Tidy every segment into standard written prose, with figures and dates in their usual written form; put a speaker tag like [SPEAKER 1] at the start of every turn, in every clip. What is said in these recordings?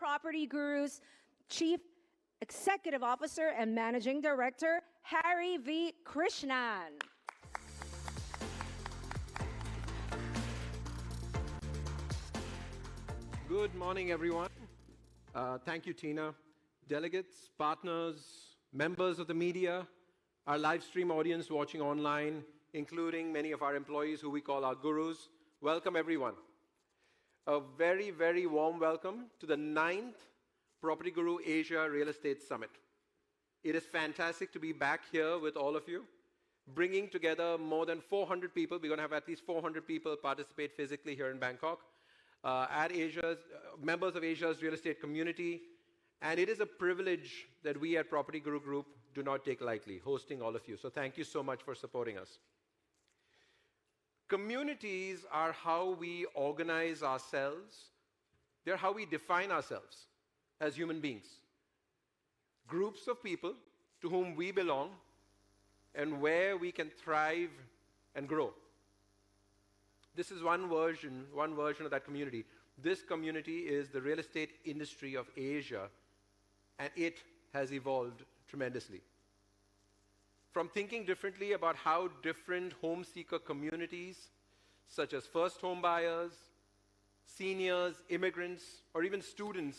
[SPEAKER 1] PropertyGuru's Chief Executive Officer and Managing Director, Harry V. Krishnan.
[SPEAKER 2] Good morning, everyone. Thank you, Tina. Delegates, partners, members of the media, our live stream audience watching online, including many of our employees who we call our gurus. Welcome, everyone. A very, very warm welcome to the 9th PropertyGuru Asia Real Estate Summit. It is fantastic to be back here with all of you, bringing together more than 400 people. We're going to have at least 400 people participate physically here in Bangkok, members of Asia's real estate community. And it is a privilege that we at PropertyGuru Group do not take lightly, hosting all of you. So thank you so much for supporting us. Communities are how we organize ourselves. They're how we define ourselves as human beings. Groups of people to whom we belong and where we can thrive and grow. This is one version of that community. This community is the real estate industry of Asia, and it has evolved tremendously. From thinking differently about how different home seeker communities, such as first home buyers, seniors, immigrants, or even students,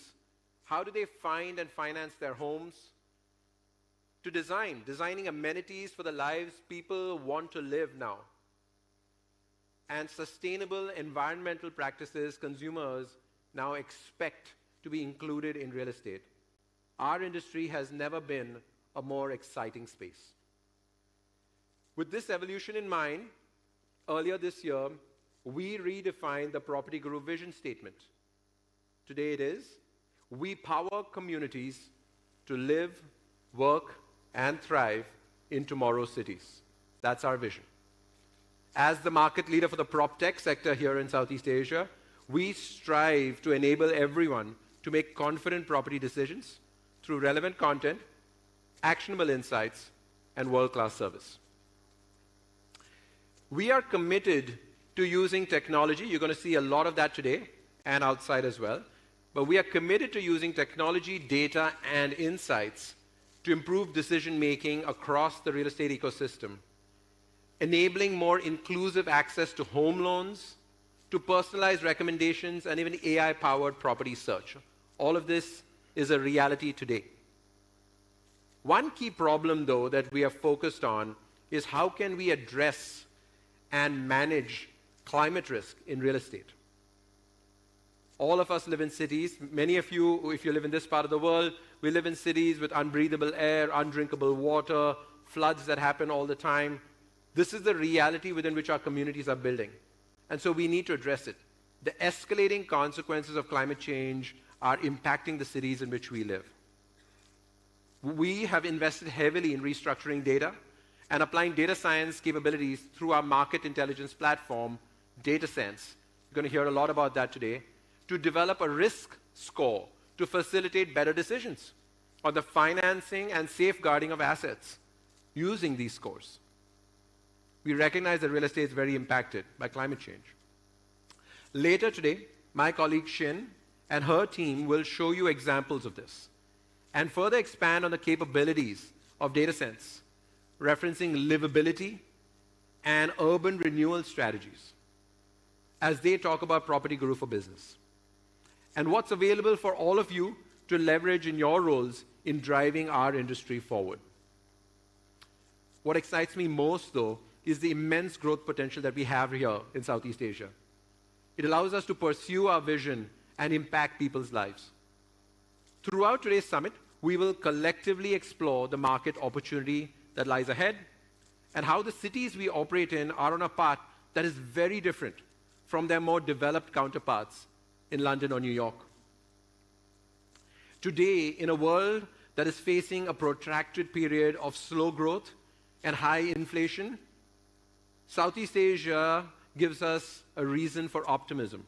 [SPEAKER 2] how do they find and finance their homes? To designing amenities for the lives people want to live now. And sustainable environmental practices consumers now expect to be included in real estate. Our industry has never been a more exciting space. With this evolution in mind, earlier this year, we redefined the PropertyGuru vision statement. Today it is, we power communities to live, work, and thrive in tomorrow's cities. That's our vision. As the market leader for the prop tech sector here in Southeast Asia, we strive to enable everyone to make confident property decisions through relevant content, actionable insights, and world-class service. We are committed to using technology. You're going to see a lot of that today and outside as well. But we are committed to using technology, data, and insights to improve decision-making across the real estate ecosystem, enabling more inclusive access to home loans, to personalized recommendations, and even AI-powered property search. All of this is a reality today. One key problem, though, that we are focused on is how can we address and manage climate risk in real estate. All of us live in cities. Many of you, if you live in this part of the world, we live in cities with unbreathable air, undrinkable water, floods that happen all the time. This is the reality within which our communities are building. And so we need to address it. The escalating consequences of climate change are impacting the cities in which we live. We have invested heavily in restructuring data and applying data science capabilities through our market intelligence platform, DataSense. You're going to hear a lot about that today, to develop a risk score to facilitate better decisions on the financing and safeguarding of assets using these scores. We recognize that real estate is very impacted by climate change. Later today, my colleague Shin and her team will show you examples of this and further expand on the capabilities of DataSense, referencing livability and urban renewal strategies as they talk about PropertyGuru for Business and what's available for all of you to leverage in your roles in driving our industry forward. What excites me most, though, is the immense growth potential that we have here in Southeast Asia. It allows us to pursue our vision and impact people's lives. Throughout today's summit, we will collectively explore the market opportunity that lies ahead and how the cities we operate in are on a path that is very different from their more developed counterparts in London or New York. Today, in a world that is facing a protracted period of slow growth and high inflation, Southeast Asia gives us a reason for optimism.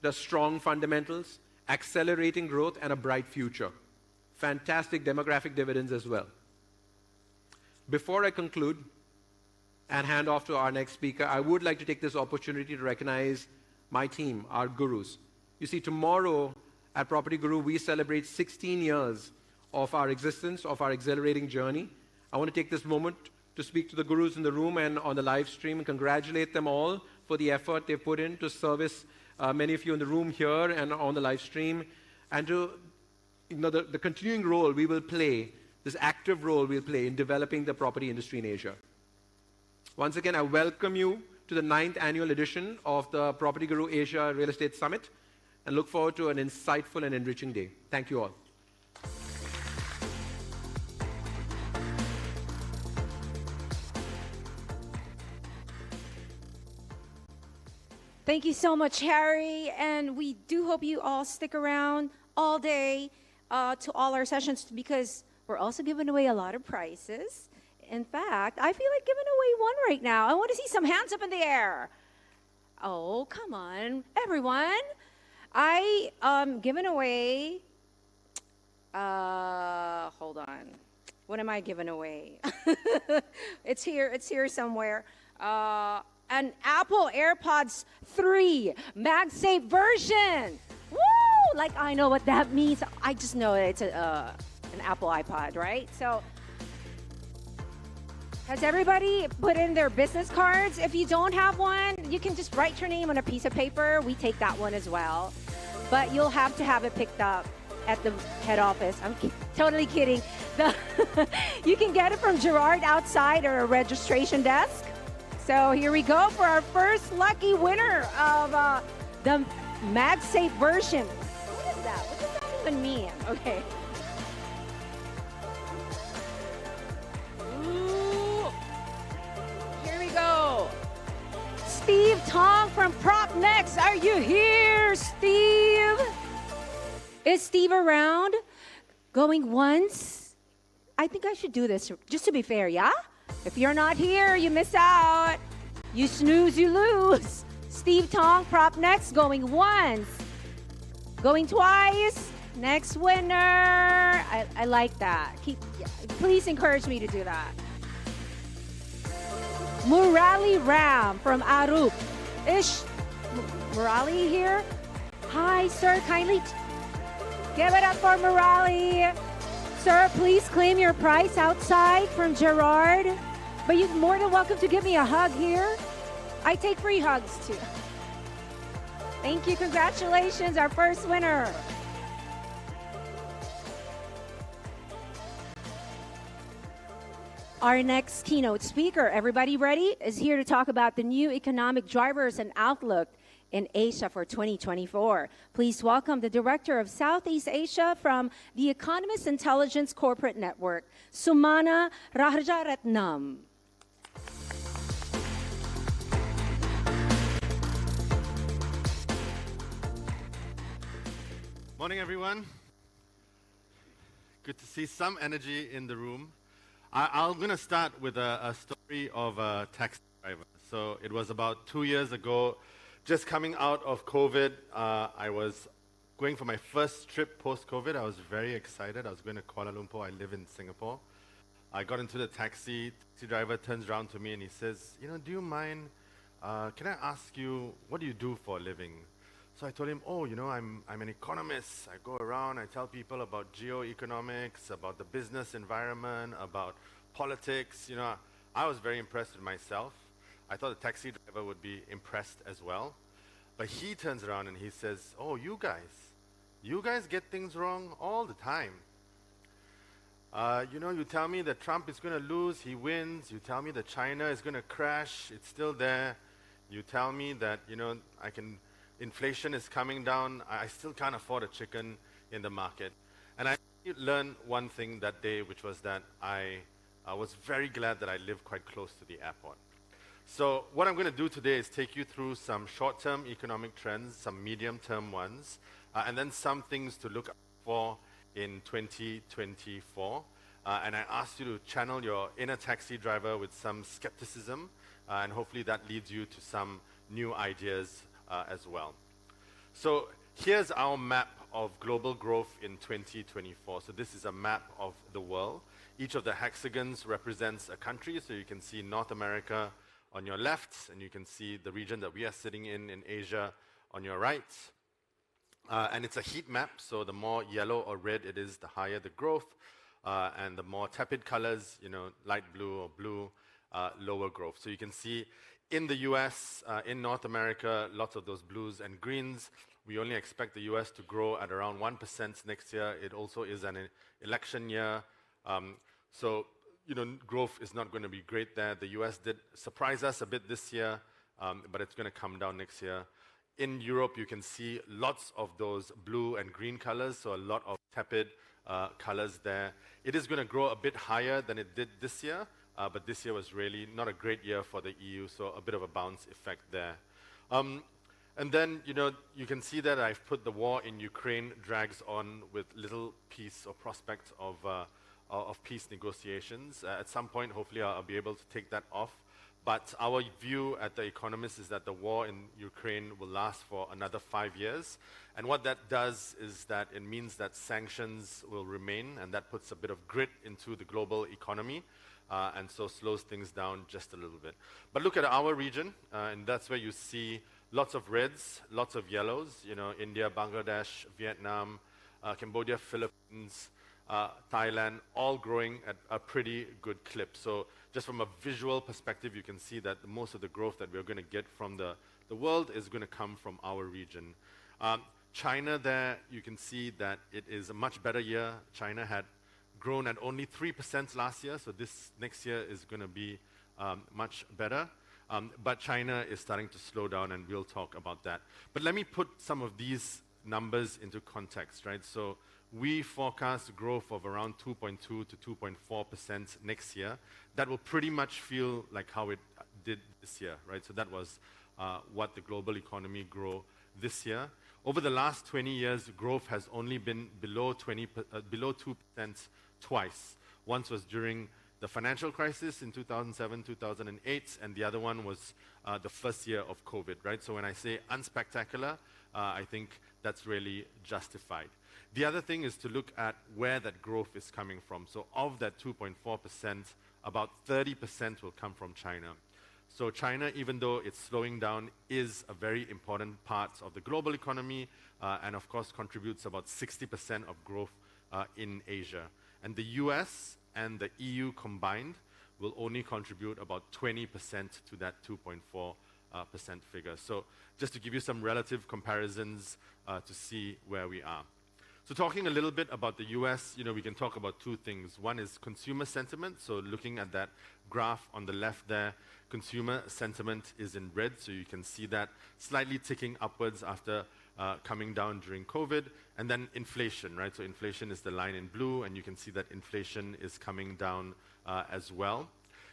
[SPEAKER 2] The strong fundamentals, accelerating growth, and a bright future. Fantastic demographic dividends as well. Before I conclude and hand off to our next speaker, I would like to take this opportunity to recognize my team, our gurus. You see, tomorrow At Property Guru, we celebrate 16 years of our existence, of our exhilarating journey. I want to take this moment to speak to the gurus in the room and on the live stream and congratulate them all for the effort they've put in to service many of you in the room here and on the live stream, and to the continuing role we will play, this active role we'll play in developing the property industry in Asia. Once again, I welcome you to the 9th annual edition of the Property Guru Asia Real Estate Summit and look forward to an insightful and enriching day. Thank you all.
[SPEAKER 1] Thank you so much, Harry. And we do hope you all stick around all day to all our sessions because we're also giving away a lot of prizes. In fact, I feel like giving away one right now. I want to see some hands up in the air. Oh, come on, everyone. I giving away, hold on. What am I giving away? It's here somewhere. An Apple AirPods 3 MagSafe version. Woo! Like I know what that means. I just know it's an Apple iPod, right? So has everybody put in their business cards? If you don't have one, you can just write your name on a piece of paper. We take that one as well. But you'll have to have it picked up at the head office. I'm totally kidding. You can get it from Gerard outside or a registration desk. So here we go for our first lucky winner of the MagSafe version. What is that? What does that even mean? Okay. Ooh. Here we go. Steve Tong from PropNext. Are you here, Steve? Is Steve around? Going once? I think I should do this just to be fair, yeah? If you're not here, you miss out. You snooze, you lose. Steve Tong, PropNext, going once. Going twice. Next winner. I like that. Please encourage me to do that. Murali Ram from Arup. Is Murali here? Hi, sir. Kindly give it up for Murali. Sir, please claim your price outside from Gerard. But you're more than welcome to give me a hug here. I take free hugs too. Thank you. Congratulations, our first winner. Our next keynote speaker, everybody ready, is here to talk about the new economic drivers and outlook in Asia for 2024. Please welcome the Director of Southeast Asia from the Economist Intelligence Corporate Network, Sumana Rajaratnam.
[SPEAKER 3] Morning, everyone. Good to see some energy in the room. I'm going to start with a story of a taxi driver. So it was about 2 years ago, just coming out of COVID. I was going for my first trip post-COVID. I was very excited. I was going to Kuala Lumpur. I live in Singapore. I got into the taxi. Taxi driver turns around to me and he says, do you mind, can I ask you, what do you do for a living? So I told him, I'm an economist. I go around, I tell people about geoeconomics, about the business environment, about politics. I was very impressed with myself. I thought the taxi driver would be impressed as well. But he turns around and he says, you guys get things wrong all the time. You tell me that Trump is going to lose, he wins. You tell me that China is going to crash, it's still there. You tell me that, inflation is coming down, I still can't afford a chicken in the market. And I learned one thing that day, which was that I was very glad that I live quite close to the airport. So what I'm going to do today is take you through some short-term economic trends, some medium-term ones, and then some things to look for in 2024. And I asked you to channel your inner taxi driver with some skepticism, and hopefully that leads you to some new ideas as well. So here's our map of global growth in 2024. So this is a map of the world. Each of the hexagons represents a country. So you can see North America on your left, and you can see the region that we are sitting in Asia on your right. And it's a heat map, so the more yellow or red it is, the higher the growth. And the more tepid colors, light blue or blue, lower growth. So you can see in the US, in North America, lots of those blues and greens. We only expect the US to grow at around 1% next year. It also is an election year. So, growth is not going to be great there. The US did surprise us a bit this year, but it's going to come down next year. In Europe, you can see lots of those blue and green colors, so a lot of tepid colors there. It is going to grow a bit higher than it did this year, but this year was really not a great year for the EU, so a bit of a bounce effect there. And then, you can see that I've put the war in Ukraine drags on with little peace or prospect of peace negotiations. At some point, hopefully, I'll be able to take that off. But our view at The Economist is that the war in Ukraine will last for another 5 years. And what that does is that it means that sanctions will remain, and that puts a bit of grit into the global economy, and so slows things down just a little bit. But look at our region, and that's where you see lots of reds, lots of yellows, India, Bangladesh, Vietnam, Cambodia, Philippines, Thailand, all growing at a pretty good clip. So just from a visual perspective, you can see that most of the growth that we're going to get from the world is going to come from our region. China there, you can see that it is a much better year. China had grown at only 3% last year, so this next year is going to be much better. But China is starting to slow down, and we'll talk about that. But let me put some of these numbers into context, right? So we forecast growth of around 2.2 to 2.4% next year. That will pretty much feel like how it did this year, right? So that was what the global economy grew this year. Over the last 20 years, growth has only been below 2% twice. Once was during the financial crisis in 2007, 2008, and the other one was the first year of COVID, right? So when I say unspectacular, I think that's really justified. The other thing is to look at where that growth is coming from. So of that 2.4%, about 30% will come from China. So China, even though it's slowing down, is a very important part of the global economy, and of course contributes about 60% of growth in Asia. And the US and the EU combined will only contribute about 20% to that 2.4% figure. So just to give you some relative comparisons to see where we are. So talking a little bit about the US, we can talk about two things. One is consumer sentiment. So looking at that graph on the left there, consumer sentiment is in red. So you can see that slightly ticking upwards after coming down during COVID. And then inflation, right? So inflation is the line in blue, and you can see that inflation is coming down as well.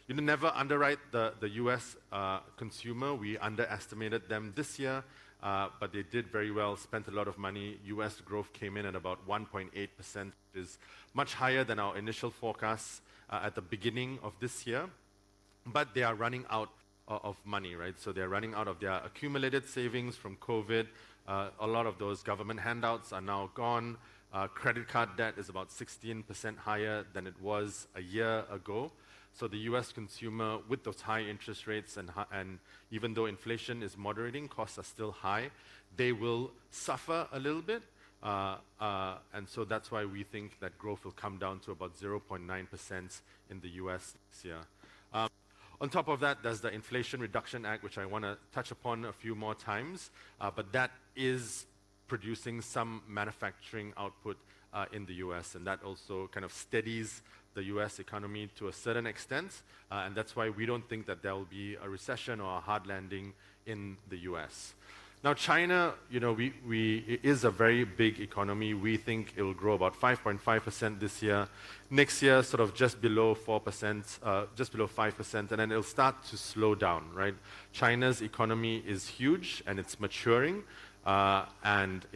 [SPEAKER 3] You never underwrite the US consumer. We underestimated them this year. But they did very well, spent a lot of money. US growth came in at about 1.8%, which is much higher than our initial forecasts at the beginning of this year. But they are running out of money, right? So they're running out of their accumulated savings from COVID. A lot of those government handouts are now gone. Credit card debt is about 16% higher than it was a year ago. So the US consumer, with those high interest rates and even though inflation is moderating, costs are still high, they will suffer a little bit. And so that's why we think that growth will come down to about 0.9% in the US this year. On top of that, there's the Inflation Reduction Act, which I want to touch upon a few more times. But that is producing some manufacturing output in the US, and that also kind of steadies the US economy to a certain extent, and that's why we don't think that there will be a recession or a hard landing in the US. Now China, it is a very big economy. We think it will grow about 5.5% this year. Next year, sort of just below 4%, just below 5%, and then it'll start to slow down, right? China's economy is huge and it's maturing, and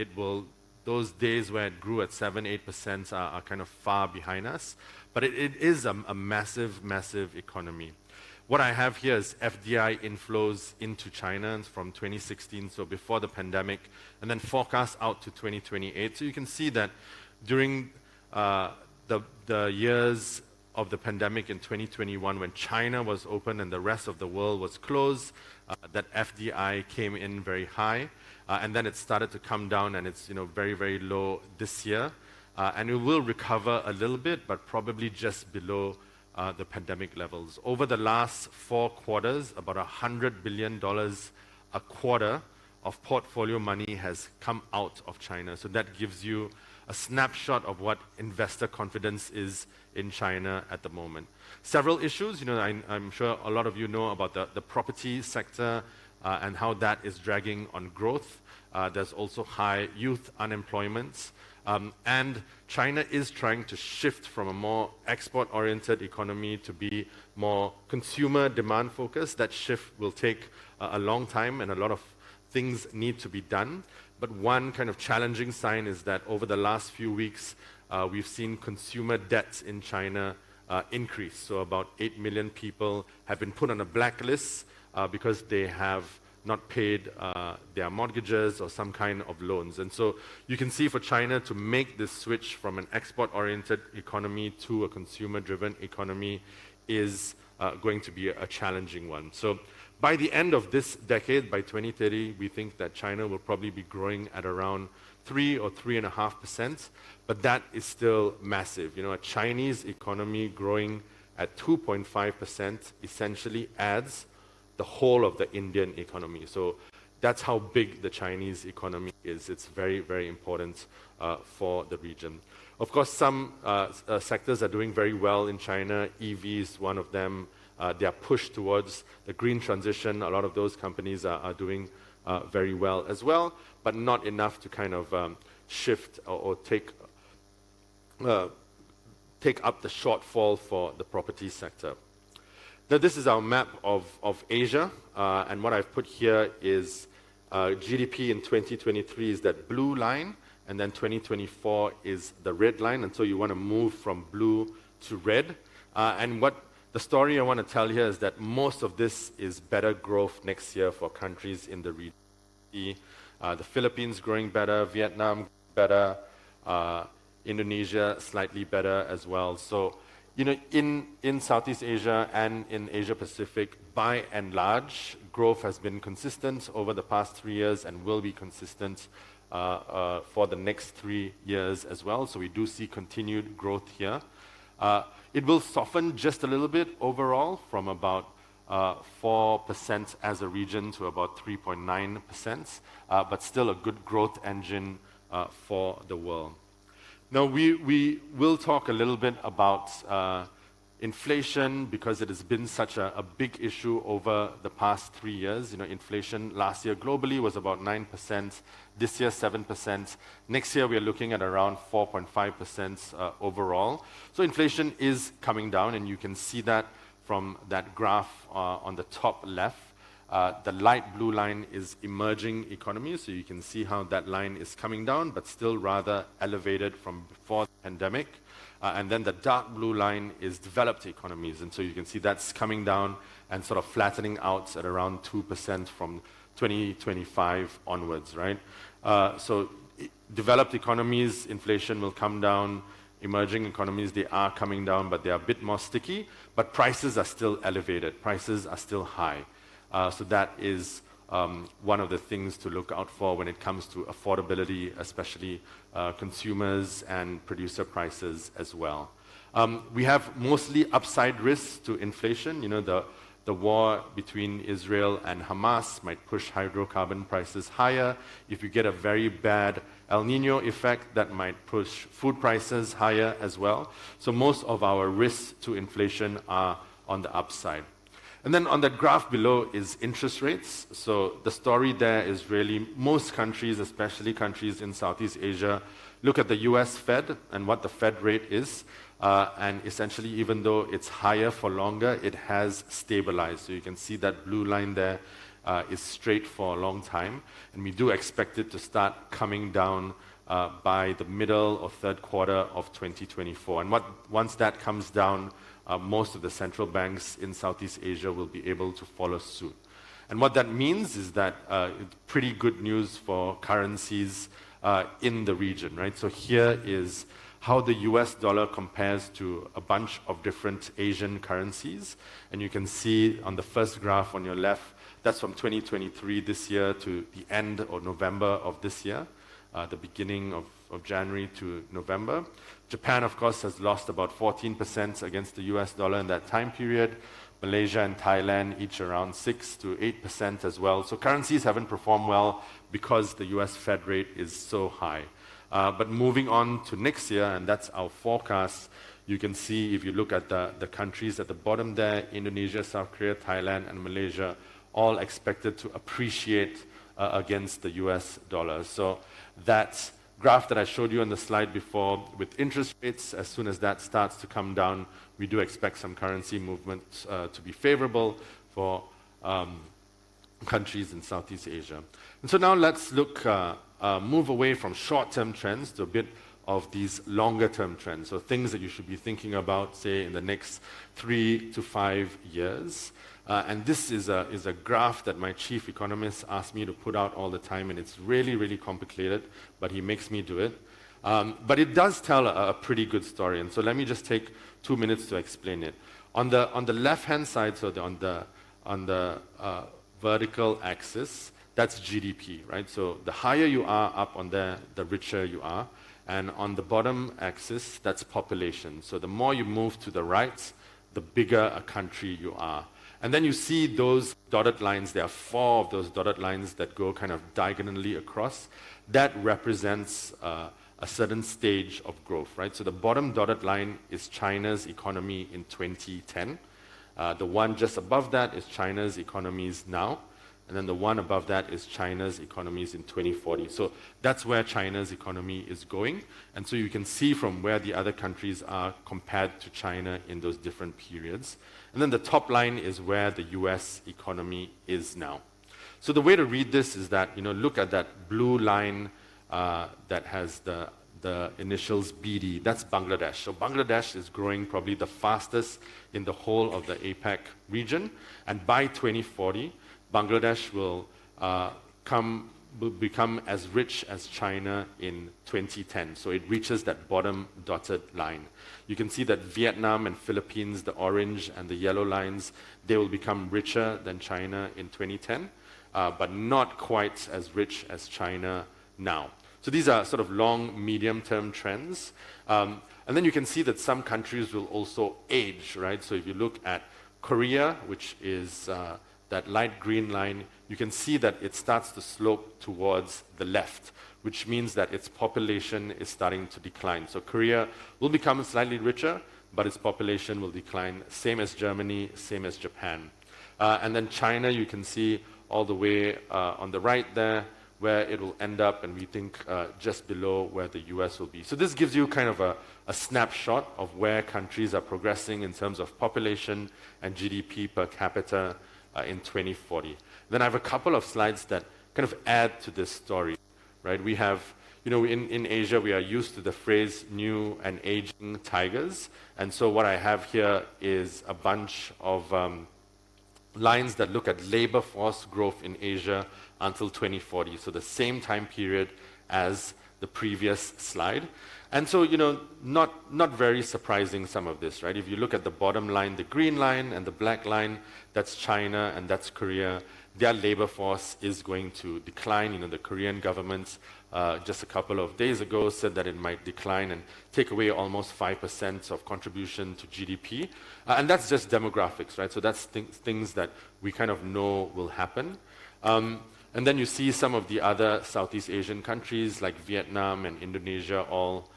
[SPEAKER 3] those days where it grew at 7-8% are kind of far behind us. But it is a massive, massive economy. What I have here is FDI inflows into China from 2016, so before the pandemic, and then forecast out to 2028. So you can see that during the years of the pandemic in 2021, when China was open and the rest of the world was closed, that FDI came in very high. and then it started to come down, and it's very, very low this year. And it will recover a little bit, but probably just below the pandemic levels. Over the last 4 quarters, about $100 billion a quarter of portfolio money has come out of China. So that gives you a snapshot of what investor confidence is in China at the moment. Several issues, I'm sure a lot of you know about the property sector and how that is dragging on growth. There's also high youth unemployment. And China is trying to shift from a more export-oriented economy to be more consumer demand-focused. That shift will take a long time, and a lot of things need to be done. But one kind of challenging sign is that over the last few weeks, we've seen consumer debts in China increase. So about 8 million people have been put on a blacklist because they have not paid their mortgages or some kind of loans. And so you can see for China to make this switch from an export-oriented economy to a consumer-driven economy is going to be a challenging one. So by the end of this decade, by 2030, we think that China will probably be growing at around 3 or 3.5%, but that is still massive. A Chinese economy growing at 2.5% essentially adds the whole of the Indian economy. So that's how big the Chinese economy is. It's very, very important for the region. Of course, some sectors are doing very well in China. EV is one of them. They are pushed towards the green transition. A lot of those companies are doing very well as well, but not enough to kind of shift or take up the shortfall for the property sector. Now, this is our map of Asia, and what I've put here is GDP in 2023 is that blue line, and then 2024 is the red line, and so you want to move from blue to red. And what the story I want to tell here is that most of this is better growth next year for countries in the region. The Philippines growing better, Vietnam better, Indonesia slightly better as well. So in Southeast Asia and in Asia Pacific, by and large, growth has been consistent over the past 3 years and will be consistent for the next 3 years as well. So we do see continued growth here. It will soften just a little bit overall from about 4% as a region to about 3.9%, but still a good growth engine for the world. Now, we will talk a little bit about inflation because it has been such a big issue over the past 3 years. Inflation last year globally was about 9%, this year 7%. Next year, we are looking at around 4.5% overall. So inflation is coming down, and you can see that from that graph on the top left. The light blue line is emerging economies, so you can see how that line is coming down, but still rather elevated from before the pandemic. And then the dark blue line is developed economies, and so you can see that's coming down and sort of flattening out at around 2% from 2025 onwards, right? So developed economies, inflation will come down. Emerging economies, they are coming down, but they are a bit more sticky, but prices are still elevated. Prices are still high. So that is one of the things to look out for when it comes to affordability, especially consumers and producer prices as well. We have mostly upside risks to inflation. The war between Israel and Hamas might push hydrocarbon prices higher. If you get a very bad El Nino effect, that might push food prices higher as well. So most of our risks to inflation are on the upside. And then on the graph below is interest rates. So the story there is really most countries, especially countries in Southeast Asia, look at the US Fed and what the Fed rate is. And essentially, even though it's higher for longer, it has stabilized. So you can see that blue line there is straight for a long time. And we do expect it to start coming down by the middle or third quarter of 2024. And once that comes down, most of the central banks in Southeast Asia will be able to follow suit. And what that means is that it's pretty good news for currencies in the region, right? So here is how the US dollar compares to a bunch of different Asian currencies. And you can see on the first graph on your left That's from 2023 this year to the end of November of this year, the beginning of January to November. Japan, of course, has lost about 14% against the US dollar in that time period. Malaysia and Thailand each around 6 to 8% as well. So currencies haven't performed well because the US Fed rate is so high. But moving on to next year, and that's our forecast, you can see if you look at the countries at the bottom there, Indonesia, South Korea, Thailand, and Malaysia, all expected to appreciate against the US dollar. So that graph that I showed you on the slide before, with interest rates, as soon as that starts to come down, we do expect some currency movements to be favorable for countries in Southeast Asia. And so now let's move away from short-term trends to a bit of these longer-term trends, so things that you should be thinking about, say, in the next 3 to 5 years. And this is a graph that my chief economist asked me to put out all the time, and it's really, really complicated, but he makes me do it. But it does tell a pretty good story, and so let me just take 2 minutes to explain it. On the left-hand side, so on the vertical axis, that's GDP, right? So the higher you are up on there, the richer you are. And on the bottom axis, that's population. So the more you move to the right, the bigger a country you are. And then you see those dotted lines. There are 4 of those dotted lines that go kind of diagonally across. That represents a certain stage of growth, right? So the bottom dotted line is China's economy in 2010. The one just above that is China's economies now. And then the one above that is China's economies in 2040. So that's where China's economy is going. And so you can see from where the other countries are compared to China in those different periods. And then the top line is where the US economy is now. So the way to read this is that, look at that blue line that has the initials BD. That's Bangladesh. So Bangladesh is growing probably the fastest in the whole of the APEC region. And by 2040, Bangladesh will become as rich as China in 2010. So it reaches that bottom dotted line. You can see that Vietnam and Philippines, the orange and the yellow lines, they will become richer than China in 2010, but not quite as rich as China now. So these are sort of long, medium-term trends. And then you can see that some countries will also age, right? So if you look at Korea, which is that light green line, you can see that it starts to slope towards the left, which means that its population is starting to decline. So Korea will become slightly richer, but its population will decline, same as Germany, same as Japan. And then China, you can see all the way on the right there, where it will end up, and we think just below where the US will be. So this gives you kind of a snapshot of where countries are progressing in terms of population and GDP per capita in 2040. Then I have a couple of slides that kind of add to this story, right? We have, in Asia, we are used to the phrase new and aging tigers. And so what I have here is a bunch of lines that look at labor force growth in Asia until 2040. So the same time period as the previous slide. And so, not very surprising, some of this, right? If you look at the bottom line, the green line and the black line, that's China and that's Korea. Their labor force is going to decline. The Korean government just a couple of days ago said that it might decline and take away almost 5% of contribution to GDP. And that's just demographics, right? So that's things that we kind of know will happen. And then you see some of the other Southeast Asian countries like Vietnam and Indonesia all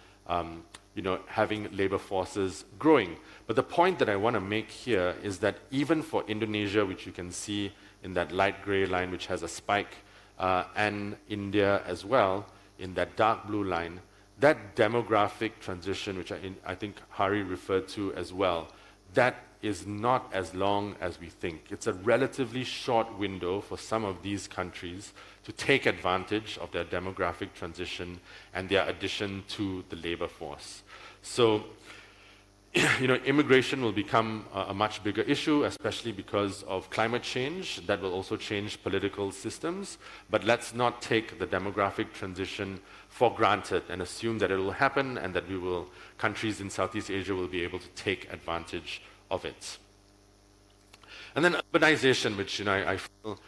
[SPEAKER 3] having labor forces growing. But the point that I want to make here is that even for Indonesia, which you can see in that light gray line, which has a spike, and India as well, in that dark blue line, that demographic transition, which I think Hari referred to as well, that is not as long as we think. It's a relatively short window for some of these countries to take advantage of their demographic transition and their addition to the labor force. So, immigration will become a much bigger issue, especially because of climate change. That will also change political systems. But let's not take the demographic transition for granted and assume that it will happen and that countries in Southeast Asia will be able to take advantage of it. And then urbanization, which I feel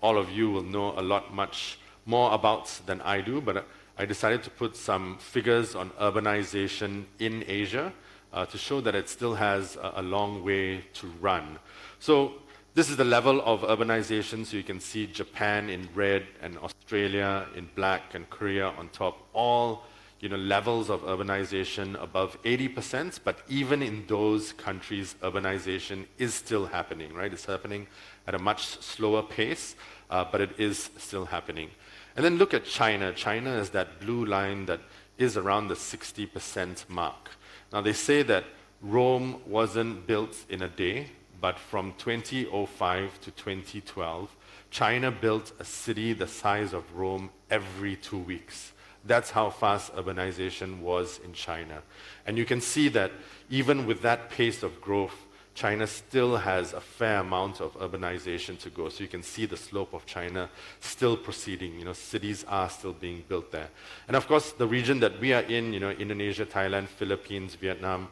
[SPEAKER 3] all of you will know a lot much more about than I do, but I decided to put some figures on urbanization in Asia to show that it still has a long way to run. So this is the level of urbanization. So you can see Japan in red and Australia in black and Korea on top, all levels of urbanization above 80%, but even in those countries, urbanization is still happening, right? It's happening at a much slower pace, but it is still happening. And then look at China. China is that blue line that is around the 60% mark. Now they say that Rome wasn't built in a day, but from 2005 to 2012, China built a city the size of Rome every 2 weeks. That's how fast urbanization was in China. And you can see that even with that pace of growth, China still has a fair amount of urbanization to go. So you can see the slope of China still proceeding. Cities are still being built there. And of course, the region that we are in, Indonesia, Thailand, Philippines, Vietnam,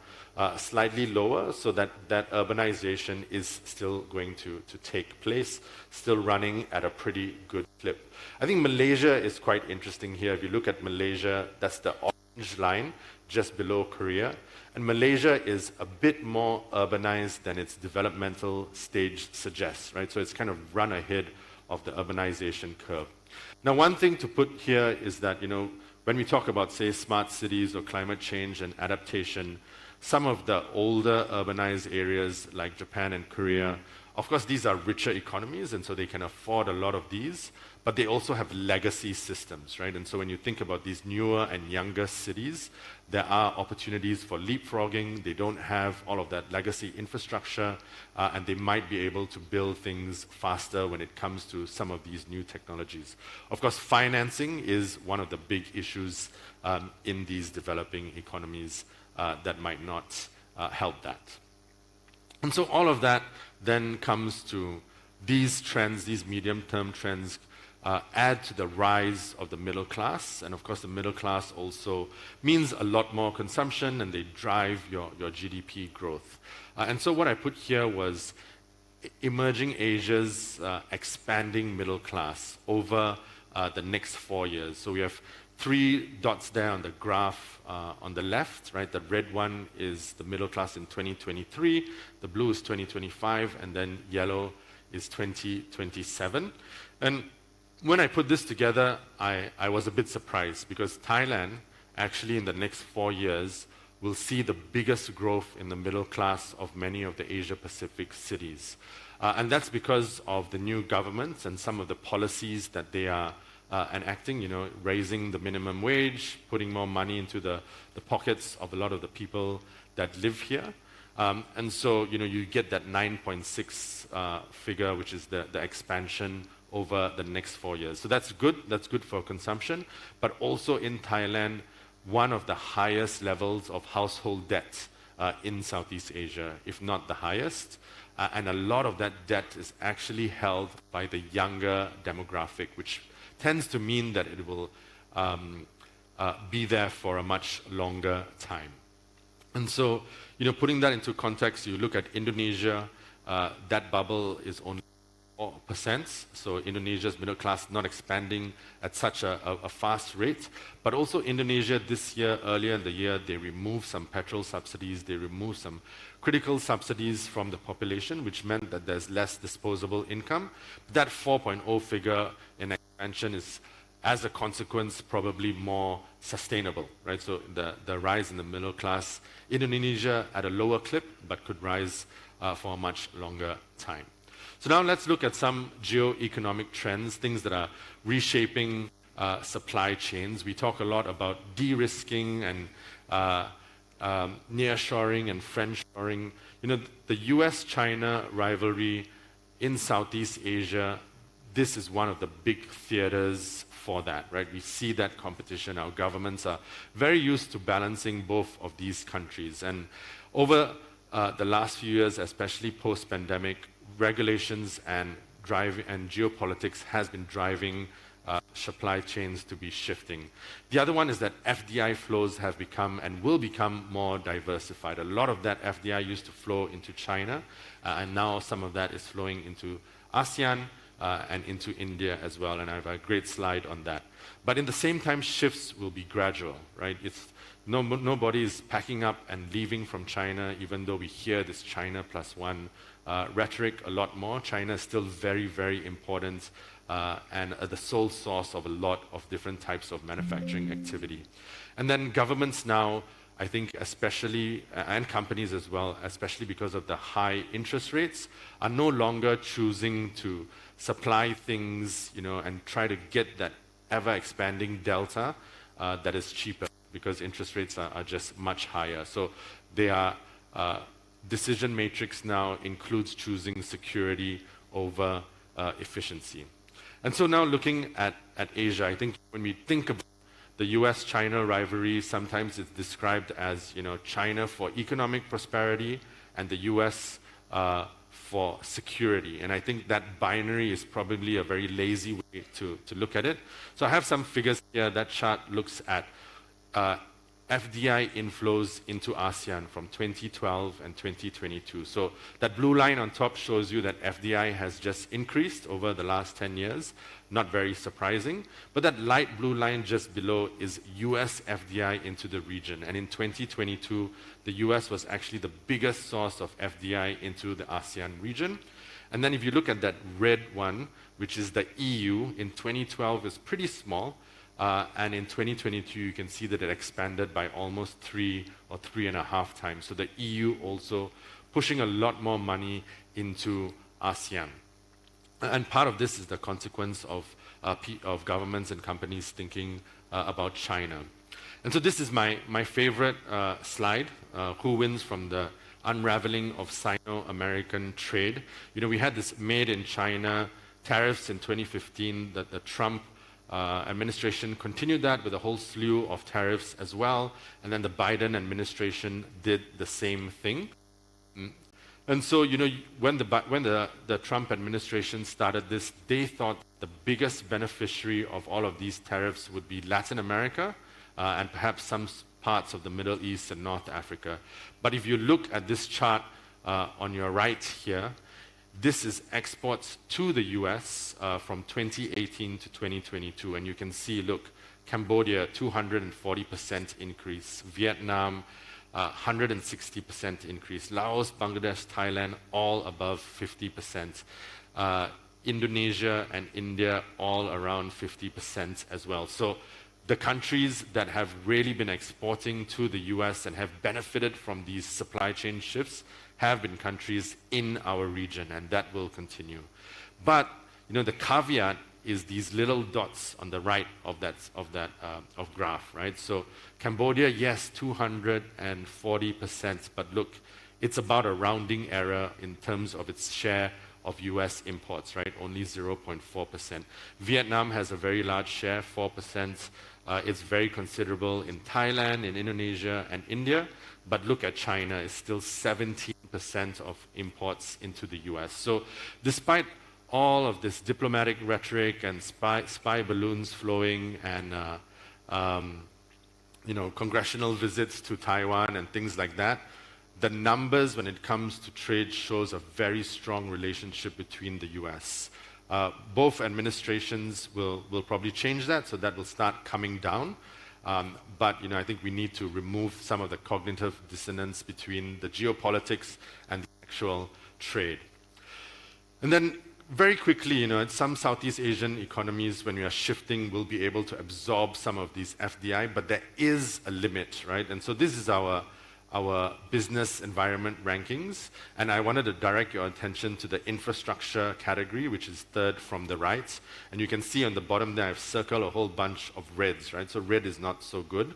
[SPEAKER 3] slightly lower, so that urbanization is still going to take place, still running at a pretty good clip. I think Malaysia is quite interesting here. If you look at Malaysia, that's the orange line just below Korea. And Malaysia is a bit more urbanized than its developmental stage suggests, right? So it's kind of run ahead of the urbanization curve. Now, one thing to put here is that, when we talk about, say, smart cities or climate change and adaptation, some of the older urbanized areas like Japan and Korea, of course, these are richer economies, and so they can afford a lot of these, but they also have legacy systems, right? And so when you think about these newer and younger cities, there are opportunities for leapfrogging. They don't have all of that legacy infrastructure, and they might be able to build things faster when it comes to some of these new technologies. Of course, financing is one of the big issues in these developing economies that might not help that. And so all of that then comes to these trends, these medium-term trends, add to the rise of the middle class. And of course, the middle class also means a lot more consumption, and they drive your GDP growth. And so what I put here was emerging Asia's expanding middle class over the next 4 years. So we have 3 dots there on the graph on the left, right? The red one is the middle class in 2023, the blue is 2025, and then yellow is 2027. And when I put this together, I was a bit surprised because Thailand, actually in the next 4 years, will see the biggest growth in the middle class of many of the Asia-Pacific cities. And that's because of the new governments and some of the policies that they are enacting, raising the minimum wage, putting more money into the pockets of a lot of the people that live here. And so, you get that 9.6 figure, which is the expansion over the next 4 years. So that's good. That's good for consumption. But also in Thailand, one of the highest levels of household debt in Southeast Asia, if not the highest. And a lot of that debt is actually held by the younger demographic, which tends to mean that it will be there for a much longer time. And so, putting that into context, you look at Indonesia, that bubble is only 4%. So Indonesia's middle class not expanding at such a fast rate. But also Indonesia this year, earlier in the year, they removed some petrol subsidies, they removed some critical subsidies from the population, which meant that there's less disposable income. That 4.0 figure in expansion is, as a consequence, probably more sustainable, right? So the rise in the middle class in Indonesia at a lower clip, but could rise for a much longer time. So now let's look at some geo-economic trends, things that are reshaping supply chains. We talk a lot about de-risking and nearshoring and friendshoring. The US-China rivalry in Southeast Asia, this is one of the big theaters for that, right? We see that competition. Our governments are very used to balancing both of these countries. And over the last few years, especially post-pandemic, regulations and geopolitics has been driving supply chains to be shifting. The other one is that FDI flows have become and will become more diversified. A lot of that FDI used to flow into China, and now some of that is flowing into ASEAN and into India as well, and I have a great slide on that. But in the same time, shifts will be gradual, right? Nobody is packing up and leaving from China, even though we hear this China plus one rhetoric a lot more. China is still very, very important and the sole source of a lot of different types of manufacturing activity. And then governments now, I think especially, and companies as well, especially because of the high interest rates, are no longer choosing to supply things, and try to get that ever-expanding delta that is cheaper, because interest rates are just much higher. So their decision matrix now includes choosing security over efficiency. And so now looking at Asia, I think when we think about the US-China rivalry, sometimes it's described as China for economic prosperity and the US for security. And I think that binary is probably a very lazy way to look at it. So I have some figures here. That chart looks at FDI inflows into ASEAN from 2012 and 2022. So that blue line on top shows you that FDI has just increased over the last 10 years. Not very surprising. But that light blue line just below is US FDI into the region. And in 2022, the US was actually the biggest source of FDI into the ASEAN region. And then if you look at that red one, which is the EU, in 2012 is pretty small. And in 2022, you can see that it expanded by almost 3 or 3.5 times. So the EU also pushing a lot more money into ASEAN. And part of this is the consequence of governments and companies thinking about China. And so this is my favorite slide, who wins from the unraveling of Sino-American trade. We had this made in China tariffs in 2015, that the Trump administration continued that with a whole slew of tariffs as well, and then the Biden administration did the same thing. And so, when the Trump administration started this, they thought the biggest beneficiary of all of these tariffs would be Latin America and perhaps some parts of the Middle East and North Africa. But if you look at this chart on your right here, this is exports to the US from 2018 to 2022. And you can see, look, Cambodia, 240% increase. Vietnam, 160% increase. Laos, Bangladesh, Thailand, all above 50%. Indonesia and India, all around 50% as well. So the countries that have really been exporting to the US and have benefited from these supply chain shifts have been countries in our region, and that will continue. But the caveat is these little dots on the right of that graph, right? So Cambodia, yes, 240%, but look, it's about a rounding error in terms of its share of US imports, right? Only 0.4%. Vietnam has a very large share, 4%. It's very considerable in Thailand, in Indonesia, and India. But look at China, it's still 17% of imports into the US. So despite all of this diplomatic rhetoric and spy balloons flowing and congressional visits to Taiwan and things like that, the numbers when it comes to trade shows a very strong relationship between the US. Both administrations will probably change that, so that will start coming down. But I think we need to remove some of the cognitive dissonance between the geopolitics and the actual trade. And then very quickly, some Southeast Asian economies, when we are shifting, will be able to absorb some of these FDI, but there is a limit, right? And so this is our business environment rankings, and I wanted to direct your attention to the infrastructure category, which is third from the right. And you can see on the bottom there, I've circled a whole bunch of reds, right? So red is not so good.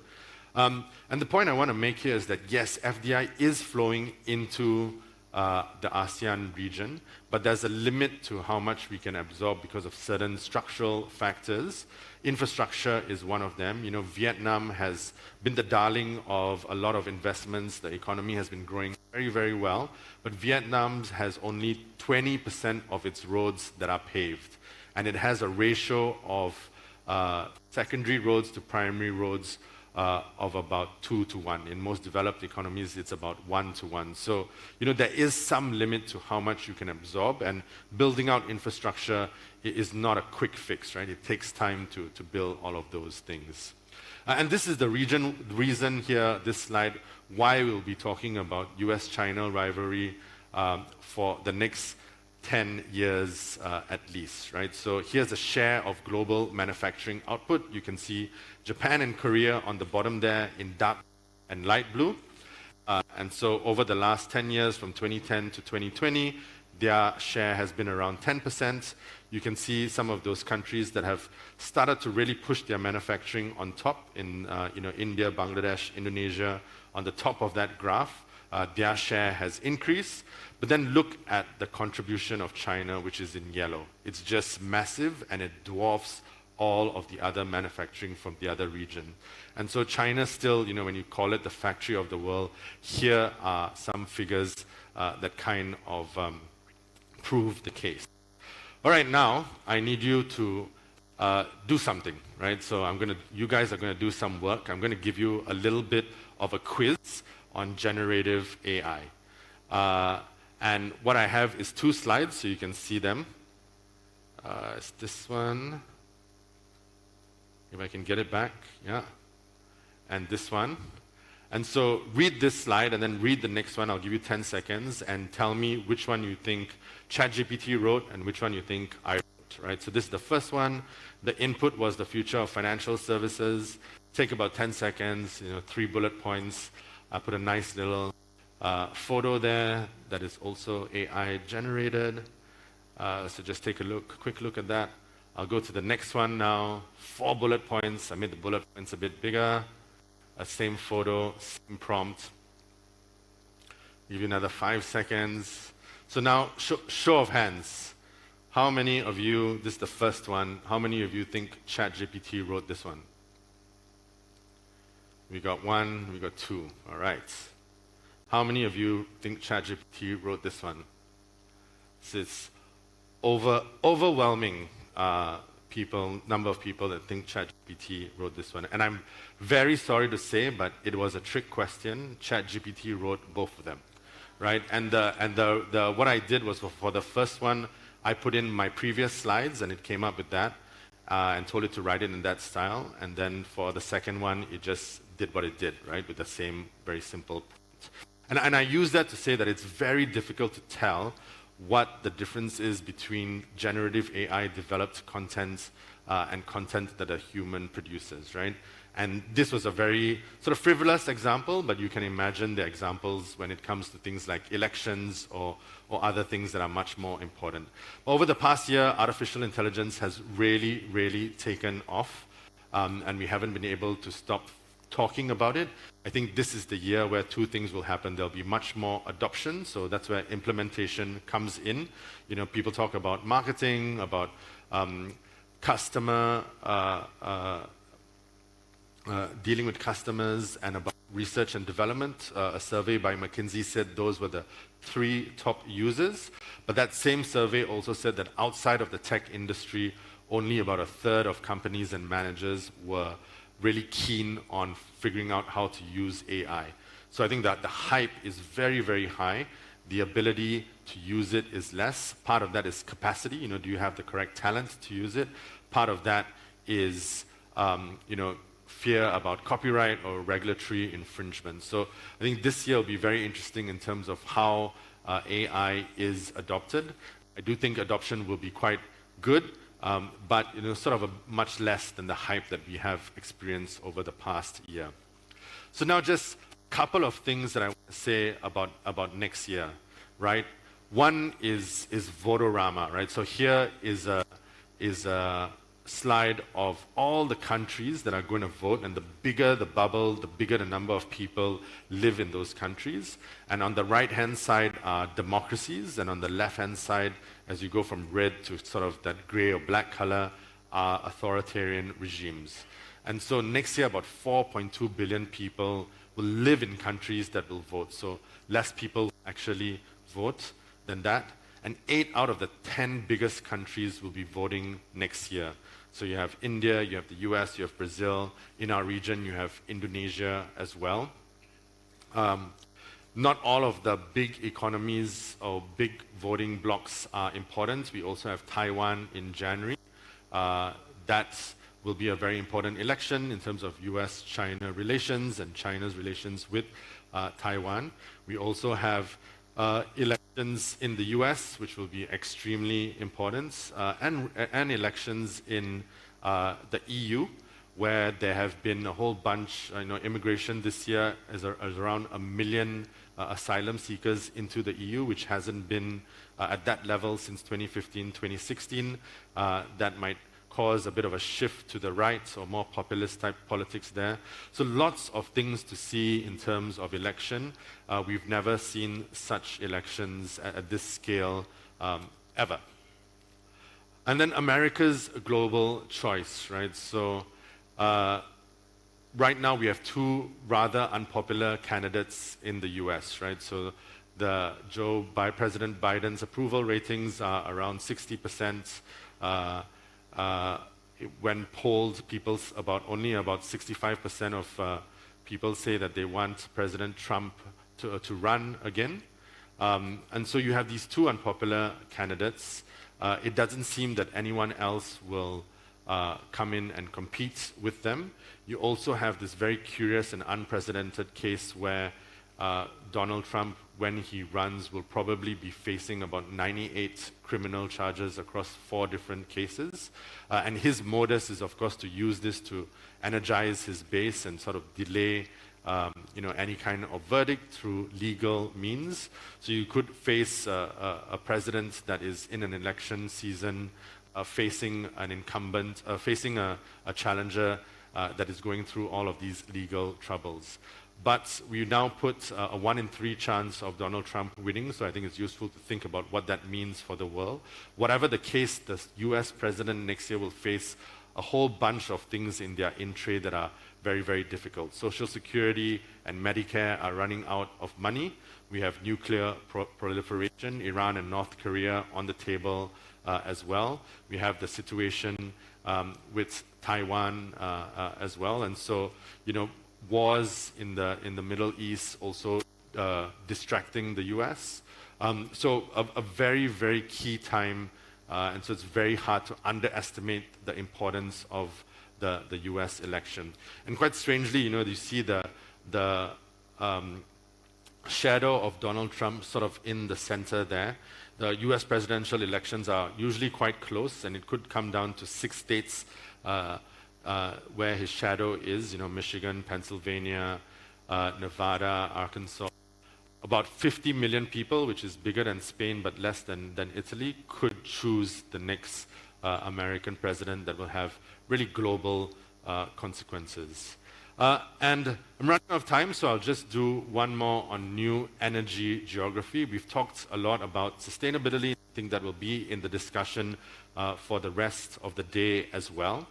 [SPEAKER 3] And the point I want to make here is that yes, FDI is flowing into the ASEAN region, but there's a limit to how much we can absorb because of certain structural factors. Infrastructure is one of them. Vietnam has been the darling of a lot of investments. The economy has been growing very, very well, but Vietnam has only 20% of its roads that are paved, and it has a ratio of secondary roads to primary roads of about 2 to 1. In most developed economies, it's about 1 to 1. So, there is some limit to how much you can absorb, and building out infrastructure is not a quick fix, right? It takes time to build all of those things. And this is the reason here, this slide, why we'll be talking about US-China rivalry for the next 10 years at least, right? So here's a share of global manufacturing output. You can see Japan and Korea on the bottom there in dark and light blue. And so over the last 10 years, from 2010 to 2020, their share has been around 10%. You can see some of those countries that have started to really push their manufacturing on top in India, Bangladesh, Indonesia. On the top of that graph, their share has increased. But then look at the contribution of China, which is in yellow. It's just massive, and it dwarfs all of the other manufacturing from the other region. And so China still, when you call it the factory of the world, here are some figures that kind of prove the case. All right, now I need you to do something, right? So you guys are going to do some work. I'm going to give you a little bit of a quiz on generative AI. And what I have is 2 slides, so you can see them. It's this one. If I can get it back, yeah. And this one. And so read this slide and then read the next one. I'll give you 10 seconds and tell me which one you think ChatGPT wrote and which one you think I wrote, right? So this is the first one. The input was the future of financial services. Take about 10 seconds, 3 bullet points. I put a nice little photo there that is also AI generated. So just take a quick look at that. I'll go to the next one now. 4 bullet points. I made the bullet points a bit bigger. Same photo, same prompt. Give you another 5 seconds. So now, show of hands. How many of you, this is the first one, how many of you think ChatGPT wrote this one? We got 1, we got 2. All right. How many of you think ChatGPT wrote this one? So it's overwhelming number of people that think ChatGPT wrote this one. And I'm very sorry to say, but it was a trick question. ChatGPT wrote both of them, right? And what I did was for the first one, I put in my previous slides, and it came up with that, and told it to write it in that style. And then for the second one, it just did what it did, right, with the same very simple prompt. And I use that to say that it's very difficult to tell what the difference is between generative AI developed content and content that a human produces, right? And this was a very sort of frivolous example, but you can imagine the examples when it comes to things like elections or other things that are much more important. Over the past year, artificial intelligence has really, really taken off, and we haven't been able to stop talking about it. I think this is the year where 2 things will happen. There'll be much more adoption, so that's where implementation comes in. People talk about marketing, about customer, dealing with customers, and about research and development. A survey by McKinsey said those were the 3 top users, but that same survey also said that outside of the tech industry, only about 1/3 of companies and managers were really keen on figuring out how to use AI. So I think that the hype is very, very high. The ability to use it is less. Part of that is capacity. Do you have the correct talent to use it? Part of that is, fear about copyright or regulatory infringement. So I think this year will be very interesting in terms of how AI is adopted. I do think adoption will be quite good, but sort of much less than the hype that we have experienced over the past year. So now just a couple of things that I want to say about next year, right? One is Votorama, right? So here is a slide of all the countries that are going to vote, and the bigger the bubble, the bigger the number of people live in those countries. And on the right-hand side are democracies, and on the left-hand side, as you go from red to sort of that gray or black color, are authoritarian regimes. And so next year, about 4.2 billion people will live in countries that will vote. So less people actually vote than that. And 8 out of the 10 biggest countries will be voting next year. So you have India, you have the US, you have Brazil. In our region, you have Indonesia as well. Not all of the big economies or big voting blocs are important. We also have Taiwan in January. That will be a very important election in terms of US-China relations and China's relations with Taiwan. We also have elections in the US, which will be extremely important, and elections in the EU, where there have been a whole bunch, immigration this year is around 1 million asylum seekers into the EU, which hasn't been at that level since 2015, 2016. That might cause a bit of a shift to the right, or more populist type politics there. So lots of things to see in terms of election. We've never seen such elections at this scale ever. And then America's global choice, right? So right now we have two rather unpopular candidates in the US, right? So President Biden's approval ratings are around 60%. When polled, only about 65% of people say that they want President Trump to run again. And so you have these two unpopular candidates. It doesn't seem that anyone else will come in and compete with them. You also have this very curious and unprecedented case where Donald Trump, when he runs, will probably be facing about 98 criminal charges across 4 different cases. And his modus is, of course, to use this to energize his base and sort of delay any kind of verdict through legal means. So you could face a president that is in an election season facing an incumbent, facing a challenger that is going through all of these legal troubles. But we now put a 1 in 3 chance of Donald Trump winning, so I think it's useful to think about what that means for the world. Whatever the case, the US president next year will face a whole bunch of things in their in-trade that are very, very difficult. Social Security and Medicare are running out of money. We have nuclear proliferation, Iran and North Korea on the table as well. We have the situation with Taiwan as well. And so, wars in the Middle East also distracting the US. So a very, very key time, and so it's very hard to underestimate the importance of the US election. And quite strangely, you see the shadow of Donald Trump sort of in the center there. The US presidential elections are usually quite close, and it could come down to 6 states where his shadow is, Michigan, Pennsylvania, Nevada, Arkansas. About 50 million people, which is bigger than Spain but less than Italy, could choose the next American president that will have really global consequences. And I'm running out of time, so I'll just do one more on new energy geography. We've talked a lot about sustainability. I think that will be in the discussion for the rest of the day as well.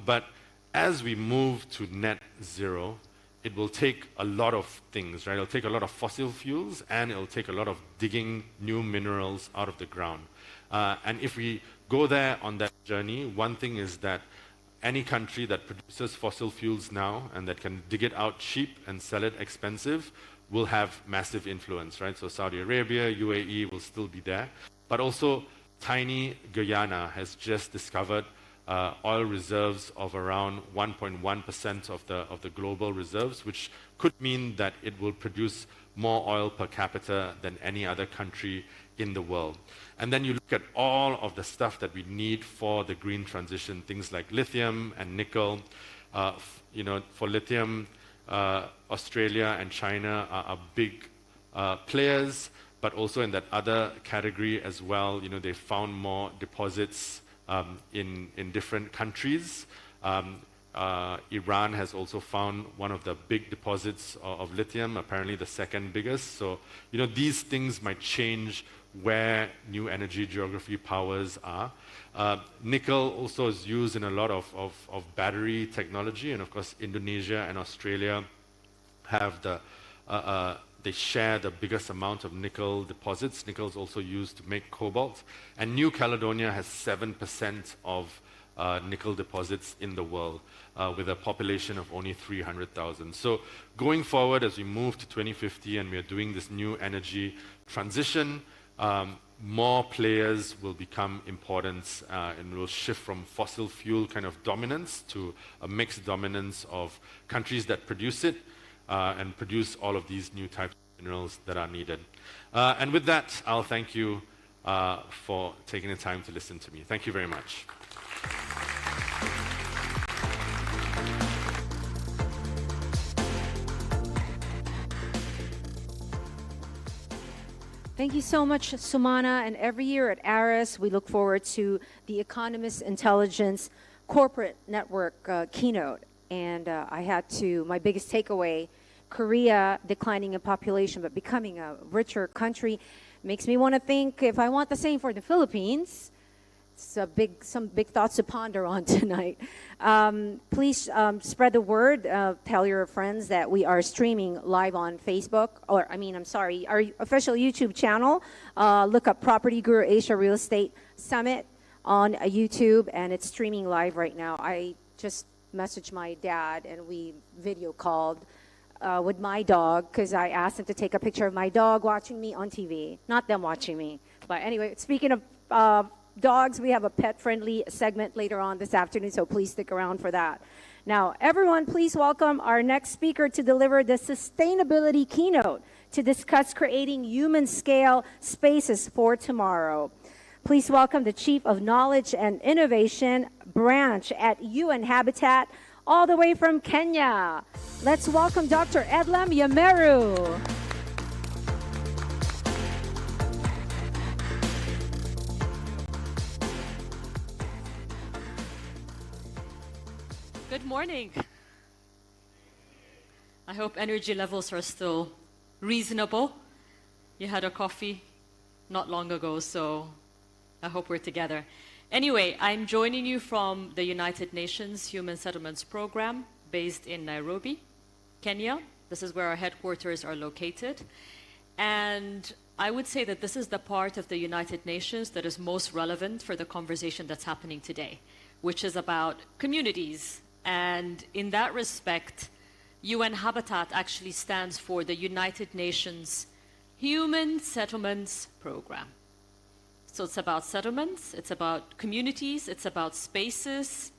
[SPEAKER 3] But as we move to net zero, it will take a lot of things, right? It'll take a lot of fossil fuels, and it'll take a lot of digging new minerals out of the ground. And if we go there on that journey, one thing is that any country that produces fossil fuels now and that can dig it out cheap and sell it expensive will have massive influence, right? So Saudi Arabia, UAE will still be there. But also, tiny Guyana has just discovered oil reserves of around 1.1% of the global reserves, which could mean that it will produce more oil per capita than any other country in the world. And then you look at all of the stuff that we need for the green transition, things like lithium and nickel. For lithium, Australia and China are big players, but also in that other category as well, they found more deposits in different countries. Iran has also found one of the big deposits of lithium, apparently the second biggest. So, these things might change where new energy geography powers are. Nickel also is used in a lot of battery technology, and of course Indonesia and Australia have they share the biggest amount of nickel deposits. Nickel is also used to make cobalt. And New Caledonia has 7% of nickel deposits in the world, with a population of only 300,000. So going forward, as we move to 2050 and we are doing this new energy transition, more players will become important and will shift from fossil fuel kind of dominance to a mixed dominance of countries that produce it and produce all of these new types of minerals that are needed. And with that, I'll thank you for taking the time to listen to me. Thank you very much.
[SPEAKER 1] Thank you so much, Sumana. And every year at ARIS, we look forward to the Economist Intelligence Corporate Network keynote. And my biggest takeaway, Korea declining in population but becoming a richer country, makes me want to think if I want the same for the Philippines. It's some big thoughts to ponder on tonight. Please spread the word. Tell your friends that we are streaming live on Facebook, our official YouTube channel. Look up PropertyGuru Asia Real Estate Summit on YouTube, and it's streaming live right now. I just messaged my dad, and we video called with my dog because I asked him to take a picture of my dog watching me on TV, not them watching me. But anyway, speaking of dogs, we have a pet-friendly segment later on this afternoon, so please stick around for that. Now, everyone, please welcome our next speaker to deliver the sustainability keynote to discuss creating human-scale spaces for tomorrow. Please welcome the Chief of Knowledge and Innovation Branch at UN Habitat, all the way from Kenya. Let's welcome Dr. Edlam Yameru.
[SPEAKER 4] Good morning. I hope energy levels are still reasonable. You had a coffee not long ago, so I hope we're together. Anyway, I'm joining you from the United Nations Human Settlements Program based in Nairobi, Kenya. This is where our headquarters are located. And I would say that this is the part of the United Nations that is most relevant for the conversation that's happening today, which is about communities. And in that respect, UN Habitat actually stands for the United Nations Human Settlements Program. So it's about settlements, it's about communities, it's about spaces,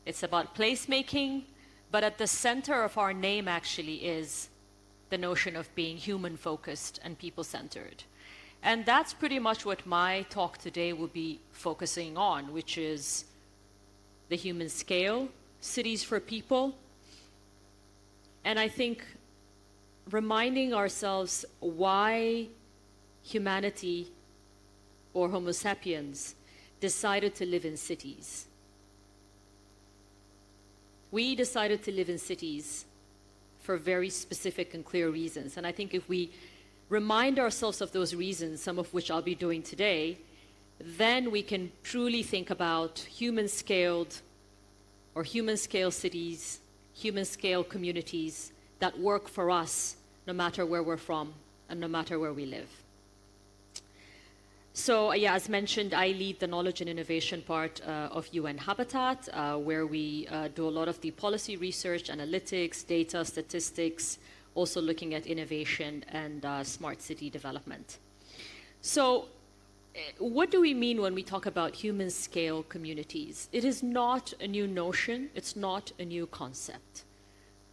[SPEAKER 4] it's about placemaking, but at the center of our name actually is the notion of being human-focused and people-centered. And that's pretty much what my talk today will be focusing on, which is the human scale, cities for people, and I think reminding ourselves why humanity or Homo sapiens decided to live in cities. We decided to live in cities for very specific and clear reasons, and I think if we remind ourselves of those reasons, some of which I'll be doing today, then we can truly think about human-scaled or human-scale cities, human-scale communities that work for us no matter where we're from and no matter where we live. So yeah, as mentioned, I lead the knowledge and innovation part of UN Habitat, where we do a lot of the policy research, analytics, data, statistics, also looking at innovation and smart city development. So what do we mean when we talk about human-scale communities? It is not a new notion. It's not a new concept.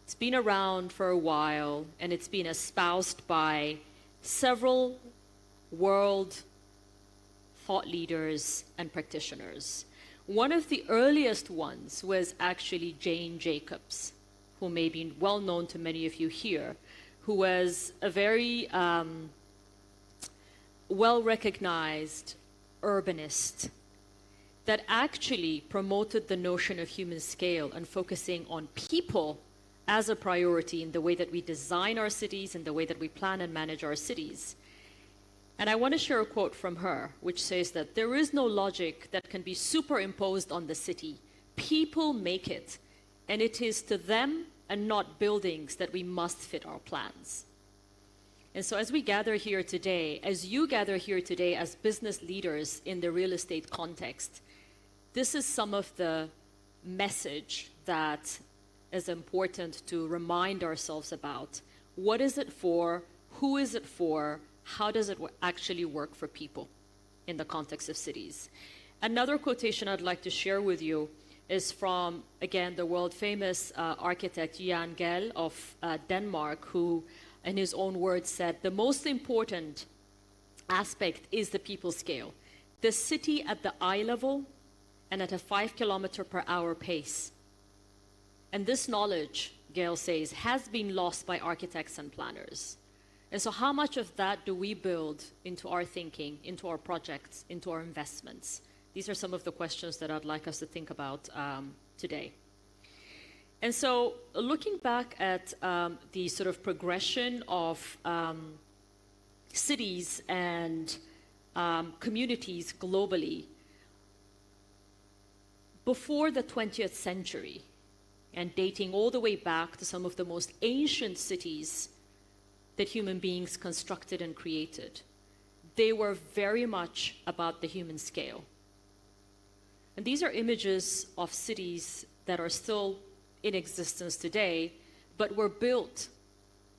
[SPEAKER 4] It's been around for a while, and it's been espoused by several world thought leaders and practitioners. One of the earliest ones was actually Jane Jacobs, who may be well known to many of you here, who was a very well-recognized urbanist that actually promoted the notion of human scale and focusing on people as a priority in the way that we design our cities and the way that we plan and manage our cities. And I want to share a quote from her, which says that there is no logic that can be superimposed on the city. People make it, and it is to them and not buildings that we must fit our plans. And so as we gather here today, as you gather here today as business leaders in the real estate context, this is some of the message that is important to remind ourselves about. What is it for? Who is it for? How does it actually work for people in the context of cities? Another quotation I'd like to share with you is from, again, the world-famous architect Jan Gehl of Denmark, who, in his own words, said, the most important aspect is the people scale. The city at the eye level and at a 5 kilometer per hour pace. And this knowledge, Gehl says, has been lost by architects and planners. And so how much of that do we build into our thinking, into our projects, into our investments? These are some of the questions that I'd like us to think about today. And so looking back at the sort of progression of cities and communities globally, before the 20th century, and dating all the way back to some of the most ancient cities that human beings constructed and created, they were very much about the human scale. And these are images of cities that are still in existence today, but were built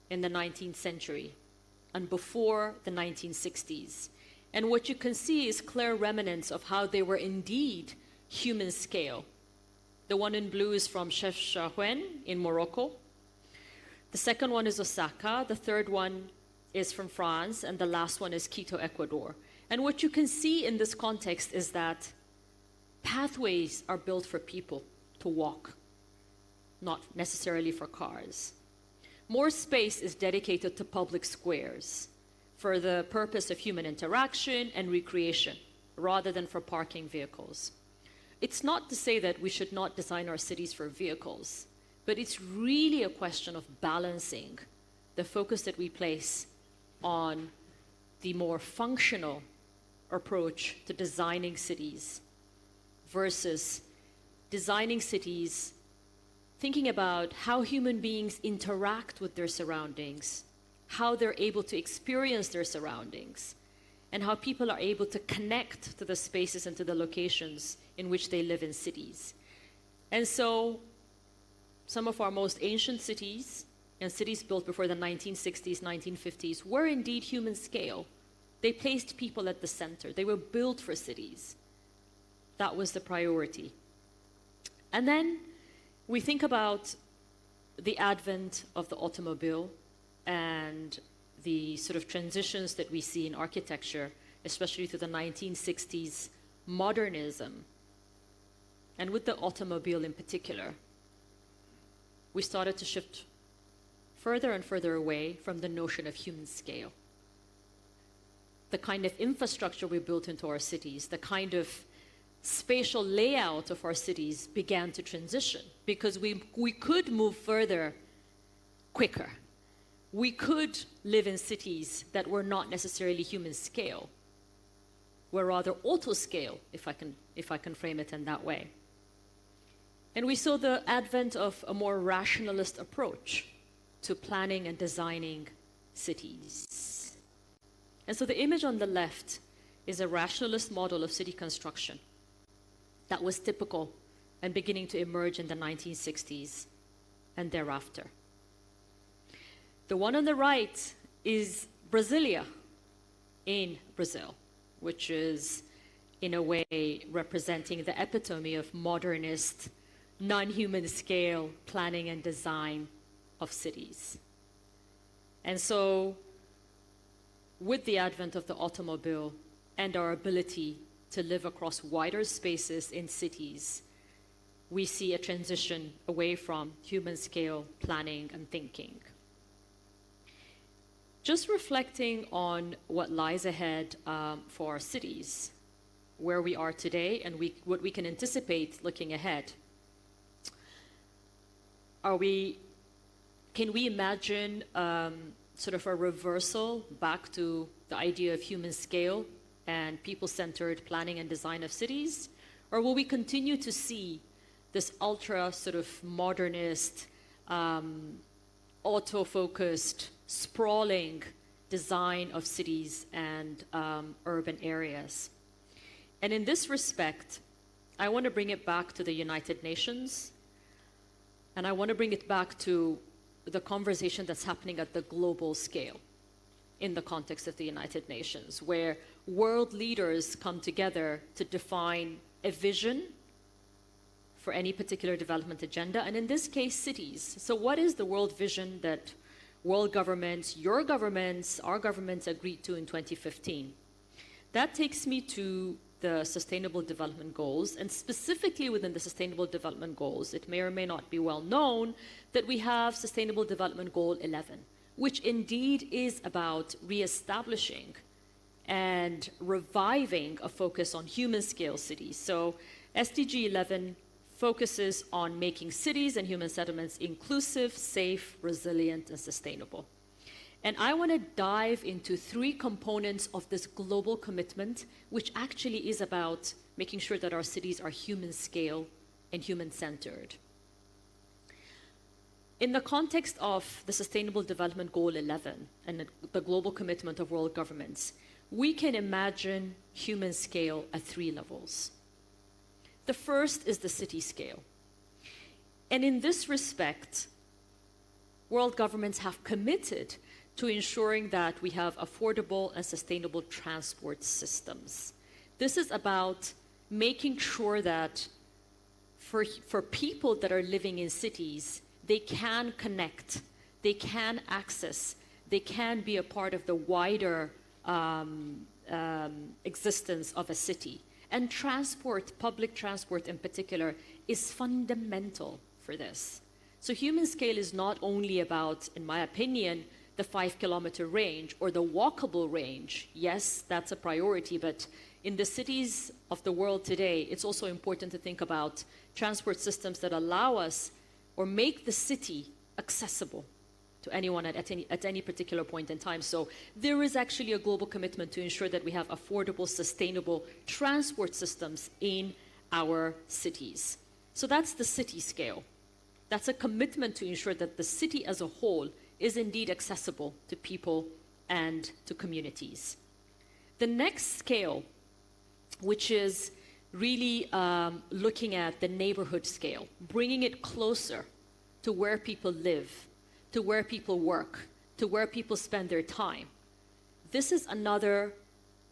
[SPEAKER 4] in the 19th century and before the 1960s. And what you can see is clear remnants of how they were indeed human scale. The one in blue is from Chefchaouen in Morocco. The second one is Osaka. The third one is from France. And the last one is Quito, Ecuador. And what you can see in this context is that pathways are built for people to walk, not necessarily for cars. More space is dedicated to public squares for the purpose of human interaction and recreation, rather than for parking vehicles. It's not to say that we should not design our cities for vehicles, but it's really a question of balancing the focus that we place on the more functional approach to designing cities versus designing cities thinking about how human beings interact with their surroundings, how they're able to experience their surroundings, and how people are able to connect to the spaces and to the locations in which they live in cities. And so some of our most ancient cities and cities built before the 1960s, 1950s were indeed human scale. They placed people at the center. They were built for cities. That was the priority. And then we think about the advent of the automobile and the sort of transitions that we see in architecture, especially to the 1960s modernism. And with the automobile in particular, we started to shift further and further away from the notion of human scale. The kind of infrastructure we built into our cities, the kind of spatial layout of our cities began to transition because we could move further quicker. We could live in cities that were not necessarily human scale, were rather auto scale, if I can frame it in that way. And we saw the advent of a more rationalist approach to planning and designing cities. And so the image on the left is a rationalist model of city construction that was typical and beginning to emerge in the 1960s and thereafter. The one on the right is Brasilia in Brazil, which is in a way representing the epitome of modernist, non-human scale planning and design of cities. And so with the advent of the automobile and our ability to live across wider spaces in cities, we see a transition away from human scale planning and thinking. Just reflecting on what lies ahead for our cities, where we are today and what we can anticipate looking ahead. Can we imagine sort of a reversal back to the idea of human scale and people-centered planning and design of cities? Or will we continue to see this ultra sort of modernist, auto-focused, sprawling design of cities and urban areas? And in this respect, I want to bring it back to the United Nations, and I want to bring it back to the conversation that's happening at the global scale in the context of the United Nations, where world leaders come together to define a vision for any particular development agenda, and in this case, cities. So what is the world vision that world governments, your governments, our governments agreed to in 2015? That takes me to the Sustainable Development Goals, and specifically within the Sustainable Development Goals, it may or may not be well known that we have Sustainable Development Goal 11, which indeed is about reestablishing and reviving a focus on human scale cities. So SDG 11 focuses on making cities and human settlements inclusive, safe, resilient, and sustainable. And I want to dive into 3 components of this global commitment, which actually is about making sure that our cities are human scale and human centered. In the context of the Sustainable Development Goal 11 and the global commitment of world governments, we can imagine human scale at 3 levels. The first is the city scale. And in this respect, world governments have committed to ensuring that we have affordable and sustainable transport systems. This is about making sure that for people that are living in cities, they can connect, they can access, they can be a part of the wider existence of a city. And transport, public transport in particular, is fundamental for this. So human scale is not only about, in my opinion, the 5-kilometer range or the walkable range. Yes, that's a priority, but in the cities of the world today, it's also important to think about transport systems that allow us or make the city accessible to anyone at any particular point in time. So there is actually a global commitment to ensure that we have affordable, sustainable transport systems in our cities. So that's the city scale. That's a commitment to ensure that the city as a whole is indeed accessible to people and to communities. The next scale, which is really looking at the neighborhood scale, bringing it closer to where people live, to where people work, to where people spend their time. This is another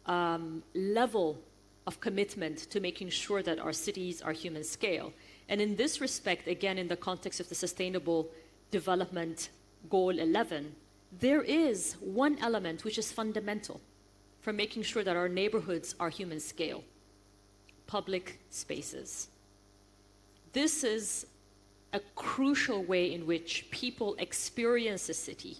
[SPEAKER 4] level of commitment to making sure that our cities are human scale. And in this respect, again, in the context of the Sustainable Development Goal 11, there is one element which is fundamental for making sure that our neighborhoods are human scale: public spaces. This is a crucial way in which people experience a city,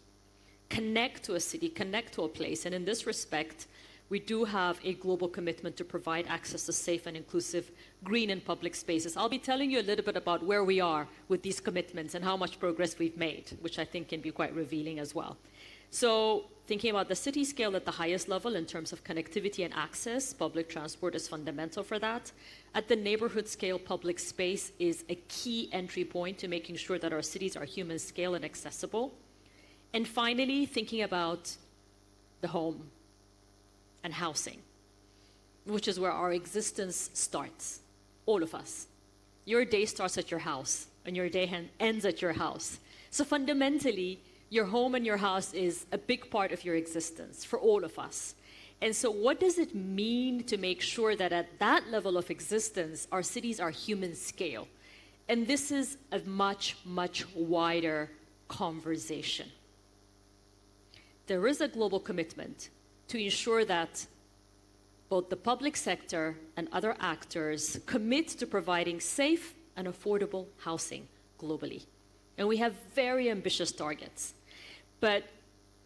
[SPEAKER 4] connect to a city, connect to a place. And in this respect, we do have a global commitment to provide access to safe and inclusive green and public spaces. I'll be telling you a little bit about where we are with these commitments and how much progress we've made, which I think can be quite revealing as well. So thinking about the city scale at the highest level in terms of connectivity and access, public transport is fundamental for that. At the neighborhood scale, public space is a key entry point to making sure that our cities are human scale and accessible. And finally, thinking about the home and housing, which is where our existence starts, all of us. Your day starts at your house, and your day ends at your house. So fundamentally, your home and your house is a big part of your existence for all of us. And so what does it mean to make sure that at that level of existence, our cities are human scale? And this is a much, much wider conversation. There is a global commitment to ensure that both the public sector and other actors commit to providing safe and affordable housing globally. And we have very ambitious targets. But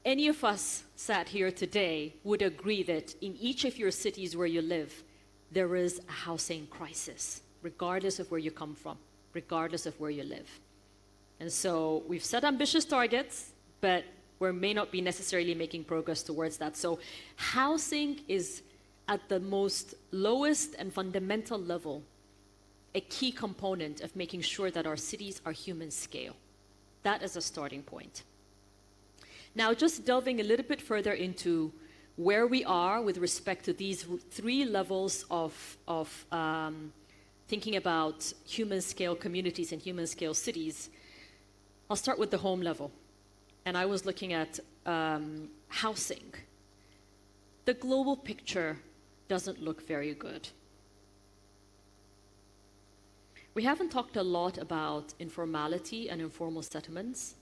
[SPEAKER 4] any of us sat here today would agree that in each of your cities where you live, there is a housing crisis, regardless of where you come from, regardless of where you live. And so we've set ambitious targets, but we may not be necessarily making progress towards that. So housing is at the most lowest and fundamental level a key component of making sure that our cities are human scale. That is a starting point. Now, just delving a little bit further into where we are with respect to these 3 levels of thinking about human scale communities and human scale cities, I'll start with the home level. And I was looking at housing. The global picture doesn't look very good. We haven't talked a lot about informality and informal settlements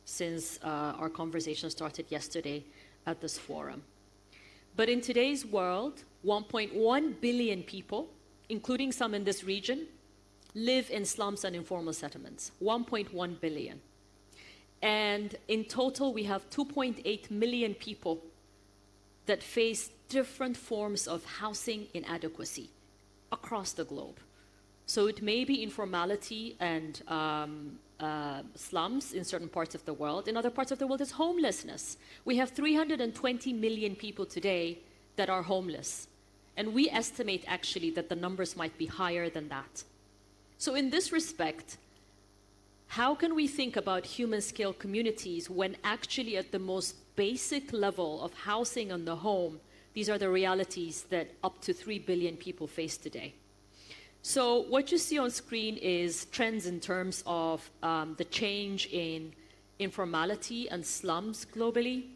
[SPEAKER 4] since our conversation started yesterday at this forum. But in today's world, 1.1 billion people, including some in this region, live in slums and informal settlements. 1.1 billion. And in total, we have 2.8 million people that face different forms of housing inadequacy across the globe. So it may be informality and slums in certain parts of the world. In other parts of the world, it's homelessness. We have 320 million people today that are homeless. And we estimate actually that the numbers might be higher than that. So in this respect, how can we think about human scale communities when actually at the most basic level of housing and the home, these are the realities that up to 3 billion people face today? So what you see on screen is trends in terms of the change in informality and slums globally.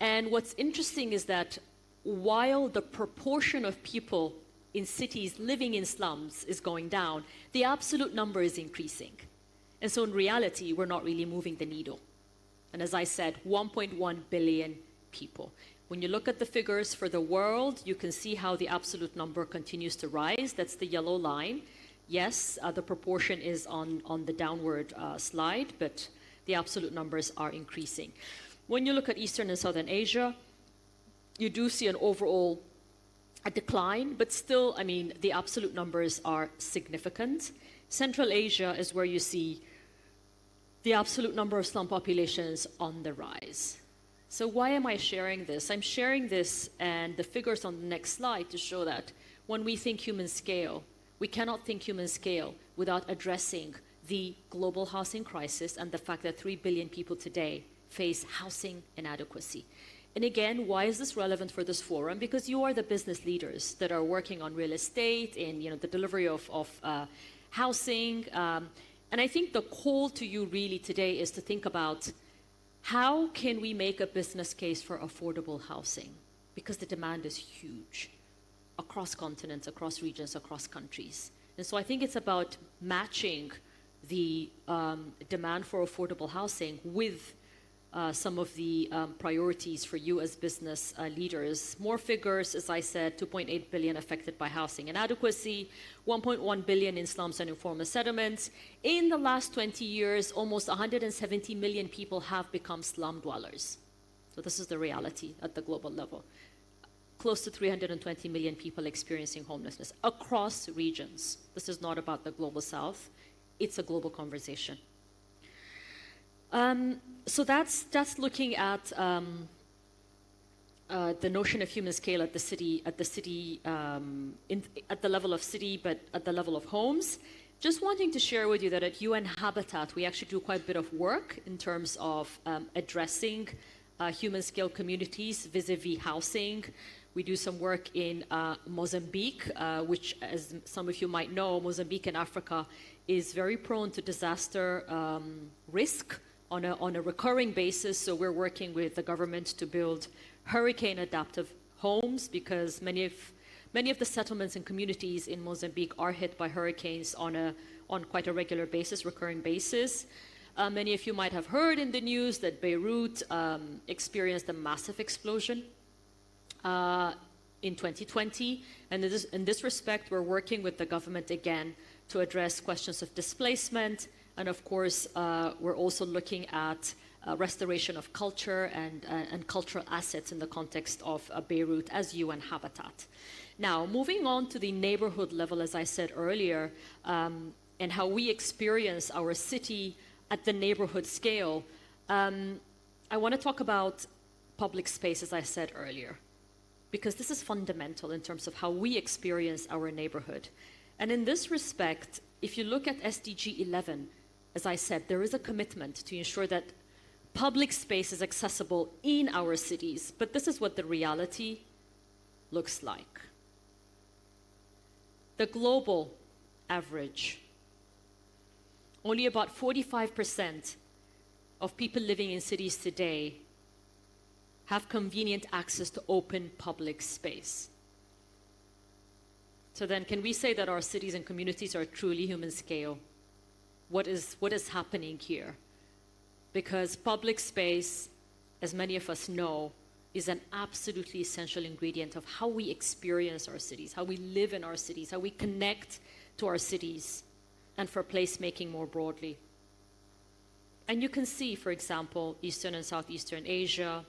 [SPEAKER 4] And what's interesting is that while the proportion of people in cities living in slums is going down, the absolute number is increasing. And so in reality, we're not really moving the needle. And as I said, 1.1 billion people. When you look at the figures for the world, you can see how the absolute number continues to rise. That's the yellow line. Yes, the proportion is on the downward slide, but the absolute numbers are increasing. When you look at Eastern and Southern Asia, you do see an overall decline, but still, I mean, the absolute numbers are significant. Central Asia is where you see the absolute number of slum populations on the rise. So why am I sharing this? I'm sharing this and the figures on the next slide to show that when we think human scale, we cannot think human scale without addressing the global housing crisis and the fact that 3 billion people today face housing inadequacy. And again, why is this relevant for this forum? Because you are the business leaders that are working on real estate and the delivery of housing. And I think the call to you really today is to think about how can we make a business case for affordable housing? Because the demand is huge across continents, across regions, across countries. And so I think it's about matching the demand for affordable housing with some of the priorities for you as business leaders. More figures, as I said, 2.8 billion affected by housing inadequacy, 1.1 billion in slums and informal settlements. In the last 20 years, almost 170 million people have become slum dwellers. So this is the reality at the global level. Close to 320 million people experiencing homelessness across regions. This is not about the global south. It's a global conversation. So that's looking at the notion of human scale at the level of city, but at the level of homes. Just wanting to share with you that at UN Habitat, we actually do quite a bit of work in terms of addressing human scale communities vis-a-vis housing. We do some work in Mozambique, which, as some of you might know, Mozambique in Africa is very prone to disaster risk on a recurring basis. So we're working with the government to build hurricane adaptive homes because many of the settlements and communities in Mozambique are hit by hurricanes on quite a regular basis, recurring basis. Many of you might have heard in the news that Beirut experienced a massive explosion in 2020. And in this respect, we're working with the government again to address questions of displacement. And of course, we're also looking at restoration of culture and cultural assets in the context of Beirut as UN Habitat. Now, moving on to the neighborhood level, as I said earlier, and how we experience our city at the neighborhood scale, I want to talk about public space, as I said earlier, because this is fundamental in terms of how we experience our neighborhood. And in this respect, if you look at SDG 11, as I said, there is a commitment to ensure that public space is accessible in our cities, but this is what the reality looks like. the global average, only about 45% of people living in cities today have convenient access to open public space. So then, can we say that our cities and communities are truly human scale? What is happening here? Because public space, as many of us know, is an absolutely essential ingredient of how we experience our cities, how we live in our cities, how we connect to our cities, and for placemaking more broadly. And you can see, for example, Eastern and Southeastern Asia,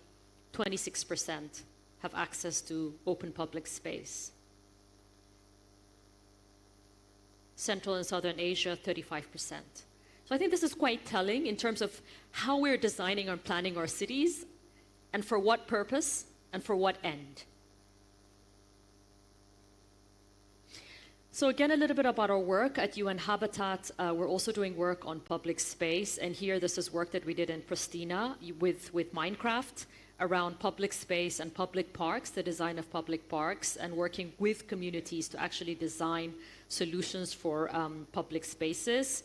[SPEAKER 4] 26% have access to open public space. Central and Southern Asia, 35%. So I think this is quite telling in terms of how we're designing and planning our cities, and for what purpose, and for what end. So again, a little bit about our work at UN Habitat. We're also doing work on public space, and here this is work that we did in Pristina with Minecraft around public space and public parks, the design of public parks, and working with communities to actually design solutions for public spaces.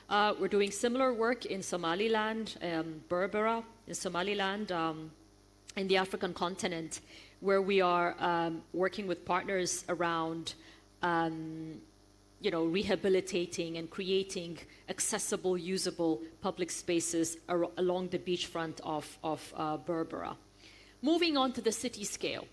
[SPEAKER 4] We're doing similar work in Somaliland, Berbera, in Somaliland, in the African continent, where we are working with partners around rehabilitating and creating accessible, usable public spaces along the beachfront of Berbera. Moving on to the city scale.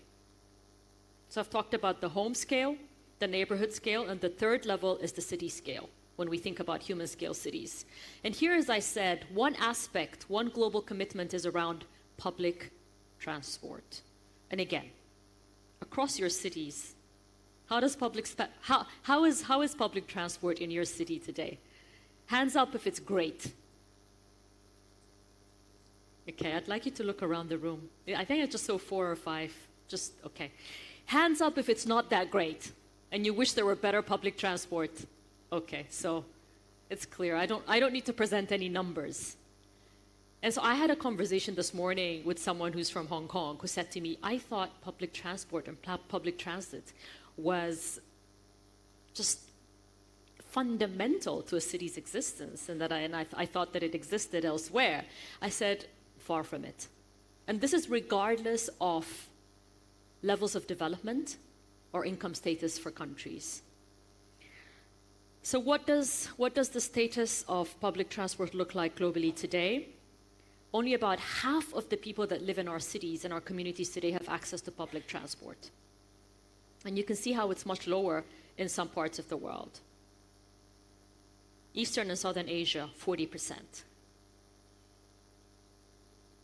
[SPEAKER 4] So I've talked about the home scale, the neighborhood scale, and the third level is the city scale when we think about human scale cities. And here, as I said, one aspect, one global commitment is around public transport. And again, across your cities, how is public transport in your city today? Hands up if it's great. Okay, I'd like you to look around the room. I think I just saw 4 or 5. Just, okay. Hands up if it's not that great and you wish there were better public transport. Okay, so it's clear. I don't need to present any numbers. And so I had a conversation this morning with someone who's from Hong Kong who said to me, I thought public transport and public transit was just fundamental to a city's existence, and I thought that it existed elsewhere. I said, far from it. And this is regardless of levels of development or income status for countries. So what does the status of public transport look like globally today? Only about half of the people that live in our cities and our communities today have access to public transport. And you can see how it's much lower in some parts of the world. Eastern and Southern Asia, 40%.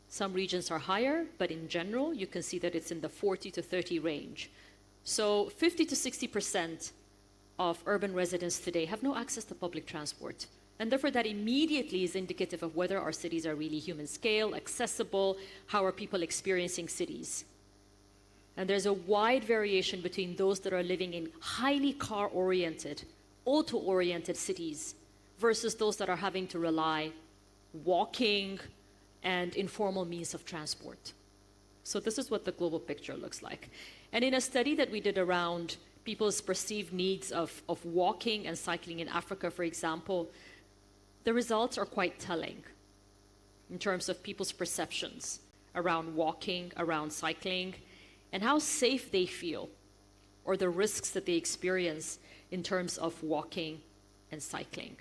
[SPEAKER 4] Some regions are higher, but in general, you can see that it's in the 40 to 30 range. So 50 to 60% of urban residents today have no access to public transport. And therefore, that immediately is indicative of whether our cities are really human scale, accessible, how are people experiencing cities. And there's a wide variation between those that are living in highly car-oriented, auto-oriented cities versus those that are having to rely walking and informal means of transport. So this is what the global picture looks like. And in a study that we did around people's perceived needs of walking and cycling in Africa, for example, the results are quite telling in terms of people's perceptions around walking, around cycling, and how safe they feel, or the risks that they experience in terms of walking and cycling,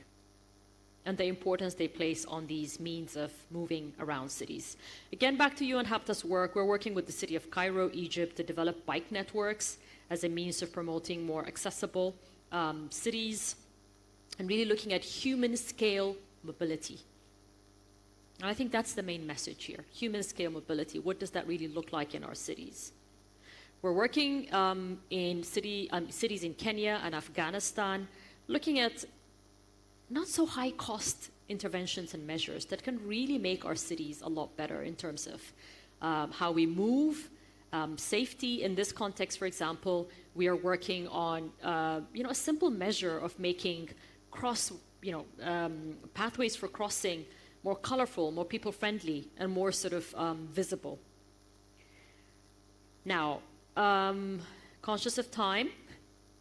[SPEAKER 4] and the importance they place on these means of moving around cities. Again, back to UN Habitat's work, we're working with the city of Cairo, Egypt, to develop bike networks as a means of promoting more accessible cities, and really looking at human scale mobility. And I think that's the main message here, human scale mobility. What does that really look like in our cities? We're working in cities in Kenya and Afghanistan, looking at not so high cost interventions and measures that can really make our cities a lot better in terms of how we move, safety. In this context, for example, we are working on a simple measure of making pathways for crossing more colorful, more people-friendly, and more sort of visible. Now, conscious of time,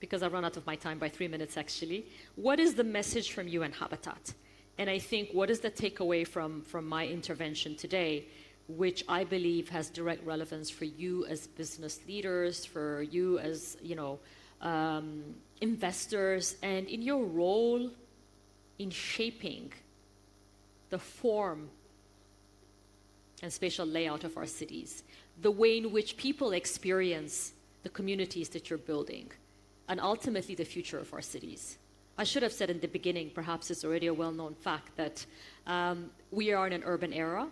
[SPEAKER 4] because I've run out of my time by 3 minutes actually. What is the message from UN Habitat? And I think what is the takeaway from my intervention today, which I believe has direct relevance for you as business leaders, for you as, investors, and in your role in shaping the form and spatial layout of our cities, the way in which people experience the communities that you're building, and ultimately the future of our cities. I should have said in the beginning, perhaps it's already a well-known fact, that we are in an urban era.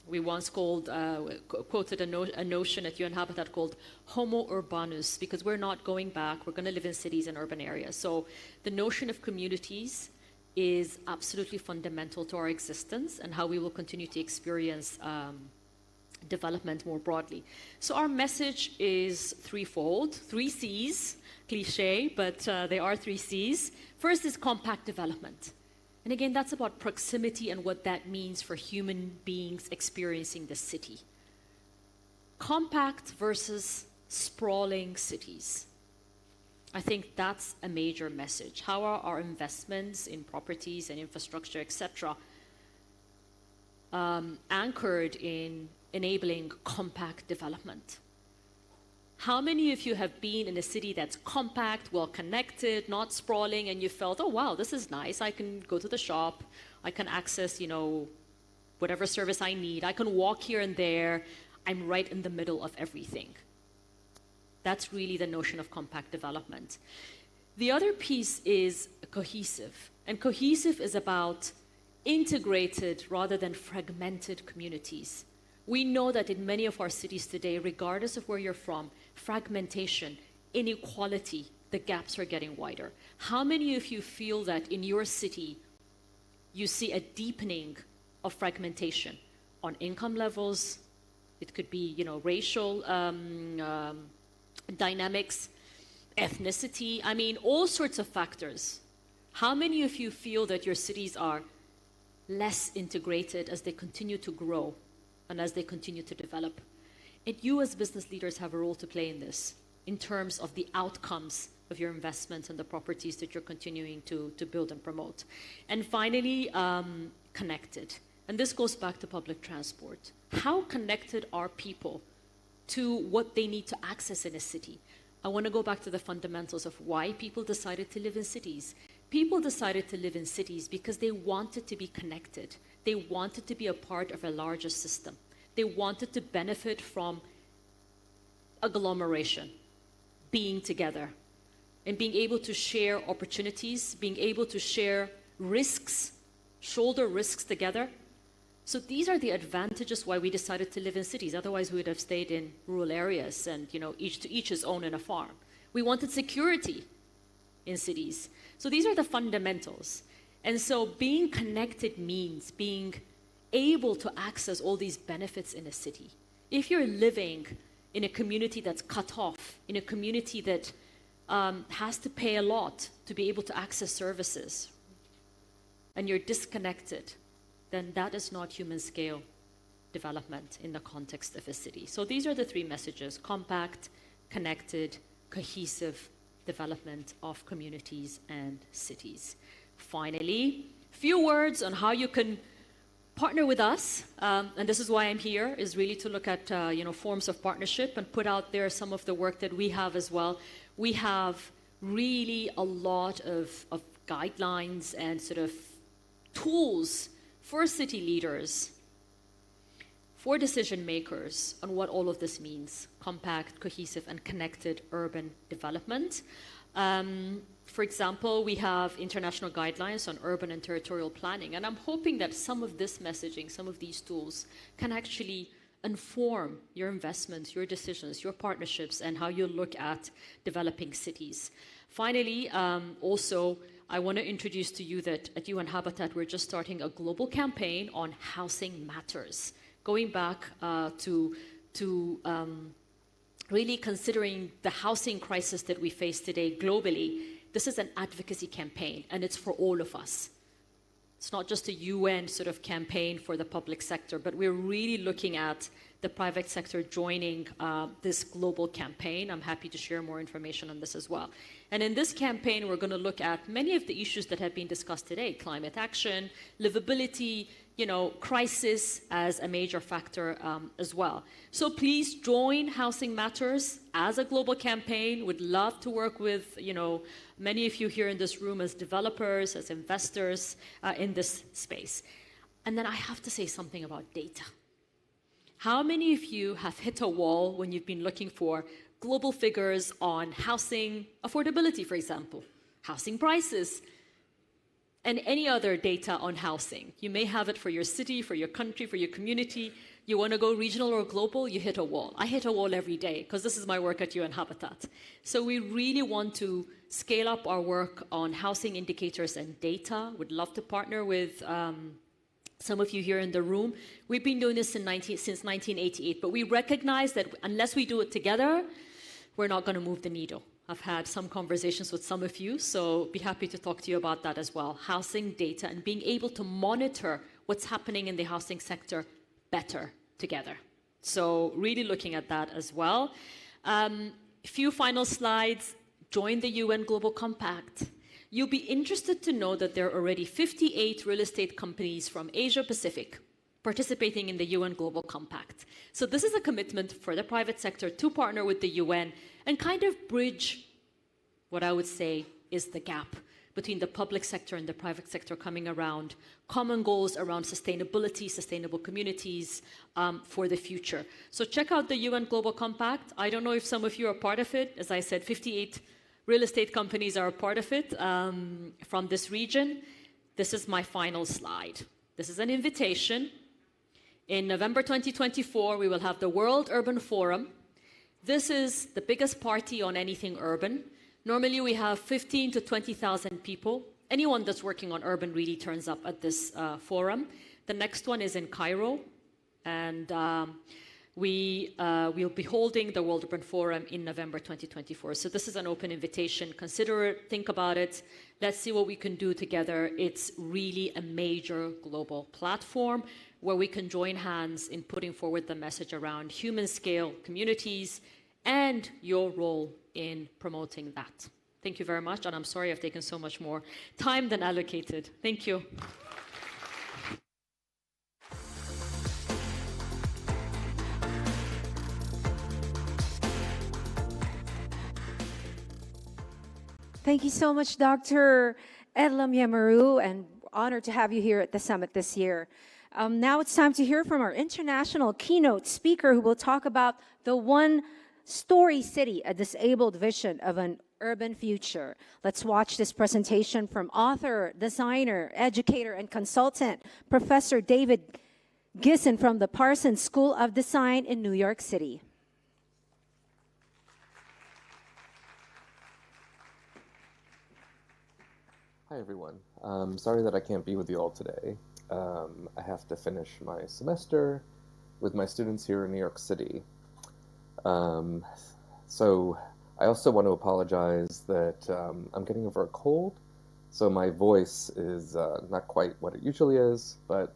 [SPEAKER 4] We once quoted a notion at UN Habitat called Homo urbanus, because we're not going back, we're going to live in cities and urban areas. So the notion of communities is absolutely fundamental to our existence and how we will continue to experience development more broadly. So our message is threefold, 3 C's, cliche, but they are 3 C's. First is compact development. And again, that's about proximity and what that means for human beings experiencing the city. Compact versus sprawling cities. I think that's a major message. How are our investments in properties and infrastructure, etc., anchored in enabling compact development? How many of you have been in a city that's compact, well-connected, not sprawling, and you felt, oh, wow, this is nice. I can go to the shop. I can access, whatever service I need. I can walk here and there. I'm right in the middle of everything. That's really the notion of compact development. The other piece is cohesive. And cohesive is about integrated rather than fragmented communities. We know that in many of our cities today, regardless of where you're from, fragmentation, inequality, the gaps are getting wider. How many of you feel that in your city, you see a deepening of fragmentation on income levels? It could be, racial dynamics, ethnicity, all sorts of factors. How many of you feel that your cities are less integrated as they continue to grow and as they continue to develop? And you as business leaders have a role to play in this, in terms of the outcomes of your investments and the properties that you're continuing to build and promote. And finally, connected. And this goes back to public transport. How connected are people to what they need to access in a city? I want to go back to the fundamentals of why people decided to live in cities. People decided to live in cities because they wanted to be connected. They wanted to be a part of a larger system. They wanted to benefit from agglomeration, being together, and being able to share opportunities, being able to share risks, shoulder risks together. So these are the advantages why we decided to live in cities. Otherwise, we would have stayed in rural areas and, each to each his own in a farm. We wanted security in cities. So these are the fundamentals. And so being connected means being able to access all these benefits in a city. If you're living in a community that's cut off, in a community that has to pay a lot to be able to access services, and you're disconnected, then that is not human scale development in the context of a city. So these are the 3 messages: compact, connected, cohesive development of communities and cities. Finally, few words on how you can partner with us, and this is why I'm here, is really to look at forms of partnership and put out there some of the work that we have as well. We have really a lot of guidelines and sort of tools for city leaders, for decision makers, on what all of this means: compact, cohesive, and connected urban development. For example, we have international guidelines on urban and territorial planning, and I'm hoping that some of this messaging, some of these tools, can actually inform your investments, your decisions, your partnerships, and how you look at developing cities. Finally, also, I want to introduce to you that at UN Habitat, we're just starting a global campaign on housing matters, going back to really considering the housing crisis that we face today globally. This is an advocacy campaign, and it's for all of us. It's not just a UN sort of campaign for the public sector, but we're really looking at the private sector joining this global campaign. I'm happy to share more information on this as well. And in this campaign, we're going to look at many of the issues that have been discussed today: climate action, livability, crisis as a major factor as well. So please join Housing Matters as a global campaign. Would love to work with, many of you here in this room as developers, as investors in this space. And then I have to say something about data. How many of you have hit a wall when you've been looking for global figures on housing affordability, for example, housing prices, and any other data on housing? You may have it for your city, for your country, for your community. You want to go regional or global, you hit a wall. I hit a wall every day because this is my work at UN Habitat. So we really want to scale up our work on housing indicators and data. Would love to partner with some of you here in the room. We've been doing this since 1988, but we recognize that unless we do it together, we're not going to move the needle. I've had some conversations with some of you, so be happy to talk to you about that as well. Housing data and being able to monitor what's happening in the housing sector better together. So really looking at that as well. A few final slides. Join the UN Global Compact. You'll be interested to know that there are already 58 real estate companies from Asia Pacific participating in the UN Global Compact. So this is a commitment for the private sector to partner with the UN and kind of bridge what I would say is the gap between the public sector and the private sector, coming around common goals around sustainability, sustainable communities for the future. So check out the UN Global Compact. I don't know if some of you are part of it. As I said, 58 real estate companies are a part of it from this region. This is my final slide. This is an invitation. In November 2024, we will have the World Urban Forum. This is the biggest party on anything urban. Normally, we have 15 to 20,000 people. Anyone that's working on urban really turns up at this forum. The next one is in Cairo, and we'll be holding the World Urban Forum in November 2024. So this is an open invitation. Consider it, think about it. Let's see what we can do together. It's really a major global platform where we can join hands in putting forward the message around human scale communities and your role in promoting that. Thank you very much, and I'm sorry I've taken so much more time than allocated. Thank you.
[SPEAKER 1] Thank you so much, Dr. Edlam Yamaru, and honored to have you here at the summit this year. Now it's time to hear from our international keynote speaker who will talk about the one-story city, a disabled vision of an urban future. Let's watch this presentation from author, designer, educator, and consultant, Professor David Gisson from the Parsons School of Design in New York City.
[SPEAKER 5] Hi, everyone. Sorry that I can't be with you all today. I have to finish my semester with my students here in New York City. So I also want to apologize that I'm getting over a cold, so my voice is not quite what it usually is, but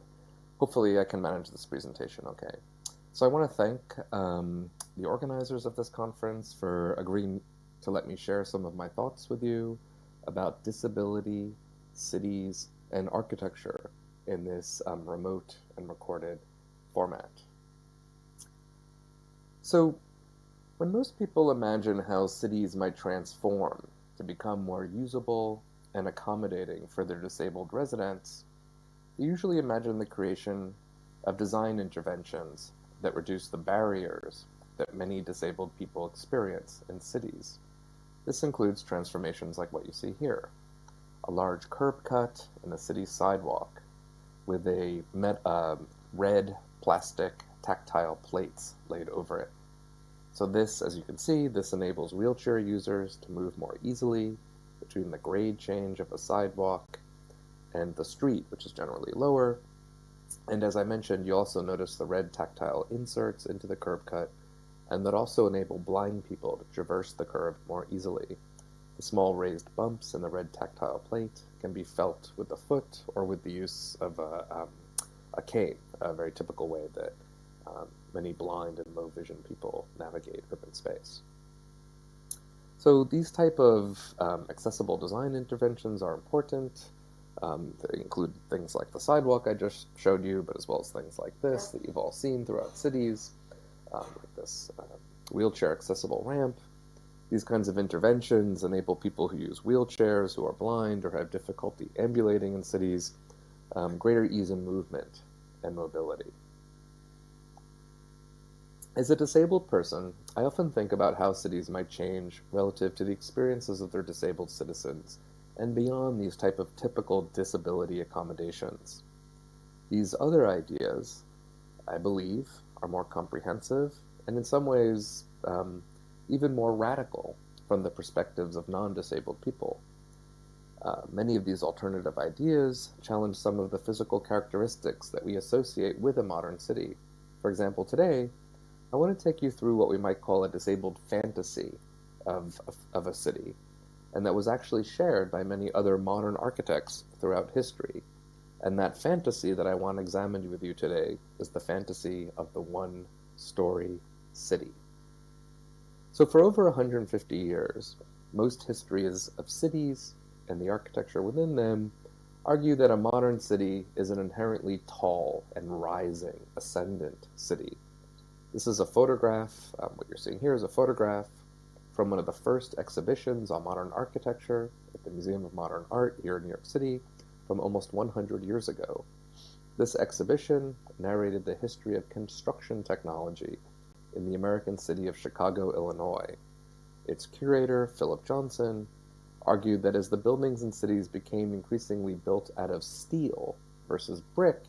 [SPEAKER 5] hopefully I can manage this presentation okay. So I want to thank the organizers of this conference for agreeing to let me share some of my thoughts with you about disability, cities, and architecture in this remote and recorded format. So, when most people imagine how cities might transform to become more usable and accommodating for their disabled residents, they usually imagine the creation of design interventions that reduce the barriers that many disabled people experience in cities. This includes transformations like what you see here: a large curb cut in a city sidewalk with a red plastic tactile plates laid over it. So this, as you can see, this enables wheelchair users to move more easily between the grade change of a sidewalk and the street, which is generally lower. And as I mentioned, you also notice the red tactile inserts into the curb cut, and that also enable blind people to traverse the curb more easily. The small raised bumps in the red tactile plate can be felt with the foot or with the use of a cane, a very typical way that many blind and low vision people navigate urban space. So these type of accessible design interventions are important. They include things like the sidewalk I just showed you, but as well as things like this that you've all seen throughout cities, like this wheelchair accessible ramp. These kinds of interventions enable people who use wheelchairs, who are blind, or have difficulty ambulating in cities, greater ease in movement and mobility. As a disabled person, I often think about how cities might change relative to the experiences of their disabled citizens and beyond these type of typical disability accommodations. These other ideas, I believe, are more comprehensive and in some ways even more radical from the perspectives of non-disabled people. Many of these alternative ideas challenge some of the physical characteristics that we associate with a modern city. For example, today, I want to take you through what we might call a disabled fantasy of a city, and that was actually shared by many other modern architects throughout history. And that fantasy that I want to examine with you today is the fantasy of the one-story city. So for over 150 years, most histories of cities and the architecture within them argue that a modern city is an inherently tall and rising, ascendant city. This is a photograph, what you're seeing here is a photograph from one of the first exhibitions on modern architecture at the Museum of Modern Art here in New York City from almost 100 years ago. This exhibition narrated the history of construction technology in the American city of Chicago, Illinois. Its curator, Philip Johnson, argued that as the buildings in cities became increasingly built out of steel versus brick,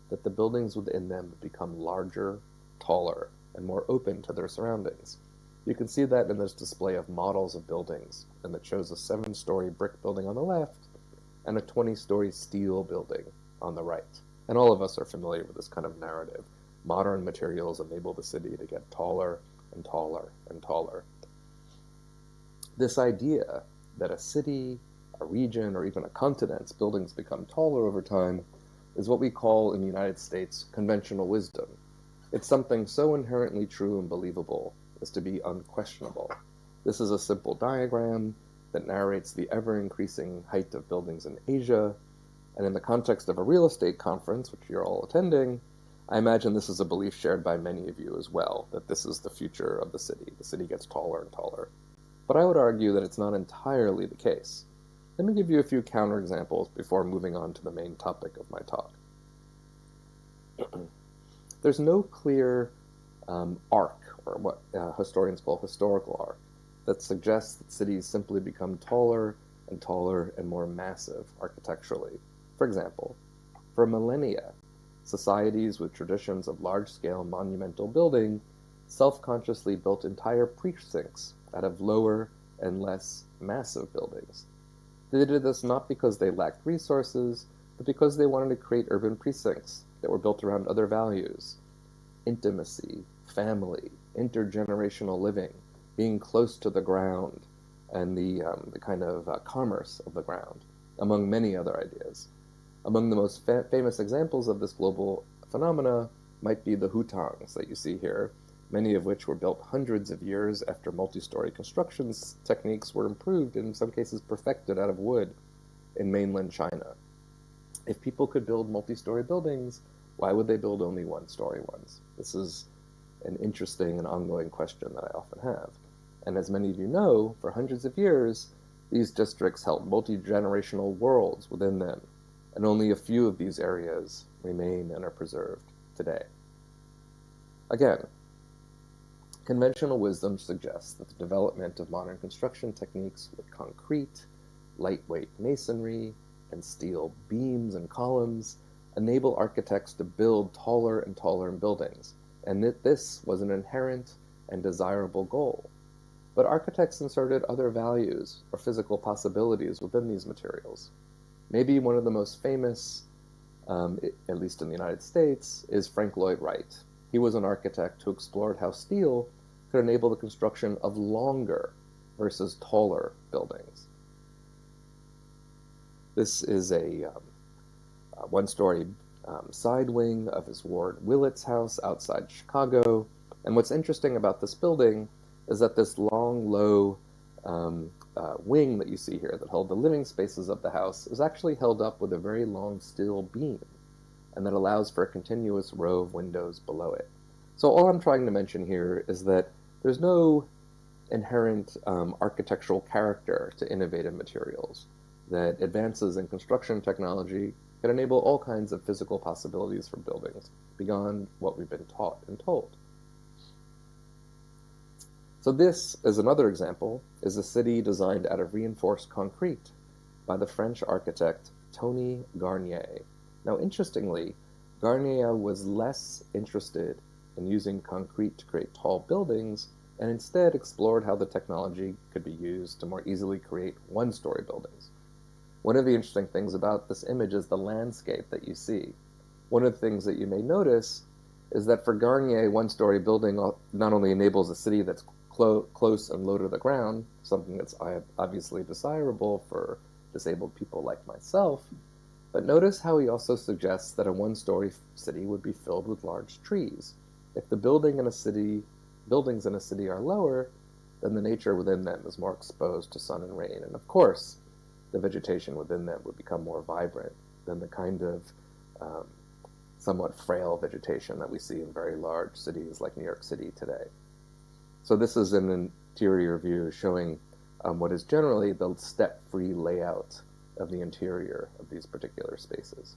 [SPEAKER 5] that the buildings within them would become larger, taller, and more open to their surroundings. You can see that in this display of models of buildings, and that shows a 7-story brick building on the left and a 20-story steel building on the right. And all of us are familiar with this kind of narrative. Modern materials enable the city to get taller and taller and taller. This idea that a city, a region, or even a continent's buildings become taller over time is what we call in the United States conventional wisdom. It's something so inherently true and believable as to be unquestionable. This is a simple diagram that narrates the ever-increasing height of buildings in Asia, and in the context of a real estate conference, which you're all attending, I imagine this is a belief shared by many of you as well, that this is the future of the city. The city gets taller and taller. But I would argue that it's not entirely the case. Let me give you a few counterexamples before moving on to the main topic of my talk. There's no clear arc, or what historians call historical arc, that suggests that cities simply become taller and more massive architecturally. For example, for millennia, societies with traditions of large-scale monumental building self-consciously built entire precincts out of lower and less massive buildings. They did this not because they lacked resources, but because they wanted to create urban precincts that were built around other values: intimacy, family, intergenerational living, being close to the ground, and the kind of commerce of the ground, among many other ideas. Among the most famous examples of this global phenomena might be the hutangs that you see here, many of which were built hundreds of years after multi-story construction techniques were improved and in some cases perfected out of wood in mainland China. If people could build multi-story buildings, why would they build only one-story ones? This is an interesting and ongoing question that I often have. And as many of you know, for hundreds of years, these districts held multi-generational worlds within them, and only a few of these areas remain and are preserved today. Again, conventional wisdom suggests that the development of modern construction techniques with concrete, lightweight masonry, and steel beams and columns enable architects to build taller and taller buildings, and that this was an inherent and desirable goal. But architects inserted other values or physical possibilities within these materials. Maybe one of the most famous, at least in the United States, is Frank Lloyd Wright. He was an architect who explored how steel could enable the construction of longer, versus taller buildings. This is a one-story side wing of his Ward Willits house outside Chicago. And what's interesting about this building is that this long, low wing that you see here that held the living spaces of the house is actually held up with a very long steel beam, and that allows for a continuous row of windows below it. So all I'm trying to mention here is that there's no inherent architectural character to innovative materials, that advances in construction technology can enable all kinds of physical possibilities for buildings beyond what we've been taught and told. So this, as another example, is a city designed out of reinforced concrete by the French architect Tony Garnier. Now, interestingly, Garnier was less interested in using concrete to create tall buildings and instead explored how the technology could be used to more easily create one-story buildings. One of the interesting things about this image is the landscape that you see. One of the things that you may notice is that for Garnier, one-story building not only enables a city that's close and low to the ground, something that's obviously desirable for disabled people like myself, but notice how he also suggests that a one-story city would be filled with large trees. If the buildings in a city are lower, then the nature within them is more exposed to sun and rain, and of course, the vegetation within them would become more vibrant than the kind of somewhat frail vegetation that we see in very large cities like New York City today. So this is an interior view showing what is generally the step-free layout of the interior of these particular spaces.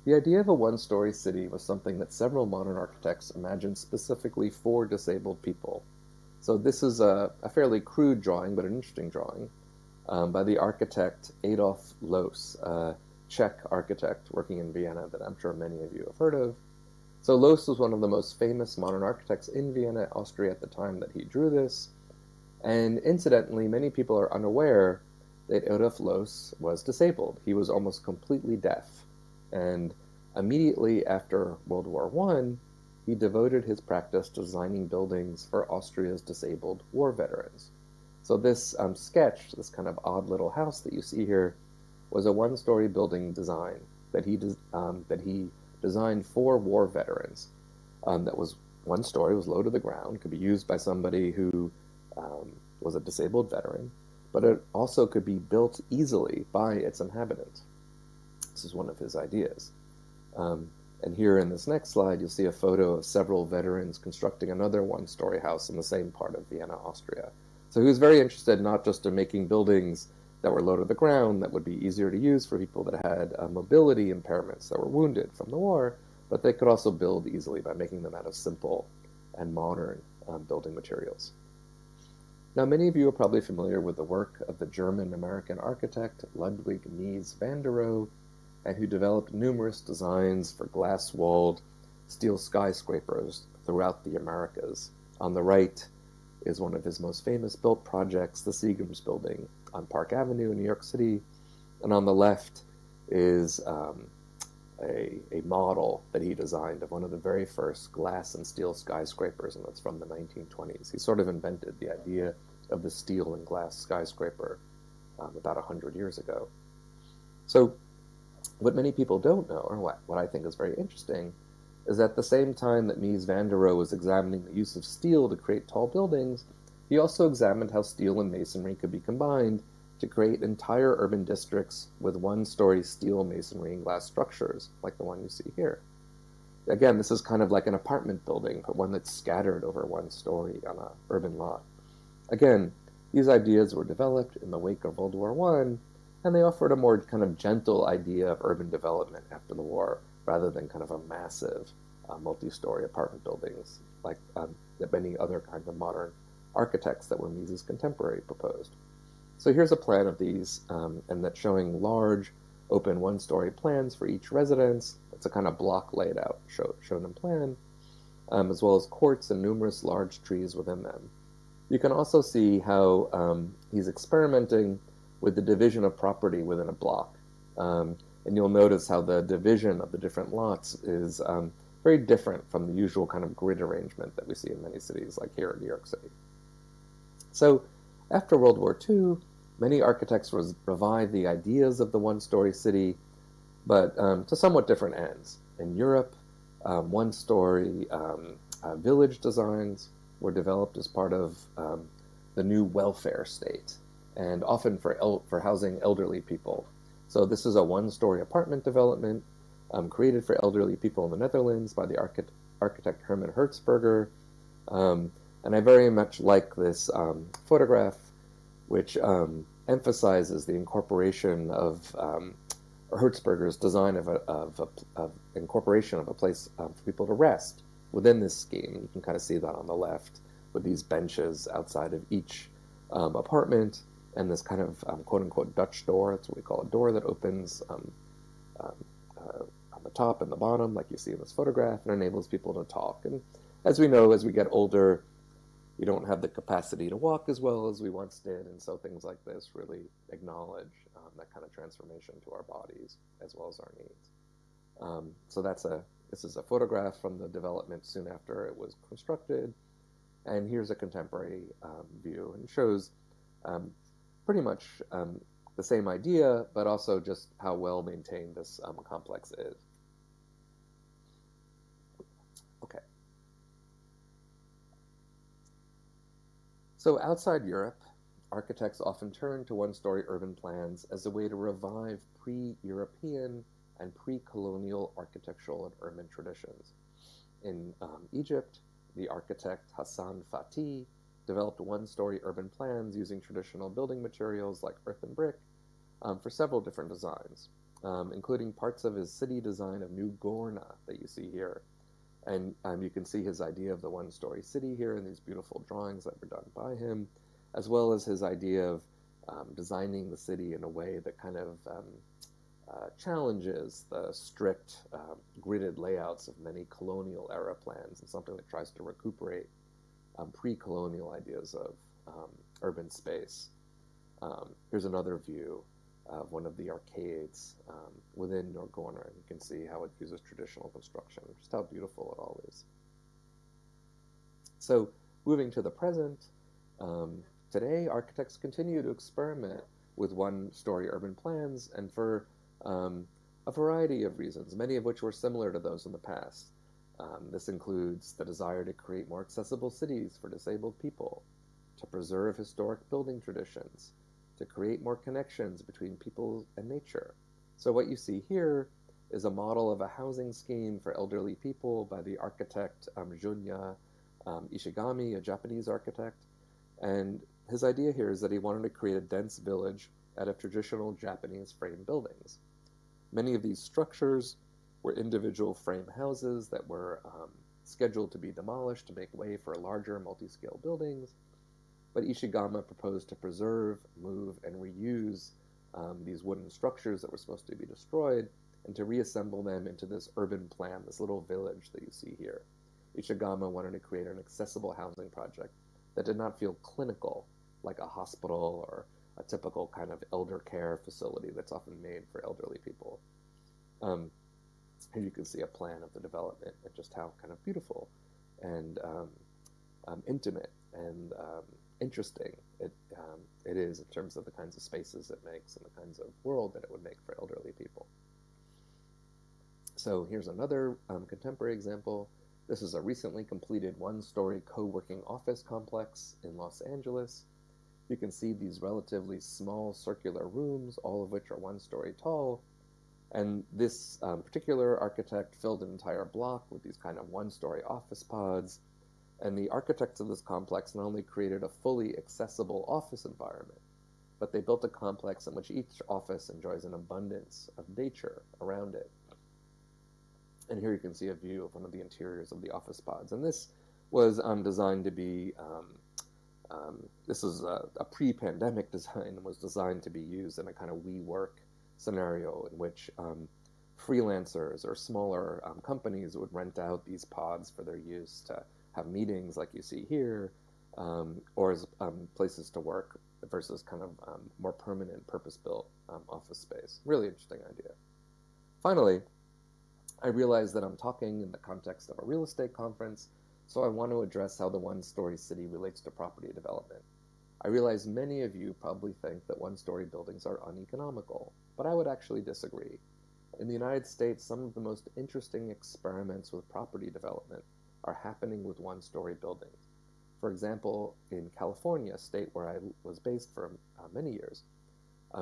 [SPEAKER 5] The idea of a one-story city was something that several modern architects imagined specifically for disabled people. So this is a fairly crude drawing, but an interesting drawing, by the architect Adolf Loos, a Czech architect working in Vienna that I'm sure many of you have heard of. So Loos was one of the most famous modern architects in Vienna, Austria at the time that he drew this. And incidentally, many people are unaware that Adolf Loos was disabled. He was almost completely deaf. And immediately after World War I, he devoted his practice to designing buildings for Austria's disabled war veterans. So this sketch, this kind of odd little house that you see here, was a one-story building design that he designed for war veterans. That was one story, was low to the ground, could be used by somebody who was a disabled veteran, but it also could be built easily by its inhabitants. This is one of his ideas. And here in this next slide, you'll see a photo of several veterans constructing another one-story house in the same part of Vienna, Austria. So he was very interested not just in making buildings that were low to the ground, that would be easier to use for people that had mobility impairments, that were wounded from the war, but they could also build easily by making them out of simple and modern building materials. Now, many of you are probably familiar with the work of the German-American architect Ludwig Mies van der Rohe, and who developed numerous designs for glass-walled steel skyscrapers throughout the Americas. On the right is one of his most famous built projects, the Seagram's Building on Park Avenue in New York City, and on the left is a model that he designed of one of the very first glass and steel skyscrapers, and that's from the 1920s. He sort of invented the idea of the steel and glass skyscraper about 100 years ago. So what many people don't know, or what I think is very interesting, is at the same time that Mies van der Rohe was examining the use of steel to create tall buildings, he also examined how steel and masonry could be combined to create entire urban districts with one-story steel, masonry, and glass structures, like the one you see here. Again, this is kind of like an apartment building, but one that's scattered over one story on an urban lot. Again, these ideas were developed in the wake of World War I, and they offered a more kind of gentle idea of urban development after the war, rather than kind of a massive multi-story apartment buildings like that many other kinds of modern architects that were Mies's contemporary proposed. So here's a plan of these, and that's showing large, open one-story plans for each residence. It's a kind of block laid out, shown in plan, as well as courts and numerous large trees within them. You can also see how he's experimenting with the division of property within a block. And you'll notice how the division of the different lots is very different from the usual kind of grid arrangement that we see in many cities, like here in New York City. So after World War II, many architects revived the ideas of the one-story city, but to somewhat different ends. In Europe, one-story village designs were developed as part of the new welfare state, and often for housing elderly people. So this is a one-story apartment development created for elderly people in the Netherlands by the architect Herman Hertzberger. And I very much like this photograph, which emphasizes the incorporation of Hertzberger's design of incorporation of a place for people to rest within this scheme. You can kind of see that on the left with these benches outside of each apartment, and this kind of quote-unquote Dutch door. That's what we call a door that opens on the top and the bottom, like you see in this photograph, and enables people to talk. And as we know, as we get older, we don't have the capacity to walk as well as we once did, and so things like this really acknowledge that kind of transformation to our bodies as well as our needs. So this is a photograph from the development soon after it was constructed, and here's a contemporary view, and it shows pretty much the same idea, but also just how well maintained this complex is. Okay. So outside Europe, architects often turn to one-story urban plans as a way to revive pre-European and pre-colonial architectural and urban traditions. In Egypt, the architect Hassan Fatih developed one-story urban plans using traditional building materials like earth and brick for several different designs, including parts of his city design of New Gorna that you see here. And you can see his idea of the one-story city here in these beautiful drawings that were done by him, as well as his idea of designing the city in a way that kind of challenges the strict gridded layouts of many colonial era plans, and something that tries to recuperate pre-colonial ideas of urban space. Here's another view of one of the arcades within Norgorna. You can see how it uses traditional construction, just how beautiful it all is. So moving to the present, today architects continue to experiment with one-story urban plans, and for a variety of reasons, many of which were similar to those in the past. This includes the desire to create more accessible cities for disabled people, to preserve historic building traditions, to create more connections between people and nature. So what you see here is a model of a housing scheme for elderly people by the architect Junya Ishigami, a Japanese architect. And his idea here is that he wanted to create a dense village out of traditional Japanese frame buildings. Many of these structures were individual frame houses that were scheduled to be demolished to make way for larger multi-scale buildings. But Ishigami proposed to preserve, move, and reuse these wooden structures that were supposed to be destroyed, and to reassemble them into this urban plan, this little village that you see here. Ishigami wanted to create an accessible housing project that did not feel clinical, like a hospital or a typical kind of elder care facility that's often made for elderly people. Here you can see a plan of the development and just how kind of beautiful and intimate and interesting it is in terms of the kinds of spaces it makes and the kinds of world that it would make for elderly people. So here's another contemporary example. This is a recently completed one-story co-working office complex in Los Angeles. You can see these relatively small circular rooms, all of which are one-story tall. And this particular architect filled an entire block with these kind of one-story office pods. And the architects of this complex not only created a fully accessible office environment, but they built a complex in which each office enjoys an abundance of nature around it. And here you can see a view of one of the interiors of the office pods. And this was designed to be, this is a pre-pandemic design and was designed to be used in a kind of WeWork scenario in which freelancers or smaller companies would rent out these pods for their use to have meetings like you see here, or as places to work versus kind of more permanent purpose-built office space. Really interesting idea. Finally, I realize that I'm talking in the context of a real estate conference, so I want to address how the one-story city relates to property development. I realize many of you probably think that one-story buildings are uneconomical, but I would actually disagree. In the United States, some of the most interesting experiments with property development are happening with one-story buildings. For example, in California, a state where I was based for many years,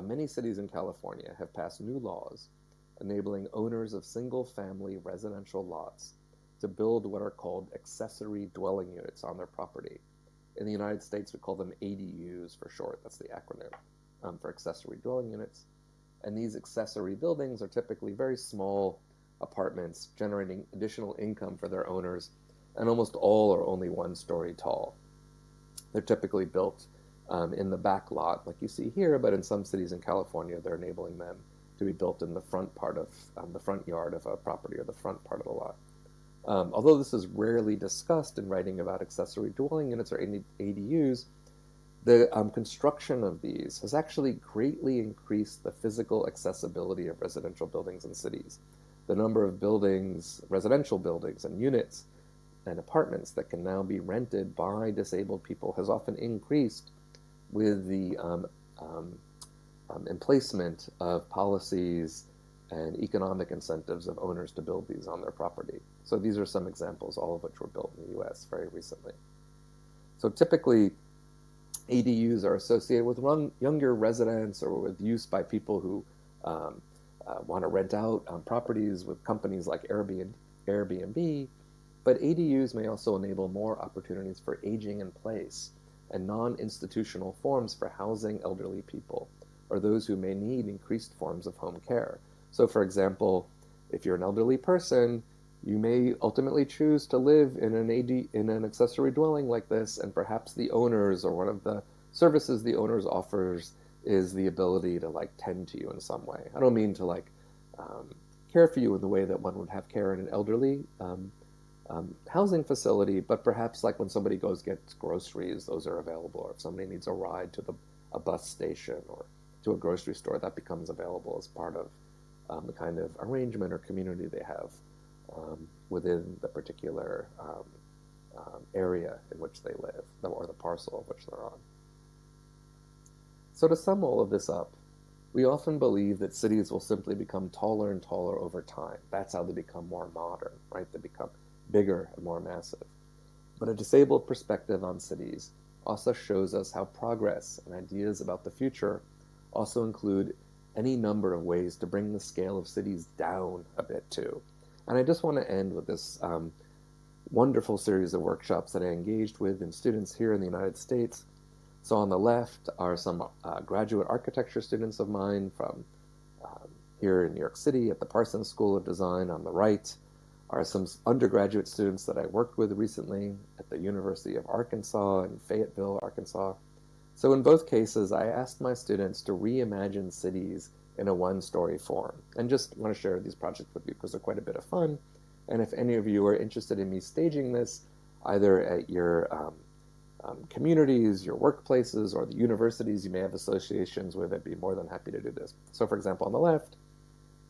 [SPEAKER 5] many cities in California have passed new laws enabling owners of single-family residential lots to build what are called accessory dwelling units on their property. In the United States, we call them ADUs for short. That's the acronym for accessory dwelling units. And these accessory buildings are typically very small apartments generating additional income for their owners, and almost all are only 1 story tall. They're typically built in the back lot, like you see here, but in some cities in California, they're enabling them to be built in the front part of the front yard of a property or the front part of the lot. Although this is rarely discussed in writing about accessory dwelling units or ADUs, the construction of these has actually greatly increased the physical accessibility of residential buildings in cities. The number of buildings, residential buildings and units and apartments that can now be rented by disabled people has often increased with the emplacement of policies and economic incentives of owners to build these on their property. So these are some examples, all of which were built in the US very recently. So typically, ADUs are associated with younger residents or with use by people who want to rent out properties with companies like Airbnb, but ADUs may also enable more opportunities for aging in place and non-institutional forms for housing elderly people or those who may need increased forms of home care. So for example, if you're an elderly person, you may ultimately choose to live in an accessory dwelling like this, and perhaps the owners or one of the services the owners offers is the ability to like tend to you in some way. I don't mean to like care for you in the way that one would have care in an elderly housing facility, but perhaps like when somebody gets groceries, those are available, or if somebody needs a ride to a bus station or to a grocery store, that becomes available as part of the kind of arrangement or community they have within the particular area in which they live, or the parcel of which they're on. So to sum all of this up, we often believe that cities will simply become taller and taller over time. That's how they become more modern, right? They become bigger and more massive. But a disabled perspective on cities also shows us how progress and ideas about the future also include any number of ways to bring the scale of cities down a bit too. And I just want to end with this wonderful series of workshops that I engaged with in students here in the United States. So on the left are some graduate architecture students of mine from here in New York City at the Parsons School of Design. On the right are some undergraduate students that I worked with recently at the University of Arkansas in Fayetteville, Arkansas. So in both cases, I asked my students to reimagine cities in a one-story form. And just want to share these projects with you because they're quite a bit of fun. And if any of you are interested in me staging this, either at your communities, your workplaces, or the universities you may have associations with, I'd be more than happy to do this. So for example, on the left,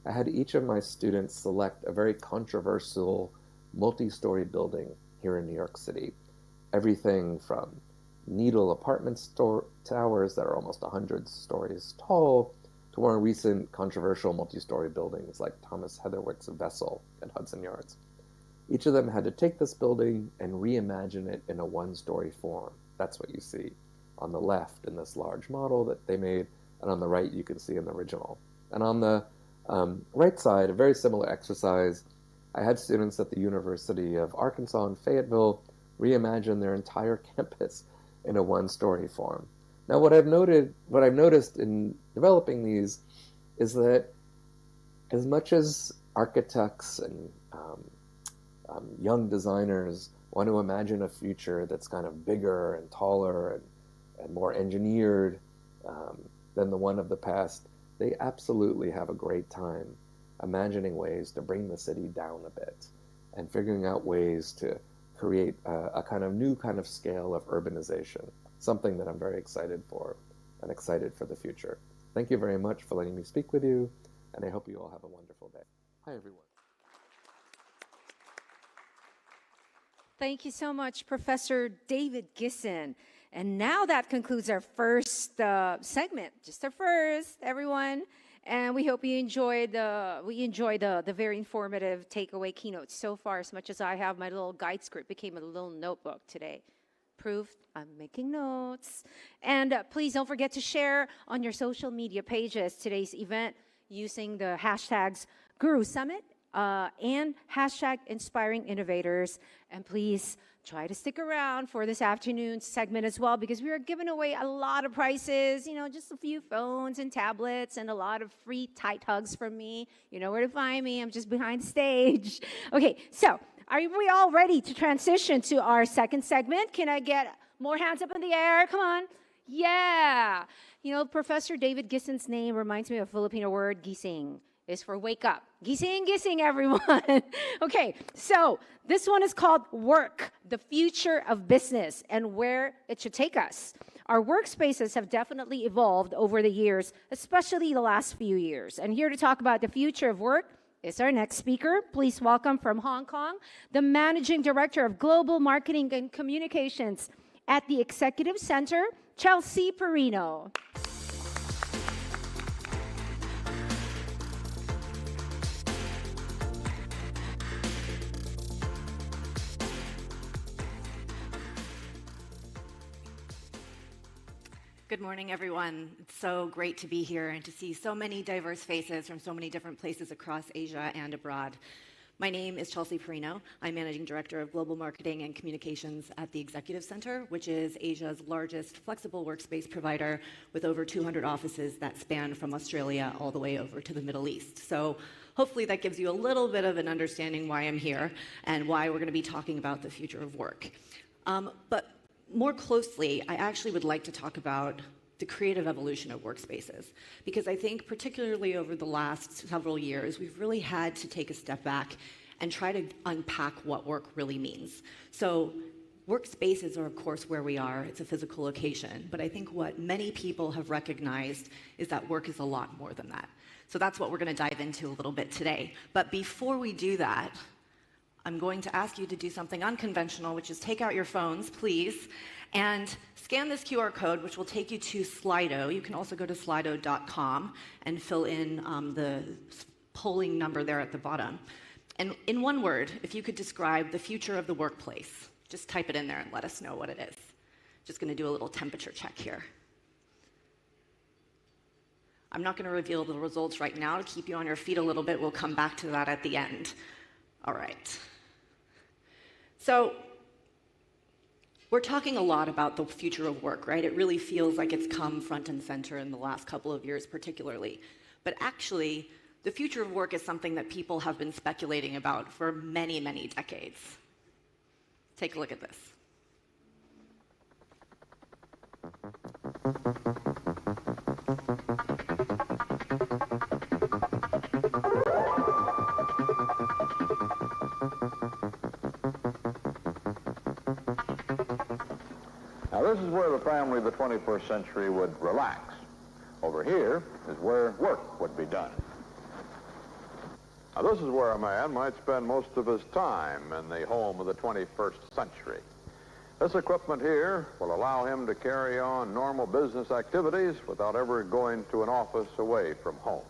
[SPEAKER 5] I had each of my students select a very controversial multi-story building here in New York City. Everything from needle apartment towers that are almost 100 stories tall to more recent controversial multi-story buildings like Thomas Heatherwick's Vessel at Hudson Yards. Each of them had to take this building and reimagine it in a one-story form. That's what you see on the left in this large model that they made, and on the right you can see an original. And on the right side, a very similar exercise, I had students at the University of Arkansas in Fayetteville reimagine their entire campus in a one-story form. Now, what I've noticed in developing these is that as much as architects and young designers want to imagine a future that's kind of bigger and taller and more engineered than the one of the past, they absolutely have a great time imagining ways to bring the city down a bit and figuring out ways to create a kind of new kind of scale of urbanization, something that I'm very excited for and excited for the future. Thank you very much for letting me speak with you, and I hope you all have a wonderful day. Hi, everyone.
[SPEAKER 1] Thank you so much, Professor David Gisson. And now that concludes our first segment, just our first, everyone. And we hope you enjoyed the very informative takeaway keynote so far, as much as I have. My little guide script became a little notebook today. Proof I'm making notes. And please don't forget to share on your social media pages today's event using the hashtags Guru Summit and hashtag Inspiring Innovators. And please try to stick around for this afternoon's segment as well, because we are giving away a lot of prizes, just a few phones and tablets and a lot of free tight hugs from me. You know where to find me. I'm just behind stage. Okay, so are we all ready to transition to our second segment? Can I get more hands up in the air? Come on. Yeah. Professor David Gising's name reminds me of a Filipino word, gising. Is for wake up. Gising, everyone. Okay, so this one is called Work, the Future of Business, and where it should take us. Our workspaces have definitely evolved over the years, especially the last few years. And here to talk about the future of work is our next speaker. Please welcome from Hong Kong, the Managing Director of Global Marketing and Communications at the Executive Center, Chelsea Perino.
[SPEAKER 6] Good morning, everyone. It's so great to be here and to see so many diverse faces from so many different places across Asia and abroad. My name is Chelsea Perino. I'm Managing Director of Global Marketing and Communications at the Executive Center, which is Asia's largest flexible workspace provider with over 200 offices that span from Australia all the way over to the Middle East. So hopefully that gives you a little bit of an understanding why I'm here and why we're going to be talking about the future of work. But more closely, I actually would like to talk about the creative evolution of workspaces, because I think particularly over the last several years, we've really had to take a step back and try to unpack what work really means. So workspaces are, of course, where we are. It's a physical location. But I think what many people have recognized is that work is a lot more than that. So that's what we're going to dive into a little bit today. But before we do that, I'm going to ask you to do something unconventional, which is take out your phones, please, and scan this QR code, which will take you to Slido. You can also go to slido.com and fill in the polling number there at the bottom. And in one word, if you could describe the future of the workplace, just type it in there and let us know what it is. Just going to do a little temperature check here. I'm not going to reveal the results right now to keep you on your feet a little bit. We'll come back to that at the end. All right. So we're talking a lot about the future of work, right? It really feels like it's come front and center in the last couple of years particularly. But actually, the future of work is something that people have been speculating about for many, many decades. Take a look at this.
[SPEAKER 7] Now, this is where the family of the 21st century would relax. Over here is where work would be done. Now, this is where a man might spend most of his time in the home of the 21st century. This equipment here will allow him to carry on normal business activities without ever going to an office away from home.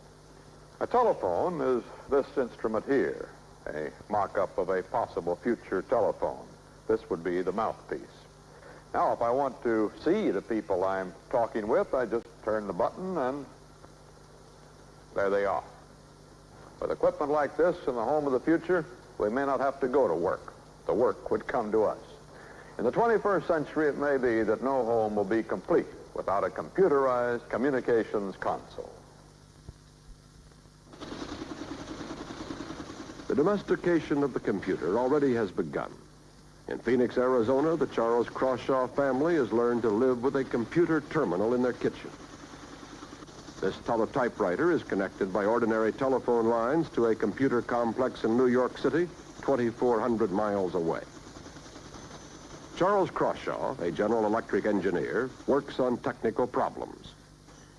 [SPEAKER 7] A telephone is this instrument here, a mock-up of a possible future telephone. This would be the mouthpiece. Now, if I want to see the people I'm talking with, I just turn the button and there they are. With equipment like this in the home of the future, we may not have to go to work. The work would come to us. In the 21st century, it may be that no home will be complete without a computerized communications console.
[SPEAKER 8] The domestication of the computer already has begun. In Phoenix, Arizona, the Charles Crawshaw family has learned to live with a computer terminal in their kitchen. This teletypewriter is connected by ordinary telephone lines to a computer complex in New York City, 2,400 miles away. Charles Crawshaw, a General Electric engineer, works on technical problems.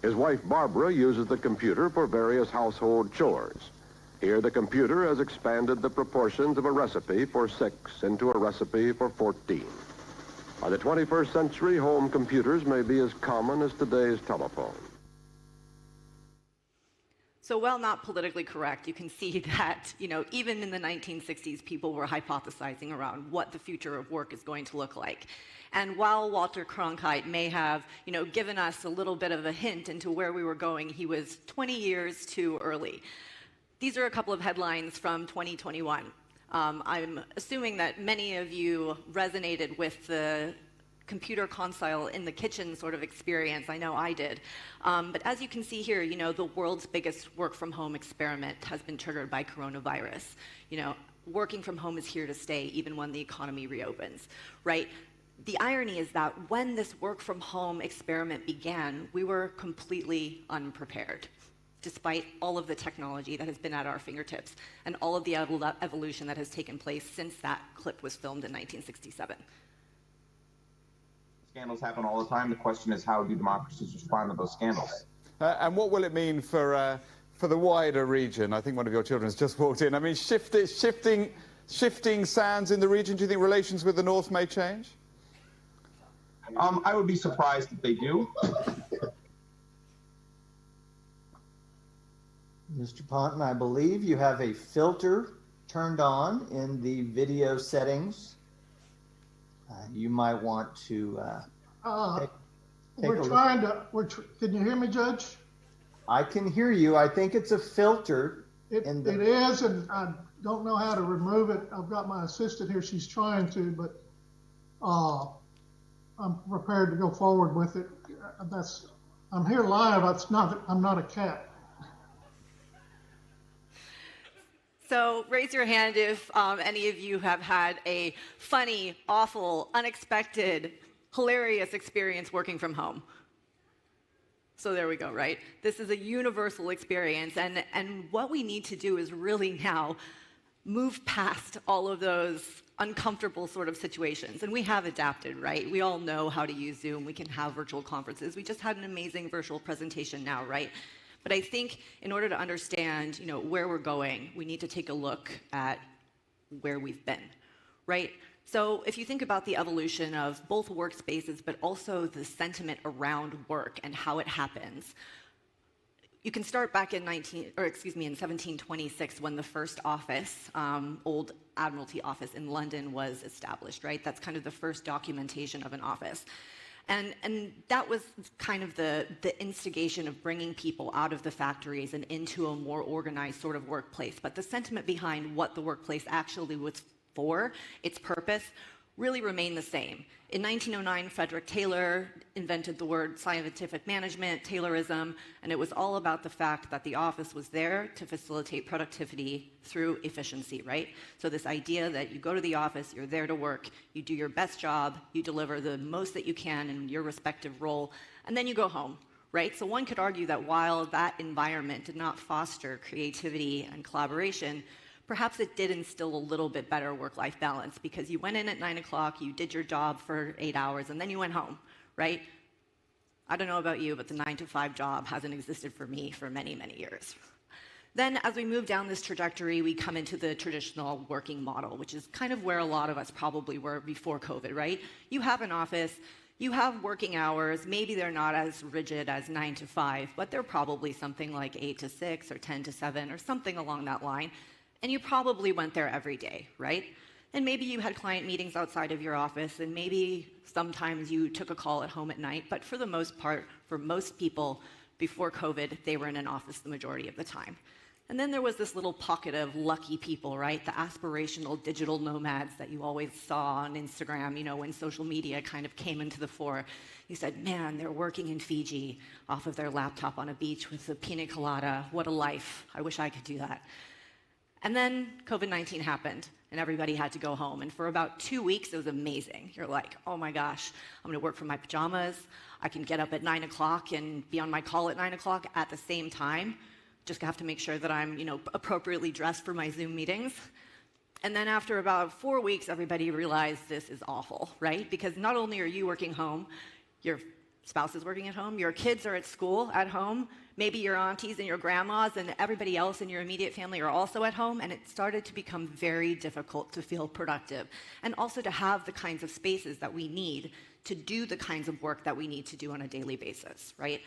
[SPEAKER 8] His wife, Barbara, uses the computer for various household chores. Here, the computer has expanded the proportions of a recipe for 6 into a recipe for 14. By the 21st century, home computers may be as common as today's telephone.
[SPEAKER 6] So while not politically correct, you can see that, even in the 1960s, people were hypothesizing around what the future of work is going to look like. And while Walter Cronkite may have, given us a little bit of a hint into where we were going, he was 20 years too early. These are a couple of headlines from 2021. I'm assuming that many of you resonated with the computer console in the kitchen sort of experience. I know I did. But as you can see here, the world's biggest work from home experiment has been triggered by coronavirus. Working from home is here to stay even when the economy reopens, right? The irony is that when this work from home experiment began, we were completely unprepared, despite all of the technology that has been at our fingertips and all of the evolution that has taken place since that clip was filmed in 1967.
[SPEAKER 9] Scandals happen all the time. The question is, how do democracies respond to those scandals?
[SPEAKER 10] And what will it mean for the wider region? I think one of your children has just walked in. I mean, shifting sands in the region. Do you think relations with the North may change?
[SPEAKER 9] I would be surprised if they do.
[SPEAKER 11] Mr. Ponton, I believe you have a filter turned on in the video settings. You might want to take
[SPEAKER 12] we're trying to. Can you hear me, Judge?
[SPEAKER 11] I can hear you. I think it's a filter.
[SPEAKER 12] It is, and I don't know how to remove it. I've got my assistant here. She's trying to, but I'm prepared to go forward with it. I'm here live. I'm not a cat.
[SPEAKER 6] So raise your hand if any of you have had a funny, awful, unexpected, hilarious experience working from home. So there we go, right? This is a universal experience, and what we need to do is really now move past all of those uncomfortable sort of situations. And we have adapted, right? We all know how to use Zoom. We can have virtual conferences. We just had an amazing virtual presentation now, right? But I think in order to understand, where we're going, we need to take a look at where we've been, right? So if you think about the evolution of both workspaces, but also the sentiment around work and how it happens, you can start back in 1726 when the first office, Old Admiralty Office in London, was established, right? That's kind of the first documentation of an office. And that was kind of the instigation of bringing people out of the factories and into a more organized sort of workplace. But the sentiment behind what the workplace actually was for, its purpose, really remained the same. In 1909, Frederick Taylor invented the word scientific management, Taylorism, and it was all about the fact that the office was there to facilitate productivity through efficiency, right? So this idea that you go to the office, you're there to work, you do your best job, you deliver the most that you can in your respective role, and then you go home, right? So one could argue that while that environment did not foster creativity and collaboration, perhaps it did instill a little bit better work-life balance because you went in at 9 o'clock, you did your job for 8 hours, and then you went home, right? I don't know about you, but the 9-to-5 job hasn't existed for me for many, many years. Then as we move down this trajectory, we come into the traditional working model, which is kind of where a lot of us probably were before COVID, right? You have an office, you have working hours, maybe they're not as rigid as 9 to 5, but they're probably something like 8 to 6 or 10 to 7 or something along that line. And you probably went there every day, right? And maybe you had client meetings outside of your office, and maybe sometimes you took a call at home at night, but for the most part, for most people, before COVID, they were in an office the majority of the time. And then there was this little pocket of lucky people, right? The aspirational digital nomads that you always saw on Instagram, when social media kind of came into the fore. You said, man, they're working in Fiji off of their laptop on a beach with a pina colada. What a life. I wish I could do that. And then COVID-19 happened, and everybody had to go home. And for about 2 weeks, it was amazing. You're like, oh my gosh, I'm going to work from my pajamas. I can get up at 9 o'clock and be on my call at 9 o'clock at the same time. Just have to make sure that I'm, appropriately dressed for my Zoom meetings. And then after about 4 weeks, everybody realized this is awful, right? Because not only are you working home, your spouse is working at home, your kids are at school at home, maybe your aunties and your grandmas and everybody else in your immediate family are also at home, and it started to become very difficult to feel productive and also to have the kinds of spaces that we need to do the kinds of work that we need to do on a daily basis, right?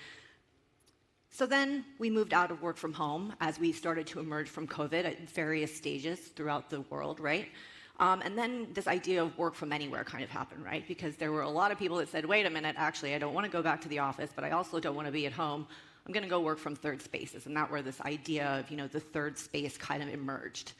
[SPEAKER 6] So then we moved out of work from home as we started to emerge from COVID at various stages throughout the world, right? And then this idea of work from anywhere kind of happened, right? Because there were a lot of people that said, wait a minute, actually, I don't want to go back to the office, but I also don't want to be at home. I'm going to go work from third spaces. And that's where this idea of, the third space kind of emerged.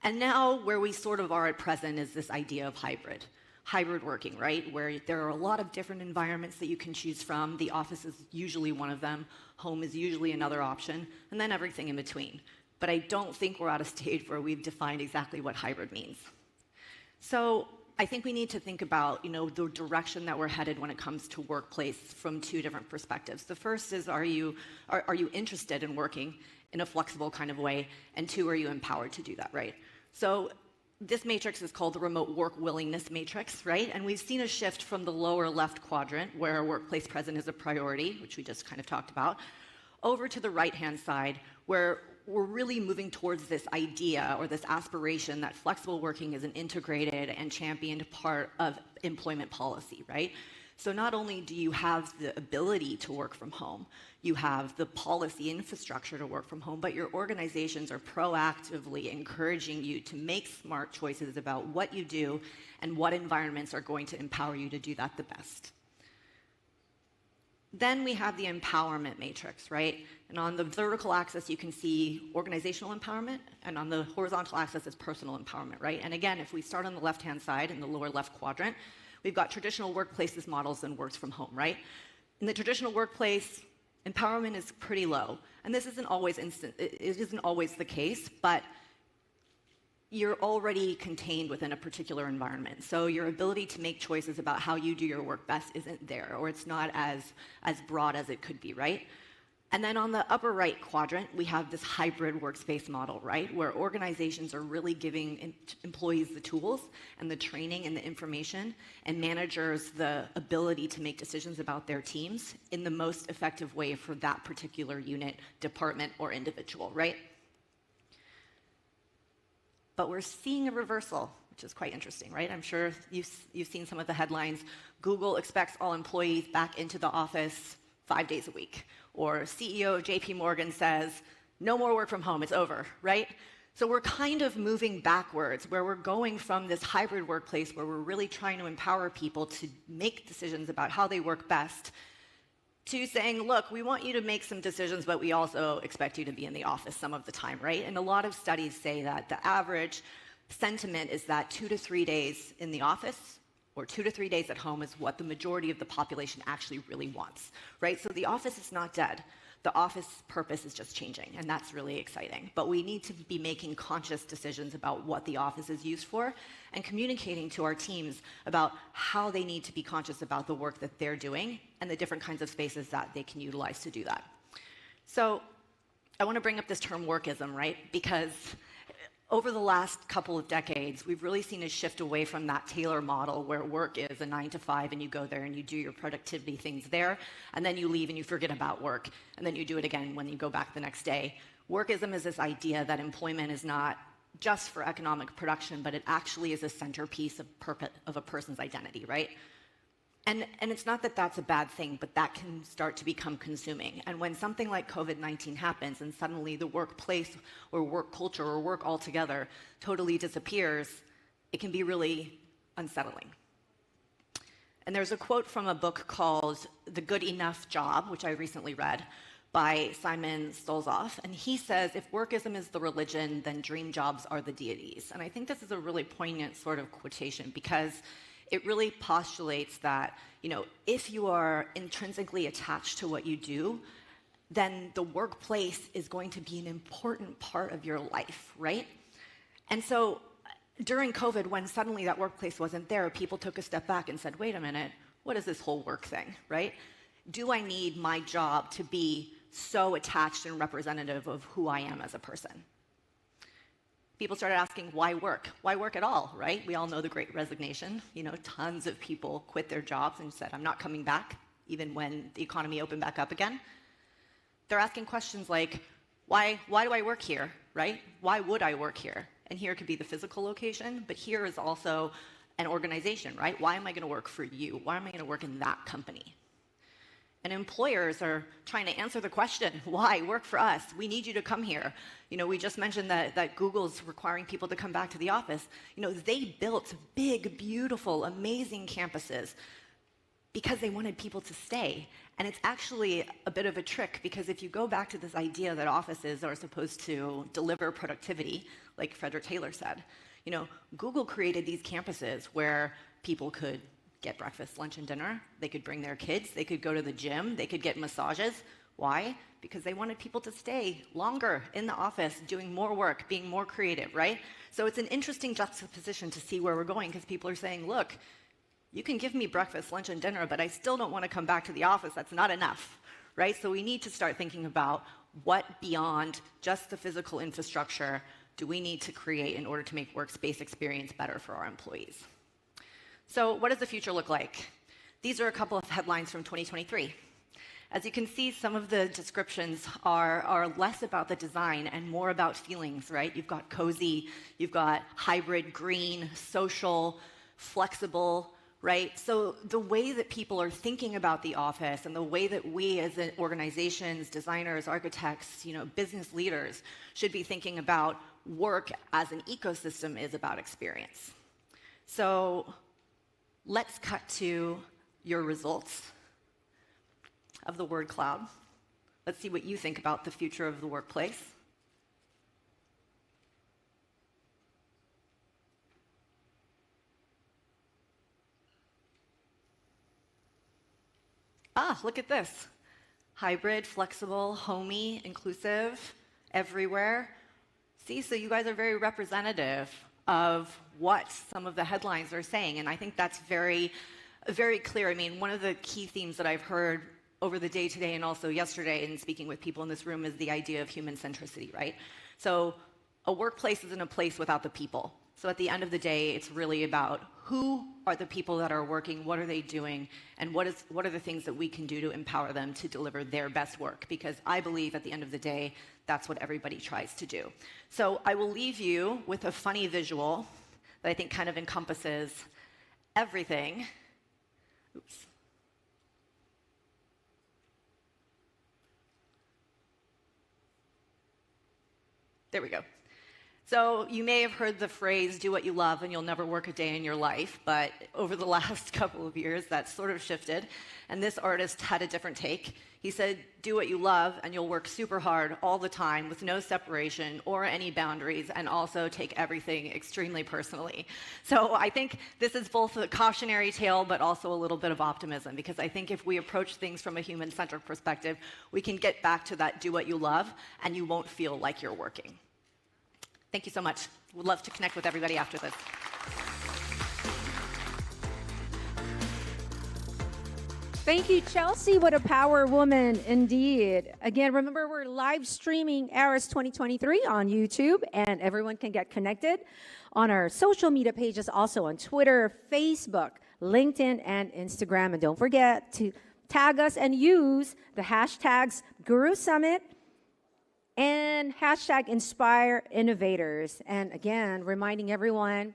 [SPEAKER 6] And now where we sort of are at present is this idea of hybrid working, right? Where there are a lot of different environments that you can choose from. The office is usually one of them. Home is usually another option. And then everything in between. But I don't think we're at a stage where we've defined exactly what hybrid means. So I think we need to think about, the direction that we're headed when it comes to workplace from two different perspectives. The first is, are you interested in working in a flexible kind of way? And two, are you empowered to do that, right? So this matrix is called the remote work willingness matrix, right? And we've seen a shift from the lower left quadrant, where workplace present is a priority, which we just kind of talked about, over to the right-hand side, where we're really moving towards this idea or this aspiration that flexible working is an integrated and championed part of employment policy, right? So not only do you have the ability to work from home, you have the policy infrastructure to work from home, but your organizations are proactively encouraging you to make smart choices about what you do and what environments are going to empower you to do that the best. Then we have the empowerment matrix, right? And on the vertical axis, you can see organizational empowerment, and on the horizontal axis is personal empowerment, right? And again, if we start on the left-hand side in the lower left quadrant, we've got traditional workplaces models and works from home, right? In the traditional workplace, empowerment is pretty low. And this isn't always it isn't always the case, but you're already contained within a particular environment. So your ability to make choices about how you do your work best isn't there, or it's not as broad as it could be, right? And then on the upper right quadrant, we have this hybrid workspace model, right? Where organizations are really giving employees the tools and the training and the information, and managers the ability to make decisions about their teams in the most effective way for that particular unit, department, or individual, right? But we're seeing a reversal, which is quite interesting, right? I'm sure you've seen some of the headlines. Google expects all employees back into the office 5 days a week. Or CEO of JP Morgan says, no more work from home, it's over, right? So we're kind of moving backwards, where we're going from this hybrid workplace where we're really trying to empower people to make decisions about how they work best, to saying, look, we want you to make some decisions, but we also expect you to be in the office some of the time, right? And a lot of studies say that the average sentiment is that 2 to 3 days in the office or 2 to 3 days at home is what the majority of the population actually really wants, right? So the office is not dead. The office purpose is just changing, and that's really exciting. But we need to be making conscious decisions about what the office is used for and communicating to our teams about how they need to be conscious about the work that they're doing and the different kinds of spaces that they can utilize to do that. So I want to bring up this term workism, right? Because over the last couple of decades, we've really seen a shift away from that Taylor model where work is a 9 to 5 and you go there and you do your productivity things there, and then you leave and you forget about work, and then you do it again when you go back the next day. Workism is this idea that employment is not just for economic production, but it actually is a centerpiece of a person's identity, right? And it's not that that's a bad thing, but that can start to become consuming. And when something like COVID-19 happens and suddenly the workplace or work culture or work altogether totally disappears, it can be really unsettling. And there's a quote from a book called The Good Enough Job, which I recently read, by Simon Stolzoff. And he says, if workism is the religion, then dream jobs are the deities. And I think this is a really poignant sort of quotation, because it really postulates that, if you are intrinsically attached to what you do, then the workplace is going to be an important part of your life, right? And so during COVID, when suddenly that workplace wasn't there, people took a step back and said, wait a minute, what is this whole work thing, right? Do I need my job to be so attached and representative of who I am as a person? People started asking, why work? Why work at all, right? We all know the Great Resignation. Tons of people quit their jobs and said, I'm not coming back. even when the economy opened back up again. They're asking questions like, why do I work here, right? Why would I work here? And here could be the physical location, but here is also an organization, right? Why am I going to work for you? Why am I going to work in that company? And employers are trying to answer the question, why work for us? We need you to come here. You know, we just mentioned that Google's requiring people to come back to the office. You know, they built big, beautiful, amazing campuses because they wanted people to stay. And it's actually a bit of a trick, because if you go back to this idea that offices are supposed to deliver productivity, like Frederick Taylor said, you know, Google created these campuses where people could get breakfast, lunch, and dinner. They could bring their kids. They could go to the gym. They could get massages. Why? Because they wanted people to stay longer in the office, doing more work, being more creative, right? So it's an interesting juxtaposition to see where we're going, because people are saying, look, you can give me breakfast, lunch, and dinner, but I still don't want to come back to the office. That's not enough, right? So we need to start thinking about what beyond just the physical infrastructure do we need to create in order to make workspace experience better for our employees. So what does the future look like? These are a couple of headlines from 2023. As you can see, some of the descriptions are less about the design and more about feelings, right? You've got cozy, you've got hybrid, green, social, flexible, right? So the way that people are thinking about the office and the way that we as organizations, designers, architects, you know, business leaders should be thinking about work as an ecosystem is about experience. So let's cut to your results of the word cloud. Let's see what you think about the future of the workplace. Look at this. Hybrid, flexible, homey, inclusive, everywhere. See, so you guys are very representative of what some of the headlines are saying, and I think that's very, very clear. I mean, one of the key themes that I've heard over the day today and also yesterday in speaking with people in this room is the idea of human centricity, right? So a workplace isn't a place without the people. So at the end of the day, it's really about who are the people that are working, what are they doing, and what are the things that we can do to empower them to deliver their best work? Because I believe at the end of the day, that's what everybody tries to do. So I will leave you with a funny visual that I think kind of encompasses everything. Oops. There we go. So you may have heard the phrase, do what you love and you'll never work a day in your life, but over the last couple of years, that's sort of shifted, and this artist had a different take. He said, do what you love and you'll work super hard all the time with no separation or any boundaries, and also take everything extremely personally. So I think this is both a cautionary tale, but also a little bit of optimism, because I think if we approach things from a human-centric perspective, we can get back to that do what you love and you won't feel like you're working. Thank you so much. Would love to connect with everybody after this.
[SPEAKER 1] Thank you, Chelsea. What a power woman indeed. Again, remember, we're live streaming ARIS 2023 on YouTube, and everyone can get connected on our social media pages, also on Twitter, Facebook, LinkedIn, and Instagram. And don't forget to tag us and use the hashtags Guru Summit and hashtag Inspire Innovators. And again, reminding everyone,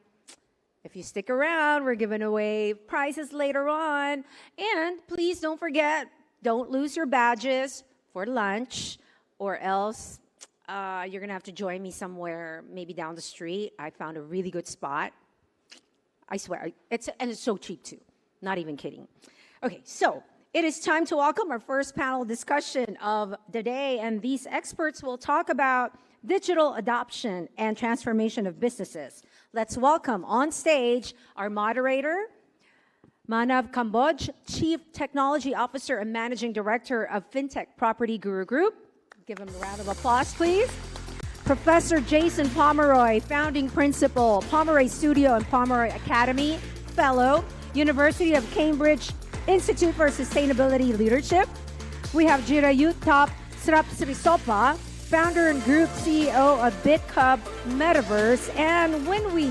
[SPEAKER 1] if you stick around, we're giving away prizes later on. And please don't forget, don't lose your badges for lunch, or else you're going to have to join me somewhere, maybe down the street. I found a really good spot. I swear, it's so cheap too. Not even kidding. Okay, so it is time to welcome our first panel discussion of the day, and these experts will talk about digital adoption and transformation of businesses. Let's welcome on stage our moderator, Manav Kamboj, Chief Technology Officer and Managing Director of FinTech PropertyGuru Group. Give him a round of applause, please. Professor Jason Pomeroy, Founding Principal, Pomeroy Studio and Pomeroy Academy, Fellow, University of Cambridge Institute for Sustainability Leadership. We have Jirayut Top Srapsrisopa, Founder and Group CEO of BitCub Metaverse, and Winwi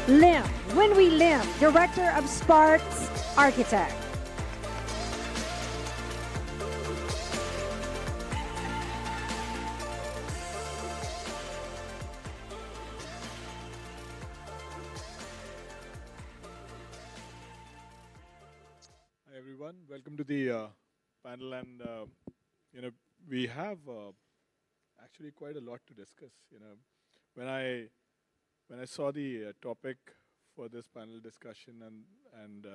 [SPEAKER 1] Lim, Director of Sparks Architect.
[SPEAKER 13] everyone. Welcome to the panel. And, we have actually quite a lot to discuss. When I saw the topic for this panel discussion and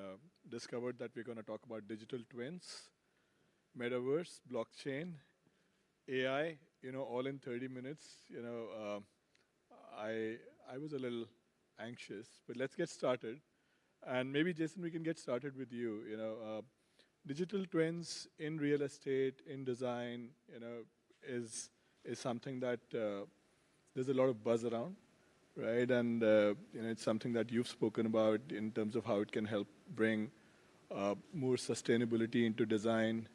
[SPEAKER 13] discovered that we're going to talk about digital twins, metaverse, blockchain, AI, all in 30 minutes, I was a little anxious, but let's get started. And maybe, Jason, we can get started with you. Digital twins in real estate, in design, is something that there's a lot of buzz around, right? And it's something that you've spoken about in terms of how it can help bring more sustainability into design.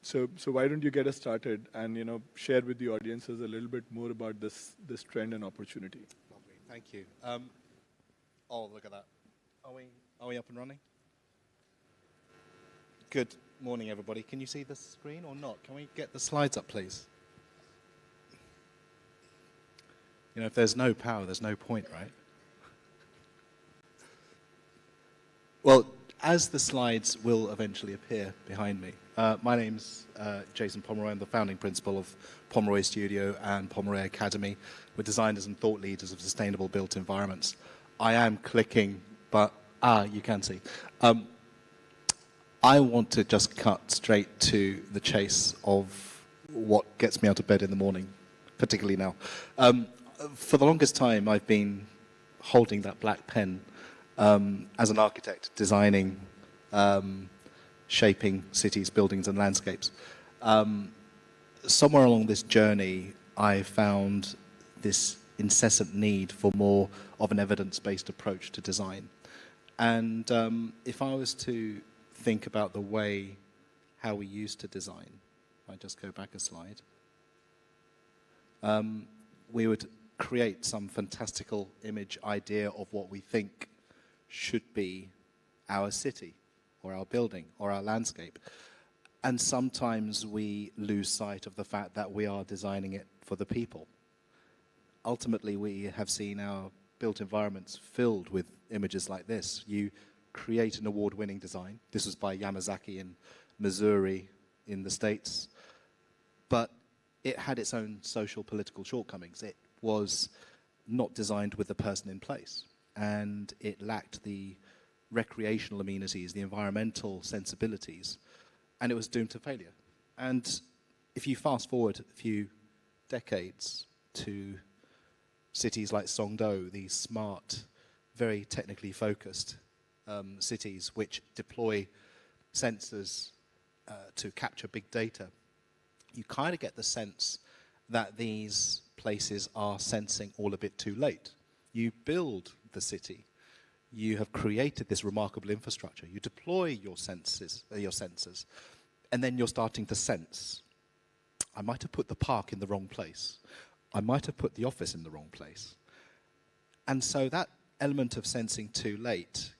[SPEAKER 13] So why don't you get us started and share with the audiences a little bit more about this trend and opportunity?
[SPEAKER 14] Lovely, thank you. Oh, look at that. Are we up and running? Good morning, everybody. Can you see the screen or not? Can we get the slides up, please? If there's no power, there's no point, right? Well, as the slides will eventually appear behind me, my name's Jason Pomeroy. I'm the founding principal of Pomeroy Studio and Pomeroy Academy. We're designers and thought leaders of sustainable built environments. I am clicking, but you can see. I want to just cut straight to the chase of what gets me out of bed in the morning, particularly now. For the longest time, I've been holding that black pen as an architect, designing, shaping cities, buildings, and landscapes. Somewhere along this journey, I found this incessant need for more of an evidence-based approach to design. And if I was to think about the way how we used to design, if I just go back a slide, we would create some fantastical image idea of what we think should be our city or our building or our landscape. And sometimes we lose sight of the fact that we are designing it for the people. Ultimately, we have seen our built environments filled with images like this. You create an award-winning design. This was by Yamazaki in Missouri in the States. But it had its own social political shortcomings. It was not designed with the person in place. And it lacked the recreational amenities, the environmental sensibilities. And it was doomed to failure. And if you fast forward a few decades to cities like Songdo, these smart, very technically focused cities which deploy sensors to capture big data, you kind of get the sense that these places are sensing all a bit too late. You build the city. You have created this remarkable infrastructure. You deploy your sensors, and then you're starting to sense. I might have put the park in the wrong place. I might have put the office in the wrong place. And so that element of sensing too late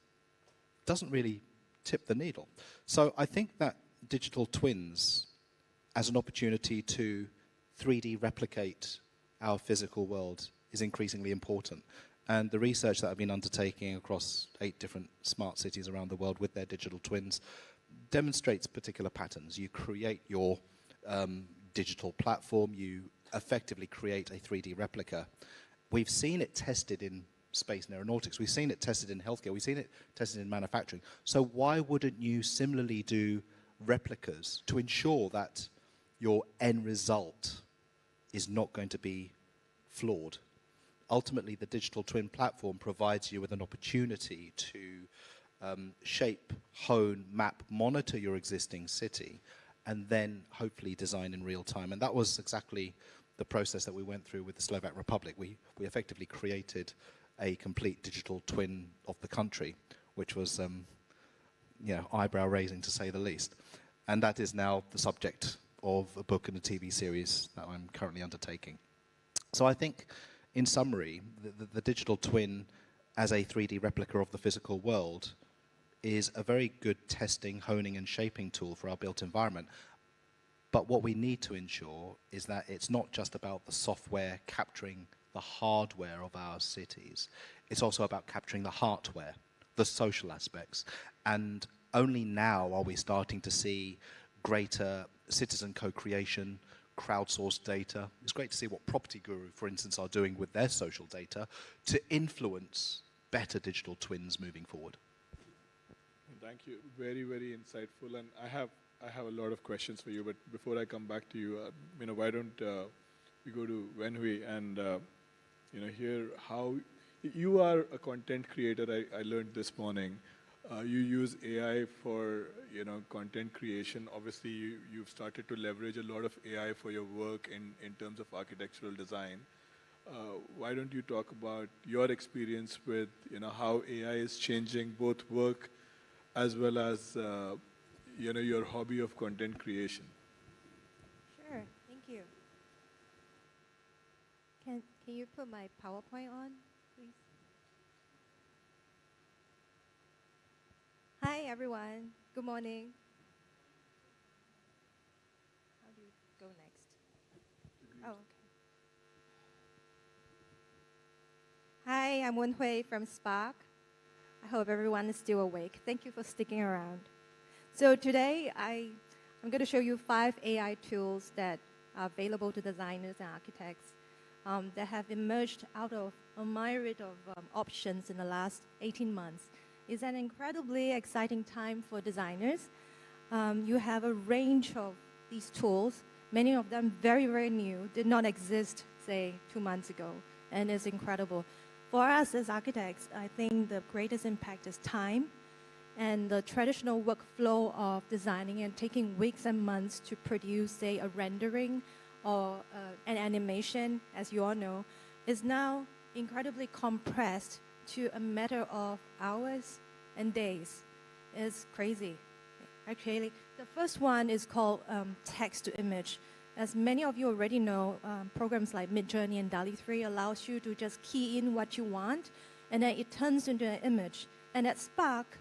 [SPEAKER 14] doesn't really tip the needle. So I think that digital twins as an opportunity to 3D replicate our physical world is increasingly important. And the research that I've been undertaking across 8 different smart cities around the world with their digital twins demonstrates particular patterns. You create your digital platform, you effectively create a 3D replica. We've seen it tested in space and aeronautics. We've seen it tested in healthcare. We've seen it tested in manufacturing. So why wouldn't you similarly do replicas to ensure that your end result is not going to be flawed? Ultimately, the digital twin platform provides you with an opportunity to shape, hone, map, monitor your existing city, and then hopefully design in real time. And that was exactly the process that we went through with the Slovak Republic. We effectively created a complete digital twin of the country, which was eyebrow-raising to say the least. And that is now the subject of a book and a TV series that I'm currently undertaking. So I think, in summary, the digital twin as a 3D replica of the physical world is a very good testing, honing, and shaping tool for our built environment. But what we need to ensure is that it's not just about the software capturing the hardware of our cities. It's also about capturing the hardware, the social aspects, and only now are we starting to see greater citizen co-creation, crowdsourced data. It's great to see what PropertyGuru, for instance, are doing with their social data to influence better digital twins moving forward.
[SPEAKER 13] Thank you. Very, very insightful. And I have a lot of questions for you, but before I come back to you, why don't we go to Wenhui and hear how you are a content creator. I learned this morning. You use AI for content creation. Obviously, you've started to leverage a lot of AI for your work in terms of architectural design. Why don't you talk about your experience with how AI is changing both work as well as your hobby of content creation?
[SPEAKER 15] Sure, thank you. Can you put my PowerPoint on, please? Hi, everyone. Good morning. How do you go next? Oh, okay. Hi, I'm Wenhui from Spark. I hope everyone is still awake. Thank you for sticking around. So today, I'm going to show you 5 AI tools that are available to designers and architects that have emerged out of a myriad of options in the last 18 months. It's an incredibly exciting time for designers. You have a range of these tools, many of them very, very new, did not exist, say, 2 months ago, and it's incredible. For us as architects, I think the greatest impact is time, and the traditional workflow of designing and taking weeks and months to produce, say, a rendering or an animation, as you all know, is now incredibly compressed to a matter of hours and days. It's crazy. Actually, the first one is called text to image. As many of you already know, programs like Midjourney and DALL-E 3 allows you to just key in what you want, and then it turns into an image. And at Spark,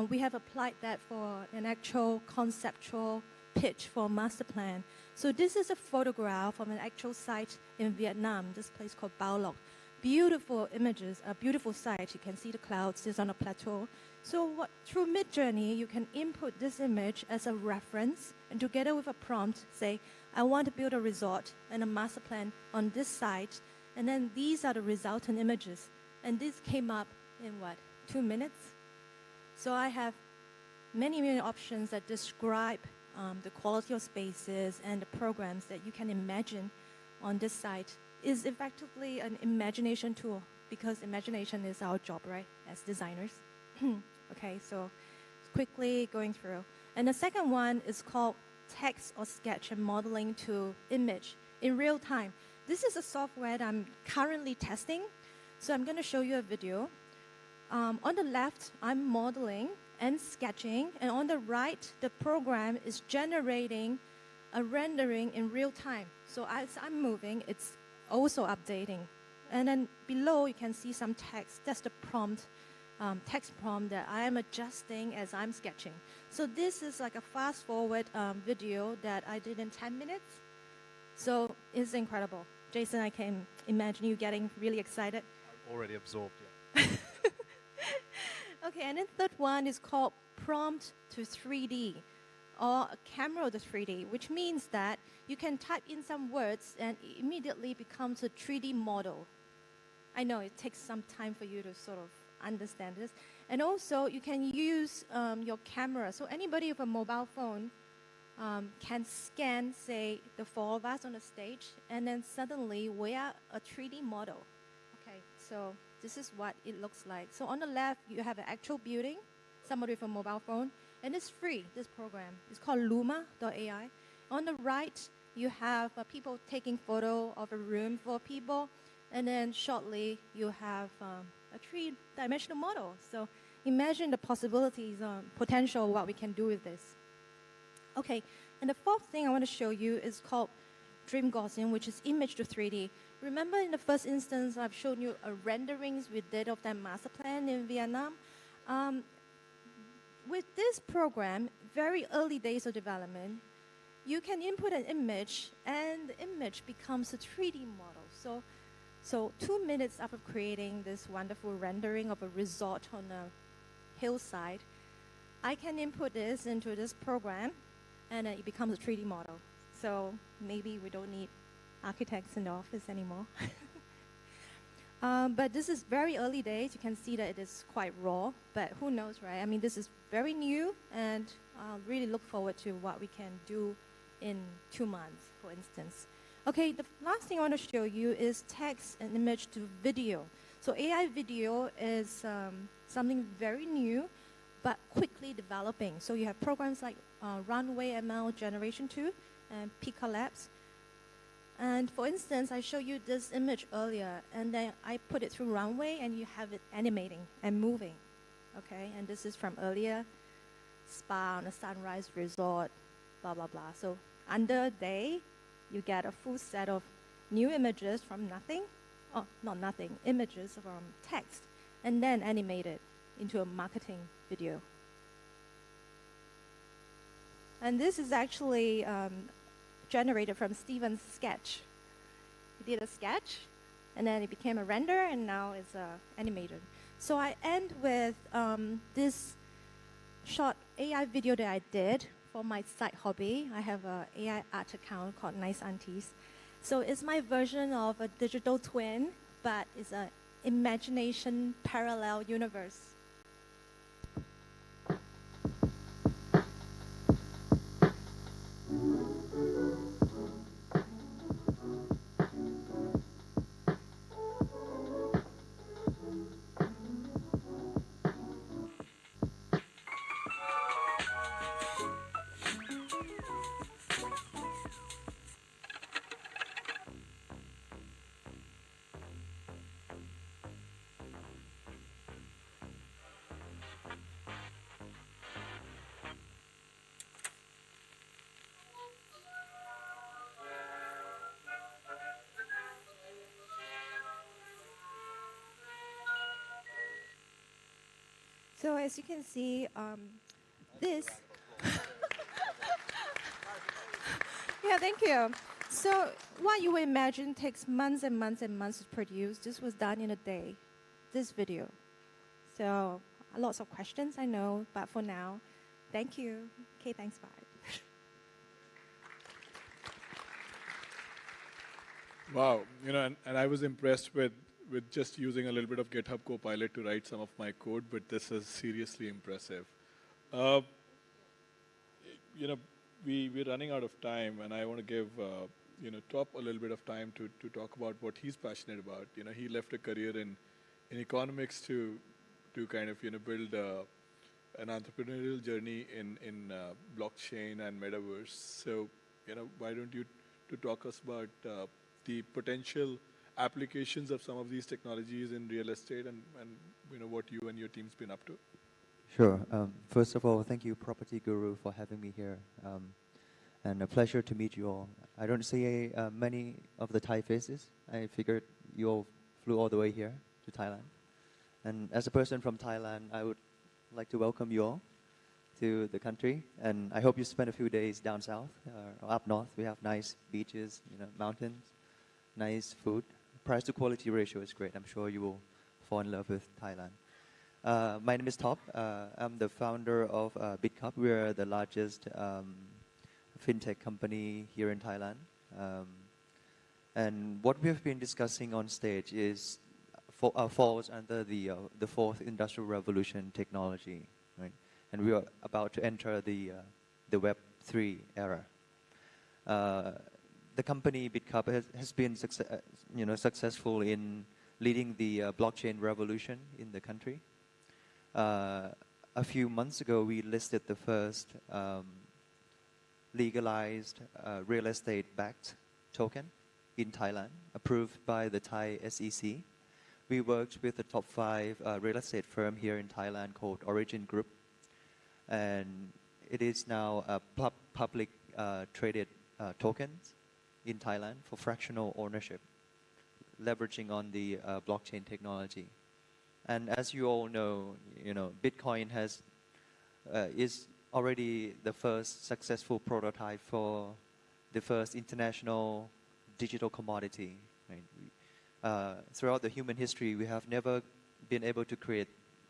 [SPEAKER 15] we have applied that for an actual conceptual pitch for a master plan. So this is a photograph of an actual site in Vietnam, this place called Bao Loc. Beautiful images, a beautiful site. You can see the clouds, it's on a plateau. So through Midjourney, you can input this image as a reference, and together with a prompt, say, I want to build a resort and a master plan on this site, and then these are the resultant images. And this came up in 2 minutes? So I have many, many options that describe the quality of spaces and the programs that you can imagine on this site. Is effectively an imagination tool, because imagination is our job, right, as designers. Okay, so quickly going through. And the second one is called text or sketch and modeling to image in real time. This is a software that I'm currently testing. So I'm going to show you a video. On the left, I'm modeling and sketching, and on the right, the program is generating a rendering in real time. So as I'm moving, it's also updating. And then below, you can see some text. That's the prompt, text prompt that I am adjusting as I'm sketching. So this is like a fast-forward video that I did in 10 minutes. So it's incredible. Jason, I can imagine you getting really excited.
[SPEAKER 14] I'm already absorbed, yeah.
[SPEAKER 15] Okay, and then third one is called prompt to 3D, or a camera to 3D, which means that you can type in some words and it immediately becomes a 3D model. I know it takes some time for you to sort of understand this. And also, you can use your camera. So anybody with a mobile phone can scan, say, the 4 of us on the stage, and then suddenly we are a 3D model. Okay, so this is what it looks like. So on the left, you have an actual building, somebody with a mobile phone, and it's free, this program. It's called Luma.ai. On the right, you have people taking photo of a room for people, and then shortly, you have a 3-dimensional model. So imagine the possibilities, potential, what we can do with this. Okay, and the fourth thing I want to show you is called Dream Gaussian, which is image to 3D. Remember in the first instance, I've shown you renderings we did of that master plan in Vietnam. With this program, very early days of development, you can input an image, and the image becomes a 3D model. So 2 minutes after creating this wonderful rendering of a resort on a hillside, I can input this into this program, and it becomes a 3D model. So maybe we don't need architects in the office anymore. But this is very early days. You can see that it is quite raw, but who knows, right? I mean, this is very new, and I'll really look forward to what we can do in 2 months, for instance. Okay, the last thing I want to show you is text and image to video. So AI video is something very new, but quickly developing. So you have programs like Runway ML Generation 2 and Pika Labs. And for instance, I showed you this image earlier, and then I put it through Runway, and you have it animating and moving. Okay, and this is from earlier, spa on a sunrise resort, blah, blah, blah. So under a day, you get a full set of new images from nothing, oh, not nothing, images from text, and then animated into a marketing video. And this is actually generated from Steven's sketch. He did a sketch, and then it became a render, and now it's animated. So I end with this short AI video that I did for my side hobby. I have an AI art account called Nice Aunties. So it's my version of a digital twin, but it's an imagination parallel universe. So as you can see, this... Yeah, thank you. So what you would imagine takes months and months and months to produce. This was done in a day, this video. So lots of questions, I know, but for now, thank you. Okay, thanks, bye.
[SPEAKER 13] Wow, you know, and I was impressed with just using a little bit of GitHub Copilot to write some of my code, but this is seriously impressive. You know, we're running out of time, and I want to give you know, Top a little bit of time to talk about what he's passionate about. You know, he left a career in economics to kind of, you know, build an entrepreneurial journey in blockchain and metaverse. So, you know, why don't you to talk us about the potential applications of some of these technologies in real estate, and you know, what you and your team's been up to?
[SPEAKER 16] Sure. First of all, thank you, PropertyGuru, for having me here. And a pleasure to meet you all. I don't see many of the Thai faces. I figured you all flew all the way here to Thailand. And as a person from Thailand, I would like to welcome you all to the country. And I hope you spend a few days down south or up north. We have nice beaches, you know, mountains, nice food. Price to quality ratio is great. I'm sure you will fall in love with Thailand. My name is Top. I'm the founder of BitCup. We're the largest fintech company here in Thailand. And what we have been discussing on stage is falls under the fourth industrial revolution technology, right? And we are about to enter the Web 3 era. The company BitCup has been successful in leading the blockchain revolution in the country. A few months ago, we listed the first legalized real estate-backed token in Thailand, approved by the Thai SEC. We worked with the top 5 real estate firm here in Thailand called Origin Group, and it is now a public traded tokens in Thailand for fractional ownership, leveraging on the blockchain technology. And as you all know, Bitcoin is already the first successful prototype for the first international digital commodity. Right? Throughout the human history, we have never been able to create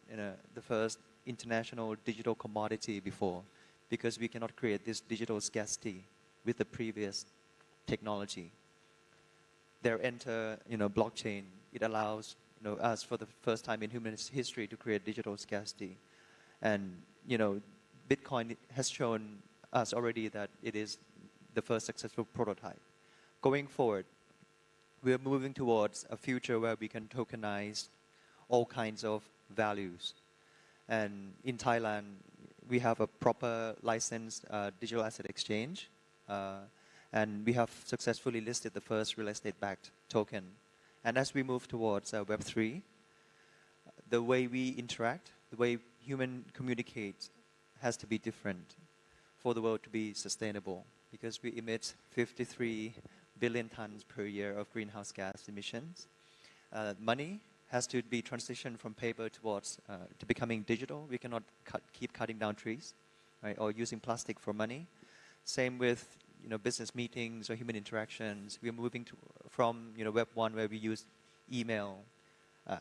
[SPEAKER 16] the first international digital commodity before, because we cannot create this digital scarcity with the previous technology. There enter, blockchain. It allows, us for the first time in human history to create digital scarcity. And, Bitcoin has shown us already that it is the first successful prototype. Going forward, we are moving towards a future where we can tokenize all kinds of values. And in Thailand, we have a proper licensed digital asset exchange. And we have successfully listed the first real estate-backed token. And as we move towards Web3, the way we interact, the way human communicate has to be different for the world to be sustainable, because we emit 53 billion tons per year of greenhouse gas emissions. Money has to be transitioned from paper towards to becoming digital. We cannot keep cutting down trees, right, or using plastic for money. Same with business meetings or human interactions. We're moving from Web 1, where we use email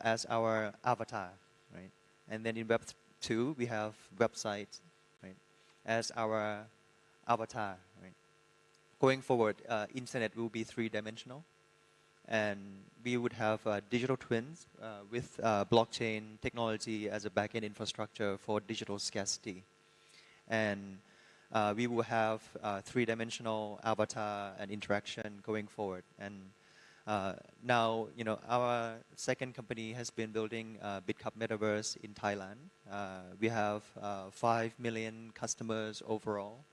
[SPEAKER 16] as our avatar, right? And then in Web 2, we have websites, right, as our avatar, right? Going forward, internet will be three-dimensional, and we would have digital twins with blockchain technology as a back-end infrastructure for digital scarcity. And we will have three-dimensional avatar and interaction going forward. And now, our second company has been building BitCup Metaverse in Thailand. We have 5 million customers overall,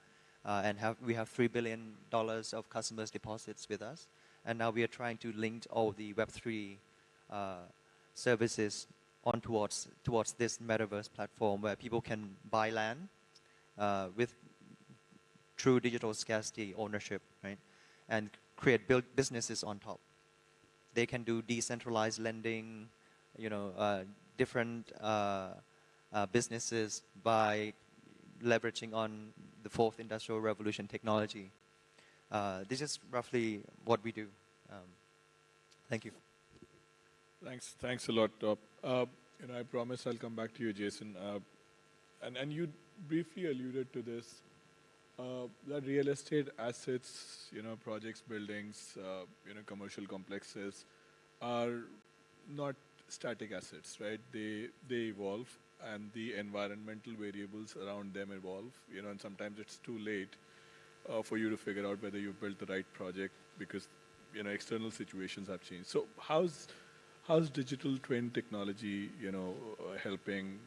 [SPEAKER 16] and we have $3 billion of customers' deposits with us. And now we are trying to link all the Web3 services on towards this Metaverse platform, where people can buy land with true digital scarcity ownership, right? And create businesses on top. They can do decentralized lending, different businesses by leveraging on the fourth industrial revolution technology. This is roughly what we do. Thank you.
[SPEAKER 13] Thanks a lot, Top. I promise I'll come back to you, Jason. And you briefly alluded to this, that real estate assets, projects, buildings, commercial complexes are not static assets, right? They evolve, and the environmental variables around them evolve, and sometimes it's too late for you to figure out whether you built the right project, because, external situations have changed. So how's digital twin technology, helping,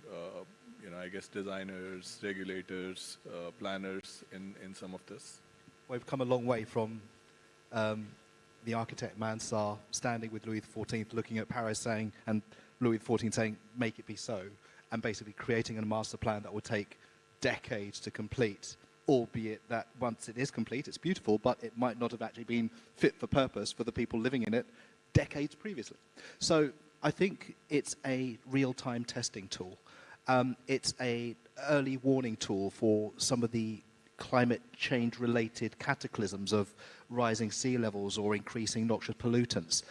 [SPEAKER 13] I guess, designers, regulators, planners in some of this?
[SPEAKER 14] We've come a long way from the architect Mansar standing with Louis XIV, looking at Paris saying, and Louis XIV saying, make it be so, and basically creating a master plan that would take decades to complete, albeit that once it is complete, it's beautiful, but it might not have actually been fit for purpose for the people living in it decades previously. So I think it's a real-time testing tool. It's an early warning tool for some of the climate change-related cataclysms of rising sea levels or increasing noxious pollutants.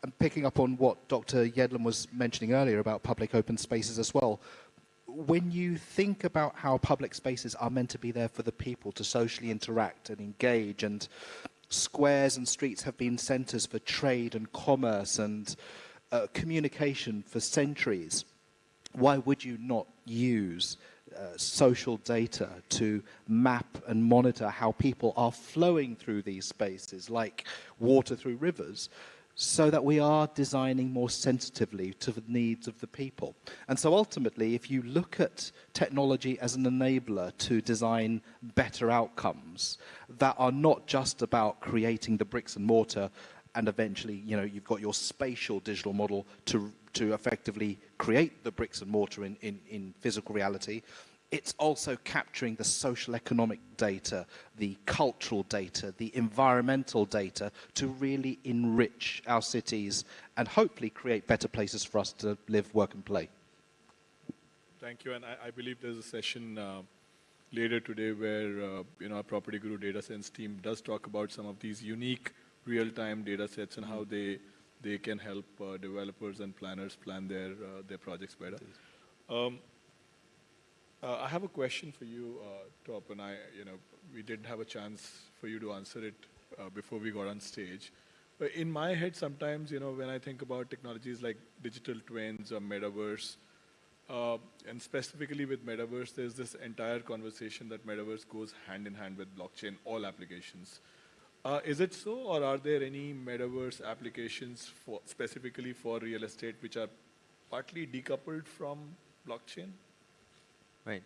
[SPEAKER 14] And picking up on what Dr. Yedlin was mentioning earlier about public open spaces as well, when you think about how public spaces are meant to be there for the people to socially interact and engage, and squares and streets have been centers for trade and commerce and communication for centuries, why would you not use social data to map and monitor how people are flowing through these spaces, like water through rivers, so that we are designing more sensitively to the needs of the people? And so ultimately, if you look at technology as an enabler to design better outcomes that are not just about creating the bricks and mortar, and eventually, you've got your spatial digital model to effectively create the bricks and mortar in physical reality, it's also capturing the social economic data, the cultural data, the environmental data to really enrich our cities and hopefully create better places for us to live, work and play.
[SPEAKER 13] Thank you. And I believe there's a session later today where our PropertyGuru data science team does talk about some of these unique real-time data sets and how they can help developers and planners plan their projects better. I have a question for you, Top, and we didn't have a chance for you to answer it before we got on stage. But in my head, sometimes, when I think about technologies like digital twins or metaverse, and specifically with metaverse, there's this entire conversation that metaverse goes hand in hand with blockchain, all applications. Is it so, or are there any metaverse applications specifically for real estate which are partly decoupled from blockchain?
[SPEAKER 16] Right.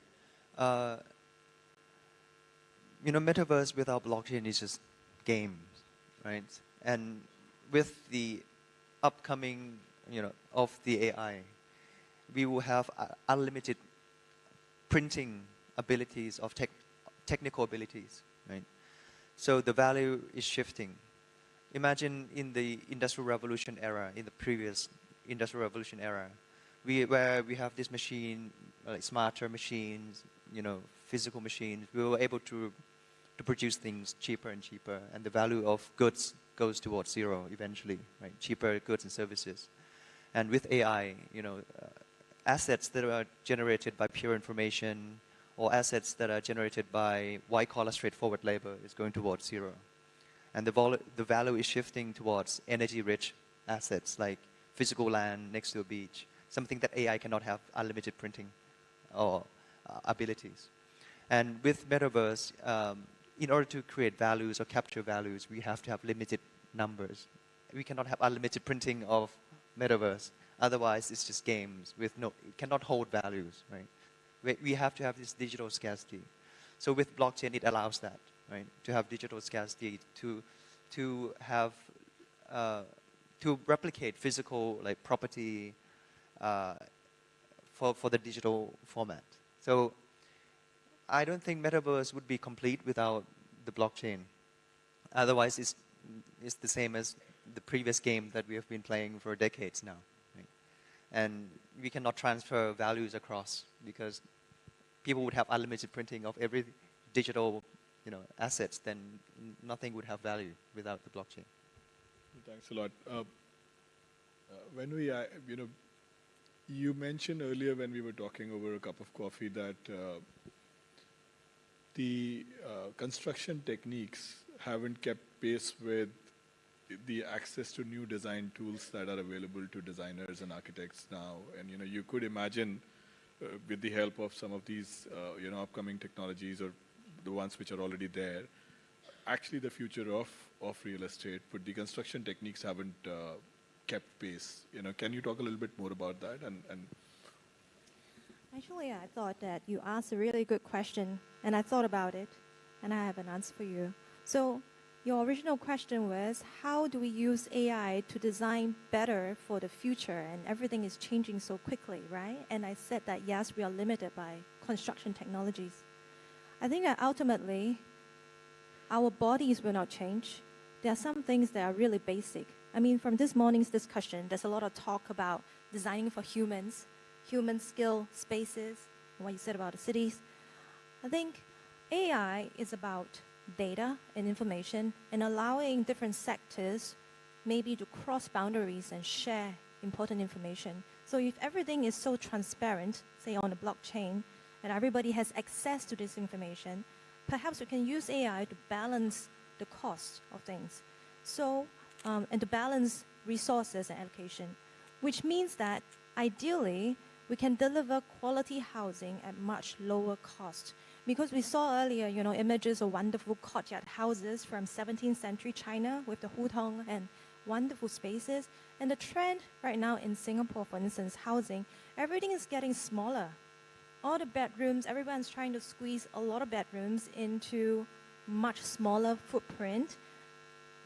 [SPEAKER 16] Metaverse without blockchain is just games, right? And with the upcoming, of the AI, we will have unlimited printing abilities of technical abilities, right? So the value is shifting. Imagine in the Industrial Revolution era, in the previous Industrial Revolution era, where we have this machine, like smarter machines, physical machines, we were able to produce things cheaper and cheaper, and the value of goods goes towards zero eventually, right? Cheaper goods and services. And with AI, assets that are generated by pure information or assets that are generated by white-collar, straightforward labor is going towards zero. And the value is shifting towards energy-rich assets like physical land next to a beach, something that AI cannot have unlimited printing or abilities. And with metaverse, in order to create values or capture values, we have to have limited numbers. We cannot have unlimited printing of metaverse. Otherwise, it's just games with it cannot hold values, right? We have to have this digital scarcity. So with blockchain, it allows that, right? To have digital scarcity, to have to replicate physical like property for the digital format. So I don't think metaverse would be complete without the blockchain. Otherwise, it's the same as the previous game that we have been playing for decades now. Right? And we cannot transfer values across because people would have unlimited printing of every digital assets, then nothing would have value without the blockchain.
[SPEAKER 13] Thanks a lot. When we, you mentioned earlier when we were talking over a cup of coffee that the construction techniques haven't kept pace with the access to new design tools that are available to designers and architects now. And you could imagine with the help of some of these upcoming technologies or the ones which are already there, actually the future of real estate, but the construction techniques haven't kept pace. Can you talk a little bit more about that? And
[SPEAKER 15] Actually, I thought that you asked a really good question, and I thought about it, and I have an answer for you. So your original question was, how do we use AI to design better for the future? And everything is changing so quickly, right? And I said that, yes, we are limited by construction technologies. I think that ultimately, our bodies will not change. There are some things that are really basic. I mean, from this morning's discussion, there's a lot of talk about designing for humans, human skill spaces, and what you said about the cities. I think AI is about data and information and allowing different sectors maybe to cross boundaries and share important information. So if everything is so transparent, say on the blockchain, and everybody has access to this information, perhaps we can use AI to balance the cost of things. So, and to balance resources and allocation, which means that ideally, we can deliver quality housing at much lower cost. Because we saw earlier, images of wonderful courtyard houses from 17th century China with the hutong and wonderful spaces. And the trend right now in Singapore, for instance, housing, everything is getting smaller. All the bedrooms, everyone's trying to squeeze a lot of bedrooms into much smaller footprint,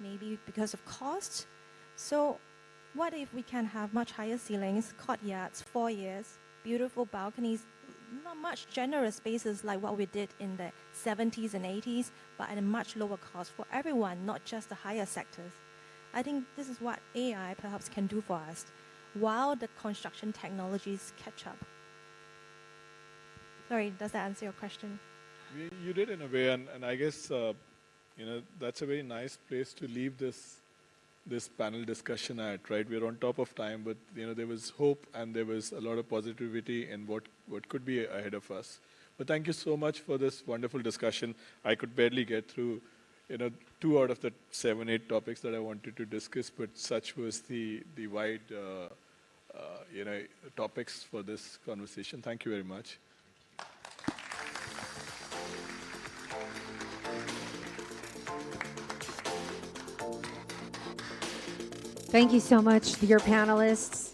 [SPEAKER 15] maybe because of cost. So what if we can have much higher ceilings, courtyards, foyers, beautiful balconies, not much generous spaces like what we did in the 70s and 80s, but at a much lower cost for everyone, not just the higher sectors. I think this is what AI perhaps can do for us while the construction technologies catch up. Sorry, does that answer your question?
[SPEAKER 13] You did in a way, and I guess that's a very nice place to leave this this panel discussion at, right? We're on top of time, but there was hope and there was a lot of positivity in what could be ahead of us. But thank you so much for this wonderful discussion. I could barely get through 2 out of the 7, 8 topics that I wanted to discuss, but such was the wide topics for this conversation. Thank you very much.
[SPEAKER 1] Thank you so much, dear panelists.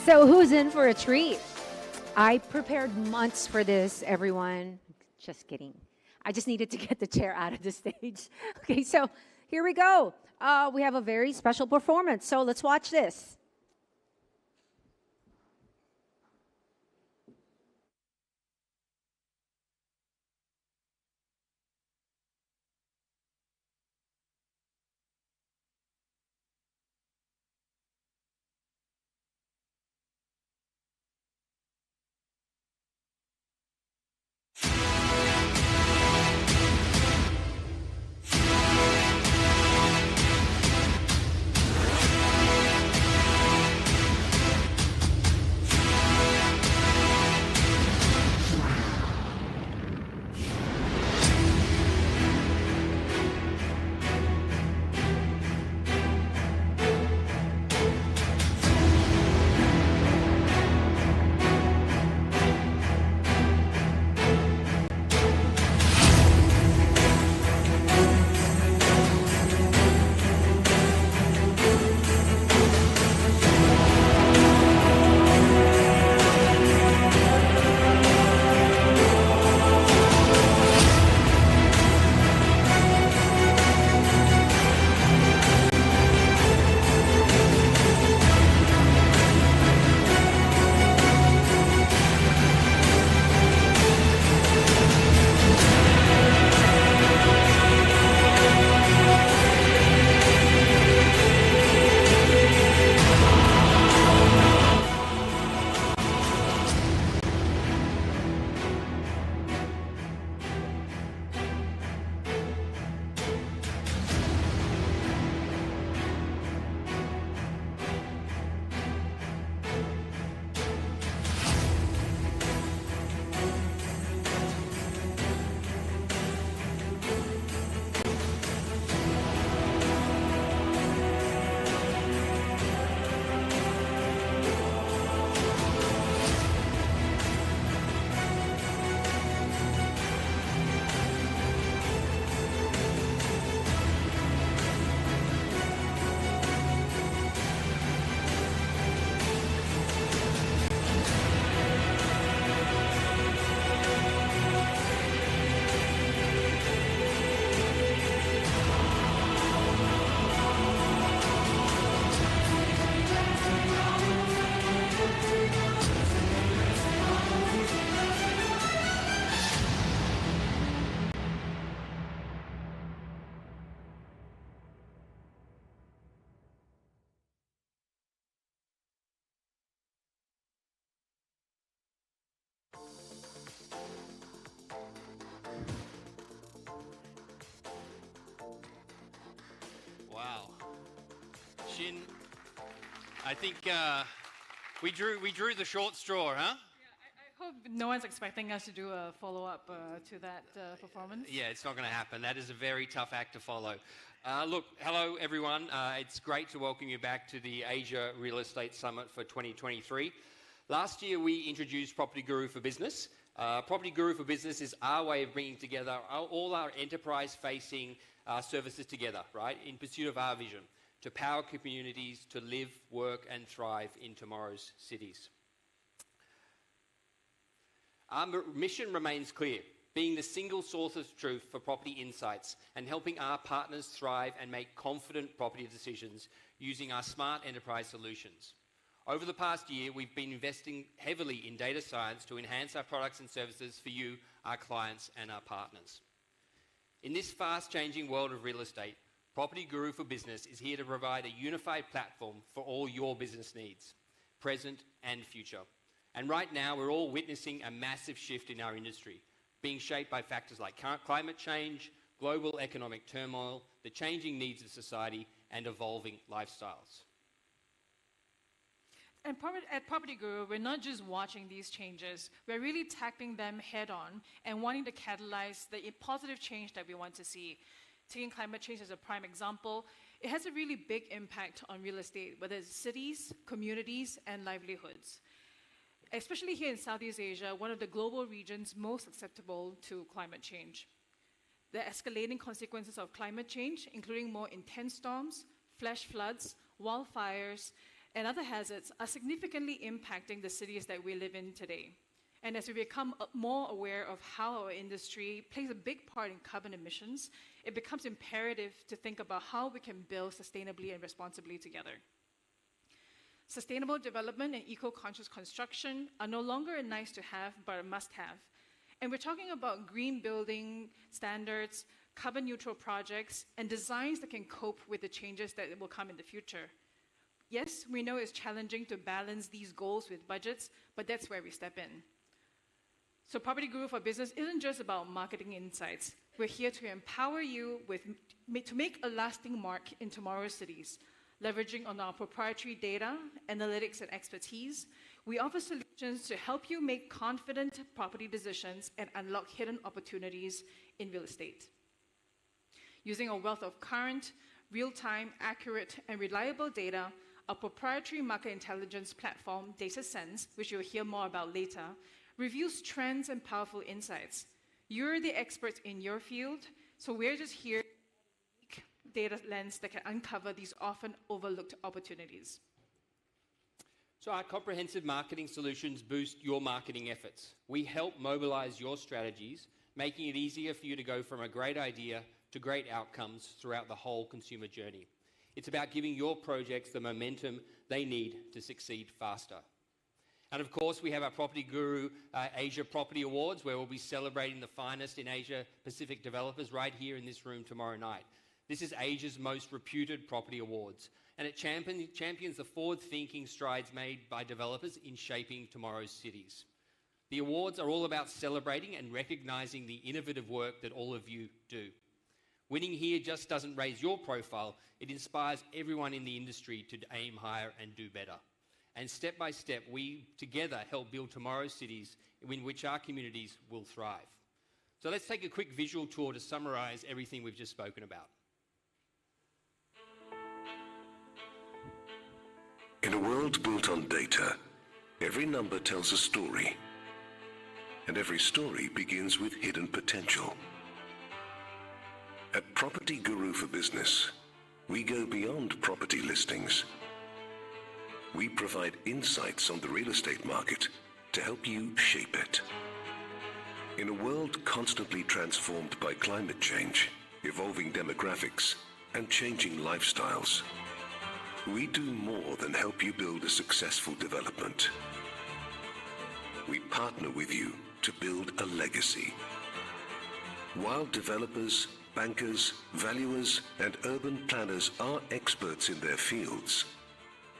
[SPEAKER 1] So who's in for a treat? I prepared months for this, everyone. Just kidding. I just needed to get the chair out of the stage. Okay, so here we go. We have a very special performance, so let's watch this.
[SPEAKER 17] Wow. Shin, I think we drew the short straw, huh?
[SPEAKER 18] I hope no one's expecting us to do a follow-up to that performance.
[SPEAKER 17] Yeah, it's not going to happen. That is a very tough act to follow. Look, hello everyone. It's great to welcome you back to the Asia Real Estate Summit for 2023. Last year we introduced PropertyGuru for Business. PropertyGuru for Business is our way of bringing together all our enterprise-facing services together, right, in pursuit of our vision, to power communities to live, work and thrive in tomorrow's cities. Our mission remains clear, being the single source of truth for property insights and helping our partners thrive and make confident property decisions using our smart enterprise solutions. Over the past year, we've been investing heavily in data science to enhance our products and services for you, our clients and our partners. In this fast-changing world of real estate, PropertyGuru for Business is here to provide a unified platform for all your business needs, present and future. And right now, we're all witnessing a massive shift in our industry, being shaped by factors like climate change, global economic turmoil, the changing needs of society, and evolving lifestyles.
[SPEAKER 18] And at PropertyGuru, we're not just watching these changes, we're really tackling them head on and wanting to catalyze the positive change that we want to see. Taking climate change as a prime example, it has a really big impact on real estate, whether it's cities, communities, and livelihoods. Especially here in Southeast Asia, one of the global regions most susceptible to climate change. The escalating consequences of climate change, including more intense storms, flash floods, wildfires, and other hazards, are significantly impacting the cities that we live in today. And as we become more aware of how our industry plays a big part in carbon emissions, it becomes imperative to think about how we can build sustainably and responsibly together. Sustainable development and eco-conscious construction are no longer a nice to have, but a must have. And we're talking about green building standards, carbon neutral projects, and designs that can cope with the changes that will come in the future. Yes, we know it's challenging to balance these goals with budgets, but that's where we step in. So PropertyGuru for Business isn't just about marketing insights. We're here to empower you to make a lasting mark in tomorrow's cities. Leveraging on our proprietary data, analytics, and expertise, we offer solutions to help you make confident property decisions and unlock hidden opportunities in real estate. Using a wealth of current, real-time, accurate, and reliable data, our proprietary market intelligence platform, DataSense, which you'll hear more about later, reviews trends and powerful insights. You're the experts in your field, so we're just here with a unique data lens that can uncover these often overlooked opportunities.
[SPEAKER 17] So our comprehensive marketing solutions boost your marketing efforts. We help mobilize your strategies, making it easier for you to go from a great idea to great outcomes throughout the whole consumer journey. It's about giving your projects the momentum they need to succeed faster. And of course, we have our PropertyGuru Asia Property Awards, where we'll be celebrating the finest in Asia Pacific developers right here in this room tomorrow night. This is Asia's most reputed property awards, and it champions the forward-thinking strides made by developers in shaping tomorrow's cities. The awards are all about celebrating and recognizing the innovative work that all of you do. Winning here just doesn't raise your profile, it inspires everyone in the industry to aim higher and do better. And step by step, we together help build tomorrow's cities in which our communities will thrive. So let's take a quick visual tour to summarize everything we've just spoken about.
[SPEAKER 19] In a world built on data, every number tells a story. And every story begins with hidden potential. At PropertyGuru for Business, we go beyond property listings. We provide insights on the real estate market to help you shape it. In a world constantly transformed by climate change, evolving demographics, and changing lifestyles, we do more than help you build a successful development. We partner with you to build a legacy. While developers, bankers, valuers, and urban planners are experts in their fields,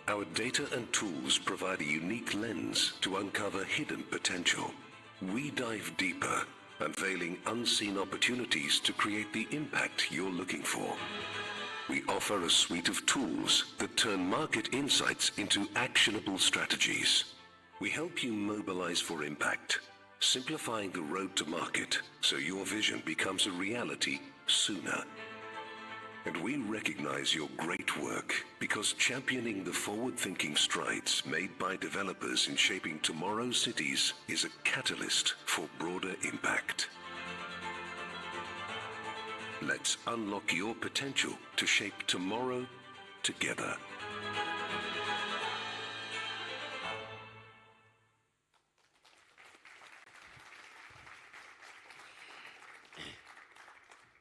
[SPEAKER 19] our data and tools provide a unique lens to uncover hidden potential. We dive deeper, unveiling unseen opportunities to create the impact you're looking for. We offer a suite of tools that turn market insights into actionable strategies. We help you mobilize for impact, simplifying the road to market so your vision becomes a reality sooner. And we recognize your great work because championing the forward-thinking strides made by developers in shaping tomorrow's cities is a catalyst for broader impact. Let's unlock your potential to shape tomorrow together.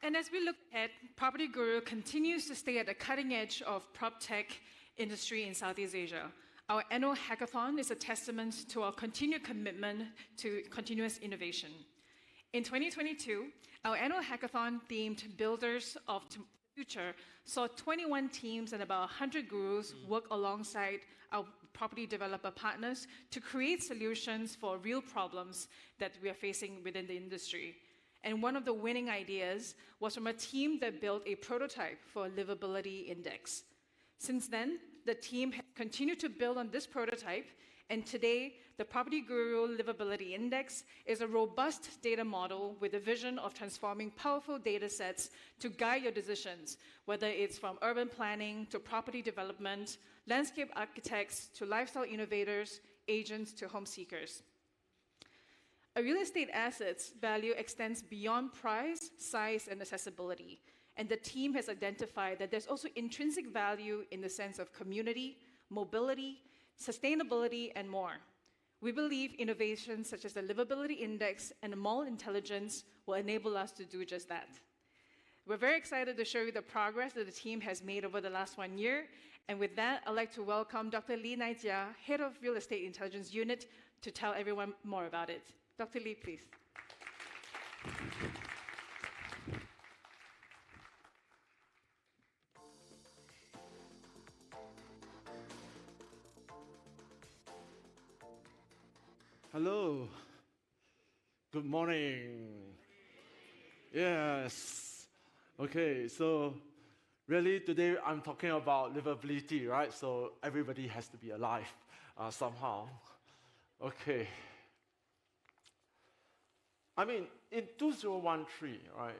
[SPEAKER 18] And as we look ahead, PropertyGuru continues to stay at the cutting edge of prop tech industry in Southeast Asia. Our annual hackathon is a testament to our continued commitment to continuous innovation. In 2022, our annual hackathon themed Builders of future saw 21 teams and about 100 gurus work alongside our property developer partners to create solutions for real problems that we are facing within the industry. And one of the winning ideas was from a team that built a prototype for a livability index. Since then, the team has continued to build on this prototype, and today, the PropertyGuru Livability Index is a robust data model with a vision of transforming powerful data sets to guide your decisions, whether it's from urban planning to property development, landscape architects to lifestyle innovators, agents to home seekers. A real estate asset's value extends beyond price, size, and accessibility. And the team has identified that there's also intrinsic value in the sense of community, mobility, sustainability, and more. We believe innovations such as the Livability Index and mall intelligence will enable us to do just that. We're very excited to show you the progress that the team has made over the last 1 year. And with that, I'd like to welcome Dr. Lee Naijia, Head of Real Estate Intelligence Unit, to tell everyone more about it. Dr. Lee, please.
[SPEAKER 20] Hello. Good morning. Yes. Okay, so really today I'm talking about livability, right? So everybody has to be alive somehow. Okay. I mean, in 2013, right,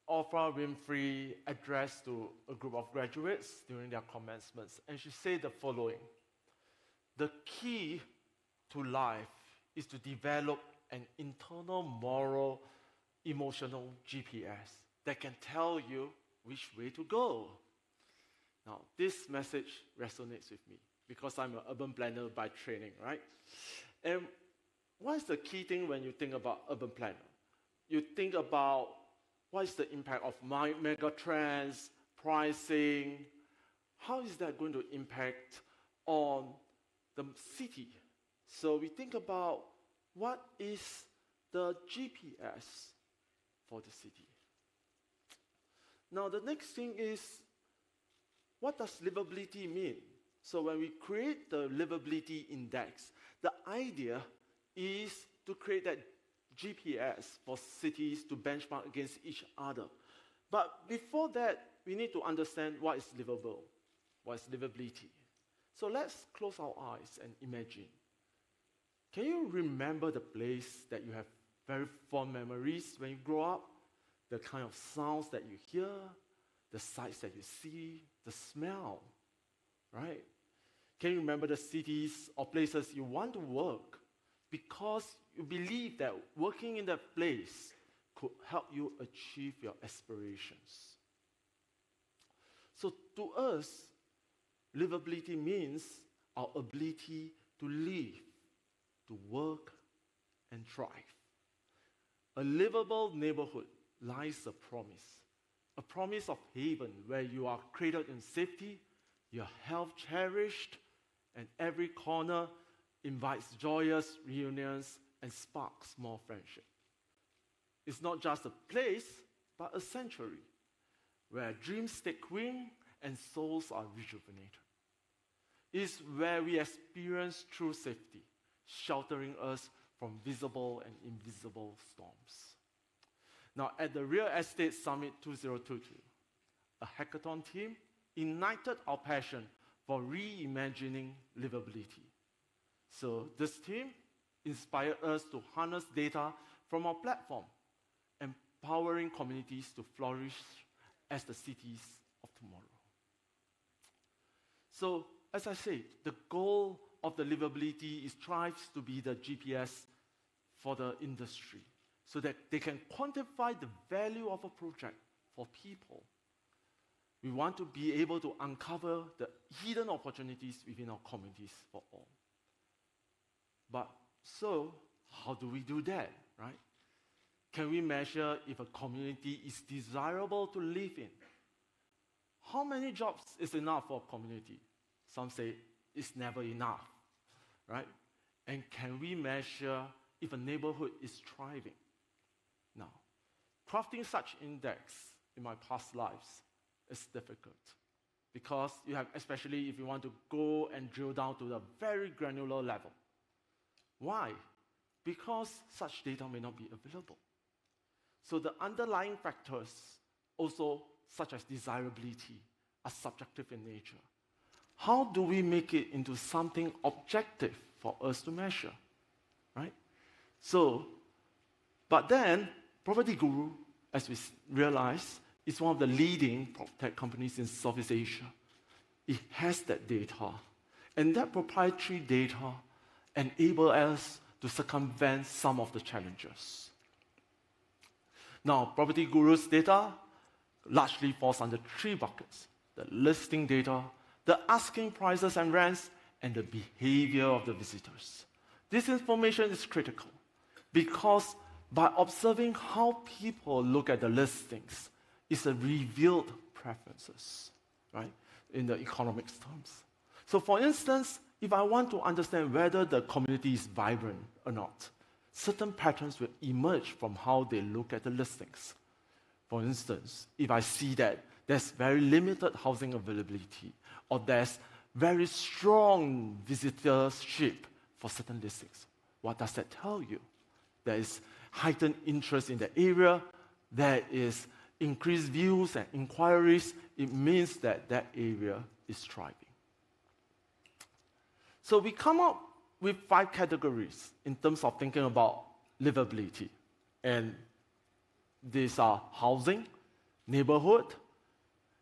[SPEAKER 20] Oprah Winfrey addressed to a group of graduates during their commencements, and she said the following: the key to life is to develop an internal moral, emotional GPS that can tell you which way to go. Now, this message resonates with me because I'm an urban planner by training, right? And what is the key thing when you think about urban planner? You think about what is the impact of mega trends, pricing, how is that going to impact on the city? So we think about what is the GPS for the city. Now the next thing is, what does livability mean? So when we create the livability index, the idea is to create that GPS for cities to benchmark against each other. But before that, we need to understand what is livable, what is livability. So let's close our eyes and imagine. Can you remember the place that you have very fond memories when you grow up? The kind of sounds that you hear, the sights that you see, the smell, right? Can you remember the cities or places you want to work because you believe that working in that place could help you achieve your aspirations? So to us, livability means our ability to live, to work, and thrive. A livable neighborhood lies a promise of haven where you are cradled in safety, your health cherished, and every corner invites joyous reunions and sparks more friendship. It's not just a place, but a sanctuary where dreams take wing and souls are rejuvenated. It's where we experience true safety, sheltering us from visible and invisible storms. Now, at the Real Estate Summit 2022, a hackathon team ignited our passion for reimagining livability. So this team inspired us to harness data from our platform, empowering communities to flourish as the cities of tomorrow. So, as I said, the goal of the livability strives to be the GPS for the industry so that they can quantify the value of a project for people. We want to be able to uncover the hidden opportunities within our communities for all. But so, how do we do that, right? Can we measure if a community is desirable to live in? How many jobs is enough for a community? Some say it's never enough, right? And can we measure if a neighborhood is thriving? Now, crafting such index in my past lives, is difficult because you have, especially if you want to go and drill down to the very granular level. Why? Because such data may not be available. So the underlying factors, also such as desirability, are subjective in nature. How do we make it into something objective for us to measure, right? So, but then, PropertyGuru, as we realize, is one of the leading PropTech companies in Southeast Asia. It has that data, and that proprietary data enables us to circumvent some of the challenges. Now, PropertyGuru's data largely falls under three buckets: the listing data, the asking prices and rents, and the behavior of the visitors. This information is critical because by observing how people look at the listings, it's a revealed preferences, right, in the economics terms. So for instance, if I want to understand whether the community is vibrant or not, certain patterns will emerge from how they look at the listings. For instance, if I see that there's very limited housing availability, or there's very strong visitorship for certain listings, what does that tell you? There is heightened interest in the area, there is increased views and inquiries. It means that that area is thriving. So we come up with 5 categories in terms of thinking about livability. And these are housing, neighborhood,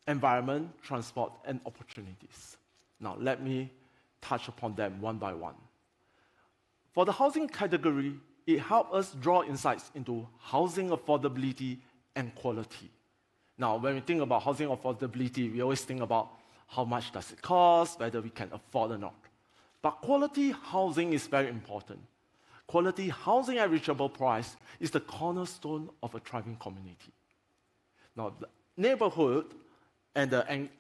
[SPEAKER 20] environment, transport, and opportunities. Now, let me touch upon them one by one. For the housing category, it helps us draw insights into housing affordability and quality. Now, when we think about housing affordability, we always think about how much does it cost, whether we can afford or not. But quality housing is very important. Quality housing at reachable price is the cornerstone of a thriving community. Now, the neighborhood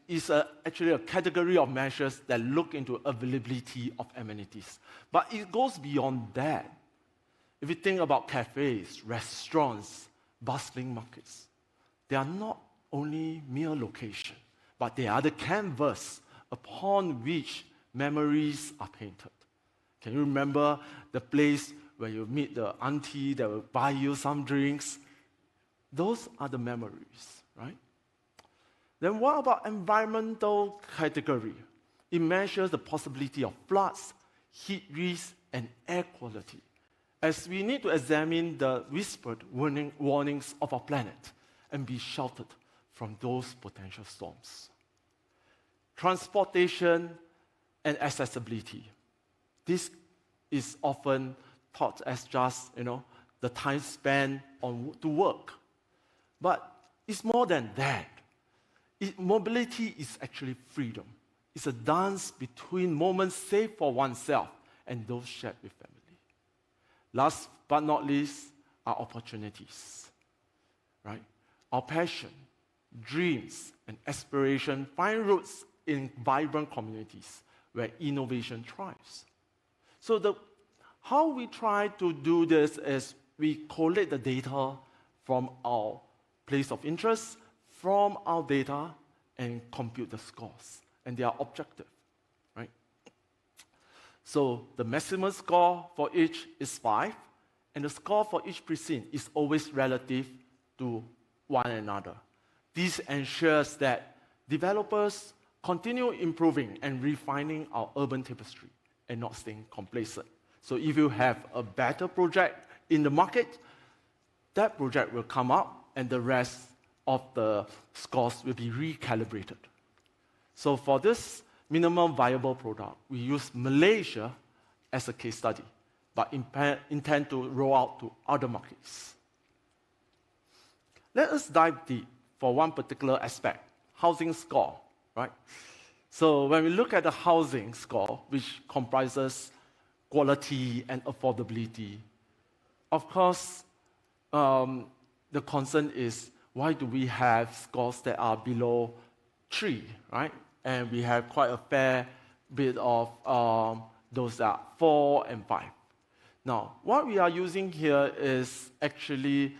[SPEAKER 20] is actually a category of measures that look into availability of amenities. But it goes beyond that. If you think about cafes, restaurants, bustling markets, they are not only mere location, but they are the canvas upon which memories are painted. Can you remember the place where you meet the auntie that will buy you some drinks? Those are the memories, right? Then what about environmental category? It measures the possibility of floods, heat risk, and air quality, as we need to examine the whispered warnings of our planet and be sheltered from those potential storms. Transportation and accessibility. This is often thought as just, the time spent to work. But it's more than that. Mobility is actually freedom. It's a dance between moments saved for oneself and those shared with family. Last but not least are opportunities, right? Our passion, dreams, and aspiration find roots in vibrant communities where innovation thrives. So how we try to do this is we collate the data from our place of interest, from our data, and compute the scores. And they are objective, right? So the maximum score for each is 5, and the score for each precinct is always relative to one another. This ensures that developers continue improving and refining our urban tapestry and not staying complacent. So if you have a better project in the market, that project will come up and the rest of the scores will be recalibrated. So for this minimum viable product, we use Malaysia as a case study, but intend to roll out to other markets. Let us dive deep for one particular aspect, housing score, right? So when we look at the housing score, which comprises quality and affordability, of course, the concern is, why do we have scores that are below 3, right? And we have quite a fair bit of those that are 4 and 5. Now, what we are using here is actually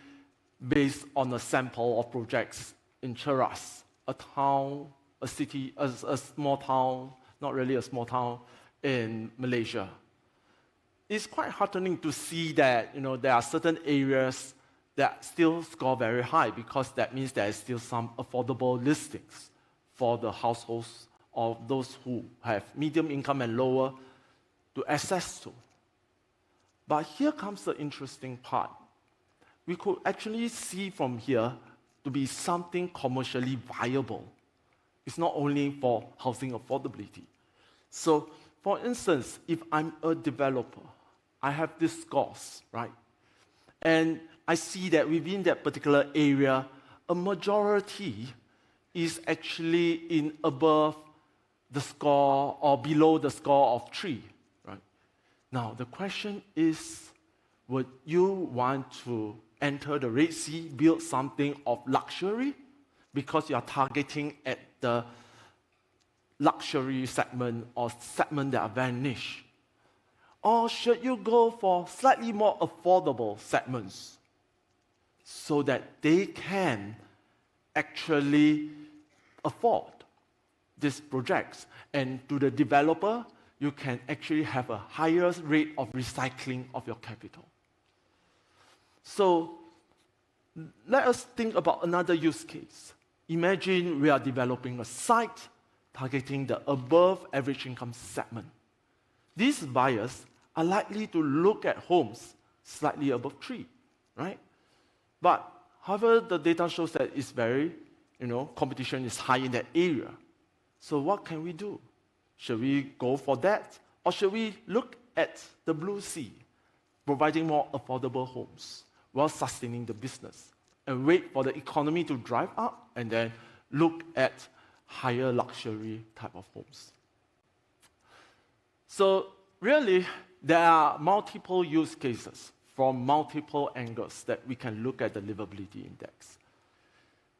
[SPEAKER 20] based on a sample of projects in Cheras, a town, a city, a small town, not really a small town, in Malaysia. It's quite heartening to see that there are certain areas that still score very high, because that means there is still some affordable listings for the households of those who have medium income and lower to access to. But here comes the interesting part. We could actually see from here to be something commercially viable. It's not only for housing affordability. So, for instance, if I'm a developer, I have these scores, right? And I see that within that particular area, a majority is actually in above the score or below the score of 3, right? Now, the question is, would you want to enter the Red Sea, build something of luxury, because you are targeting at the luxury segment or segment that are very niche? Or should you go for slightly more affordable segments so that they can actually afford these projects? And to the developer, you can actually have a higher rate of recycling of your capital. So let us think about another use case. Imagine we are developing a site targeting the above average income segment. These buyers are likely to look at homes slightly above 3, right? But however, the data shows that it's very, competition is high in that area. So what can we do? Should we go for that? Or should we look at the blue sea, providing more affordable homes while sustaining the business, and wait for the economy to drive up and then look at higher luxury type of homes? So really, there are multiple use cases from multiple angles that we can look at the livability index.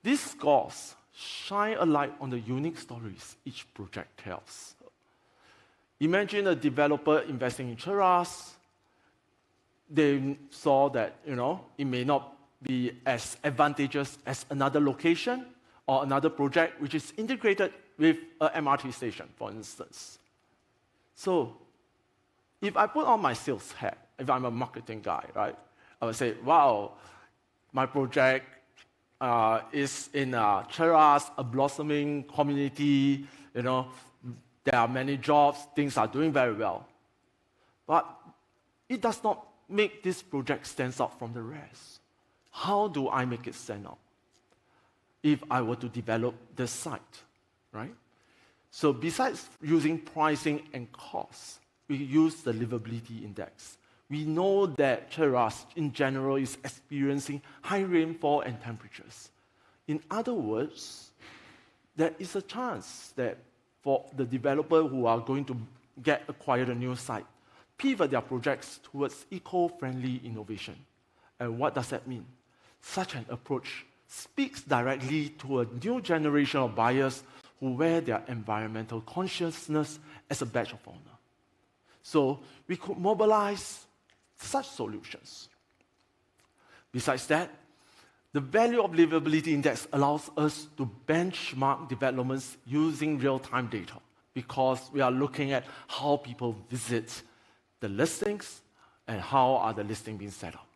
[SPEAKER 20] These scores shine a light on the unique stories each project tells. Imagine a developer investing in Cheras. They saw that, it may not be as advantageous as another location or another project which is integrated with an MRT station, for instance. So, if I put on my sales hat, if I'm a marketing guy, right, I would say, wow, my project is in Cheras, a blossoming community, there are many jobs, things are doing very well. But it does not make this project stand out from the rest. How do I make it stand out if I were to develop this site, right? So besides using pricing and cost, we use the livability index. We know that Cheras in general is experiencing high rainfall and temperatures. In other words, there is a chance that for the developer who are going to acquire a new site, pivot their projects towards eco-friendly innovation. And what does that mean? Such an approach speaks directly to a new generation of buyers who wear their environmental consciousness as a badge of honor. So we could mobilize such solutions. Besides that, the value of livability index allows us to benchmark developments using real-time data, because we are looking at how people visit the listings and how are the listings being set up.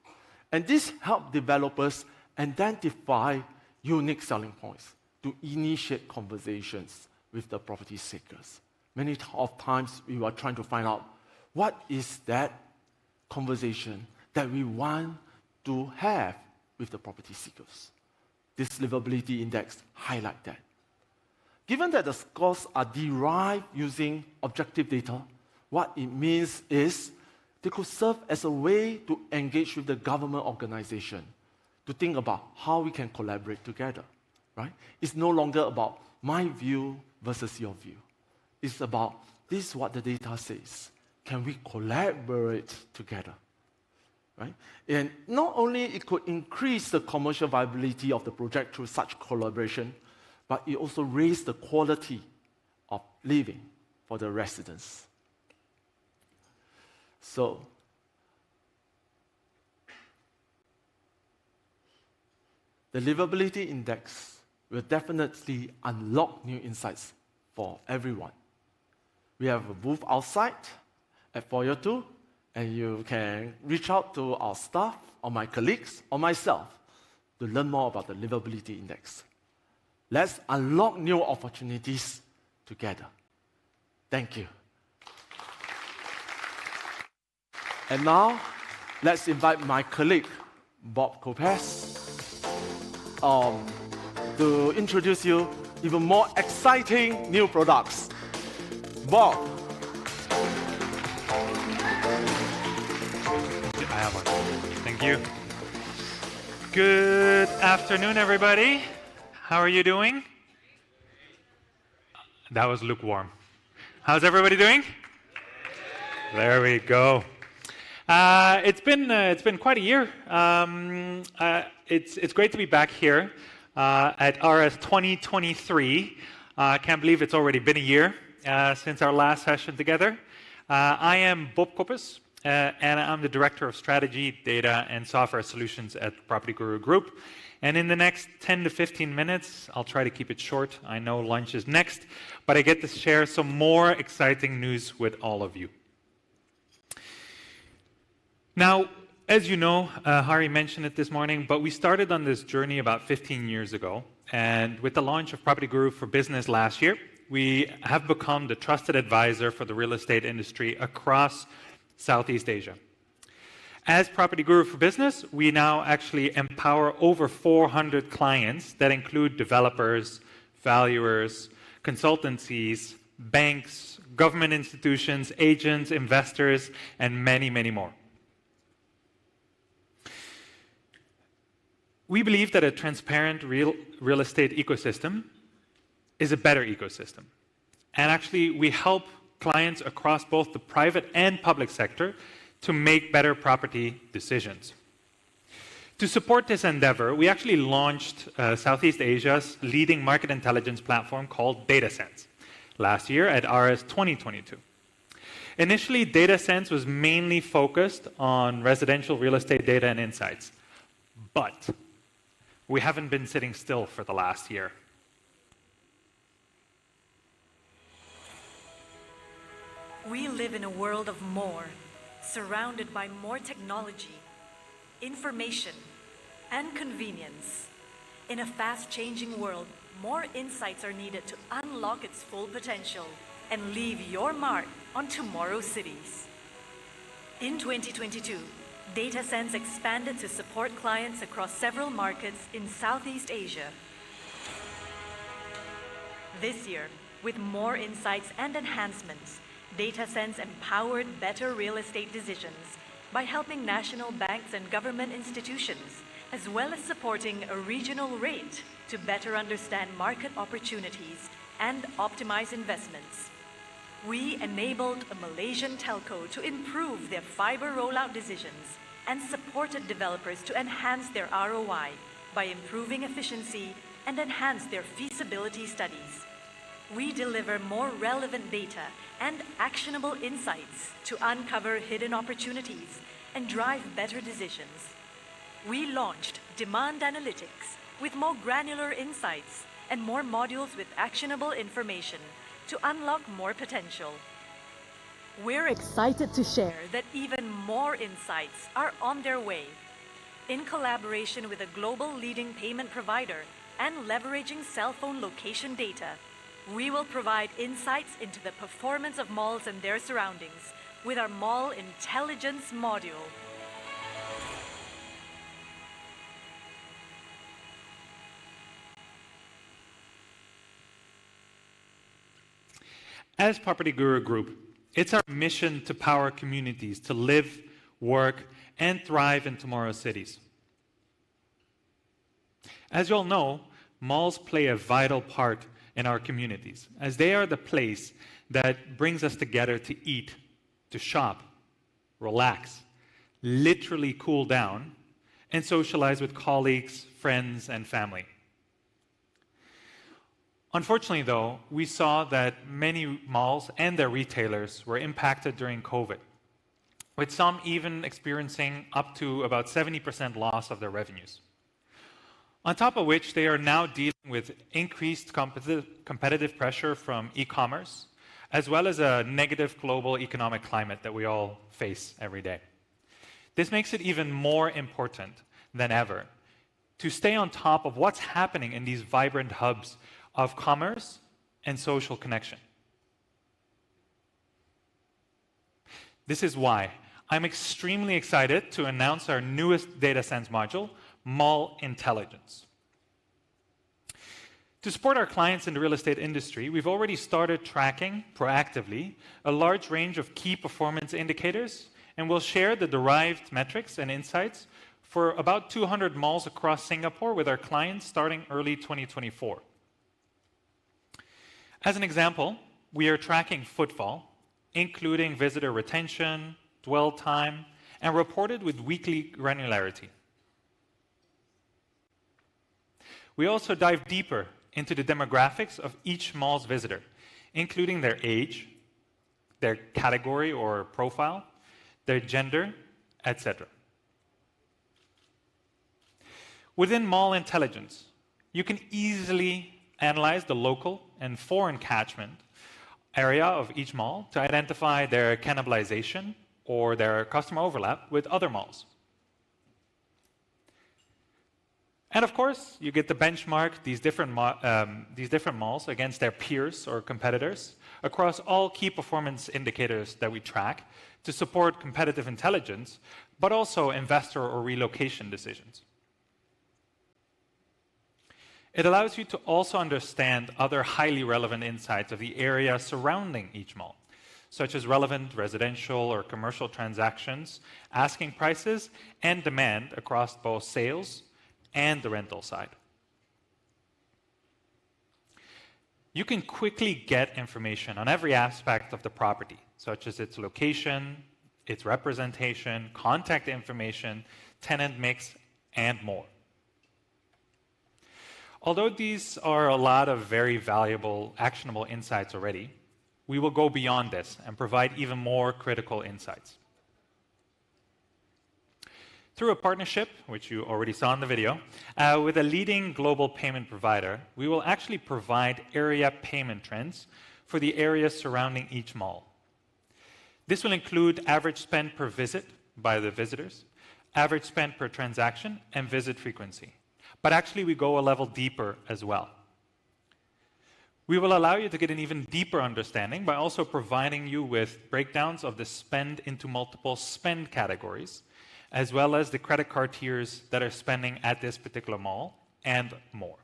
[SPEAKER 20] And this helps developers identify unique selling points to initiate conversations with the property seekers. Many times we were trying to find out what is that conversation that we want to have with the property seekers. This livability index highlights that. Given that the scores are derived using objective data, what it means is they could serve as a way to engage with the government organization to think about how we can collaborate together, right? It's no longer about my view versus your view. It's about this is what the data says. Can we collaborate together, right? And not only it could increase the commercial viability of the project through such collaboration, but it also raised the quality of living for the residents. So, the livability index will definitely unlock new insights for everyone. We have a booth outside at Foyer 2, and you can reach out to our staff, or my colleagues, or myself to learn more about the livability index. Let's unlock new opportunities together. Thank you. And now, let's invite my colleague, Bob Copes, to introduce you even more exciting new products. Bob.
[SPEAKER 21] I have one. Thank you. Good afternoon, everybody. How are you doing? That was lukewarm. How's everybody doing? There we go. It's been quite a year. It's great to be back here at RS 2023. I can't believe it's already been a year since our last session together. I am Bob Copes, and I'm the Director of Strategy, Data, and Software Solutions at PropertyGuru Group. And in the next 10 to 15 minutes, I'll try to keep it short. I know lunch is next, but I get to share some more exciting news with all of you. Now, as you know, Hari mentioned it this morning, but we started on this journey about 15 years ago. And with the launch of PropertyGuru for Business last year, we have become the trusted advisor for the real estate industry across Southeast Asia. As PropertyGuru for Business, we now actually empower over 400 clients that include developers, valuers, consultancies, banks, government institutions, agents, investors, and many, many more. We believe that a transparent real estate ecosystem is a better ecosystem. And actually, we help clients across both the private and public sector to make better property decisions. To support this endeavor, we actually launched Southeast Asia's leading market intelligence platform called DataSense last year at RS 2022. Initially, DataSense was mainly focused on residential real estate data and insights, but we haven't been sitting still for the last year.
[SPEAKER 22] We live in a world of more, surrounded by more technology, information, and convenience. In a fast-changing world, more insights are needed to unlock its full potential and leave your mark on tomorrow's cities. In 2022, DataSense expanded to support clients across several markets in Southeast Asia. This year, with more insights and enhancements, DataSense empowered better real estate decisions by helping national banks and government institutions, as well as supporting a regional rate to better understand market opportunities and optimize investments. We enabled a Malaysian telco to improve their fiber rollout decisions and supported developers to enhance their ROI by improving efficiency and enhance their feasibility studies. We deliver more relevant data and actionable insights to uncover hidden opportunities and drive better decisions. We launched Demand Analytics with more granular insights and more modules with actionable information to unlock more potential. We're excited to share that even more insights are on their way. In collaboration with a global leading payment provider and leveraging cell phone location data, we will provide insights into the performance of malls and their surroundings with our Mall Intelligence module.
[SPEAKER 21] As PropertyGuru Group, it's our mission to power communities to live, work, and thrive in tomorrow's cities. As you all know, malls play a vital part in our communities, as they are the place that brings us together to eat, to shop, relax, literally cool down, and socialize with colleagues, friends, and family. Unfortunately, though, we saw that many malls and their retailers were impacted during COVID, with some even experiencing up to about 70% loss of their revenues. On top of which, they are now dealing with increased competitive pressure from e-commerce, as well as a negative global economic climate that we all face every day. This makes it even more important than ever to stay on top of what's happening in these vibrant hubs of commerce and social connection. This is why I'm extremely excited to announce our newest data science module, Mall Intelligence. To support our clients in the real estate industry, we've already started tracking proactively a large range of key performance indicators, and we'll share the derived metrics and insights for about 200 malls across Singapore with our clients starting early 2024. As an example, we are tracking footfall, including visitor retention, dwell time, and reported with weekly granularity. We also dive deeper into the demographics of each mall's visitor, including their age, their category or profile, their gender, etc. Within Mall Intelligence, you can easily analyze the local and foreign catchment area of each mall to identify their cannibalization or their customer overlap with other malls. And of course, you get to benchmark these different malls against their peers or competitors across all key performance indicators that we track to support competitive intelligence, but also investor or relocation decisions. It allows you to also understand other highly relevant insights of the area surrounding each mall, such as relevant residential or commercial transactions, asking prices, and demand across both sales and the rental side. You can quickly get information on every aspect of the property, such as its location, its representation, contact information, tenant mix, and more. Although these are a lot of very valuable, actionable insights already, we will go beyond this and provide even more critical insights. Through a partnership, which you already saw in the video, with a leading global payment provider, we will actually provide area payment trends for the areas surrounding each mall. This will include average spend per visit by the visitors, average spend per transaction, and visit frequency. But actually, we go a level deeper as well. We will allow you to get an even deeper understanding by also providing you with breakdowns of the spend into multiple spend categories, as well as the credit card tiers that are spending at this particular mall, and more.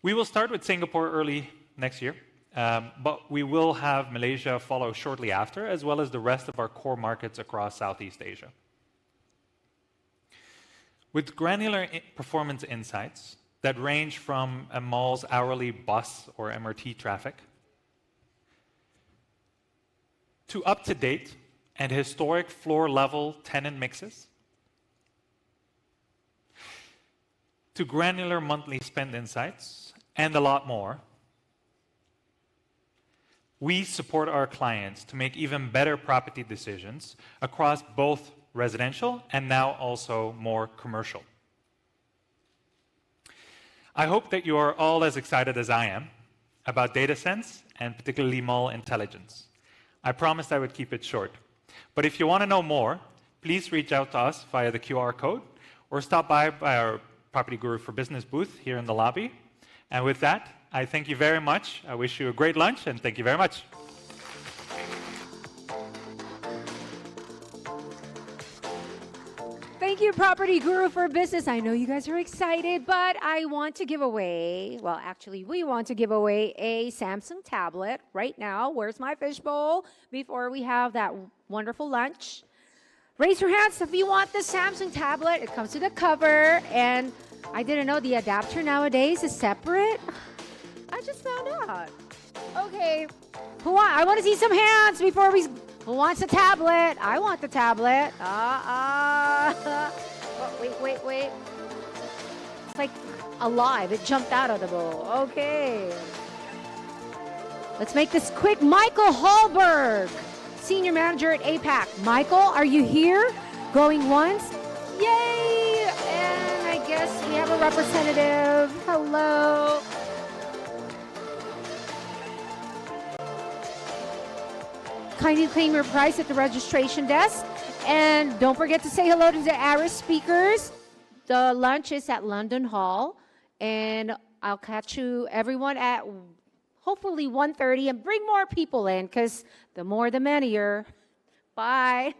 [SPEAKER 21] We will start with Singapore early next year, but we will have Malaysia follow shortly after, as well as the rest of our core markets across Southeast Asia. With granular performance insights that range from a mall's hourly bus or MRT traffic to up-to-date and historic floor-level tenant mixes, to granular monthly spend insights, and a lot more, we support our clients to make even better property decisions across both residential and now also more commercial. I hope that you are all as excited as I am about data sense and particularly Mall Intelligence. I promised I would keep it short. But if you want to know more, please reach out to us via the QR code or stop by our PropertyGuru for Business booth here in the lobby. And with that, I thank you very much. I wish you a great lunch, and thank you very much.
[SPEAKER 1] Thank you, PropertyGuru for Business. I know you guys are excited, but I want to give away, well, actually, we want to give away a Samsung tablet right now. Where's my fishbowl? Before we have that wonderful lunch. Raise your hands if you want the Samsung tablet. It comes with a cover, and I didn't know the adapter nowadays is separate. I just found out. Okay, I want to see some hands before we... Who wants a tablet? I want the tablet. Wait. It's like alive. It jumped out of the bowl. Okay. Let's make this quick. Michael Hallberg, Senior Manager at APAC. Michael, are you here? Going once? Yay! And representative. Hello. Kindly claim your price at the registration desk. And don't forget to say hello to the ARIS speakers. The lunch is at London Hall. And I'll catch you, everyone, at hopefully 1:30. And bring more people in, because the more the merrier. Bye.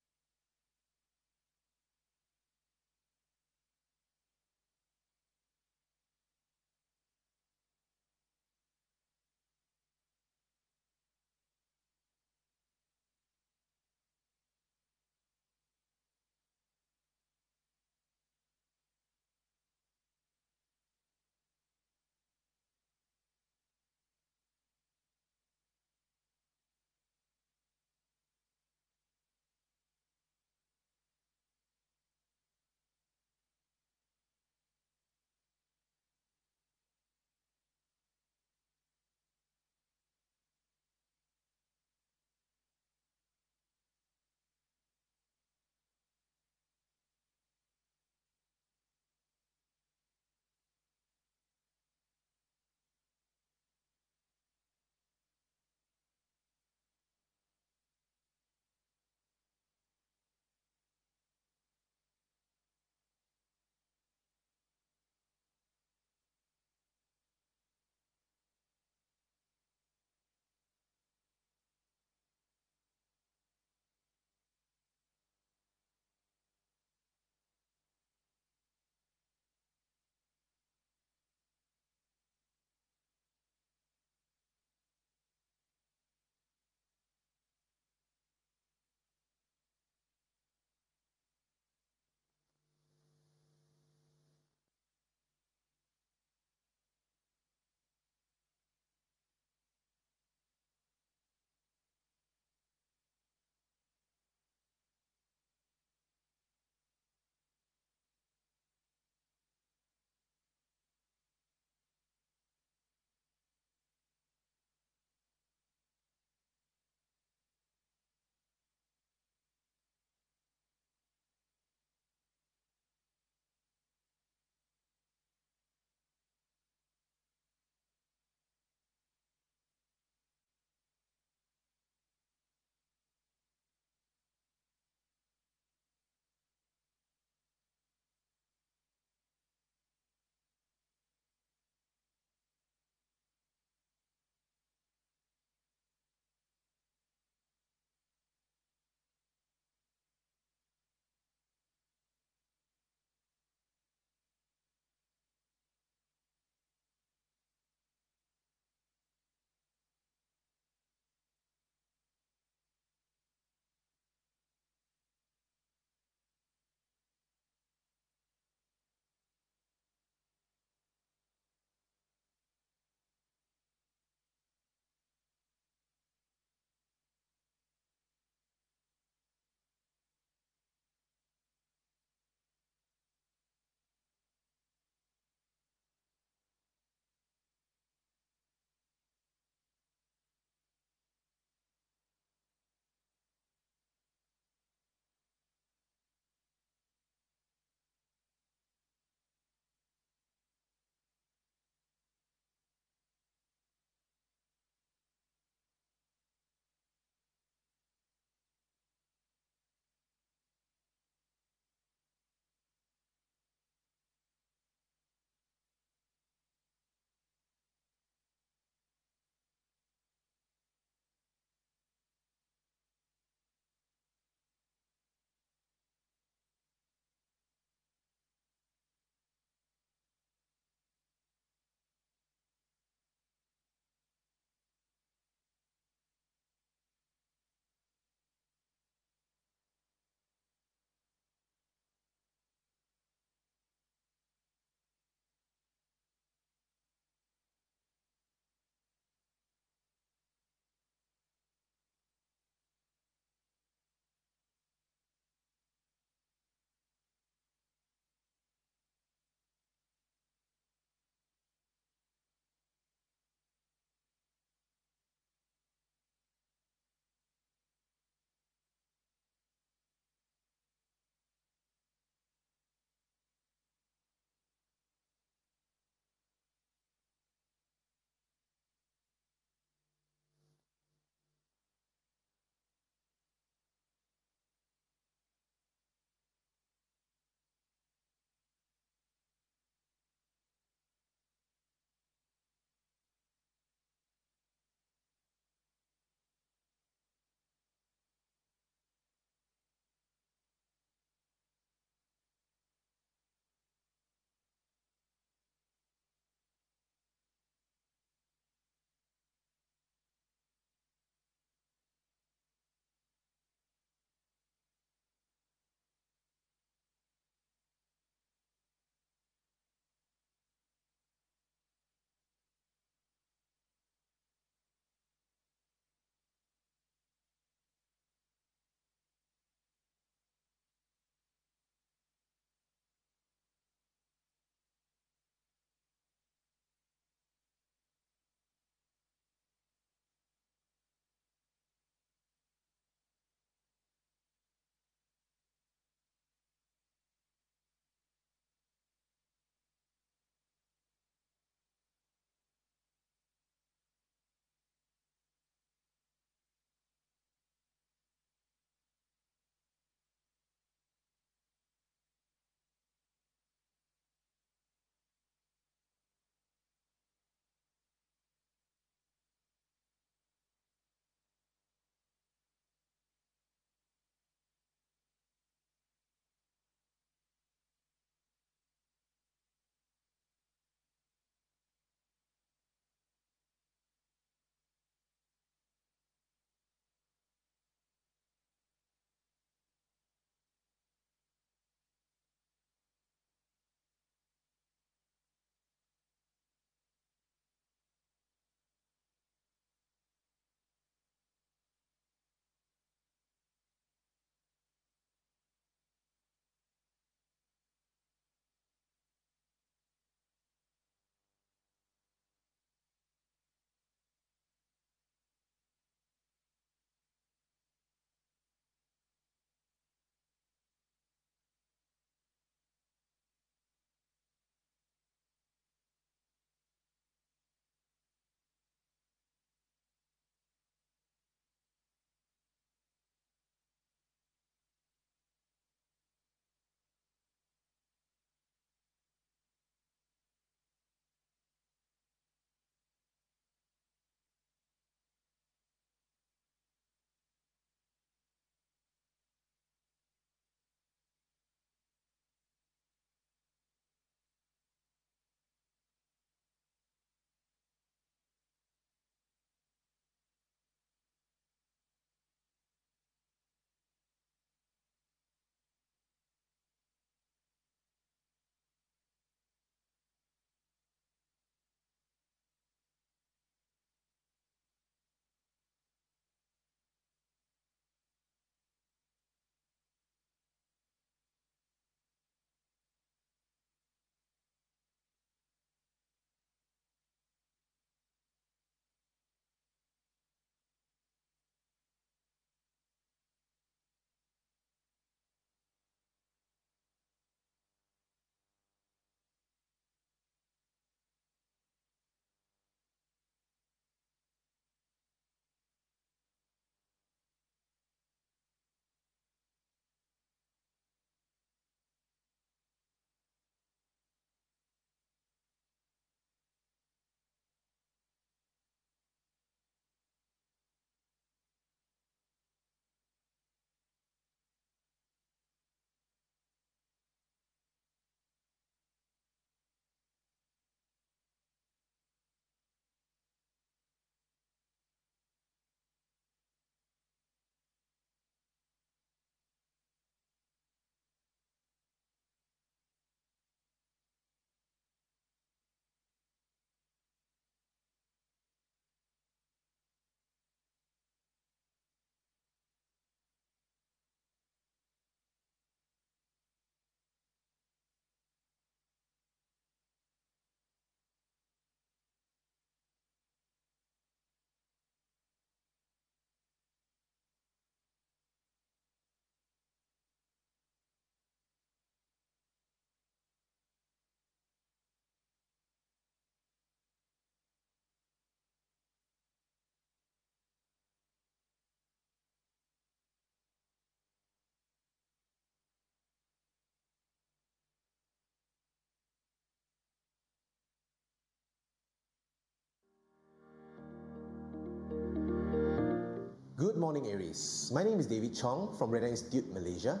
[SPEAKER 2] Good morning, Aries. My name is David Chong from Radar Institute, Malaysia.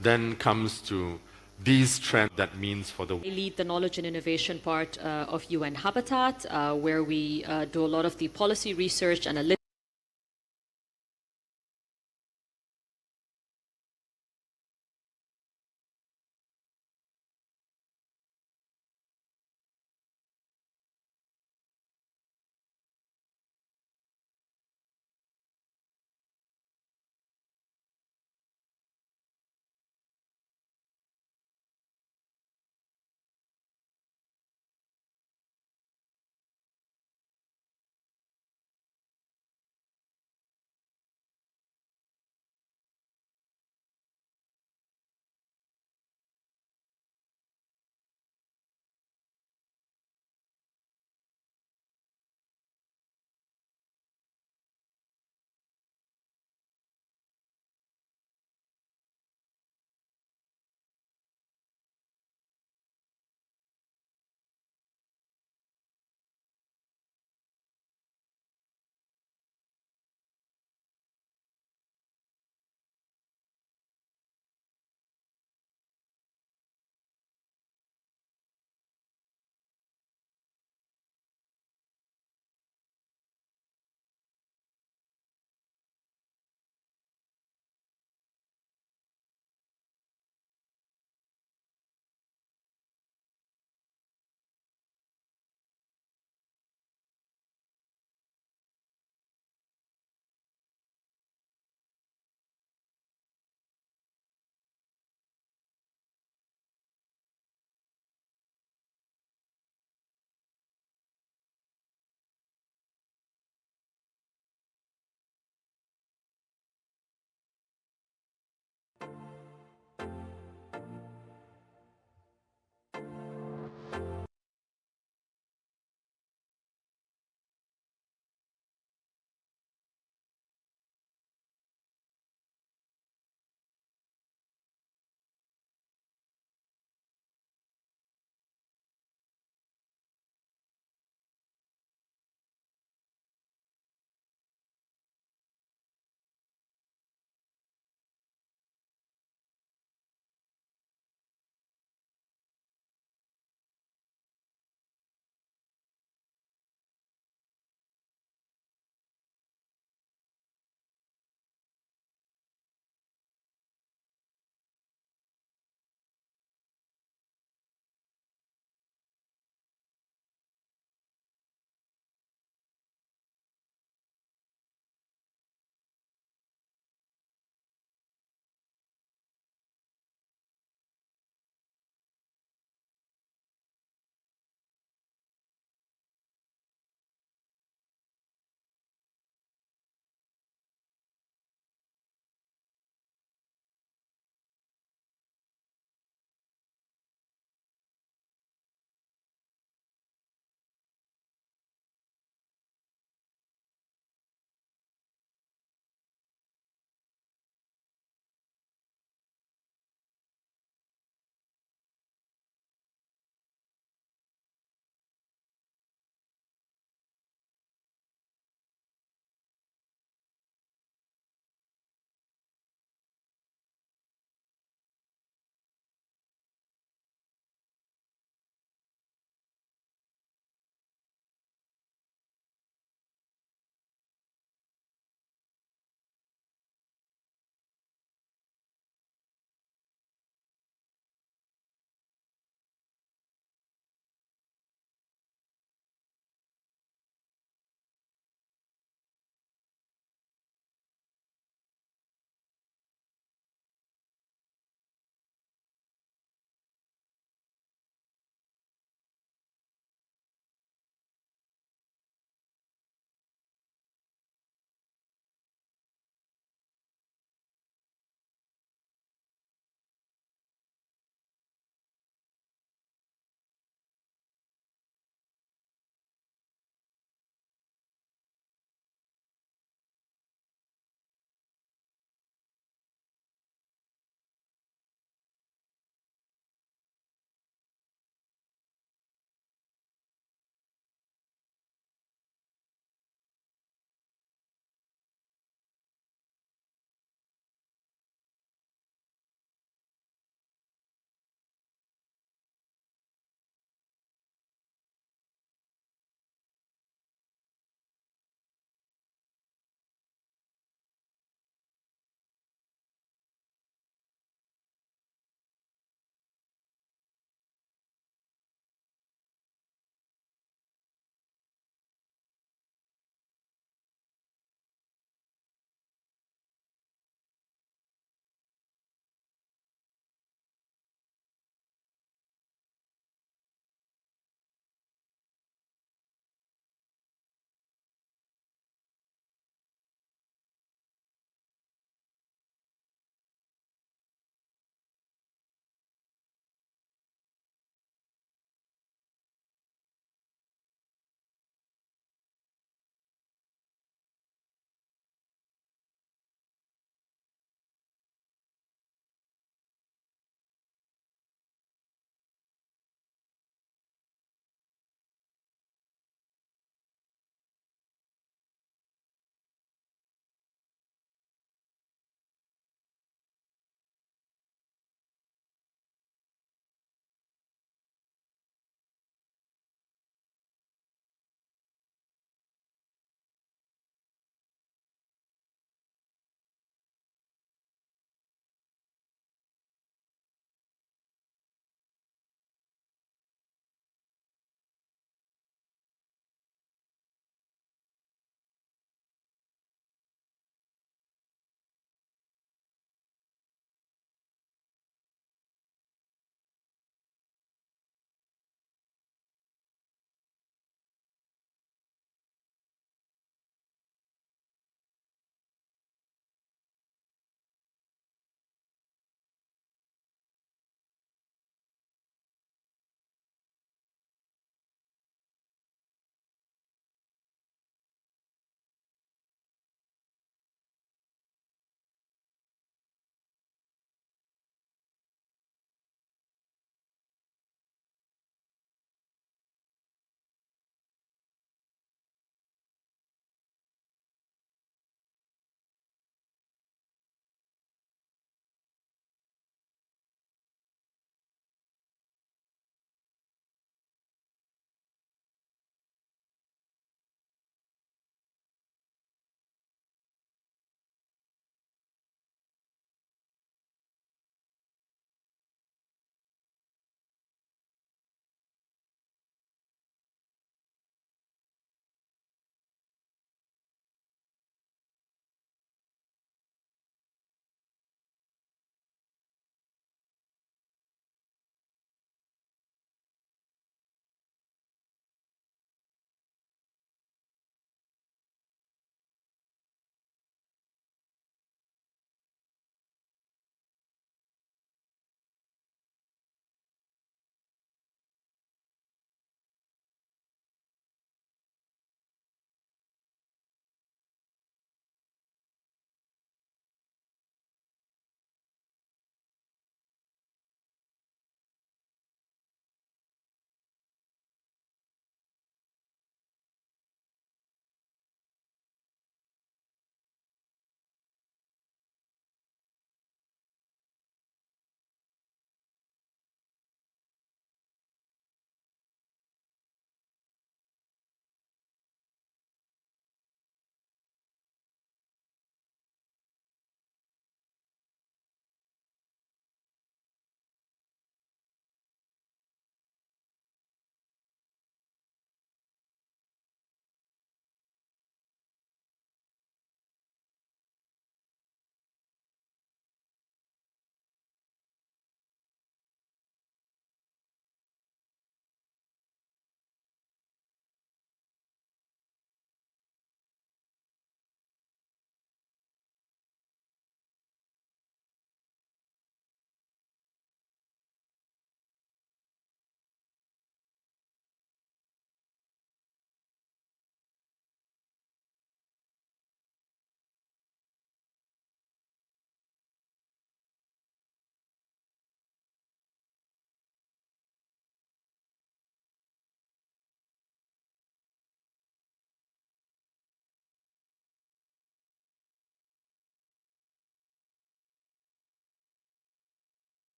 [SPEAKER 3] then comes to these trends that means for the...
[SPEAKER 4] I lead the knowledge and innovation part of UN Habitat, where we do a lot of the policy research and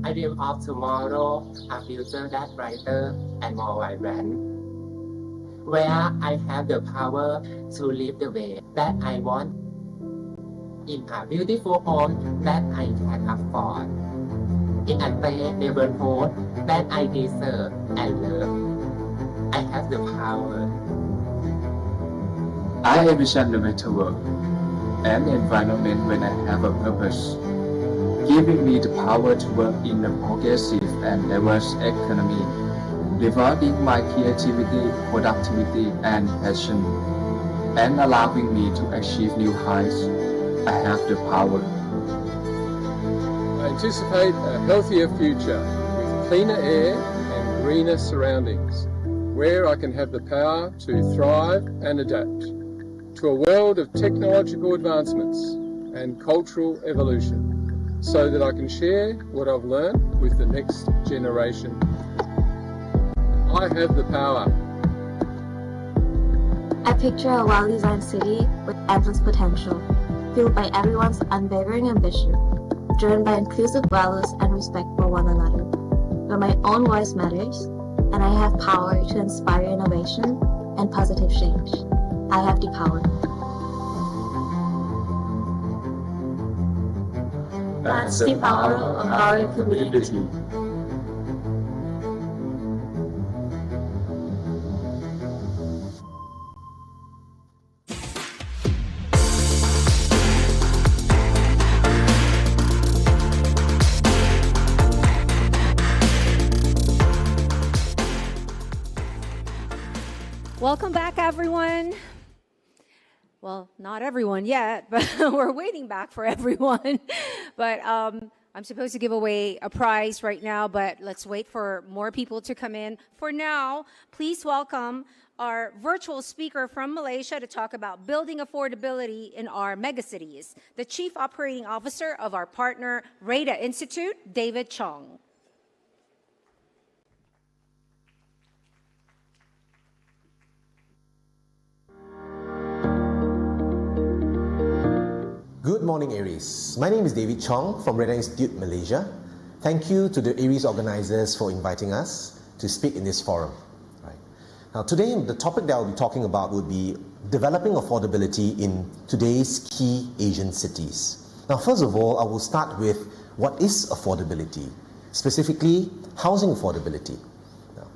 [SPEAKER 5] I dream of tomorrow, a future that's brighter and more vibrant, where I have the power to live the way that I want, in a beautiful home that I can afford, in a safe neighborhood that I deserve and love. I have the power.
[SPEAKER 7] I envision the better world and environment when I have a purpose, giving me the power to work in a progressive and diverse economy, rewarding my creativity, productivity, and passion, and allowing me to achieve new heights. I have the power.
[SPEAKER 23] I anticipate a healthier future with cleaner air and greener surroundings, where I can have the power to thrive and adapt to a world of technological advancements and cultural evolution, so that I can share what I've learned with the next generation. I have the power.
[SPEAKER 24] I picture a well-designed city with endless potential, fueled by everyone's unwavering ambition, driven by inclusive values and respect for one another, where my own voice matters, and I have power to inspire innovation and positive change. I have the power. That's the power of our community.
[SPEAKER 1] Welcome back, everyone. Well, not everyone yet, but we're waiting back for everyone. But I'm supposed to give away a prize right now, but let's wait for more people to come in. For now, please welcome our virtual speaker from Malaysia to talk about building affordability in our megacities, the Chief Operating Officer of our partner, RADA Institute, David Chong.
[SPEAKER 2] Good morning, Aries. My name is David Chong from RADA Institute, Malaysia. Thank you to the Aries organizers for inviting us to speak in this forum. Right. Now, today, the topic that I'll be talking about would be developing affordability in today's key Asian cities. Now, first of all, I will start with what is affordability, specifically housing affordability. Now,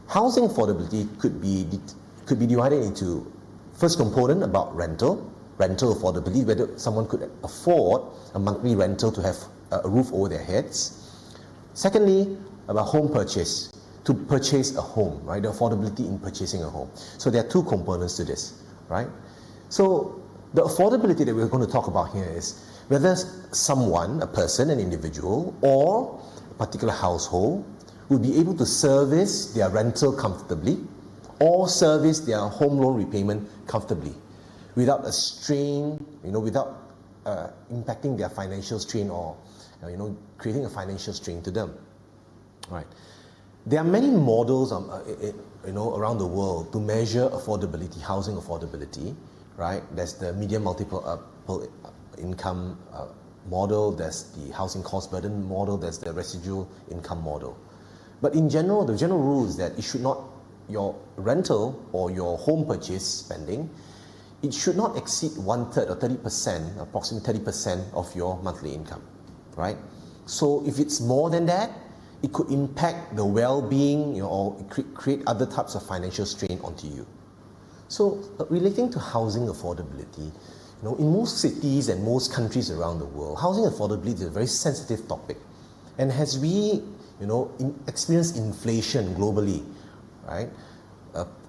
[SPEAKER 2] housing affordability could be divided into first component about rental affordability, whether someone could afford a monthly rental to have a roof over their heads. Secondly, about home purchase, to purchase a home, right? The affordability in purchasing a home. So there are two components to this, right? So the affordability that we're going to talk about here is whether someone, a person, an individual, or a particular household will be able to service their rental comfortably or service their home loan repayment comfortably, without a strain, without impacting their financial strain or, creating a financial strain to them. Right. There are many models, around the world to measure affordability, housing affordability. Right. There's the median multiple income model. There's the housing cost burden model. There's the residual income model. But in general, the general rule is that it should not, your rental or your home purchase spending, it should not exceed 1/3 or 30%, approximately 30% of your monthly income, right? So if it's more than that, it could impact the well-being, or create other types of financial strain onto you. So relating to housing affordability, in most cities and most countries around the world, housing affordability is a very sensitive topic. And as we, experience inflation globally, right?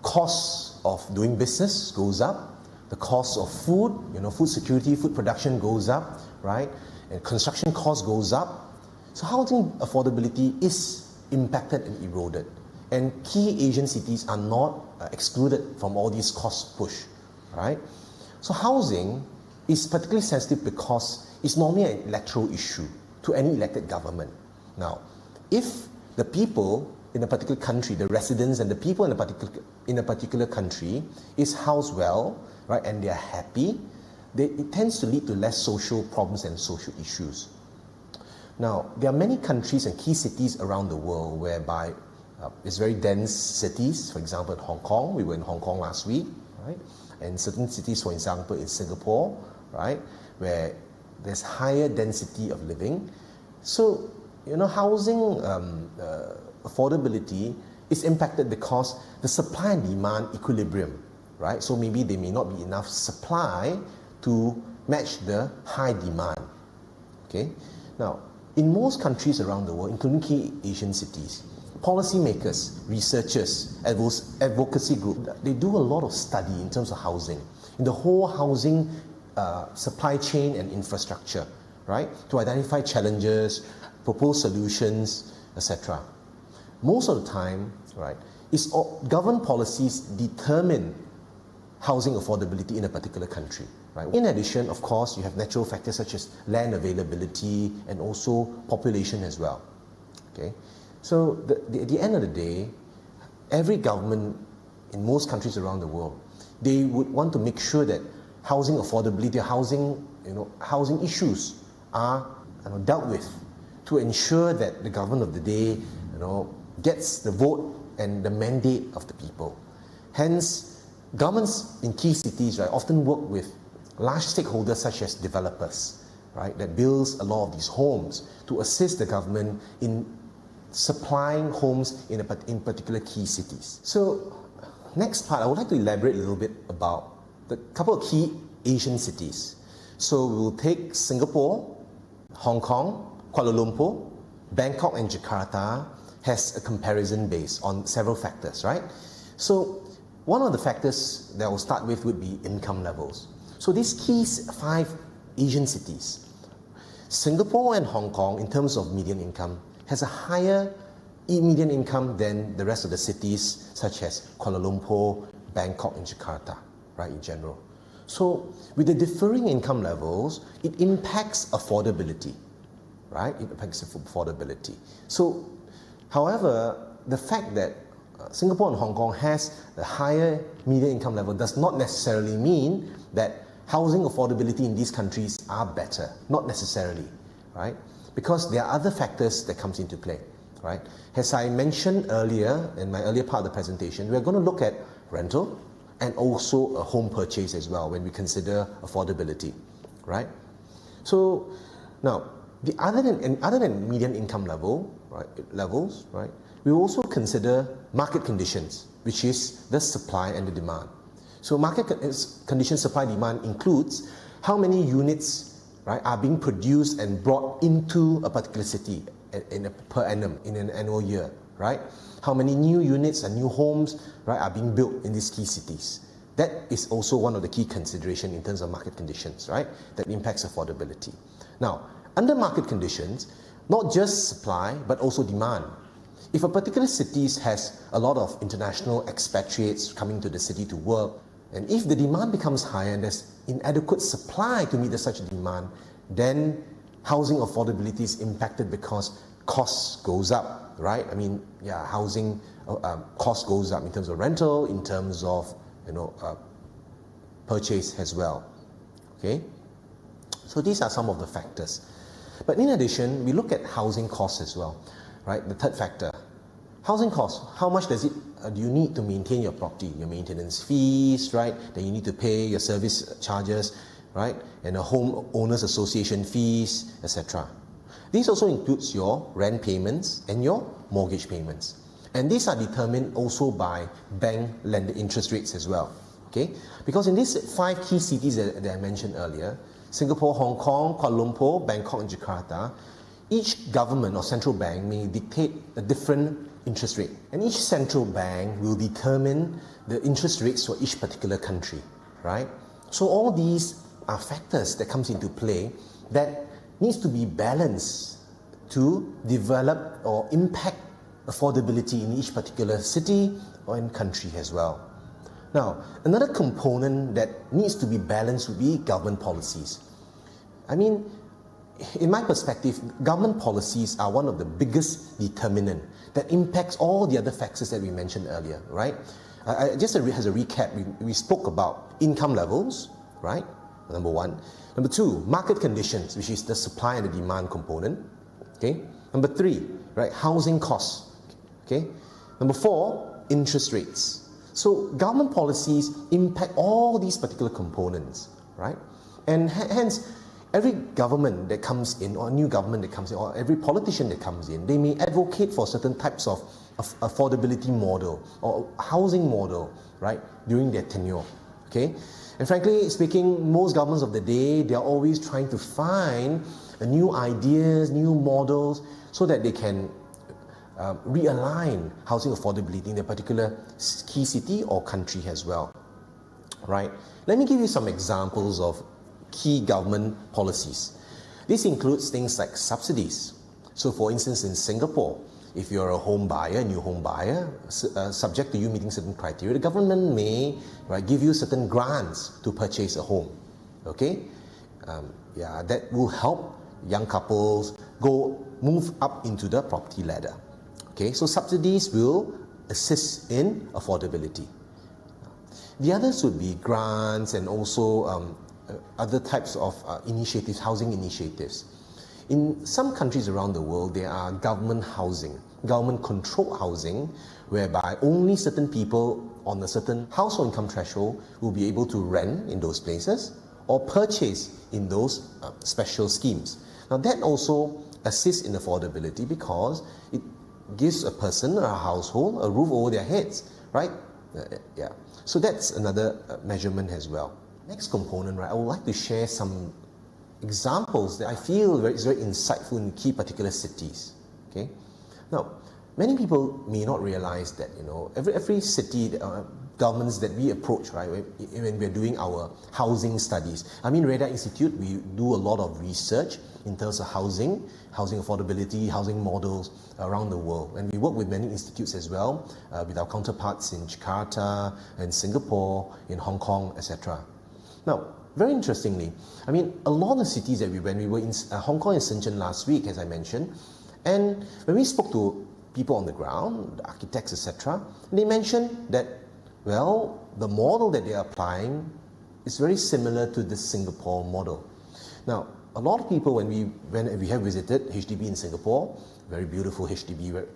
[SPEAKER 2] Costs of doing business goes up. The cost of food, food security, food production goes up, right? And construction cost goes up. So housing affordability is impacted and eroded. And key Asian cities are not excluded from all these cost push, right? So housing is particularly sensitive because it's normally an electoral issue to any elected government. Now, if the people in a particular country, the residents and the people in a particular country is housed well, right, and they are happy, it tends to lead to less social problems and social issues. Now, there are many countries and key cities around the world whereby it's very dense cities. For example, in Hong Kong, we were in Hong Kong last week, right? And certain cities, for example, in Singapore, right, where there's higher density of living. So, housing affordability is impacted because the supply and demand equilibrium, right? So maybe there may not be enough supply to match the high demand, okay? Now, in most countries around the world, including key Asian cities, policymakers, researchers, advocacy groups, they do a lot of study in terms of housing, in the whole housing supply chain and infrastructure, right? To identify challenges, propose solutions, etc. Most of the time, right, government policies determine housing affordability in a particular country. Right? In addition, of course, you have natural factors such as land availability and also population as well. Okay? So at the end of the day, every government in most countries around the world, they would want to make sure that housing affordability, housing issues are dealt with to ensure that the government of the day gets the vote and the mandate of the people. Hence, governments in key cities, right, often work with large stakeholders such as developers, right, that builds a lot of these homes to assist the government in supplying homes in particular key cities. So, next part, I would like to elaborate a little bit about the couple of key Asian cities. So we will take Singapore, Hong Kong, Kuala Lumpur, Bangkok and Jakarta has a comparison base on several factors, right? So one of the factors that I will start with would be income levels. So these key 5 Asian cities, Singapore and Hong Kong, in terms of median income, has a higher median income than the rest of the cities such as Kuala Lumpur, Bangkok and Jakarta, right, in general. So with the differing income levels, it impacts affordability, right? It impacts affordability. So, however, the fact that Singapore and Hong Kong has a higher median income level does not necessarily mean that housing affordability in these countries are better. Not necessarily, right? Because there are other factors that comes into play, right? As I mentioned earlier, in my earlier part of the presentation, we're going to look at rental and also a home purchase as well when we consider affordability, right? So now, other than median income levels, right? We also consider market conditions, which is the supply and the demand. So market conditions, supply demand includes how many units, right, are being produced and brought into a particular city per annum in an annual year, right? How many new units and new homes, right, are being built in these key cities. That is also one of the key considerations in terms of market conditions, right, that impacts affordability. Now, under market conditions, not just supply, but also demand. If a particular city has a lot of international expatriates coming to the city to work, and if the demand becomes higher and there's inadequate supply to meet such demand, then housing affordability is impacted because costs goes up, right? I mean, yeah, housing cost goes up in terms of rental, in terms of purchase as well. Okay, so these are some of the factors. But in addition, we look at housing costs as well, right? The third factor, housing costs. How much do you need to maintain your property? Your maintenance fees, right? Then you need to pay your service charges, right? And the home owners association fees, etc. This also includes your rent payments and your mortgage payments. And these are determined also by bank lender interest rates as well. Okay? Because in these 5 key cities that I mentioned earlier, Singapore, Hong Kong, Kuala Lumpur, Bangkok and Jakarta, each government or central bank may dictate a different interest rate. And each central bank will determine the interest rates for each particular country, right? So all these are factors that comes into play that needs to be balanced to develop or impact affordability in each particular city or in country as well. Now, another component that needs to be balanced would be government policies. I mean, in my perspective, government policies are one of the biggest determinant that impacts all the other factors that we mentioned earlier, right? Just as a recap, we spoke about income levels, right? Number 1. Number 2, market conditions, which is the supply and the demand component. Okay. Number 3, right, housing costs. Okay. Number 4, interest rates. So government policies impact all these particular components, right? And hence, every government that comes in, or a new government that comes in, or every politician that comes in, they may advocate for certain types of affordability model or housing model, right, during their tenure. Okay. And frankly speaking, most governments of the day, they are always trying to find new ideas, new models, so that they can realign housing affordability in a particular key city or country as well. Right? Let me give you some examples of key government policies. This includes things like subsidies. So for instance, in Singapore, if you're a home buyer, new home buyer, subject to you meeting certain criteria, the government may, right, give you certain grants to purchase a home. Okay? That will help young couples move up into the property ladder. Okay, so subsidies will assist in affordability. The others would be grants and also other types of initiatives, housing initiatives. In some countries around the world, there are government housing, government-controlled housing, whereby only certain people on a certain household income threshold will be able to rent in those places or purchase in those special schemes. Now that also assists in affordability because it gives a person or a household a roof over their heads, right? So that's another measurement as well. Next component, right? I would like to share some examples that I feel is very insightful in key particular cities. Okay. Now, many people may not realize that every city governments that we approach, right, when we're doing our housing studies. I mean, Reda Institute, we do a lot of research in terms of housing affordability, housing models around the world. And we work with many institutes as well, with our counterparts in Jakarta, in Singapore, in Hong Kong, etc. Now, very interestingly, I mean, a lot of the cities that we were in Hong Kong and Shenzhen last week, as I mentioned, and when we spoke to people on the ground, the architects, etc., they mentioned that, well, the model that they're applying is very similar to the Singapore model. Now, a lot of people, when we have visited HDB in Singapore, very beautiful HDB, very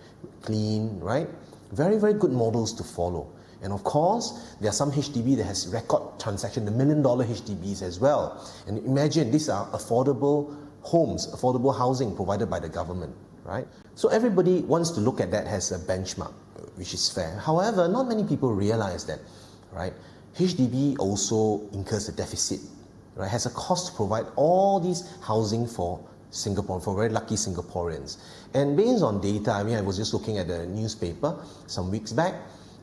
[SPEAKER 2] clean, right? Very, very good models to follow. And of course, there are some HDB that has record transaction, the $1 million HDBs as well. And imagine, these are affordable homes, affordable housing provided by the government, right? So everybody wants to look at that as a benchmark, which is fair. However, not many people realize that, right? HDB also incurs a deficit, right? Has a cost to provide all these housing for Singapore, for very lucky Singaporeans. And based on data, I mean, I was just looking at the newspaper some weeks back,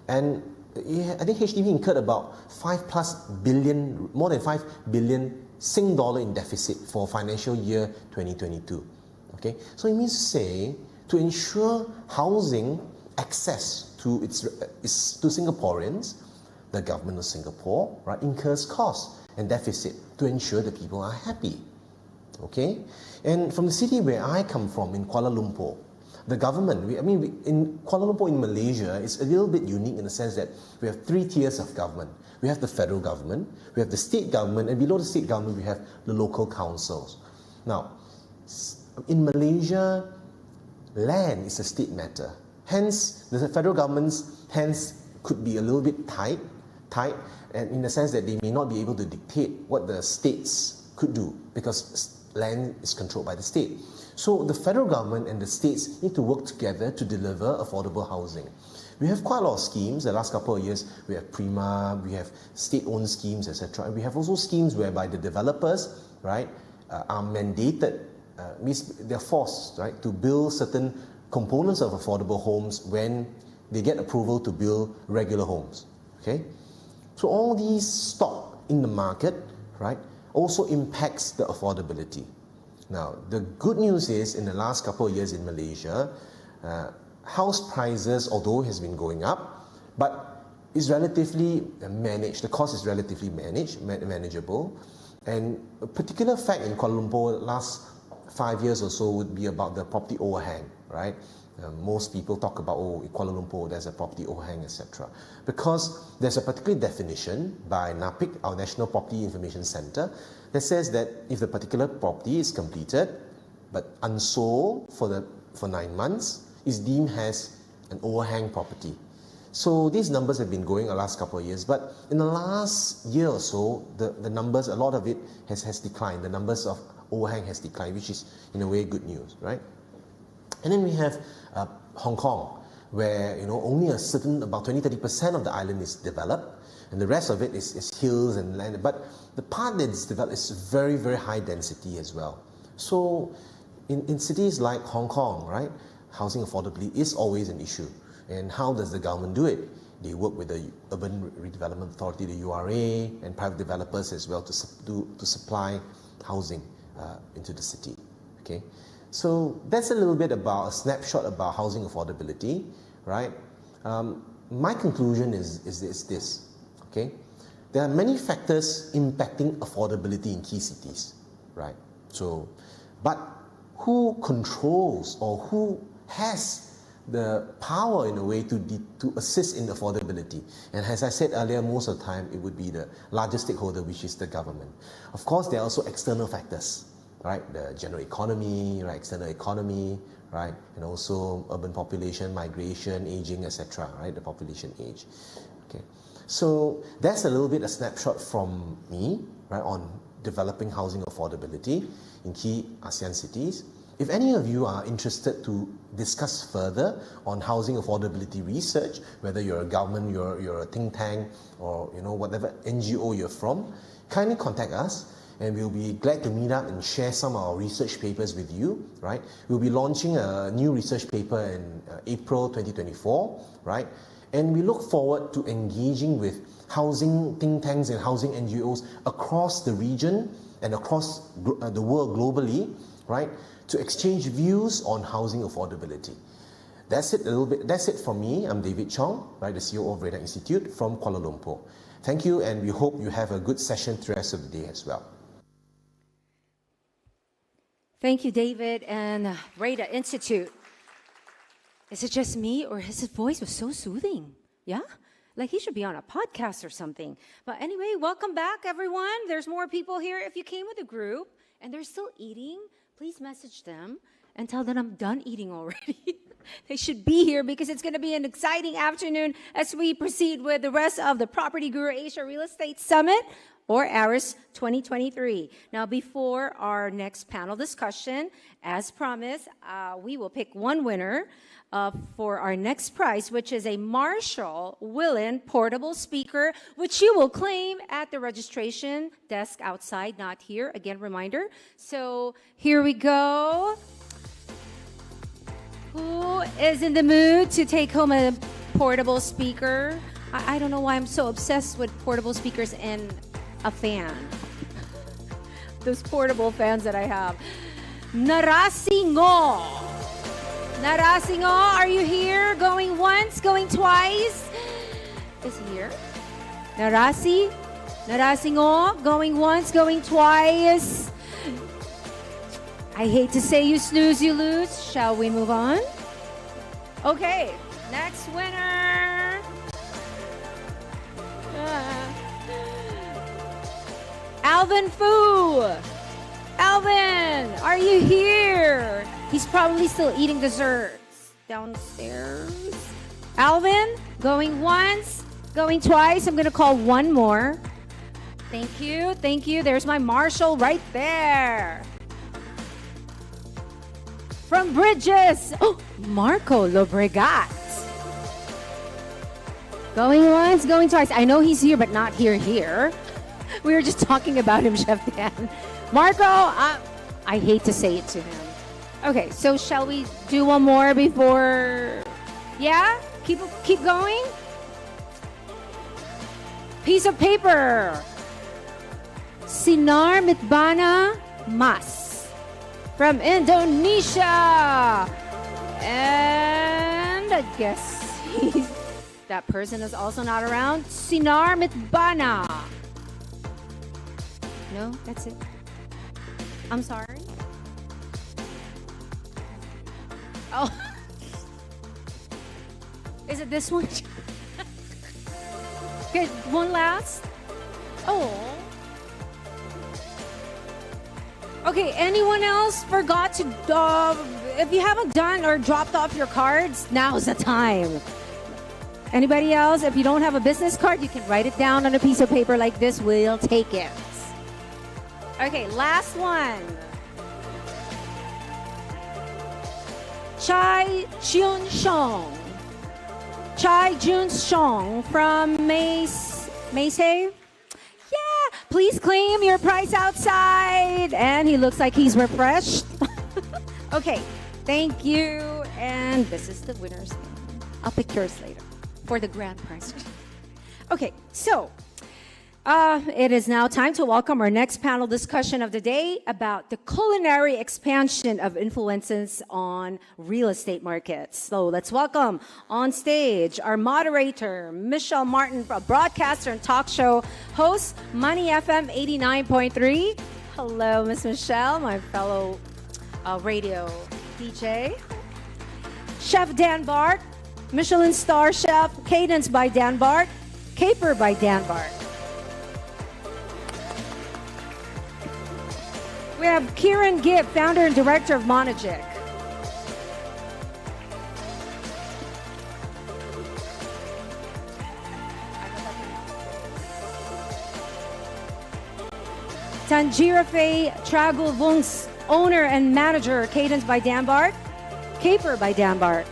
[SPEAKER 2] and I think HDB incurred about more than 5 billion Sing dollar in deficit for financial year 2022. Okay, so it means to say, to ensure housing access to to Singaporeans, the government of Singapore, right, incurs costs and deficit to ensure that people are happy. Okay, and from the city where I come from, in Kuala Lumpur, the government, in Kuala Lumpur in Malaysia, it's a little bit unique in the sense that we have 3 tiers of government. We have the federal government, we have the state government, and below the state government, we have the local councils. Now, in Malaysia, land is a state matter. Hence, the federal government's hands could be a little bit tight, and in the sense that they may not be able to dictate what the states could do, because land is controlled by the state. So the federal government and the states need to work together to deliver affordable housing. We have quite a lot of schemes. The last couple of years, we have Prima, we have state-owned schemes, etc. And we have also schemes whereby the developers, right, are mandated, means they're forced, right, to build certain components of affordable homes when they get approval to build regular homes. Okay, so all these stock in the market, right, also impacts the affordability. Now, the good news is, in the last couple of years in Malaysia, house prices, although has been going up, but is relatively managed. The cost is relatively manageable. And a particular fact in Kuala Lumpur, last 5 years or so, would be about the property overhang, right? Most people talk about, in Kuala Lumpur, there's a property overhang, etc. Because there's a particular definition by NAPIC, our National Property Information Center, that says that if the particular property is completed, but unsold for 9 months is deemed as an overhang property. So these numbers have been going the last couple of years, but in the last year or so, the numbers, a lot of it has declined. The numbers of overhang has declined, which is in a way good news, right? And then we have Hong Kong, where only a certain, about 20-30% of the island is developed, and the rest of it is hills and land. But the part that's developed is very, very high density as well. So in cities like Hong Kong, right, housing affordability is always an issue. And how does the government do it? They work with the Urban Redevelopment Authority, the URA, and private developers as well to supply housing into the city. Okay, so that's a little bit about a snapshot about housing affordability, right? My conclusion is this. Okay, there are many factors impacting affordability in key cities, right? So, but who controls or who has the power in a way to assist in affordability? And as I said earlier, most of the time it would be the largest stakeholder, which is the government. Of course, there are also external factors, right? The general economy, right? External economy, right? And also urban population, migration, aging, etc., right? The population age. Okay, so that's a little bit a snapshot from me, right, on developing housing affordability in key ASEAN cities. If any of you are interested to discuss further on housing affordability research, whether you're a government, you're a think tank, or whatever NGO you're from, kindly contact us, and we'll be glad to meet up and share some of our research papers with you. Right? We'll be launching a new research paper in April 2024. Right? And we look forward to engaging with housing think tanks and housing NGOs across the region and across the world globally. Right? To exchange views on housing affordability. That's it a little bit. That's it from me. I'm David Chong, right, the CEO of Reda Institute from Kuala Lumpur. Thank you, and we hope you have a good session the rest of the day as well.
[SPEAKER 1] Thank you, David and Reda Institute. Is it just me, or his voice was so soothing? Yeah? Like he should be on a podcast or something. But anyway, welcome back, everyone. There's more people here. If you came with a group and they're still eating, please message them and tell them I'm done eating already. They should be here because it's going to be an exciting afternoon as we proceed with the rest of the PropertyGuru Asia Real Estate Summit, or ARIS 2023. Now, before our next panel discussion, as promised, we will pick one winner for our next prize, which is a Marshall Willen portable speaker, which you will claim at the registration desk outside, not here. Again, reminder. So here we go. Who is in the mood to take home a portable speaker? I don't know why I'm so obsessed with portable speakers and a fan. Those portable fans that I have. Narasingo. Narasingo, are you here? Going once, going twice? Is he here? Narasingo, going once, going twice. I hate to say you snooze, you lose. Shall we move on? Okay, next winner. Alvin Fu. Alvin, are you here? He's probably still eating desserts downstairs. Alvin, going once, going twice. I'm going to call one more. Thank you. Thank you. There's my Marshall right there. From Bridges. Oh, Marco Lobregat. Going once, going twice. I know he's here, but not here. We were just talking about him, Chef Dan. Marco, I hate to say it to him. Okay, so shall we do one more before? Yeah? Keep going? Piece of paper. Sinar Mitbana Mas from Indonesia. And I guess that person is also not around. Sinar Mitbana. No, that's it. I'm sorry. Oh. Is it this one? Okay, one last. Oh. Okay, anyone else forgot to, if you haven't done or dropped off your cards, now's the time. Anybody else? If you don't have a business card, you can write it down on a piece of paper like this. We'll take it. Okay, last one. Chai Jun Shong. Chai Jun Shong from Maysay. Yeah, please claim your price outside. And he looks like he's refreshed. Okay, thank you. And this is the winner's name. I'll pick yours later for the grand prize. Okay, so it is now time to welcome our next panel discussion of the day about the culinary expansion of influences on real estate markets. So let's welcome on stage our moderator, Michelle Martin, a broadcaster and talk show host, Money FM 89.3. Hello, Miss Michelle, my fellow radio DJ. Chef Dan Bart, Michelin star chef, Cadence by Dan Bart, Caper by Dan Bart. We have Kieran Gibb, founder and director of Monogic. Tanjira Faye Tragulvungs, owner and manager, Cadence by Dan Bart, Caper by Dan Bart.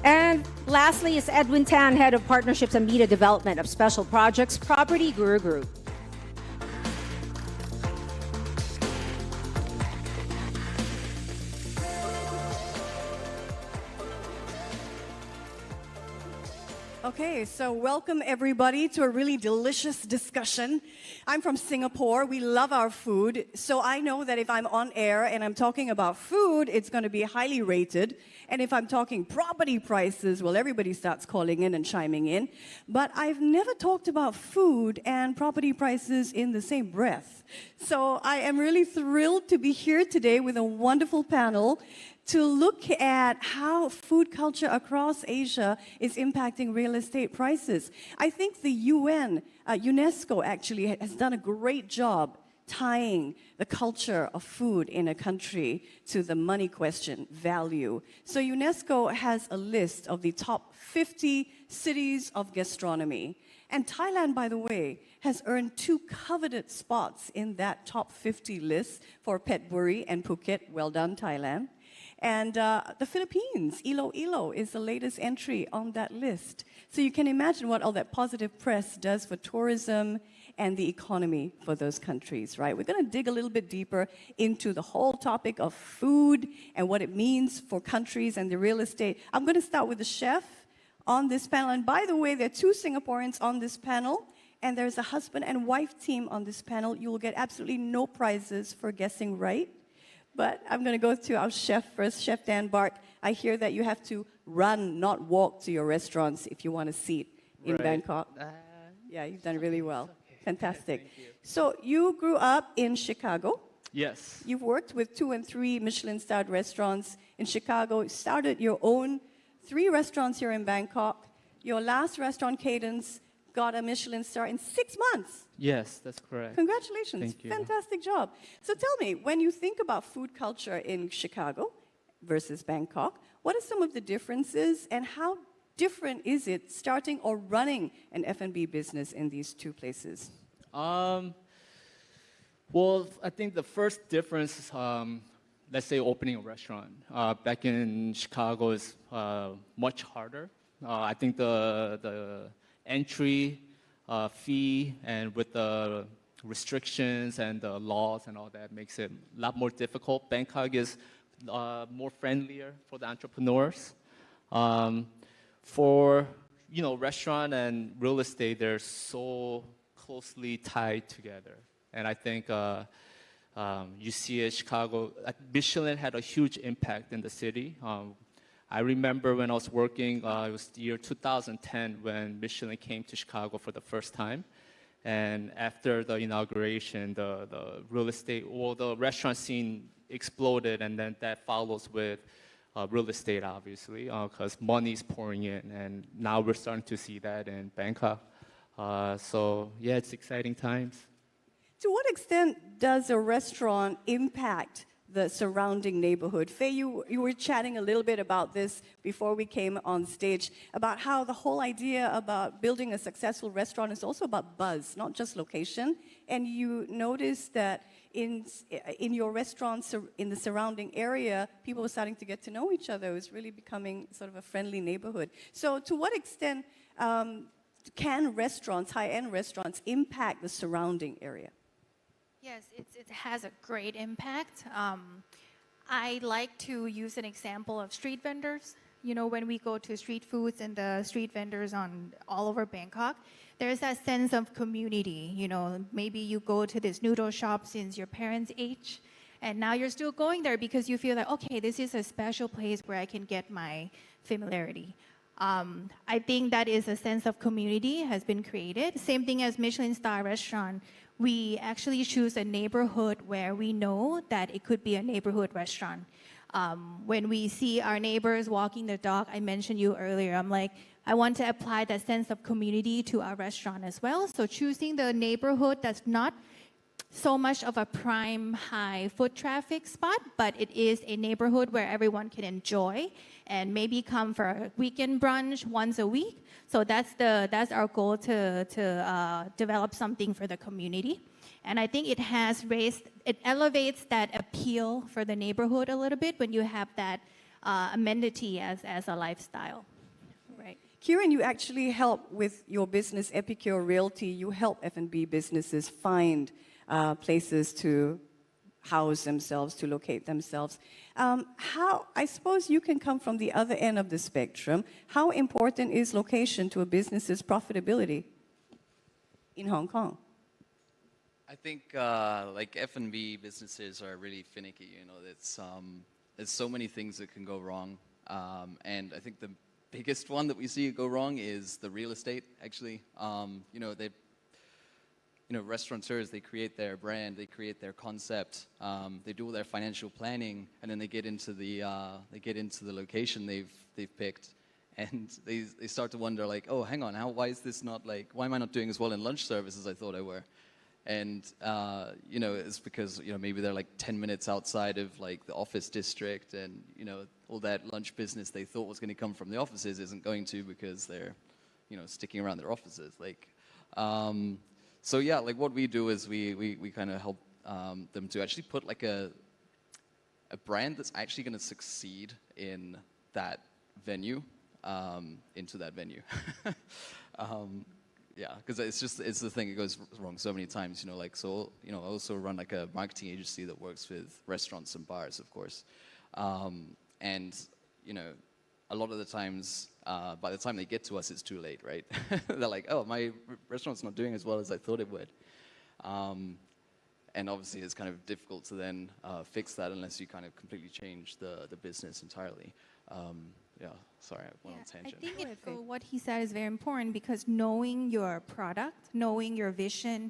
[SPEAKER 1] And lastly is Edwin Tan, head of partnerships and media development of special projects, PropertyGuru Group.
[SPEAKER 8] Okay, so welcome everybody to a really delicious discussion. I'm from Singapore. We love our food. So I know that if I'm on air and I'm talking about food, it's going to be highly rated. And if I'm talking property prices, well, everybody starts calling in and chiming in. But I've never talked about food and property prices in the same breath. So I am really thrilled to be here today with a wonderful panel to look at how food culture across Asia is impacting real estate prices. I think the UN, UNESCO actually has done a great job tying the culture of food in a country to the money question, value. So UNESCO has a list of the top 50 cities of gastronomy. And Thailand, by the way, has earned 2 coveted spots in that top 50 list for Phetchaburi and Phuket. Well done, Thailand. And the Philippines, Iloilo, is the latest entry on that list. So you can imagine what all that positive press does for tourism and the economy for those countries, right? We're going to dig a little bit deeper into the whole topic of food and what it means for countries and the real estate. I'm going to start with the chef on this panel. And by the way, there are 2 Singaporeans on this panel, and there's a husband and wife team on this panel. You will get absolutely no prizes for guessing right. But I'm going to go to our chef first, Chef Dan Bart. I hear that you have to run, not walk to your restaurants if you want a seat in Bangkok. Yeah, you've done really well. Fantastic.
[SPEAKER 9] Thank you.
[SPEAKER 8] So you grew up in Chicago.
[SPEAKER 9] Yes.
[SPEAKER 8] You've worked with 2 and 3 Michelin-starred restaurants in Chicago. Started your own 3 restaurants here in Bangkok. Your last restaurant, Cadence, got a Michelin star in 6 months.
[SPEAKER 9] Yes, that's correct.
[SPEAKER 8] Congratulations.
[SPEAKER 9] Thank you.
[SPEAKER 8] Fantastic job. So tell me, when you think about food culture in Chicago versus Bangkok, what are some of the differences and how different is it starting or running an F&B business in these 2 places?
[SPEAKER 9] Well, I think the first difference is, let's say, opening a restaurant. Back in Chicago is much harder. I think the entry fee and with the restrictions and the laws and all that makes it a lot more difficult. Bangkok is more friendlier for the entrepreneurs. For restaurant and real estate, they're so closely tied together. And I think you see it, Chicago, Michelin had a huge impact in the city. I remember when I was working, it was the year 2010 when Michelin came to Chicago for the first time. And after the inauguration, the real estate, the restaurant scene exploded, and then that follows with real estate, obviously, because money's pouring in, and now we're starting to see that in Bangkok. So yeah, it's exciting times.
[SPEAKER 8] To what extent does a restaurant impact the surrounding neighborhood? Faye, you were chatting a little bit about this before we came on stage, about how the whole idea about building a successful restaurant is also about buzz, not just location. And you noticed that in your restaurants in the surrounding area, people were starting to get to know each other. It was really becoming sort of a friendly neighborhood. So to what extent can restaurants, high-end restaurants, impact the surrounding area?
[SPEAKER 6] Yes, it has a great impact. I like to use an example of street vendors. You know, when we go to street foods and the street vendors all over Bangkok, there's that sense of community. You know, maybe you go to this noodle shop since your parents' age, and now you're still going there because you feel like, okay, this is a special place where I can get my familiarity. I think that is a sense of community has been created. Same thing as Michelin star restaurant. We actually choose a neighborhood where we know that it could be a neighborhood restaurant. When we see our neighbors walking the dog, I mentioned you earlier, I'm like, I want to apply that sense of community to our restaurant as well. So choosing the neighborhood that's not so much of a prime high foot traffic spot, but it is a neighborhood where everyone can enjoy and maybe come for a weekend brunch once a week. So that's our goal to develop something for the community. And I think it elevates that appeal for the neighborhood a little bit when you have that amenity as a lifestyle. Right.
[SPEAKER 8] Kieran, you actually help with your business, Epicure Realty. You help F&B businesses find places to house themselves, to locate themselves. I suppose you can come from the other end of the spectrum. How important is location to a business's profitability in Hong Kong?
[SPEAKER 10] I think like F&B businesses are really finicky. You know, there's so many things that can go wrong, and I think the biggest one that we see go wrong is the real estate. Actually, restaurateurs, they create their brand, they create their concept, they do all their financial planning, and then they get into the location they've picked, and they start to wonder like, oh, hang on, why is this not like, why am I not doing as well in lunch service as I thought I were? And it's because maybe they're like 10 minutes outside of like the office district, and all that lunch business they thought was going to come from the offices isn't going to, because they're sticking around their offices. Like, so yeah, like what we do is we kind of help them to actually put like a brand that's actually going to succeed in that venue into that venue. Yeah, because it's the thing, it goes wrong so many times, I also run like a marketing agency that works with restaurants and bars, of course. And, a lot of the times, by the time they get to us, it's too late, right? They're like, oh, my restaurant's not doing as well as I thought it would. And obviously it's kind of difficult to then fix that unless you kind of completely change the business entirely. Yeah, sorry, I went on a tangent.
[SPEAKER 6] I think what he said is very important, because knowing your product, knowing your vision,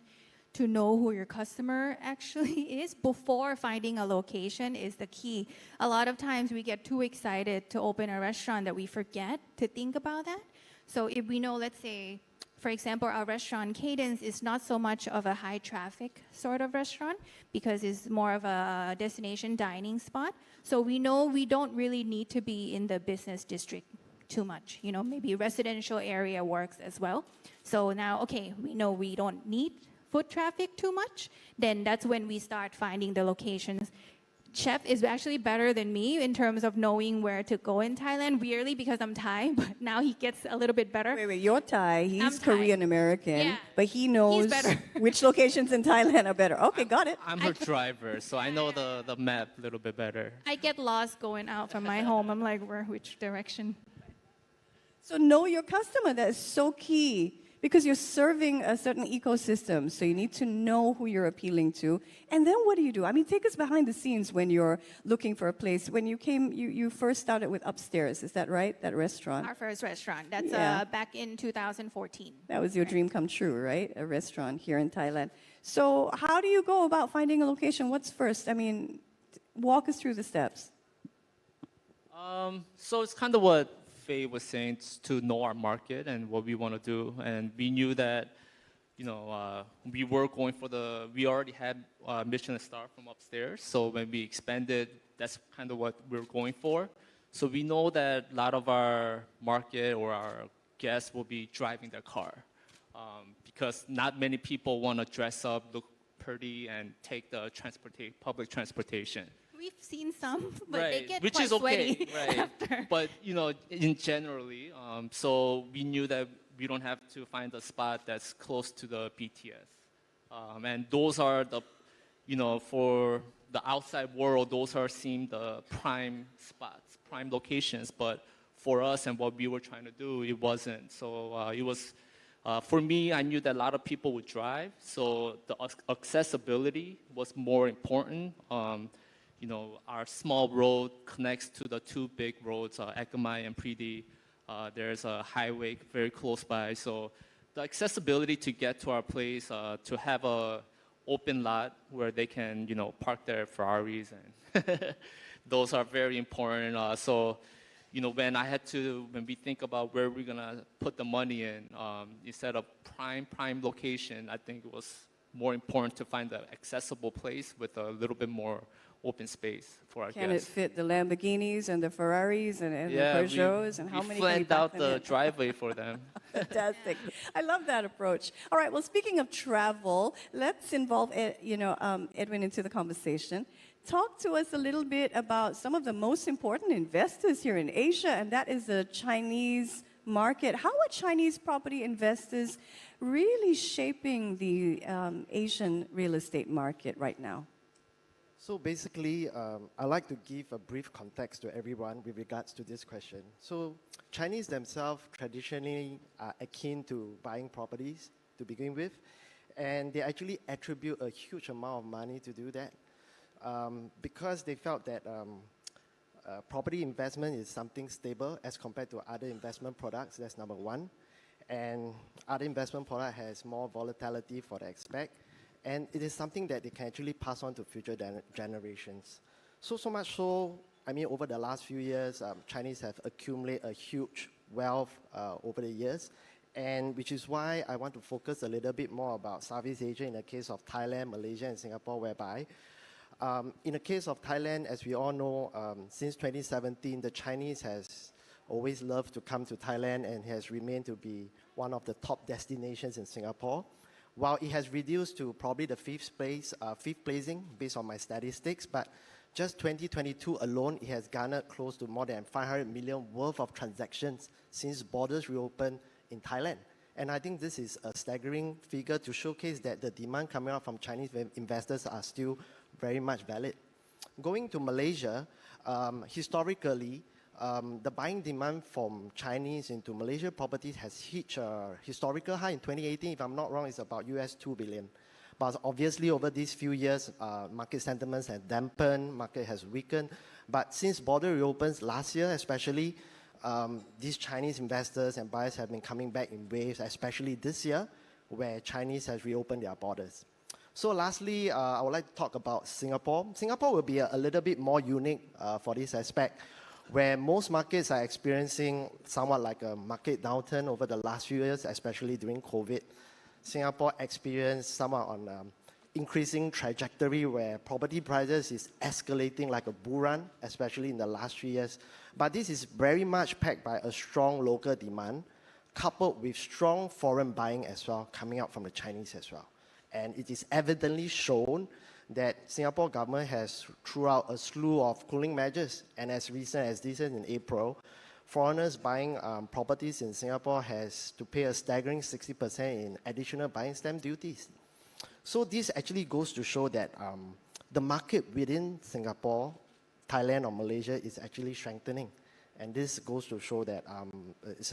[SPEAKER 6] to know who your customer actually is before finding a location is the key. A lot of times we get too excited to open a restaurant that we forget to think about that. So if we know, let's say, for example, our restaurant Cadence is not so much of a high traffic sort of restaurant because it's more of a destination dining spot. So we know we don't really need to be in the business district too much. Maybe residential area works as well. So now, okay, we know we don't need foot traffic too much. Then that's when we start finding the locations. Chef is actually better than me in terms of knowing where to go in Thailand, weirdly, because I'm Thai, but now he gets a little bit better.
[SPEAKER 8] Wait, you're Thai, he's Korean American, but he knows which locations in Thailand are better. Okay, got it.
[SPEAKER 9] I'm her driver, so I know the map a little bit better.
[SPEAKER 6] I get lost going out from my home. I'm like, which direction?
[SPEAKER 8] So know your customer, that is so key. Because you're serving a certain ecosystem, so you need to know who you're appealing to. And then what do? I mean, take us behind the scenes when you're looking for a place. When you came, you first started with Upstairs, is that right? That restaurant?
[SPEAKER 6] Our first restaurant. That's back in 2014.
[SPEAKER 8] That was your dream come true, right? A restaurant here in Thailand. So how do you go about finding a location? What's first? I mean, walk us through the steps.
[SPEAKER 9] So it's kind of what Faye was saying, to know our market and what we want to do. And we knew that, we were going for we already had Michelin star from upstairs. So when we expanded, that's kind of what we're going for. So we know that a lot of our market or our guests will be driving their car, because not many people want to dress up, look pretty, and take the public transportation.
[SPEAKER 6] We've seen some, but
[SPEAKER 9] right.
[SPEAKER 6] they get
[SPEAKER 9] Which
[SPEAKER 6] quite
[SPEAKER 9] is okay,
[SPEAKER 6] sweaty
[SPEAKER 9] right?
[SPEAKER 6] after.
[SPEAKER 9] But in generally, so we knew that we don't have to find a spot that's close to the BTS, and those are the, for the outside world, those are seem the prime spots, prime locations. But for us and what we were trying to do, it wasn't. So it was. For me, I knew that a lot of people would drive, so the accessibility was more important. Our small road connects to the two big roads, Ekamai and Pridi. There's a highway very close by, so the accessibility to get to our place, to have a open lot where they can, park their Ferraris, and those are very important. When we think about where we're gonna put the money in, instead of prime location, I think it was more important to find an accessible place with a little bit more open space for our
[SPEAKER 8] Can
[SPEAKER 9] guests.
[SPEAKER 8] it fit the Lamborghinis and the Ferraris and the Peugeots? And how
[SPEAKER 9] we
[SPEAKER 8] many can you
[SPEAKER 9] planned
[SPEAKER 8] pack
[SPEAKER 9] out
[SPEAKER 8] them
[SPEAKER 9] the
[SPEAKER 8] in?
[SPEAKER 9] driveway for them.
[SPEAKER 8] Fantastic. I love that approach. All right, well, speaking of travel, let's involve Edwin into the conversation. Talk to us a little bit about some of the most important investors here in Asia, and that is the Chinese market. How are Chinese property investors really shaping the Asian real estate market right now?
[SPEAKER 11] So basically, I'd like to give a brief context to everyone with regards to this question. So Chinese themselves traditionally are akin to buying properties to begin with, and they actually attribute a huge amount of money to do that, because they felt that property investment is something stable as compared to other investment products. That's number one. And other investment product has more volatility for the expect. And it is something that they can actually pass on to future generations. So much so, over the last few years, Chinese have accumulated a huge wealth over the years, and which is why I want to focus a little bit more about Southeast Asia in the case of Thailand, Malaysia, and Singapore, whereby in the case of Thailand, as we all know, since 2017, the Chinese has always loved to come to Thailand and has remained to be one of the top destinations in Singapore. While it has reduced to probably the fifth placing based on my statistics, but just 2022 alone, it has garnered close to more than 500 million worth of transactions since borders reopened in Thailand. And I think this is a staggering figure to showcase that the demand coming out from Chinese investors are still very much valid. Going to Malaysia, historically, the buying demand from Chinese into Malaysia properties has hit a historical high in 2018. If I'm not wrong, it's about US $2 billion. But obviously, over these few years, market sentiments have dampened, market has weakened. But since border reopens last year, especially, these Chinese investors and buyers have been coming back in waves, especially this year, where Chinese has reopened their borders. So lastly, I would like to talk about Singapore. Singapore will be a little bit more unique for this aspect, where most markets are experiencing somewhat like a market downturn over the last few years, especially during COVID. Singapore experienced somewhat on increasing trajectory where property prices is escalating like a bull run, especially in the last 3 years. But this is very much backed by a strong local demand, coupled with strong foreign buying as well, coming out from the Chinese as well. And it is evidently shown that Singapore government has threw out a slew of cooling measures, and as recent as this in April, foreigners buying properties in Singapore has to pay a staggering 60% in additional buying stamp duties. So this actually goes to show that the market within Singapore, Thailand or Malaysia is actually strengthening, and this goes to show that it's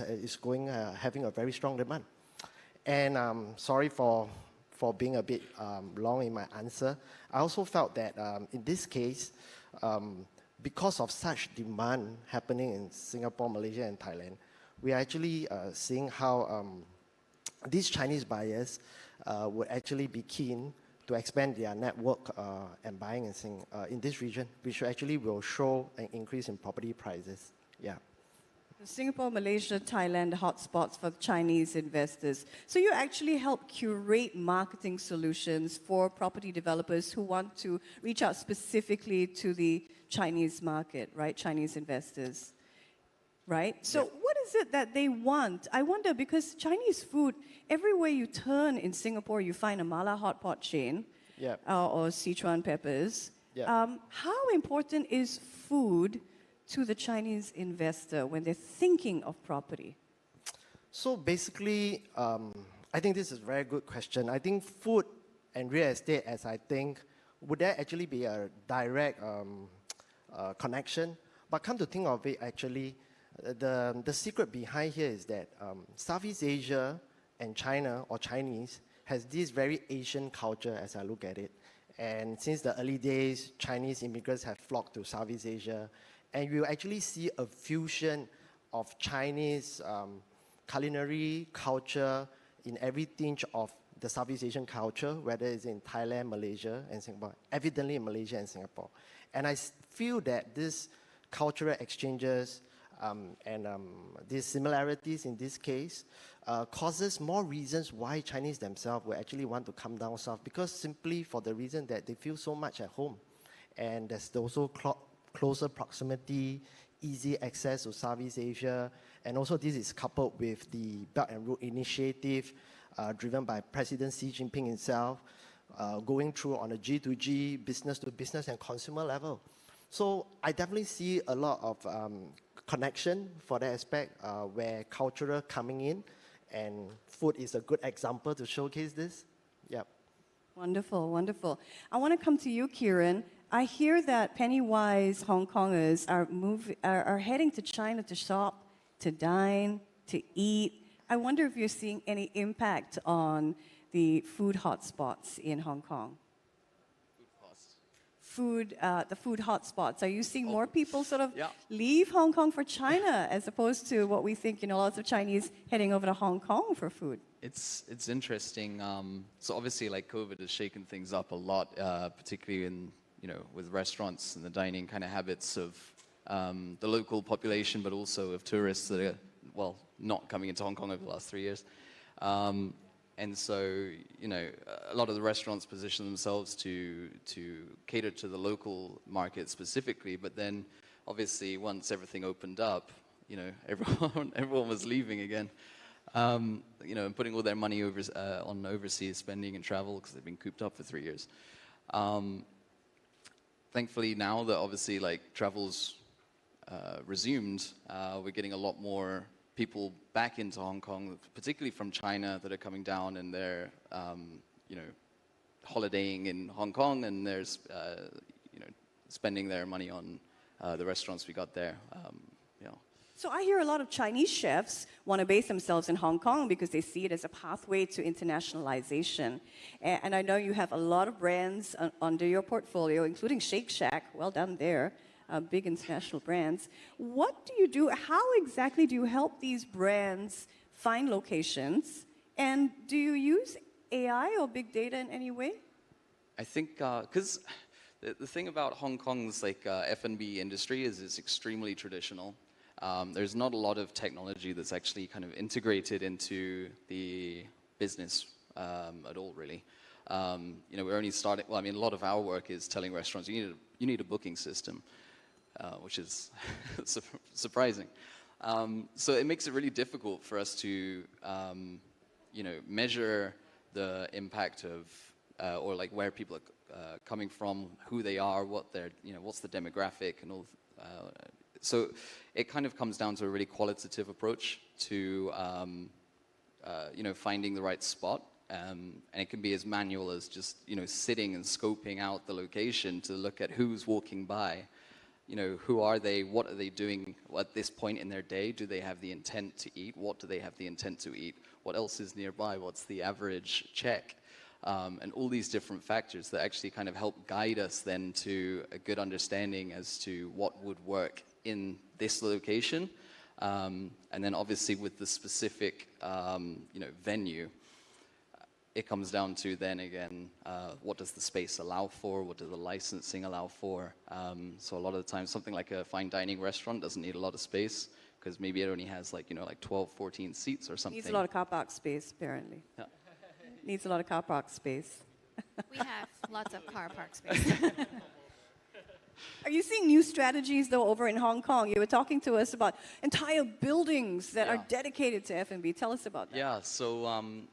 [SPEAKER 11] having a very strong demand. And sorry for being a bit long in my answer. I also felt that in this case, because of such demand happening in Singapore, Malaysia, and Thailand, we are actually seeing how these Chinese buyers would actually be keen to expand their network and buying in this region, which actually will show an increase in property prices. Yeah.
[SPEAKER 8] Singapore, Malaysia, Thailand, hotspots for Chinese investors. So you actually help curate marketing solutions for property developers who want to reach out specifically to the Chinese market, right? Chinese investors, right? So what is it that they want? I wonder, because Chinese food, everywhere you turn in Singapore, you find a mala hot pot chain or Sichuan peppers. How important is food to the Chinese investor when they're thinking of property?
[SPEAKER 11] So basically, I think this is a very good question. I think food and real estate, would there actually be a direct connection? But come to think of it, actually, the secret behind here is that Southeast Asia and China, or Chinese, has this very Asian culture as I look at it. And since the early days, Chinese immigrants have flocked to Southeast Asia. And you actually see a fusion of Chinese culinary culture in every tinge of the Southeast Asian culture, whether it's in Thailand, Malaysia, and Singapore, evidently in Malaysia and Singapore. And I feel that these cultural exchanges and these similarities in this case causes more reasons why Chinese themselves will actually want to come down south, because simply for the reason that they feel so much at home. And there's also closer proximity, easy access to Southeast Asia, and also this is coupled with the Belt and Road Initiative driven by President Xi Jinping himself, going through on a G2G, business to business and consumer level. So I definitely see a lot of connection for that aspect where cultural coming in, and food is a good example to showcase this. Yep.
[SPEAKER 8] Wonderful, wonderful. I want to come to you, Kieran. I hear that penny-wise Hong Kongers are heading to China to shop, to dine, to eat. I wonder if you're seeing any impact on the food hotspots in Hong Kong. The food hotspots. Are you seeing more people sort of leave Hong Kong for China as opposed to what we think, lots of Chinese heading over to Hong Kong for food?
[SPEAKER 10] It's interesting. So obviously, like, COVID has shaken things up a lot, particularly in with restaurants and the dining kind of habits of the local population, but also of tourists that are, well, not coming into Hong Kong over the last 3 years. And so, a lot of the restaurants position themselves to cater to the local market specifically, but then obviously once everything opened up, everyone was leaving again. And putting all their money on overseas spending and travel because they've been cooped up for 3 years. Thankfully now that obviously travel's resumed, we're getting a lot more people back into Hong Kong, particularly from China, that are coming down and they're holidaying in Hong Kong, and there's spending their money on the restaurants we got there.
[SPEAKER 8] So I hear a lot of Chinese chefs want to base themselves in Hong Kong because they see it as a pathway to internationalization. And I know you have a lot of brands under your portfolio, including Shake Shack. Well done there. Big international brands. What do you do? How exactly do you help these brands find locations? And do you use AI or big data in any way?
[SPEAKER 10] I think because the thing about Hong Kong's F&B industry is it's extremely traditional. There's not a lot of technology that's actually kind of integrated into the business at all, really. We're only starting. Well, I mean, a lot of our work is telling restaurants you need a booking system, which is surprising. So it makes it really difficult for us to, measure the impact of or where people are coming from, who they are, what their, what's the demographic, and all. So it kind of comes down to a really qualitative approach to, finding the right spot. And it can be as manual as just, sitting and scoping out the location to look at who's walking by. Who are they? What are they doing at this point in their day? Do they have the intent to eat? What do they have the intent to eat? What else is nearby? What's the average check? And all these different factors that actually kind of help guide us then to a good understanding as to what would work in this location. And then obviously with the specific, venue. it comes down to then again, what does the space allow for? What does the licensing allow for? So a lot of the time, something like a fine dining restaurant doesn't need a lot of space because maybe it only has like, 12, 14 seats or something.
[SPEAKER 8] Needs a lot of car park space, apparently.
[SPEAKER 10] Yeah.
[SPEAKER 8] Needs a lot of car park space.
[SPEAKER 6] We have lots of car park space.
[SPEAKER 8] Are you seeing new strategies, though, over in Hong Kong? You were talking to us about entire buildings that are dedicated to F&B. Tell us about that.
[SPEAKER 10] Yeah, so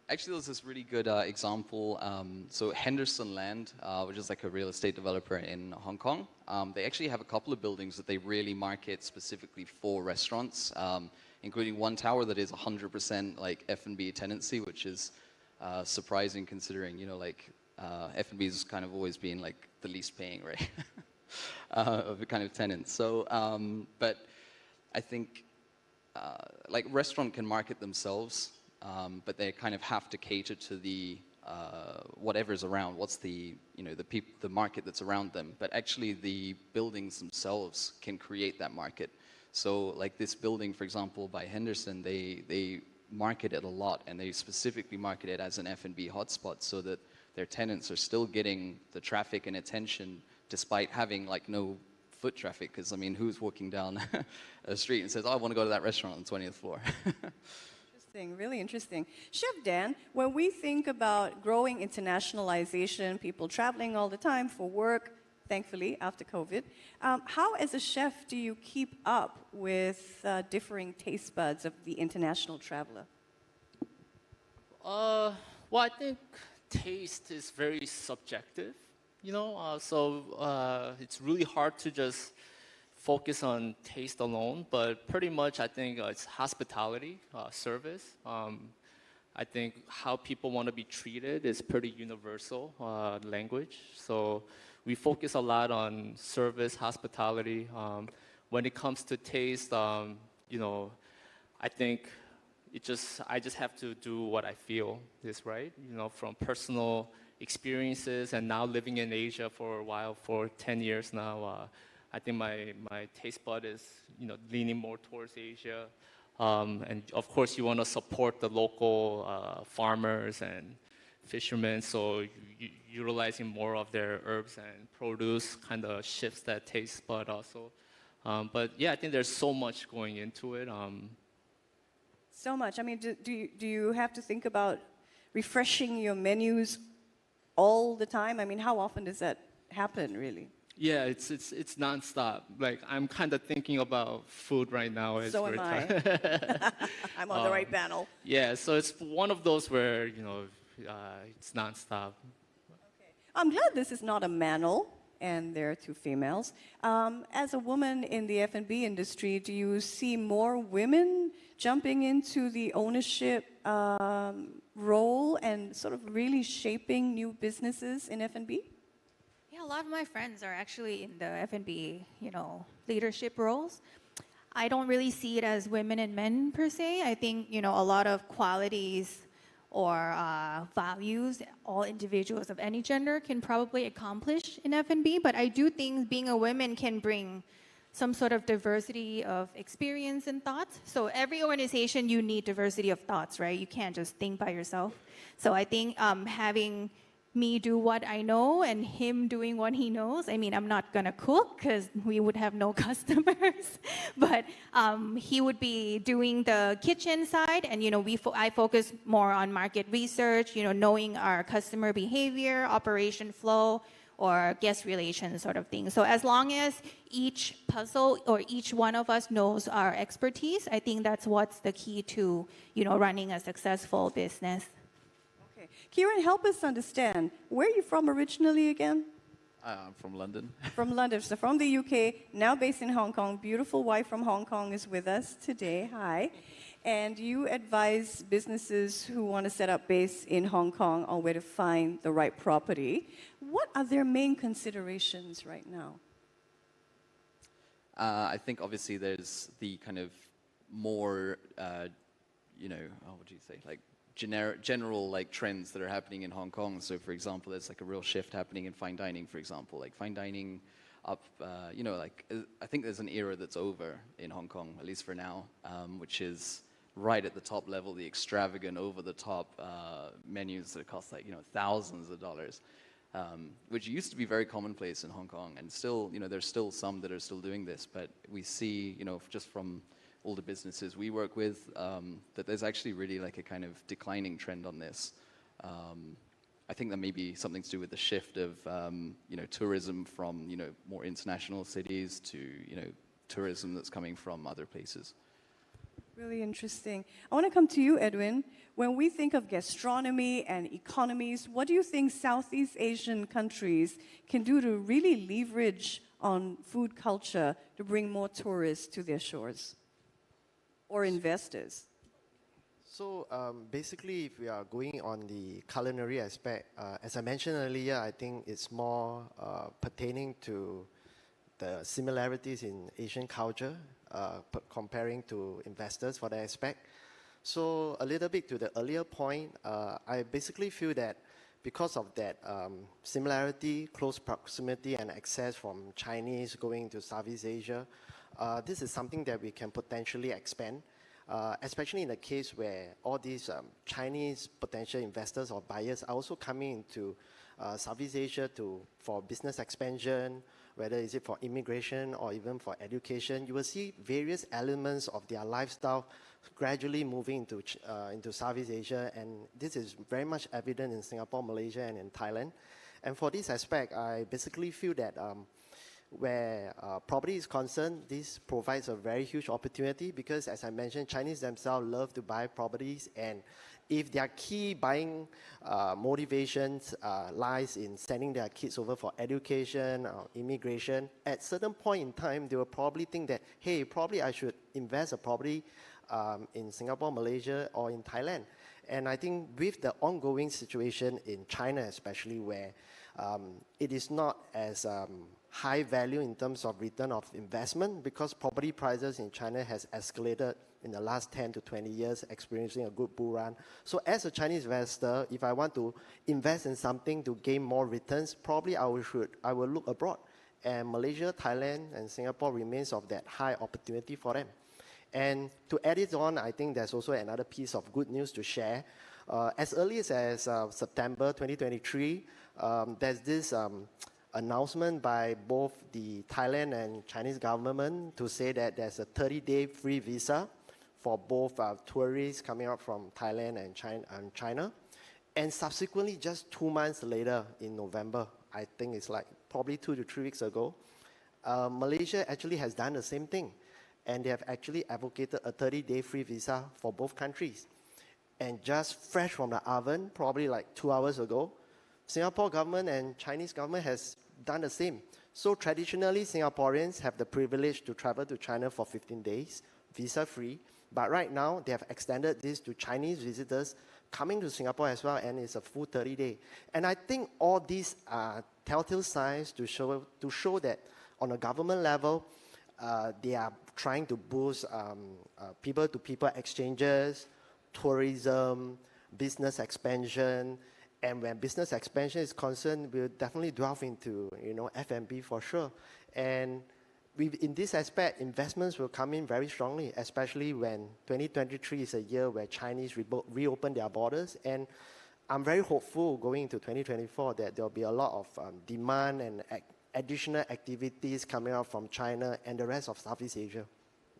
[SPEAKER 10] actually there's this really good example. So Henderson Land, which is like a real estate developer in Hong Kong, they actually have a couple of buildings that they really market specifically for restaurants, including one tower that is 100% like F&B tenancy, which is surprising considering, F&B has kind of always been like the least paying, right? Of a kind of tenant. So, but I think like restaurant can market themselves, but they kind of have to cater to the whatever's around. What's the the market that's around them? But actually, the buildings themselves can create that market. So, like this building, for example, by Henderson, they market it a lot, and they specifically market it as an F&B hotspot, so that their tenants are still getting the traffic and attention despite having like no foot traffic, because I mean, who's walking down a street and says, "Oh, I want to go to that restaurant on the 20th floor"?
[SPEAKER 8] Interesting, really interesting. Chef Dan, when we think about growing internationalization, people traveling all the time for work, thankfully after COVID, how as a chef do you keep up with differing taste buds of the international traveler?
[SPEAKER 9] Well, I think taste is very subjective. So it's really hard to just focus on taste alone, but pretty much I think it's hospitality, service. I think how people want to be treated is pretty universal language. So we focus a lot on service, hospitality. When it comes to taste, I think I just have to do what I feel is right, from personal experiences, and now living in Asia for a while, for 10 years now, I think my taste bud is leaning more towards Asia, and of course you want to support the local farmers and fishermen, so utilizing more of their herbs and produce kind of shifts that taste bud also. But yeah, I think there's so much going into it.
[SPEAKER 8] So much. I mean, do you have to think about refreshing your menus all the time? I mean, how often does that happen, really?
[SPEAKER 9] Yeah, it's nonstop. Like, I'm kind of thinking about food right now.
[SPEAKER 8] So am I. I'm on the right panel.
[SPEAKER 9] Yeah, so it's one of those where, it's nonstop.
[SPEAKER 8] Okay. I'm glad this is not a manel, and there are two females. As a woman in the F&B industry, do you see more women jumping into the ownership role and sort of really shaping new businesses in F&B?
[SPEAKER 6] Yeah, a lot of my friends are actually in the F&B, leadership roles. I don't really see it as women and men per se. I think, a lot of qualities or values all individuals of any gender can probably accomplish in F&B, but I do think being a woman can bring some sort of diversity of experience and thoughts. So every organization, you need diversity of thoughts, right? You can't just think by yourself. So I think having me do what I know and him doing what he knows. I mean, I'm not gonna cook because we would have no customers, but he would be doing the kitchen side, and I focus more on market research, knowing our customer behavior, operation flow, or guest relations sort of thing. So as long as each puzzle or each one of us knows our expertise, I think that's what's the key to running a successful business.
[SPEAKER 8] Okay, Kieran, help us understand. Where are you from originally again?
[SPEAKER 10] I'm from London.
[SPEAKER 8] From London, so from the UK, now based in Hong Kong. Beautiful wife from Hong Kong is with us today. Hi. And you advise businesses who want to set up base in Hong Kong on where to find the right property. What are their main considerations right now?
[SPEAKER 10] I think obviously there's the kind of more, what do you say, like general like trends that are happening in Hong Kong. So for example, there's like a real shift happening in fine dining, for example, like fine dining up, I think there's an era that's over in Hong Kong, at least for now, which is right at the top level, the extravagant, over-the-top menus that cost like, thousands of dollars, which used to be very commonplace in Hong Kong. And still, there's still some that are still doing this. But we see, just from all the businesses we work with, that there's actually really like a kind of declining trend on this. I think that may be something to do with the shift of, tourism from, more international cities to, tourism that's coming from other places.
[SPEAKER 8] Really interesting. I want to come to you, Edwin. When we think of gastronomy and economies, what do you think Southeast Asian countries can do to really leverage on food culture to bring more tourists to their shores or investors?
[SPEAKER 11] So basically, if we are going on the culinary aspect, as I mentioned earlier, I think it's more pertaining to the similarities in Asian culture, comparing to investors for that aspect. So a little bit to the earlier point, I basically feel that because of that similarity, close proximity and access from Chinese going to Southeast Asia, this is something that we can potentially expand, especially in the case where all these Chinese potential investors or buyers are also coming into Southeast Asia for business expansion, whether is it for immigration or even for education. You will see various elements of their lifestyle gradually moving into Southeast Asia, and this is very much evident in Singapore, Malaysia, and in Thailand. And for this aspect, I basically feel that where property is concerned, this provides a very huge opportunity because, as I mentioned, Chinese themselves love to buy properties, and if their key buying motivations lies in sending their kids over for education or immigration, at certain point in time, they will probably think that, hey, probably I should invest a property in Singapore, Malaysia, or in Thailand. And I think with the ongoing situation in China especially, where it is not as high value in terms of return of investment because property prices in China has escalated in the last 10 to 20 years, experiencing a good bull run. So as a Chinese investor, if I want to invest in something to gain more returns, probably I will look abroad. And Malaysia, Thailand, and Singapore remains of that high opportunity for them. And to add it on, I think there's also another piece of good news to share. As early as September 2023, there's this announcement by both the Thailand and Chinese government to say that there's a 30-day free visa for both tourists coming out from Thailand and China. And subsequently, just 2 months later in November, I think it's like probably 2 to 3 weeks ago, Malaysia actually has done the same thing. And they have actually advocated a 30-day free visa for both countries. And just fresh from the oven, probably like 2 hours ago, Singapore government and Chinese government has done the same. So traditionally, Singaporeans have the privilege to travel to China for 15 days, visa-free. But right now, they have extended this to Chinese visitors coming to Singapore as well, and it's a full 30-day. And I think all these are telltale signs to show that on a government level, they are trying to boost people-to-people exchanges, tourism, business expansion. And when business expansion is concerned, we'll definitely delve into F&B for sure. And in this aspect, investments will come in very strongly, especially when 2023 is a year where Chinese reopen their borders. And I'm very hopeful going into 2024 that there'll be a lot of demand and additional activities coming out from China and the rest of Southeast Asia.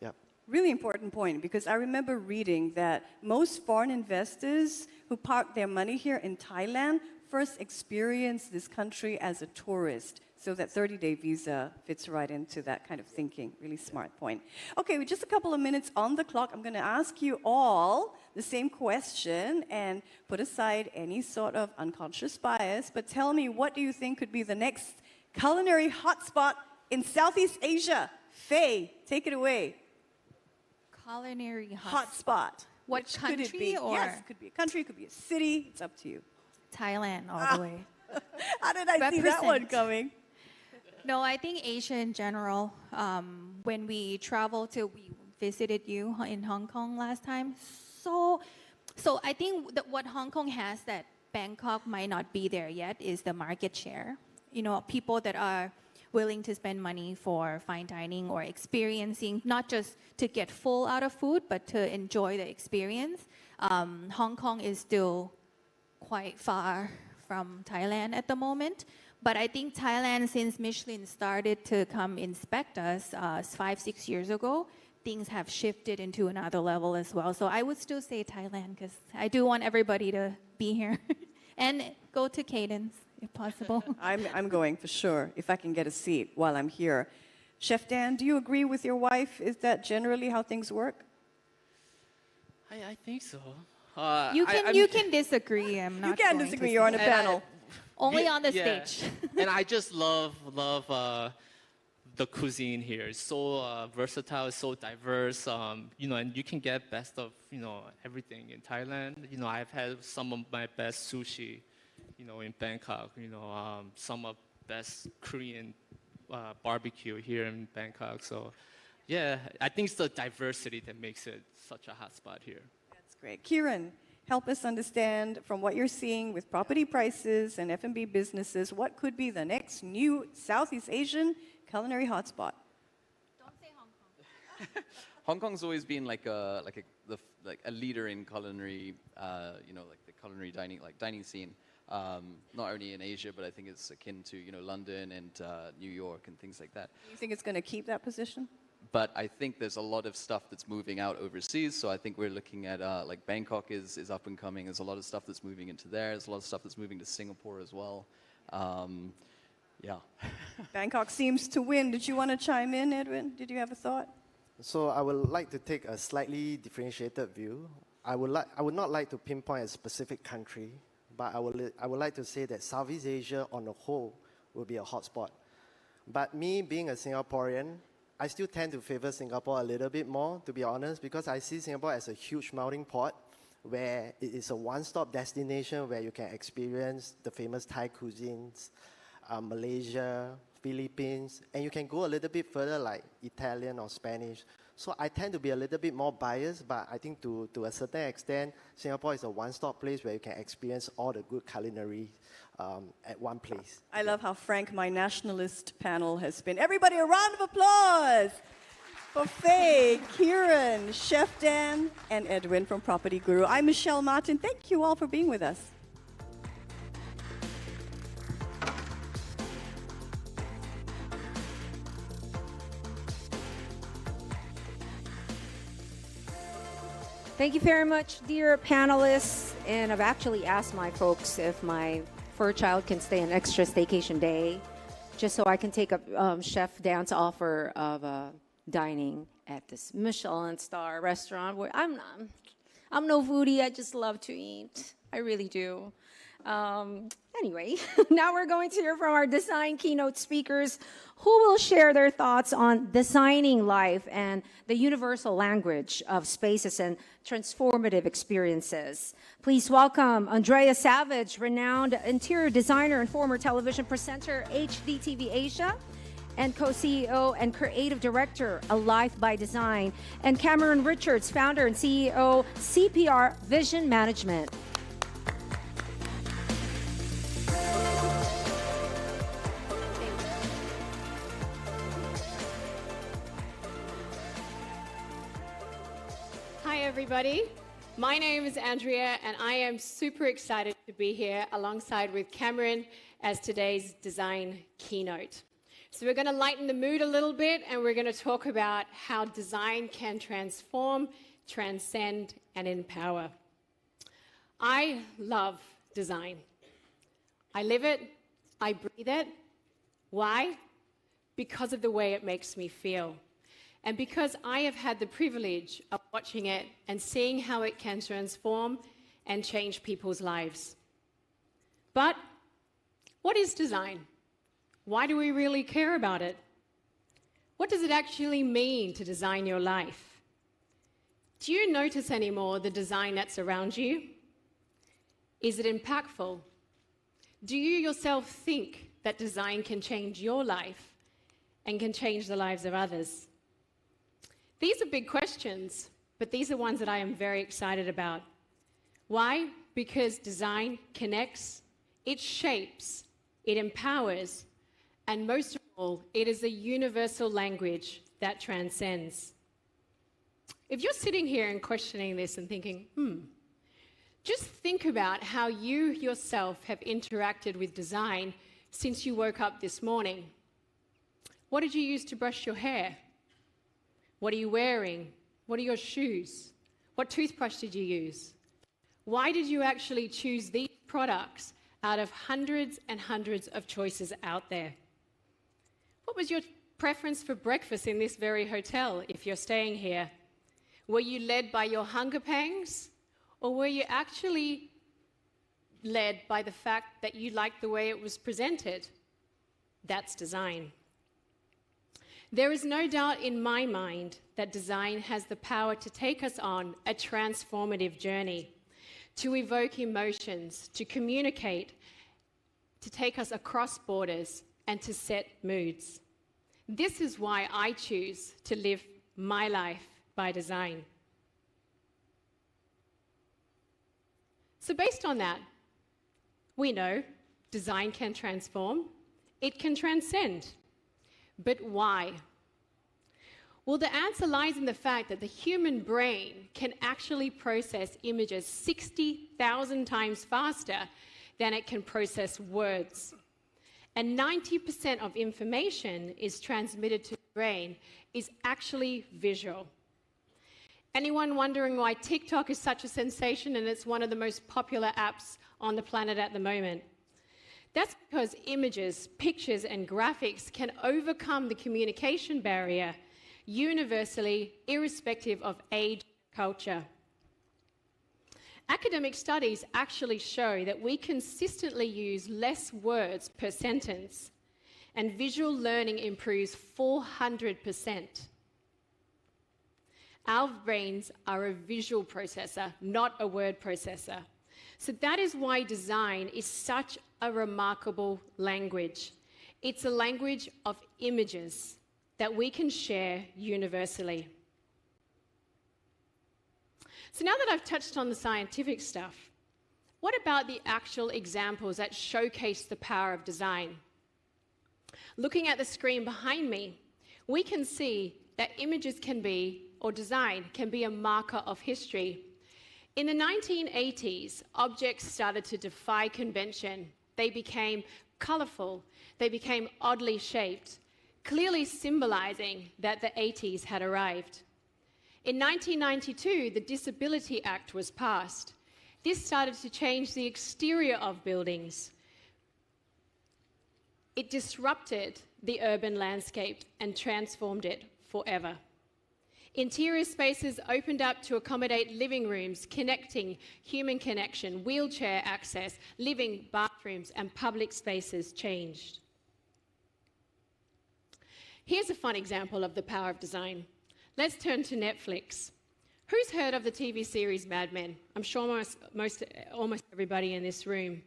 [SPEAKER 11] Yeah.
[SPEAKER 8] Really important point, because I remember reading that most foreign investors who park their money here in Thailand first experience this country as a tourist. So that 30-day visa fits right into that kind of thinking. Really smart point. Okay, with just a couple of minutes on the clock, I'm going to ask you all the same question and put aside any sort of unconscious bias, but tell me, what do you think could be the next culinary hotspot in Southeast Asia? Faye, take it away.
[SPEAKER 6] Culinary
[SPEAKER 8] Hotspot.
[SPEAKER 6] What
[SPEAKER 8] Which
[SPEAKER 6] country
[SPEAKER 8] could it be?
[SPEAKER 6] or?
[SPEAKER 8] Yes, it could be a country, it could be a city. It's up to you.
[SPEAKER 6] Thailand all the way.
[SPEAKER 8] How did I see that one coming?
[SPEAKER 6] No, I think Asia in general. When we visited you in Hong Kong last time. So I think that what Hong Kong has that Bangkok might not be there yet is the market share. People that are willing to spend money for fine dining or experiencing, not just to get full out of food, but to enjoy the experience. Hong Kong is still quite far from Thailand at the moment. But I think Thailand, since Michelin started to come inspect us 5-6 years ago, things have shifted into another level as well. So I would still say Thailand because I do want everybody to be here and go to Cadence if possible.
[SPEAKER 8] I'm going for sure, if I can get a seat while I'm here. Chef Dan, do you agree with your wife? Is that generally how things work?
[SPEAKER 9] I think so.
[SPEAKER 6] You can disagree. I'm not.
[SPEAKER 8] You can
[SPEAKER 6] going
[SPEAKER 8] disagree.
[SPEAKER 6] to
[SPEAKER 8] You're on a
[SPEAKER 6] say.
[SPEAKER 8] panel.
[SPEAKER 6] Only on the
[SPEAKER 9] Yeah.
[SPEAKER 6] stage.
[SPEAKER 9] And I just love the cuisine here. It's so versatile, it's so diverse. You know, and you can get best of everything in Thailand. You know, I've had some of my best sushi, in Bangkok. Some of best Korean barbecue here in Bangkok. So, yeah, I think it's the diversity that makes it such a hot spot here.
[SPEAKER 8] That's great. Kieran, help us understand from what you're seeing with property prices and F&B businesses, what could be the next new Southeast Asian culinary hotspot?
[SPEAKER 10] Hong Kong's always been like a leader in culinary, like the culinary dining scene. Not only in Asia, but I think it's akin to London and New York and things like that.
[SPEAKER 8] Do you think it's going to keep that position?
[SPEAKER 10] But I think there's a lot of stuff that's moving out overseas. So I think we're looking at like Bangkok is up and coming. There's a lot of stuff that's moving into there. There's a lot of stuff that's moving to Singapore as well. Yeah.
[SPEAKER 8] Bangkok seems to win. Did you want to chime in, Edwin? Did you have a thought?
[SPEAKER 11] So I would like to take a slightly differentiated view. I would not like to pinpoint a specific country, but I would like to say that Southeast Asia on the whole will be a hotspot. But me being a Singaporean, I still tend to favor Singapore a little bit more, to be honest, because I see Singapore as a huge melting pot where it is a one-stop destination where you can experience the famous Thai cuisines, Malaysia, Philippines, and you can go a little bit further like Italian or Spanish. So I tend to be a little bit more biased, but I think to a certain extent, Singapore is a one-stop place where you can experience all the good culinary at one place.
[SPEAKER 8] I love how frank my nationalist panel has been. Everybody, a round of applause for Faye, Kieran, Chef Dan, and Edwin from PropertyGuru. I'm Michelle Martin. Thank you all for being with us.
[SPEAKER 1] Thank you very much, dear panelists. And I've actually asked my folks if my fur child can stay an extra staycation day, just so I can take up Chef Dan's offer of dining at this Michelin star restaurant where I'm no foodie. I just love to eat. I really do. Anyway, now we're going to hear from our design keynote speakers who will share their thoughts on designing life and the universal language of spaces and transformative experiences. Please welcome Andrea Savage, renowned interior designer and former television presenter, HDTV Asia, and co-CEO and creative director, Alive by Design, and Cameron Richards, founder and CEO, CPR Vision Management.
[SPEAKER 12] Hi, everybody. My name is Andrea, and I am super excited to be here alongside with Cameron as today's design keynote. So we're going to lighten the mood a little bit, and we're going to talk about how design can transform, transcend, and empower. I love design. I live it. I breathe it. Why? Because of the way it makes me feel. And because I have had the privilege of watching it and seeing how it can transform and change people's lives. But what is design? Why do we really care about it? What does it actually mean to design your life? Do you notice anymore the design that's around you? Is it impactful? Do you yourself think that design can change your life and can change the lives of others? These are big questions, but these are ones that I am very excited about. Why? Because design connects, it shapes, it empowers, and most all, it is a universal language that transcends. If you're sitting here and questioning this and thinking, just think about how you yourself have interacted with design since you woke up this morning. What did you use to brush your hair? What are you wearing? What are your shoes? What toothbrush did you use? Why did you actually choose these products out of hundreds and hundreds of choices out there? What was your preference for breakfast in this very hotel if you're staying here? Were you led by your hunger pangs? Or were you actually led by the fact that you liked the way it was presented? That's design. There is no doubt in my mind that design has the power to take us on a transformative journey, to evoke emotions, to communicate, to take us across borders, and to set moods. This is why I choose to live my life by design. So based on that, we know design can transform, it can transcend. But why? Well, the answer lies in the fact that the human brain can actually process images 60,000 times faster than it can process words. And 90% of information is transmitted to the brain is actually visual. Anyone wondering why TikTok is such a sensation and it's one of the most popular apps on the planet at the moment? That's because images, pictures, and graphics can overcome the communication barrier universally, irrespective of age and culture. Academic studies actually show that we consistently use less words per sentence, and visual learning improves 400%. Our brains are a visual processor, not a word processor. So that is why design is such a remarkable language. It's a language of images that we can share universally. So now that I've touched on the scientific stuff, what about the actual examples that showcase the power of design? Looking at the screen behind me, we can see that images can be, or design can be, a marker of history. In the 1980s, objects started to defy convention. They became colorful, they became oddly shaped, clearly symbolizing that the 80s had arrived. In 1992, the Disability Act was passed. This started to change the exterior of buildings. It disrupted the urban landscape and transformed it forever. Interior spaces opened up to accommodate living rooms, connecting, human connection, wheelchair access, living, bathrooms, and public spaces changed. Here's a fun example of the power of design. Let's turn to Netflix. Who's heard of the TV series Mad Men? I'm sure almost everybody in this room.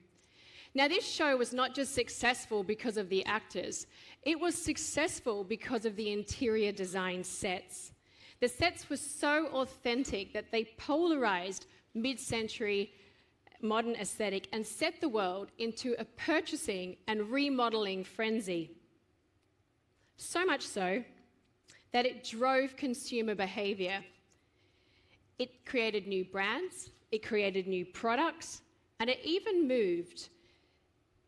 [SPEAKER 12] Now, this show was not just successful because of the actors. It was successful because of the interior design sets. The sets were so authentic that they polarized mid-century modern aesthetic and set the world into a purchasing and remodeling frenzy. So much so that it drove consumer behavior. It created new brands, it created new products, and it even moved,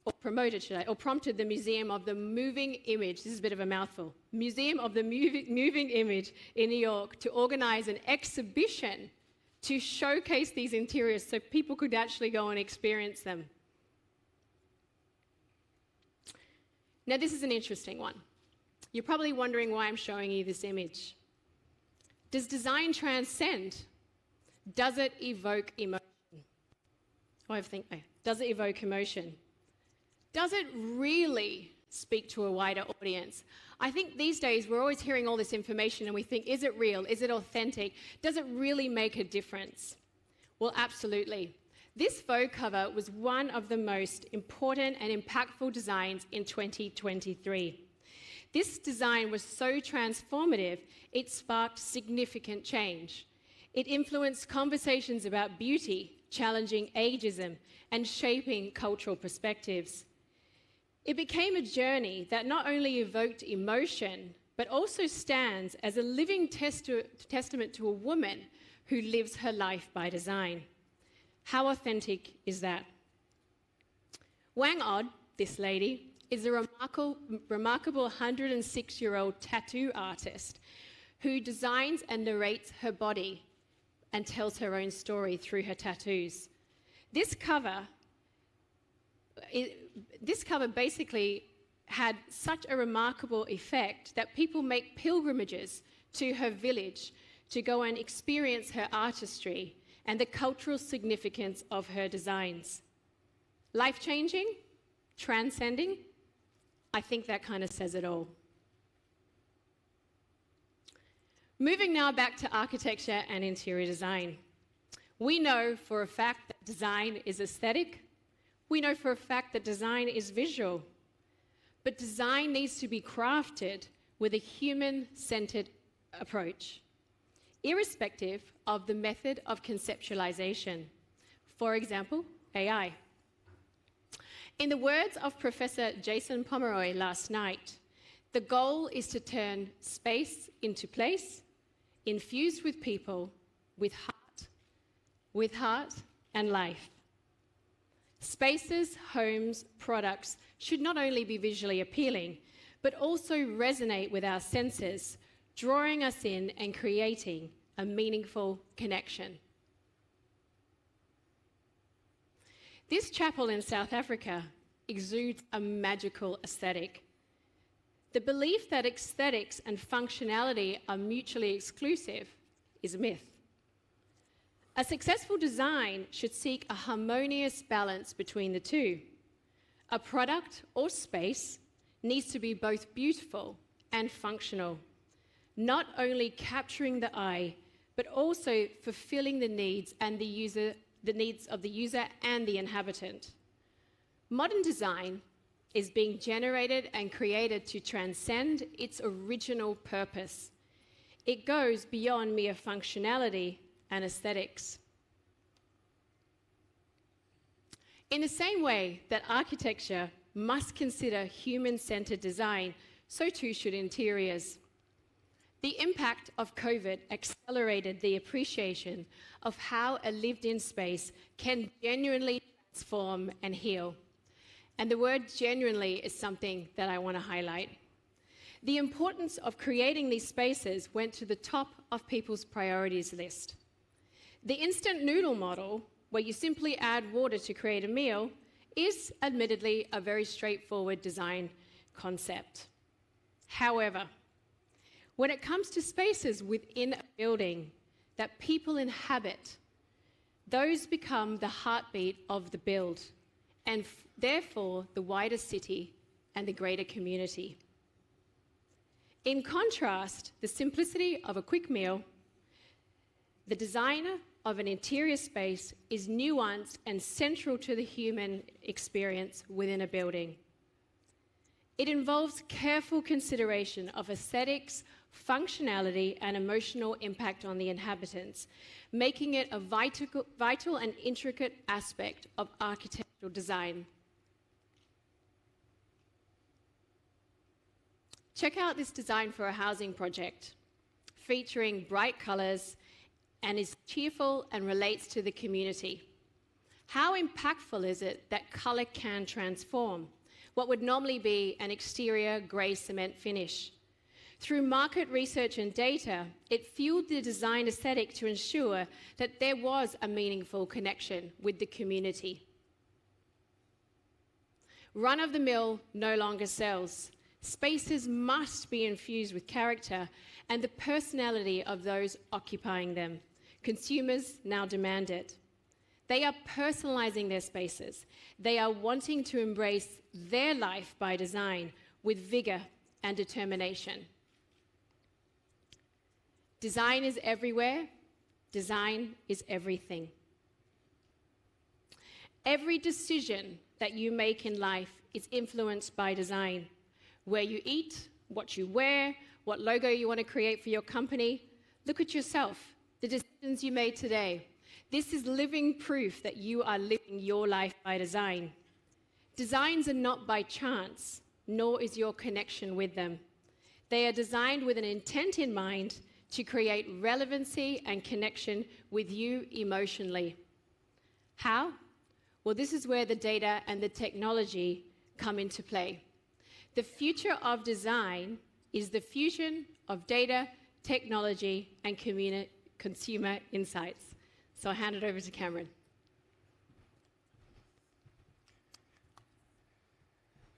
[SPEAKER 12] or promoted, or prompted the Museum of the Moving Image, this is a bit of a mouthful, Museum of the Moving Image in New York to organize an exhibition to showcase these interiors so people could actually go and experience them. Now, this is an interesting one. You're probably wondering why I'm showing you this image. Does design transcend? Does it evoke emotion? Does it evoke emotion? Does it really speak to a wider audience? I think these days we're always hearing all this information and we think, is it real? Is it authentic? Does it really make a difference? Well, absolutely. This Vogue cover was one of the most important and impactful designs in 2023. This design was so transformative, it sparked significant change. It influenced conversations about beauty, challenging ageism, and shaping cultural perspectives. It became a journey that not only evoked emotion, but also stands as a living testament to a woman who lives her life by design. How authentic is that? Wang Od, this lady, is a remarkable 106-year-old tattoo artist who designs and narrates her body and tells her own story through her tattoos. This cover basically had such a remarkable effect that people make pilgrimages to her village to go and experience her artistry and the cultural significance of her designs. Life-changing? Transcending? I think that kind of says it all. Moving now back to architecture and interior design. We know for a fact that design is aesthetic. We know for a fact that design is visual. But design needs to be crafted with a human-centered approach, irrespective of the method of conceptualization. For example, AI. In the words of Professor Jason Pomeroy last night, the goal is to turn space into place, infused with people, with heart and life. Spaces, homes, products should not only be visually appealing, but also resonate with our senses, drawing us in and creating a meaningful connection. This chapel in South Africa exudes a magical aesthetic. The belief that aesthetics and functionality are mutually exclusive is a myth. A successful design should seek a harmonious balance between the two. A product or space needs to be both beautiful and functional, not only capturing the eye, but also fulfilling the needs of the user and the inhabitant. Modern design is being generated and created to transcend its original purpose. It goes beyond mere functionality and aesthetics. In the same way that architecture must consider human-centered design, so too should interiors. The impact of COVID accelerated the appreciation of how a lived-in space can genuinely transform and heal. And the word genuinely is something that I want to highlight. The importance of creating these spaces went to the top of people's priorities list. The instant noodle model, where you simply add water to create a meal, is admittedly a very straightforward design concept. However, when it comes to spaces within a building that people inhabit, those become the heartbeat of the build, and therefore the wider city and the greater community. In contrast, the simplicity of a quick meal, the designer of an interior space is nuanced and central to the human experience within a building. It involves careful consideration of aesthetics, functionality, and emotional impact on the inhabitants, making it a vital and intricate aspect of architectural design. Check out this design for a housing project, featuring bright colors and is cheerful and relates to the community. How impactful is it that color can transform what would normally be an exterior grey cement finish? Through market research and data, it fueled the design aesthetic to ensure that there was a meaningful connection with the community. Run-of-the-mill no longer sells. Spaces must be infused with character and the personality of those occupying them. Consumers now demand it. They are personalizing their spaces. They are wanting to embrace their life by design with vigor and determination. Design is everywhere. Design is everything. Every decision that you make in life is influenced by design. Where you eat, what you wear, what logo you want to create for your company. Look at yourself, the decisions you made today. This is living proof that you are living your life by design. Designs are not by chance, nor is your connection with them. They are designed with an intent in mind to create relevancy and connection with you emotionally. How? Well, this is where the data and the technology come into play. The future of design is the fusion of data, technology, and consumer insights. So I'll hand it over to Cameron.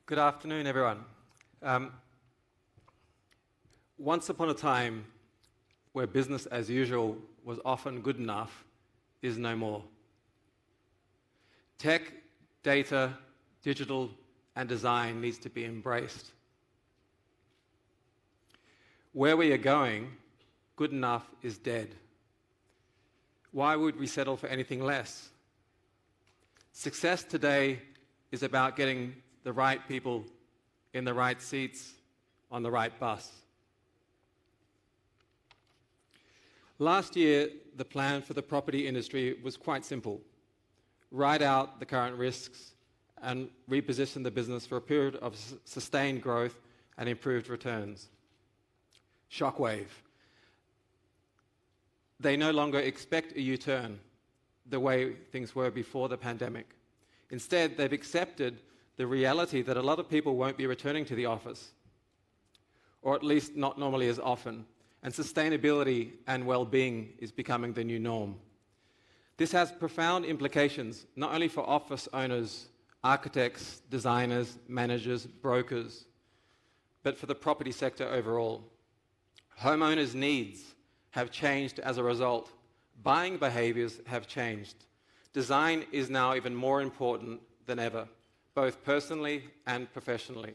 [SPEAKER 13] Good afternoon, everyone. Once upon a time, where business as usual was often good enough, is no more. Tech, data, digital, and design needs to be embraced. Where we are going, good enough is dead. Why would we settle for anything less? Success today is about getting the right people in the right seats on the right bus. Last year, the plan for the property industry was quite simple. Ride out the current risks and reposition the business for a period of sustained growth and improved returns. Shockwave. They no longer expect a U-turn the way things were before the pandemic. Instead, they've accepted the reality that a lot of people won't be returning to the office, or at least not normally as often, and sustainability and well-being is becoming the new norm. This has profound implications, not only for office owners, architects, designers, managers, brokers, but for the property sector overall. Homeowners' needs have changed as a result. Buying behaviors have changed. Design is now even more important than ever, both personally and professionally.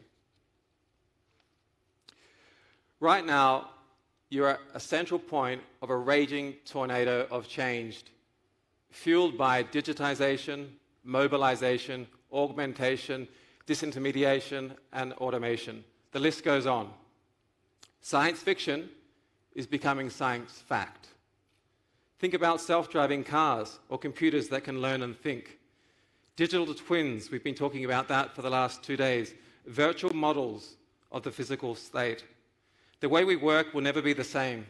[SPEAKER 13] Right now, you're at a central point of a raging tornado of change, fueled by digitization, mobilization, augmentation, disintermediation, and automation. The list goes on. Science fiction is becoming science fact. Think about self-driving cars or computers that can learn and think. Digital twins, we've been talking about that for the last 2 days. Virtual models of the physical state. The way we work will never be the same.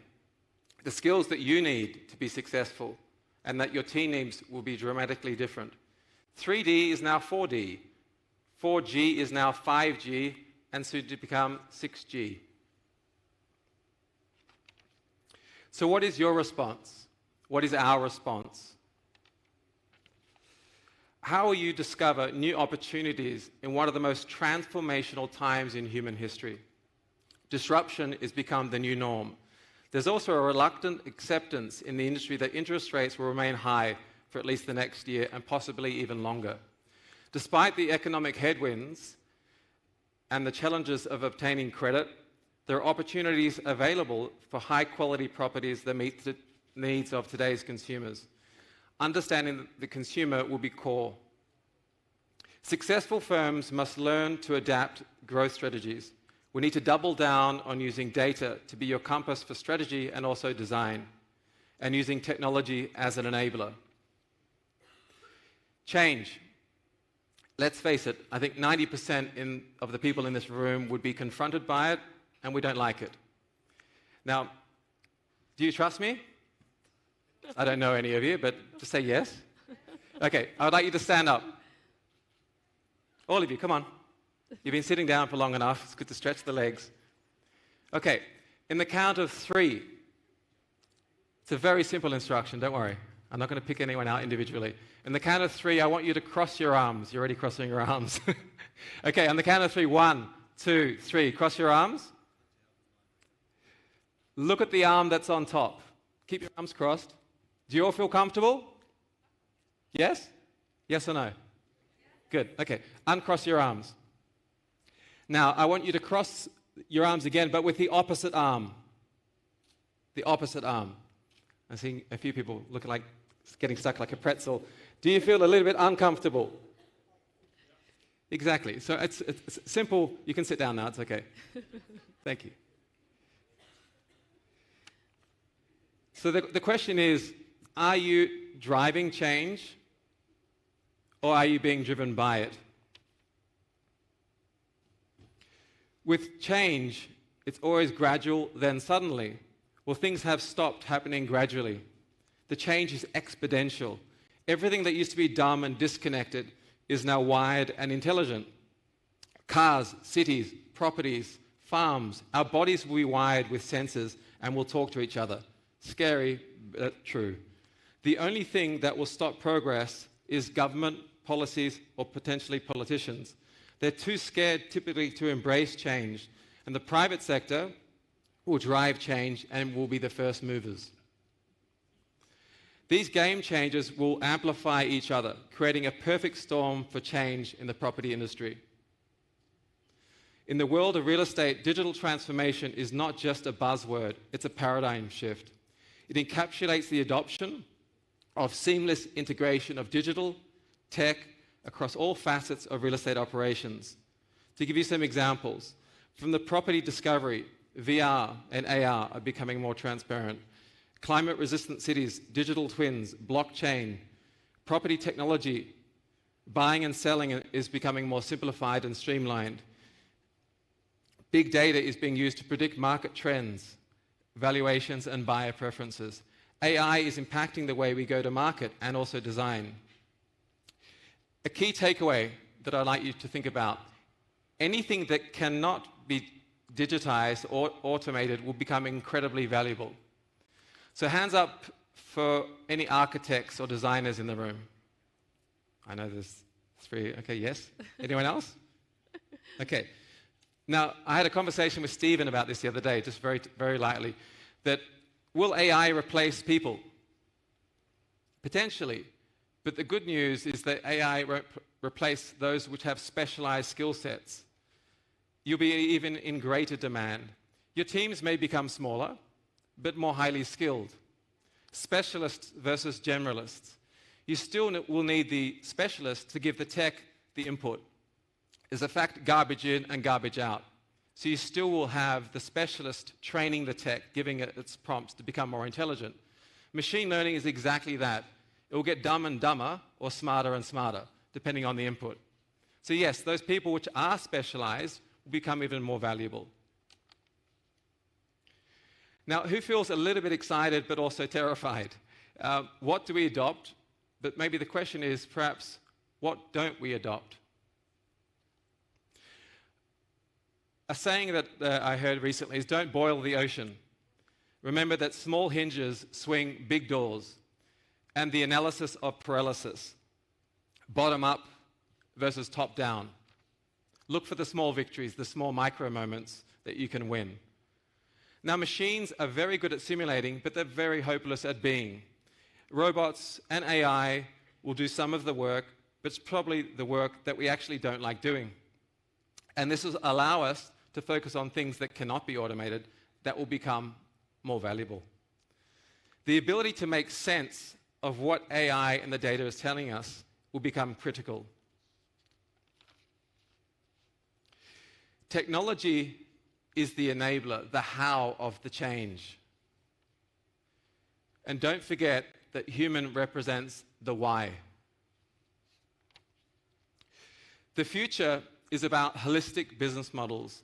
[SPEAKER 13] The skills that you need to be successful and that your team needs will be dramatically different. 3D is now 4D. 4G is now 5G and soon to become 6G. So what is your response? What is our response? How will you discover new opportunities in one of the most transformational times in human history? Disruption has become the new norm. There's also a reluctant acceptance in the industry that interest rates will remain high for at least the next year and possibly even longer. Despite the economic headwinds and the challenges of obtaining credit, there are opportunities available for high-quality properties that meet the needs of today's consumers. Understanding the consumer will be core. Successful firms must learn to adapt growth strategies. We need to double down on using data to be your compass for strategy and also design, and using technology as an enabler. Change. Let's face it, I think 90% of the people in this room would be confronted by it, and we don't like it. Now, do you trust me? I don't know any of you, but just say yes. Okay, I would like you to stand up. All of you, come on. You've been sitting down for long enough. It's good to stretch the legs. Okay, in the count of 3, it's a very simple instruction, don't worry. I'm not going to pick anyone out individually. In the count of 3, I want you to cross your arms. You're already crossing your arms. Okay, on the count of 3, 1, 2, 3, cross your arms. Look at the arm that's on top. Keep your arms crossed. Do you all feel comfortable? Yes? Yes or no? Good, okay. Uncross your arms. Now, I want you to cross your arms again, but with the opposite arm. The opposite arm. I'm seeing a few people looking like getting stuck like a pretzel. Do you feel a little bit uncomfortable? Exactly. So it's simple. You can sit down now. It's okay. Thank you. So the question is, are you driving change or are you being driven by it? With change, it's always gradual, then suddenly. Well, things have stopped happening gradually. The change is exponential. Everything that used to be dumb and disconnected is now wired and intelligent. Cars, cities, properties, farms, our bodies will be wired with sensors and will talk to each other. Scary, but true. The only thing that will stop progress is government, policies, or potentially politicians. They're too scared typically to embrace change, and the private sector will drive change and will be the first movers. These game changers will amplify each other, creating a perfect storm for change in the property industry. In the world of real estate, digital transformation is not just a buzzword, it's a paradigm shift. It encapsulates the adoption of seamless integration of digital, tech, across all facets of real estate operations. To give you some examples, from the property discovery, VR and AR are becoming more transparent. Climate-resistant cities, digital twins, blockchain, property technology, buying and selling is becoming more simplified and streamlined. Big data is being used to predict market trends, valuations, and buyer preferences. AI is impacting the way we go to market and also design. A key takeaway that I'd like you to think about, anything that cannot be digitized or automated will become incredibly valuable. So hands up for any architects or designers in the room. I know there's three. Okay, yes? Anyone else? Okay. Now, I had a conversation with Stephen about this the other day, just very, very lightly, that will AI replace people? Potentially. But the good news is that AI won't replace those which have specialized skill sets. You'll be even in greater demand. Your teams may become smaller, but more highly skilled. Specialists versus generalists. You still will need the specialist to give the tech the input. There's a fact garbage in and garbage out. So you still will have the specialist training the tech, giving it its prompts to become more intelligent. Machine learning is exactly that. It will get dumb and dumber or smarter and smarter, depending on the input. So yes, those people which are specialized will become even more valuable. Now, who feels a little bit excited but also terrified? What do we adopt? But maybe the question is perhaps, what don't we adopt? A saying that I heard recently is, don't boil the ocean. Remember that small hinges swing big doors. And the analysis of paralysis. Bottom up versus top down. Look for the small victories, the small micro moments that you can win. Now, machines are very good at simulating, but they're very hopeless at being. Robots and AI will do some of the work, but it's probably the work that we actually don't like doing. And this will allow us to focus on things that cannot be automated, that will become more valuable. The ability to make sense of what AI and the data is telling us will become critical. Technology is the enabler, the how of the change. And don't forget that human represents the why. The future is about holistic business models.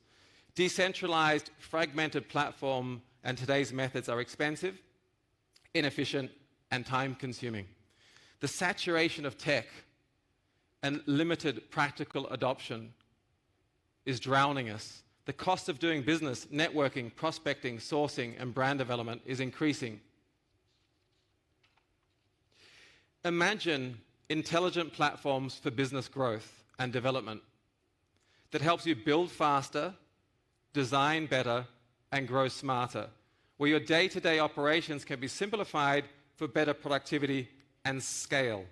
[SPEAKER 13] Decentralized, fragmented platform and today's methods are expensive, inefficient, and time-consuming. The saturation of tech and limited practical adoption is drowning us. The cost of doing business, networking, prospecting, sourcing, and brand development is increasing. Imagine intelligent platforms for business growth and development that helps you build faster, design better, and grow smarter, where your day-to-day operations can be simplified for better productivity and scale.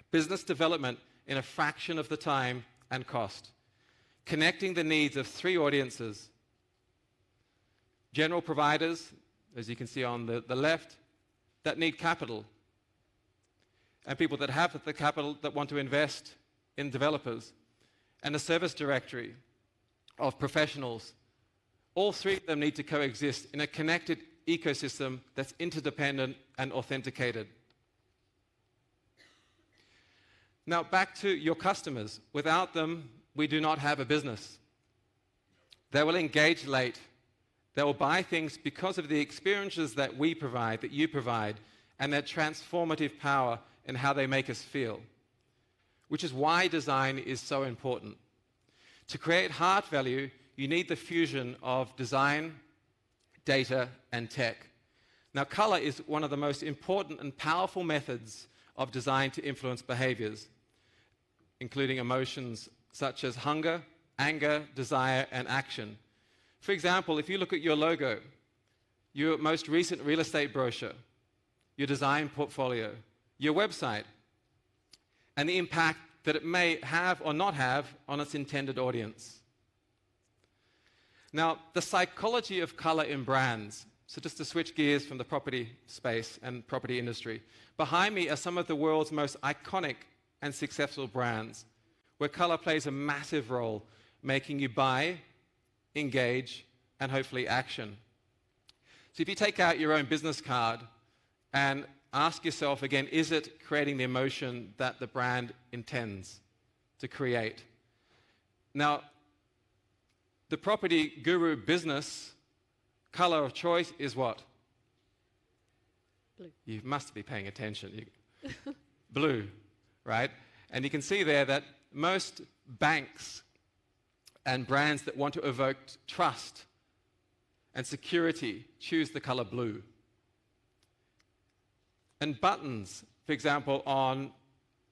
[SPEAKER 13] Business development in a fraction of the time and cost. Connecting the needs of three audiences. General providers, as you can see on the left, that need capital. And people that have the capital that want to invest in developers. And a service directory of professionals. All three of them need to coexist in a connected ecosystem that's interdependent and authenticated. Now back to your customers. Without them, we do not have a business. They will engage late. They will buy things because of the experiences that we provide, that you provide, and their transformative power in how they make us feel, which is why design is so important. To create heart value, you need the fusion of design, data, and tech. Now, color is one of the most important and powerful methods of design to influence behaviors, including emotions such as hunger, anger, desire, and action. For example, if you look at your logo, your most recent real estate brochure, your design portfolio, your website, and the impact that it may have or not have on its intended audience. Now, the psychology of color in brands. So just to switch gears from the property space and property industry. Behind me are some of the world's most iconic and successful brands, where color plays a massive role, making you buy, engage, and hopefully action. So if you take out your own business card and ask yourself again, is it creating the emotion that the brand intends to create? Now, the PropertyGuru business color of choice is what?
[SPEAKER 4] Blue.
[SPEAKER 13] You must be paying attention. Blue, right? And you can see there that most banks and brands that want to evoke trust and security choose the color blue. And buttons, for example, on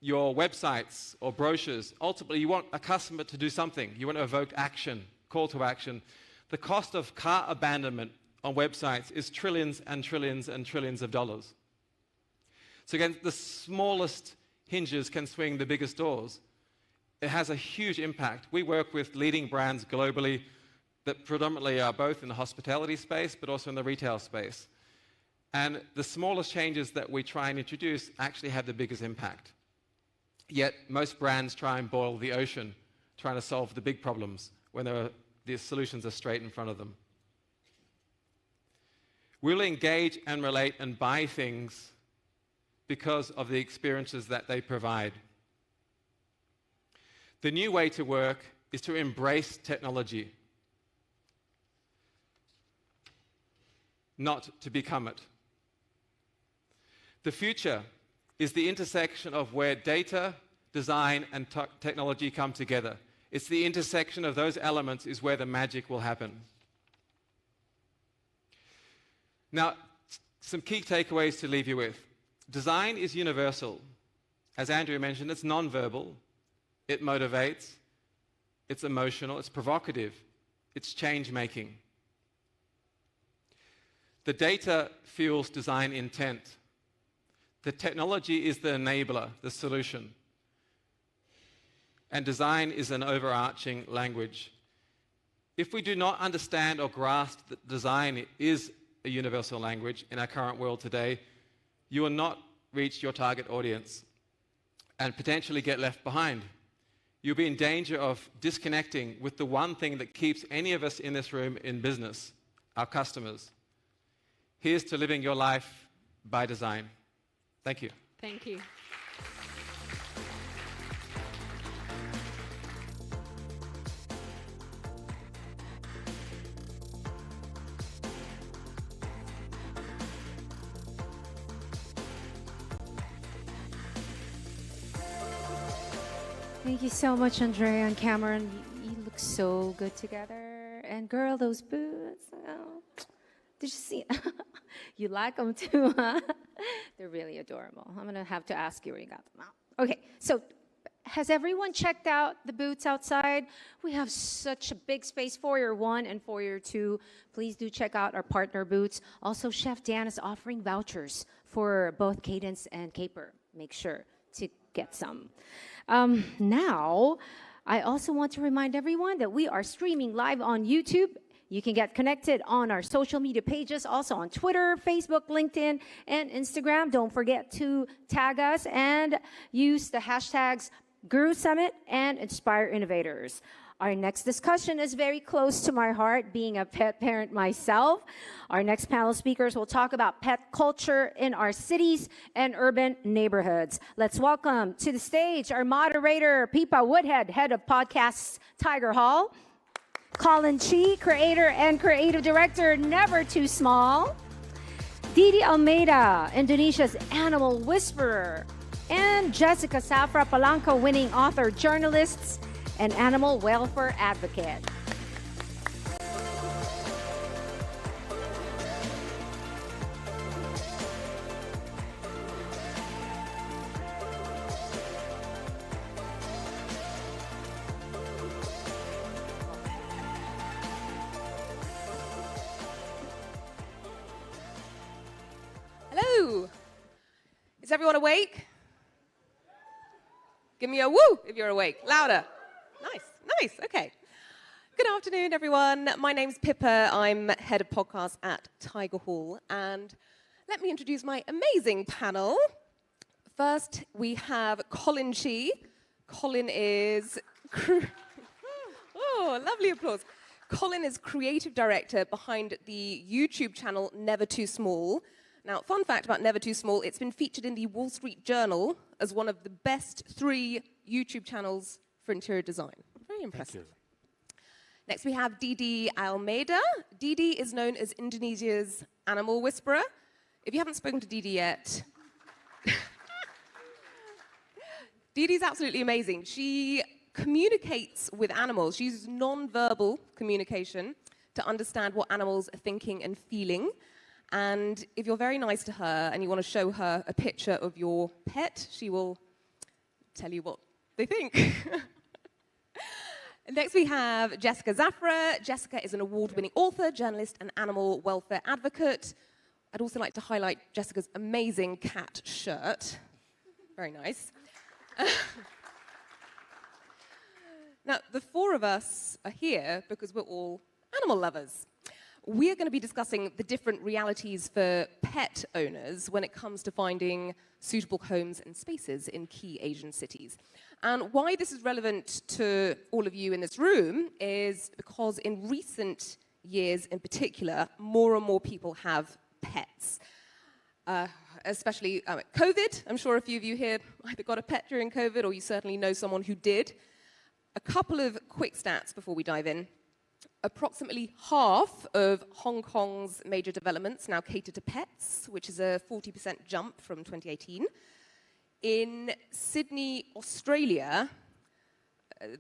[SPEAKER 13] your websites or brochures, ultimately you want a customer to do something. You want to evoke action, call to action. The cost of car abandonment on websites is trillions and trillions and trillions of dollars. So again, the smallest hinges can swing the biggest doors. It has a huge impact. We work with leading brands globally that predominantly are both in the hospitality space but also in the retail space. And the smallest changes that we try and introduce actually have the biggest impact. Yet most brands try and boil the ocean, trying to solve the big problems when the solutions are straight in front of them. We'll engage and relate and buy things because of the experiences that they provide. The new way to work is to embrace technology, not to become it. The future is the intersection of where data, design, and technology come together. It's the intersection of those elements is where the magic will happen. Now, some key takeaways to leave you with. Design is universal. As Andrea mentioned, it's non-verbal, it motivates, it's emotional, it's provocative, it's change-making. The data fuels design intent. The technology is the enabler, the solution. And design is an overarching language. If we do not understand or grasp that design is a universal language in our current world today, you will not reach your target audience and potentially get left behind. You'll be in danger of disconnecting with the one thing that keeps any of us in this room in business, our customers. Here's to living your life by design. Thank you.
[SPEAKER 12] Thank you.
[SPEAKER 1] Thank you so much, Andrea and Cameron. You look so good together. And girl, those boots. Oh, did you see? You like them too, huh? They're really adorable. I'm going to have to ask you where you got them out. Okay, so has everyone checked out the boots outside? We have such a big space, foyer 1 and foyer 2. Please do check out our partner boots. Also, Chef Dan is offering vouchers for both Cadence and Caper. Make sure to get some. Now, I also want to remind everyone that we are streaming live on YouTube. You can get connected on our social media pages, also on Twitter, Facebook, LinkedIn, and Instagram. Don't forget to tag us and use the hashtags Guru Summit and Inspire Innovators. Our next discussion is very close to my heart, being a pet parent myself. Our next panel speakers will talk about pet culture in our cities and urban neighborhoods. Let's welcome to the stage our moderator, Pipa Woodhead, head of podcasts, Tiger Hall. Colin Chi, creator and creative director, Never Too Small. Didi Almeida, Indonesia's animal whisperer. And Jessica Safra Polanco, winning author, journalist, and animal welfare advocate.
[SPEAKER 14] Hello. Is everyone awake? Give me a woo if you're awake. Louder. Nice, nice, okay. Good afternoon, everyone. My name's Pippa. I'm head of podcast at Tiger Hall. And let me introduce my amazing panel. First, we have Colin Chi. Colin is... oh, lovely applause. Colin is creative director behind the YouTube channel Never Too Small. Now, fun fact about Never Too Small, it's been featured in the Wall Street Journal as one of the best 3 YouTube channels for interior design. Very impressive. Next, we have Didi Almeida. Didi is known as Indonesia's animal whisperer. If you haven't spoken to Didi yet, Didi's absolutely amazing. She communicates with animals. She uses non-verbal communication to understand what animals are thinking and feeling. And if you're very nice to her and you want to show her a picture of your pet, she will tell you what they think. Next, we have Jessica Safra. Jessica is an award-winning author, journalist, and animal welfare advocate. I'd also like to highlight Jessica's amazing cat shirt. Very nice. Now, the 4 of us are here because we're all animal lovers. We are going to be discussing the different realities for pet owners when it comes to finding suitable homes and spaces in key Asian cities. And why this is relevant to all of you in this room is because in recent years in particular, more and more people have pets. Especially COVID. I'm sure a few of you here either got a pet during COVID or you certainly know someone who did. A couple of quick stats before we dive in. Approximately half of Hong Kong's major developments now cater to pets, which is a 40% jump from 2018. In Sydney, Australia,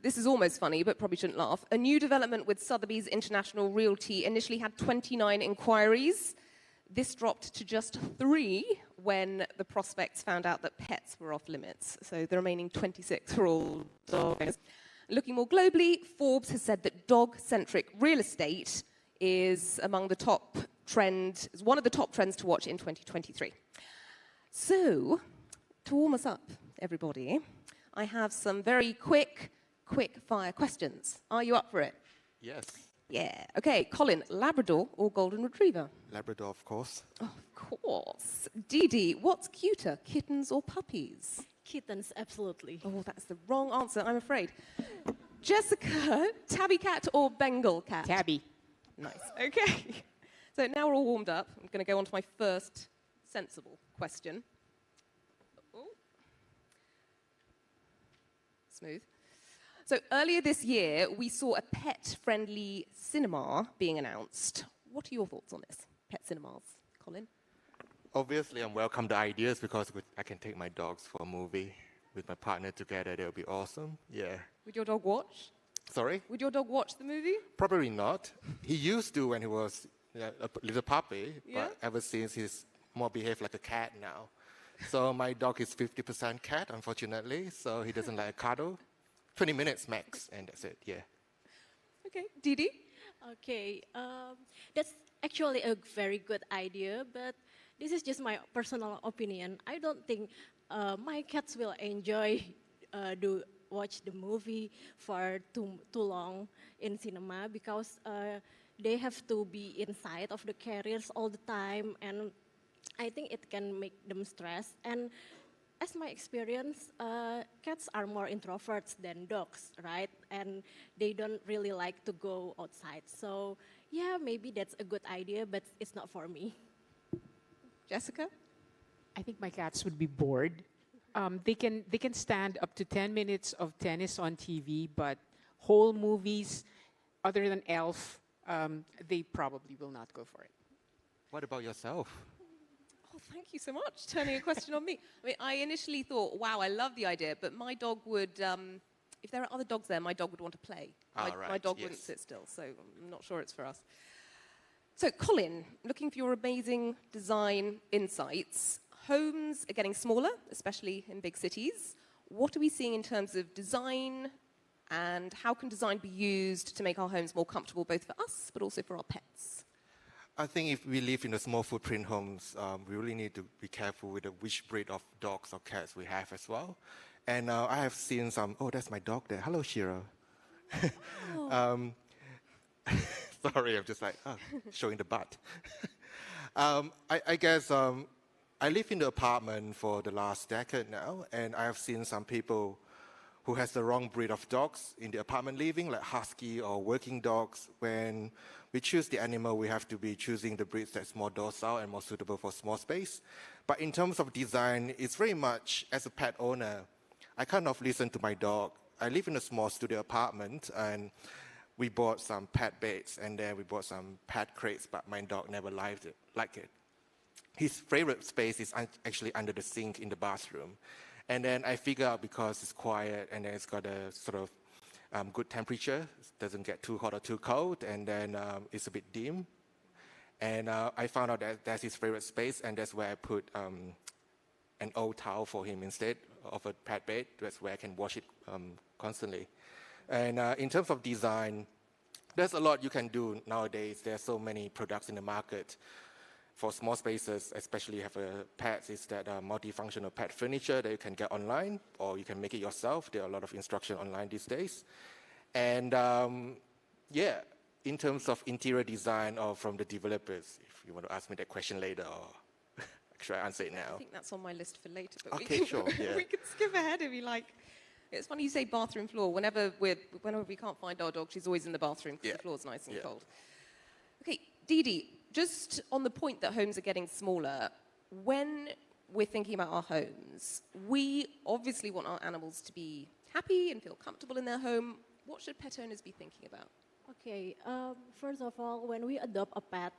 [SPEAKER 14] this is almost funny, but probably shouldn't laugh, a new development with Sotheby's International Realty initially had 29 inquiries. This dropped to just 3 when the prospects found out that pets were off limits. So the remaining 26 were all dogs. Looking more globally, Forbes has said that dog-centric real estate is among the top trend, is one of the top trends to watch in 2023. So, to warm us up, everybody, I have some very quick fire questions. Are you up for it?
[SPEAKER 15] Yes.
[SPEAKER 14] Yeah. Okay, Colin, Labrador or Golden Retriever?
[SPEAKER 15] Labrador, of course.
[SPEAKER 14] Of course. Didi, what's cuter, kittens or puppies?
[SPEAKER 16] Kittens, absolutely.
[SPEAKER 14] Oh, that's the wrong answer, I'm afraid. Jessica, tabby cat or Bengal cat?
[SPEAKER 1] Tabby.
[SPEAKER 14] Nice. Okay. So now we're all warmed up. I'm going to go on to my first sensible question. Oh. Smooth. So earlier this year, we saw a pet-friendly cinema being announced. What are your thoughts on this? Pet cinemas. Colin?
[SPEAKER 15] Obviously, I'm welcome to ideas because I can take my dogs for a movie with my partner together. That would be awesome. Yeah.
[SPEAKER 14] Would your dog watch?
[SPEAKER 15] Sorry?
[SPEAKER 14] Would your dog watch the movie?
[SPEAKER 15] Probably not. He used to when he was a little puppy,
[SPEAKER 14] Yeah?
[SPEAKER 15] but ever since he's more behaved like a cat now. So my dog is 50% cat, unfortunately, so he doesn't like cuddle. 20 minutes max, and that's it, yeah.
[SPEAKER 14] Okay. Didi?
[SPEAKER 16] Okay, that's actually a very good idea, but this is just my personal opinion. I don't think my cats will enjoy watch the movie for too long in cinema because they have to be inside of the carriers all the time, and I think it can make them stress. And as my experience, cats are more introverts than dogs, right? And they don't really like to go outside. So yeah, maybe that's a good idea, but it's not for me.
[SPEAKER 14] Jessica?
[SPEAKER 17] I think my cats would be bored. They can stand up to 10 minutes of tennis on TV, but whole movies, other than Elf, they probably will not go for it.
[SPEAKER 15] What about yourself?
[SPEAKER 14] Oh, thank you so much, turning a question on me. I mean, I initially thought, wow, I love the idea, but my dog would, if there are other dogs there, my dog would want to play. My dog wouldn't sit still, so I'm not sure it's for us. So, Colin, looking for your amazing design insights. Homes are getting smaller, especially in big cities. What are we seeing in terms of design, and how can design be used to make our homes more comfortable, both for us, but also for our pets?
[SPEAKER 15] I think if we live in the small footprint homes, we really need to be careful with which breed of dogs or cats we have as well. And I have seen some, oh, that's my dog there. Hello, Shira.
[SPEAKER 14] Oh.
[SPEAKER 15] Sorry, I'm just like, showing the butt. I guess I live in the apartment for the last decade now, and I have seen some people who has the wrong breed of dogs in the apartment living, like husky or working dogs. When we choose the animal, we have to be choosing the breeds that's more docile and more suitable for small space. But in terms of design, it's very much, as a pet owner, I kind of listen to my dog. I live in a small studio apartment, and we bought some pet beds, and then we bought some pet crates, but my dog never liked it. His favorite space is actually under the sink in the bathroom. And then I figure out, because it's quiet and then it's got a sort of good temperature, it doesn't get too hot or too cold, and then it's a bit dim. And I found out that that's his favorite space, and that's where I put an old towel for him instead of a pet bed. That's where I can wash it constantly. And in terms of design, there's a lot you can do nowadays. There are so many products in the market for small spaces, especially have pets. Is that multifunctional pet furniture that you can get online, or you can make it yourself. There are a lot of instruction online these days. And yeah, in terms of interior design or from the developers, if you want to ask me that question later, or should I answer it now?
[SPEAKER 14] I think that's on my list for later. But
[SPEAKER 15] Okay, sure. Yeah.
[SPEAKER 14] We can skip ahead if you like. It's funny you say bathroom floor. Whenever we can't find our dog, she's always in the bathroom because the floor's nice and cold. Okay, Didi, just on the point that homes are getting smaller, when we're thinking about our homes, we obviously want our animals to be happy and feel comfortable in their home. What should pet owners be thinking about?
[SPEAKER 16] Okay, first of all, when we adopt a pet,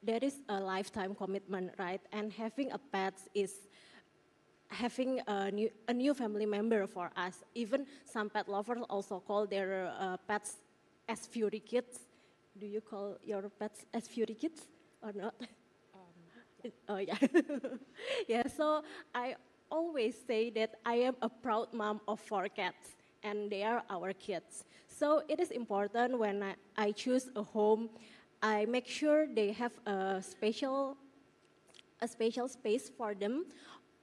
[SPEAKER 16] there is a lifetime commitment, right? And having a pet is having a new family member for us. Even some pet lovers also call their pets as fury kids. Do you call your pets as fury kids or not? Oh yeah. Yeah, so I always say that I am a proud mom of 4 cats, and they are our kids. So it is important when I choose a home, I make sure they have a special space for them.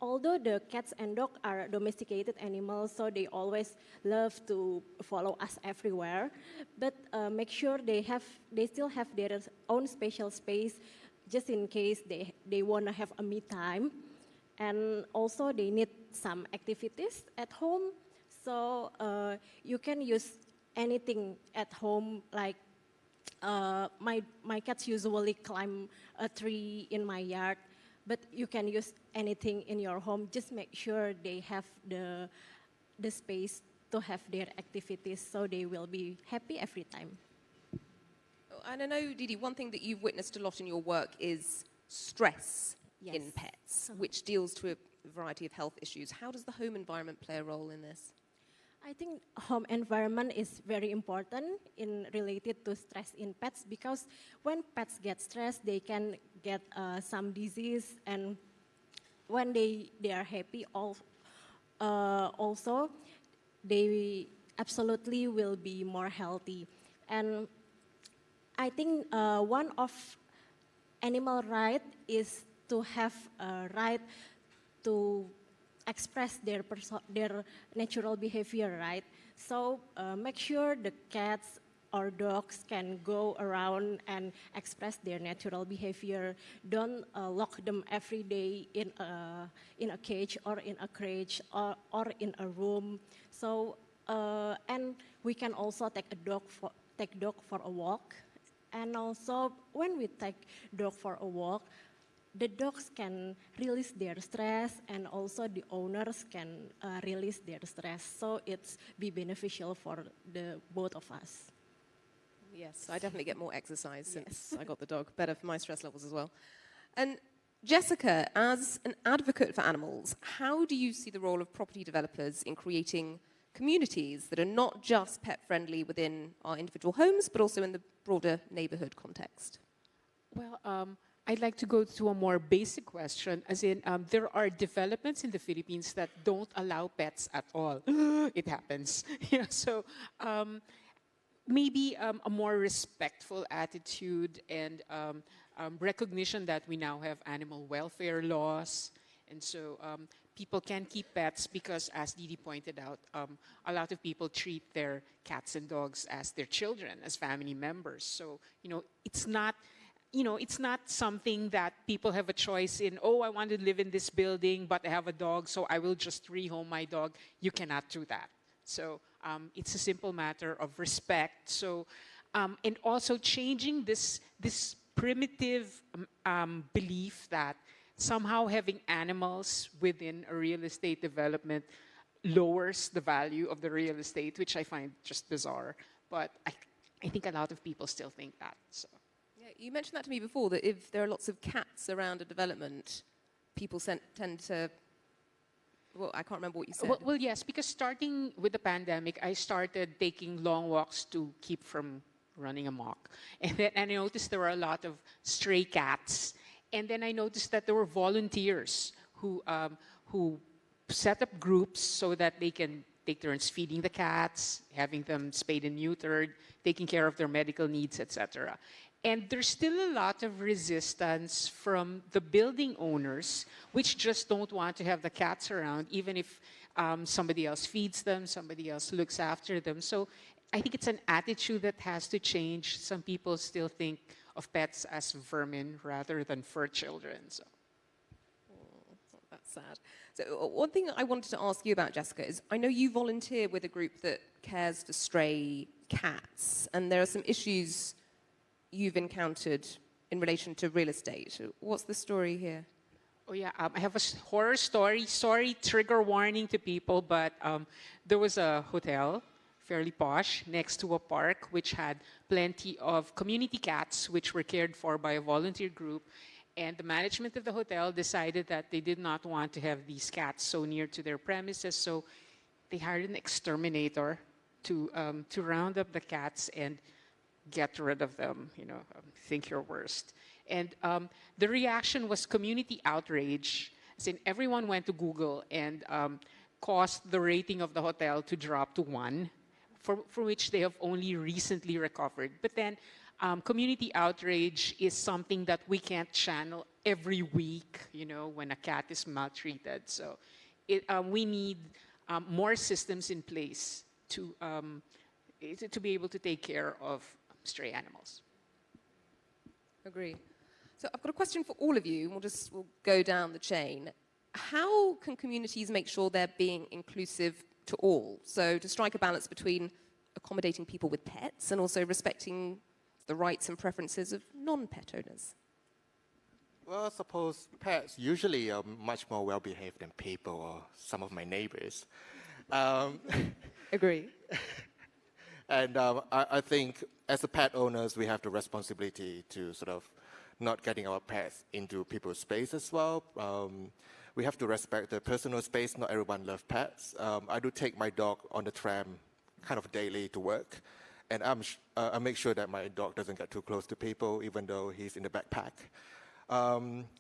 [SPEAKER 16] Although the cats and dogs are domesticated animals, so they always love to follow us everywhere, but make sure they still have their own special space, just in case they want to have a me time. And also they need some activities at home, so you can use anything at home, like my cats usually climb a tree in my yard, but you can use anything in your home. Just make sure they have the space to have their activities, so they will be happy every time.
[SPEAKER 14] And I know, Didi, one thing that you've witnessed a lot in your work is stress in pets, which deals to a variety of health issues. How does the home environment play a role in this?
[SPEAKER 16] I think home environment is very important in related to stress in pets, because when pets get stressed, they can get some disease, and when they are happy, also they absolutely will be more healthy. And I think one of animal right is to have a right to express their natural behavior, right? So make sure the cats or dogs can go around and express their natural behavior. Don't lock them every day in a cage or in a crate or in a room. So and we can also take dog for a walk. And also when we take dog for a walk, the dogs can release their stress, and also the owners can release their stress. So it's be beneficial for the both of us.
[SPEAKER 14] Yes, I definitely get more exercise since I got the dog. Better for my stress levels as well. And Jessica, as an advocate for animals, how do you see the role of property developers in creating communities that are not just pet-friendly within our individual homes, but also in the broader neighborhood context?
[SPEAKER 17] Well, I'd like to go to a more basic question, as in there are developments in the Philippines that don't allow pets at all. It happens. Yeah, so maybe a more respectful attitude and recognition that we now have animal welfare laws. And so people can keep pets because, as Didi pointed out, a lot of people treat their cats and dogs as their children, as family members. So, it's not something that people have a choice in. Oh, I want to live in this building, but I have a dog, so I will just rehome my dog. You cannot do that. So it's a simple matter of respect. So, and also changing this primitive belief that somehow having animals within a real estate development lowers the value of the real estate, which I find just bizarre. But I think a lot of people still think that. So.
[SPEAKER 14] You mentioned that to me before, that if there are lots of cats around a development, people tend to... Well, I can't remember what you said.
[SPEAKER 17] Well, yes, because starting with the pandemic, I started taking long walks to keep from running amok. And then I noticed there were a lot of stray cats. And then I noticed that there were volunteers who set up groups so that they can take turns feeding the cats, having them spayed and neutered, taking care of their medical needs, etc. And there's still a lot of resistance from the building owners, which just don't want to have the cats around, even if somebody else feeds them, somebody else looks after them. So I think it's an attitude that has to change. Some people still think of pets as vermin rather than fur children. So.
[SPEAKER 14] That's sad. So one thing I wanted to ask you about, Jessica, is I know you volunteer with a group that cares for stray cats, and there are some issues you've encountered in relation to real estate. What's the story here?
[SPEAKER 17] Oh yeah, I have a horror story. Sorry, trigger warning to people, but there was a hotel, fairly posh, next to a park, which had plenty of community cats, which were cared for by a volunteer group. And the management of the hotel decided that they did not want to have these cats so near to their premises, so they hired an exterminator to round up the cats and get rid of them, think your worst. And the reaction was community outrage. As in, everyone went to Google and caused the rating of the hotel to drop to 1, for which they have only recently recovered. But then community outrage is something that we can't channel every week, when a cat is maltreated. So we need more systems in place to be able to take care of stray animals.
[SPEAKER 14] Agree. So I've got a question for all of you. We'll go down the chain. How can communities make sure they're being inclusive to all? So to strike a balance between accommodating people with pets and also respecting the rights and preferences of non-pet owners.
[SPEAKER 15] Well, I suppose pets usually are much more well-behaved than people or some of my neighbors.
[SPEAKER 14] Agree.
[SPEAKER 15] And I think as a pet owners, we have the responsibility to sort of not getting our pets into people's space as well. We have to respect the personal space. Not everyone loves pets. I do take my dog on the tram kind of daily to work. And I make sure that my dog doesn't get too close to people, even though he's in the backpack.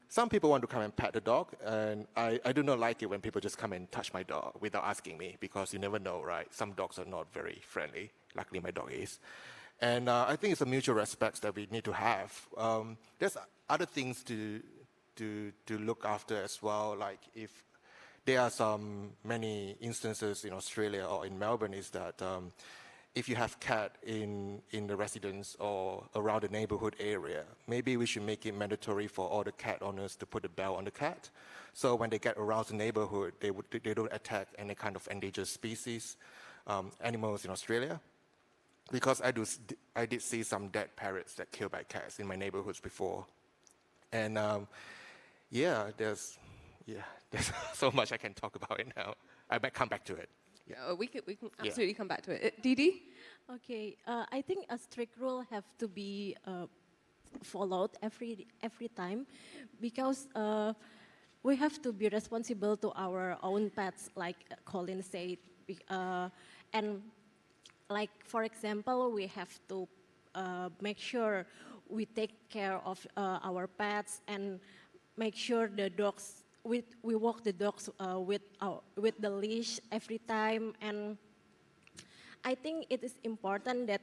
[SPEAKER 15] Some people want to come and pet the dog, and I do not like it when people just come and touch my dog without asking me, because you never know, right? Some dogs are not very friendly. Luckily, my dog is. And I think it's a mutual respect that we need to have. There's other things to look after as well, like if there are many instances in Australia or in Melbourne is that if you have cat in the residence or around the neighborhood area, maybe we should make it mandatory for all the cat owners to put a bell on the cat. So when they get around the neighborhood, they don't attack any kind of endangered species, animals in Australia. Because I did see some dead parrots that killed by cats in my neighborhoods before. And there's so much I can talk about it now. I might come back to it.
[SPEAKER 14] We can absolutely come back to it. Didi?
[SPEAKER 16] Okay, I think a strict rule have to be followed every time, because we have to be responsible to our own pets, like Colin said, and like, for example, we have to make sure we take care of our pets and make sure the dogs, we walk the dogs with the leash every time. And I think it is important that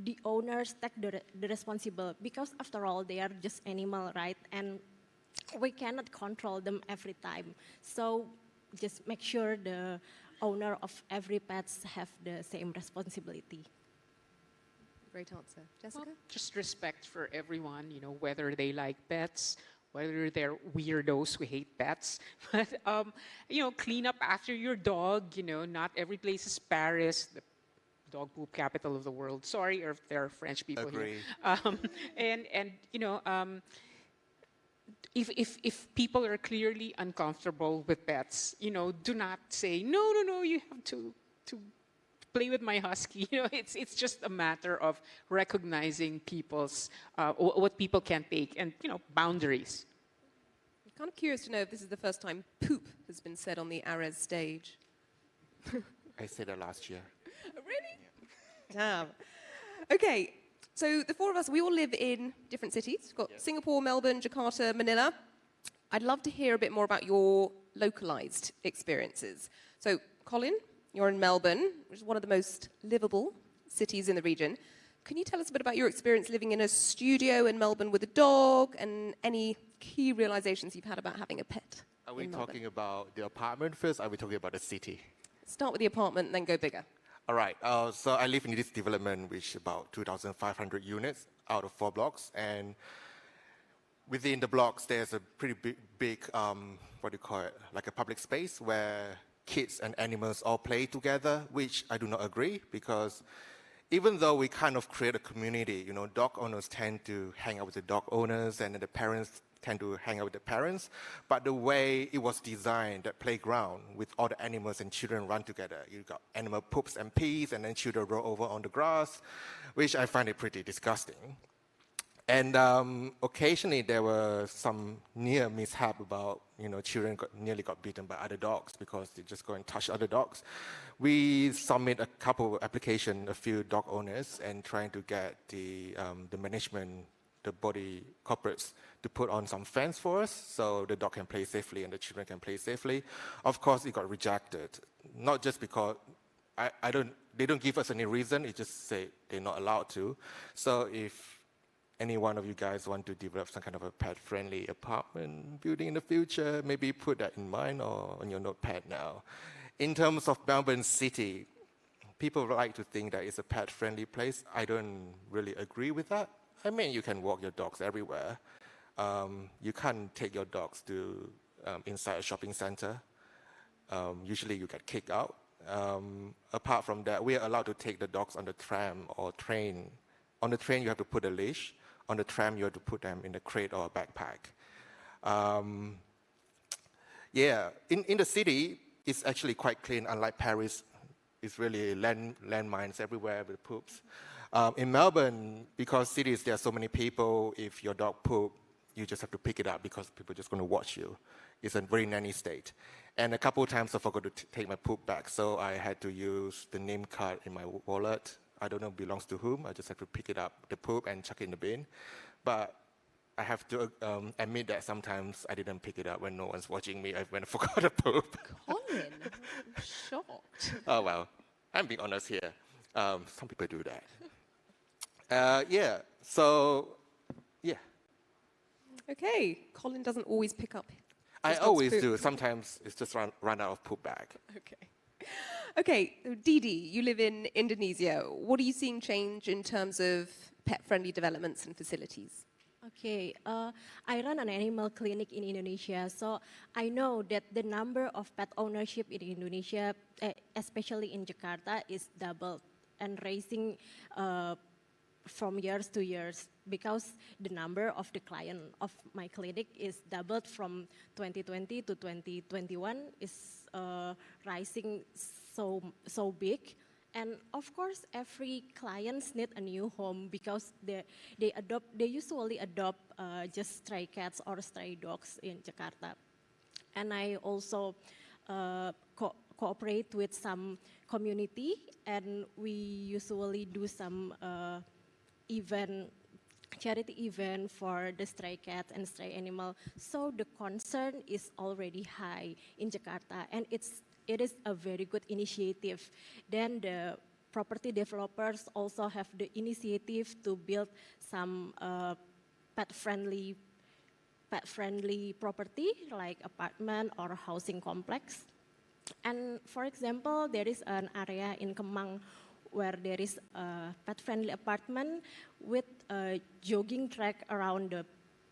[SPEAKER 16] the owners take the responsibility, because after all, they are just animal, right? And we cannot control them every time. So just make sure the owner of every pet have the same responsibility.
[SPEAKER 14] Great answer. Jessica?
[SPEAKER 17] Well, just respect for everyone, you know, whether they like pets, whether they're weirdos who hate pets. But, you know, clean up after your dog. You know, not every place is Paris, the dog poop capital of the world. Sorry if there are French people
[SPEAKER 15] Agree.
[SPEAKER 17] here. And you know, if people are clearly uncomfortable with pets, you know, do not say, no, you have to play with my husky. You know, it's just a matter of recognizing people's, what people can take, and, you know, boundaries.
[SPEAKER 14] I'm kind of curious to know if this is the first time poop has been said on the Ares stage.
[SPEAKER 15] I said that last year.
[SPEAKER 14] Really? Damn. Okay, so the four of us, we all live in different cities. We've got Singapore, Melbourne, Jakarta, Manila. I'd love to hear a bit more about your localized experiences. So, Colin, you're in Melbourne, which is one of the most livable cities in the region. Can you tell us a bit about your experience living in a studio in Melbourne with a dog, and any key realizations you've had about having a pet?
[SPEAKER 15] Are we
[SPEAKER 14] in Melbourne?
[SPEAKER 15] talking about the apartment first, or are we talking about the city?
[SPEAKER 14] Start with the apartment, then go bigger.
[SPEAKER 15] All right, so I live in this development, which is about 2,500 units out of 4 blocks. And within the blocks, there's a pretty big what do you call it, like a public space where kids and animals all play together, which I do not agree, because even though we kind of create a community, you know, dog owners tend to hang out with the dog owners, and the parents tend to hang out with the parents. But the way it was designed, that playground with all the animals and children run together, you got animal poops and pees, and then children roll over on the grass, which I find it pretty disgusting. And occasionally there were some near mishap about, you know, children nearly got bitten by other dogs because they just go and touch other dogs. We submit a couple applications, a few dog owners, and trying to get the management, the body corporates, to put on some fence for us so the dog can play safely and the children can play safely. Of course, it got rejected, not just because they don't give us any reason, it just say they're not allowed to. So if any one of you guys want to develop some kind of a pet-friendly apartment building in the future, maybe put that in mind or on your notepad now. In terms of Melbourne City, people like to think that it's a pet-friendly place. I don't really agree with that. I mean, you can walk your dogs everywhere. You can't take your dogs to inside a shopping center. Usually you get kicked out. Apart from that, we are allowed to take the dogs on the tram or train. On the train, you have to put a leash. On the tram, you have to put them in a crate or a backpack. Yeah, in the city, it's actually quite clean. Unlike Paris, it's really landmines everywhere with poops. In Melbourne, because cities, there are so many people, if your dog poop, you just have to pick it up because people are just going to watch you. It's a very nanny state. And a couple of times I forgot to take my poop back, so I had to use the name card in my wallet. I don't know belongs to whom. I just have to pick it up, the poop, and chuck it in the bin. But I have to admit that sometimes I didn't pick it up when no one's watching me, when I forgot to poop.
[SPEAKER 14] Colin, I'm shocked.
[SPEAKER 15] Oh, well, I'm being honest here. Some people do that. Yeah, so, yeah.
[SPEAKER 14] Okay, Colin doesn't always pick up.
[SPEAKER 15] I always do. Sometimes it's just run out of poop bag.
[SPEAKER 14] Okay. Okay, Didi, you live in Indonesia. What are you seeing change in terms of pet-friendly developments and facilities?
[SPEAKER 16] Okay, I run an animal clinic in Indonesia, so I know that the number of pet ownership in from years to years because the number of the client of my clinic is doubled from 2020 to 2021 is rising so big. And of course, every clients need a new home because they usually adopt just stray cats or stray dogs in Jakarta. And I also cooperate with some community, and we usually do some charity event for the stray cat and stray animal. So the concern is already high in Jakarta, and it is a very good initiative. Then the property developers also have the initiative to build some pet-friendly property like apartment or housing complex. And for example, there is an area in Kemang where there is a pet-friendly apartment with a jogging track around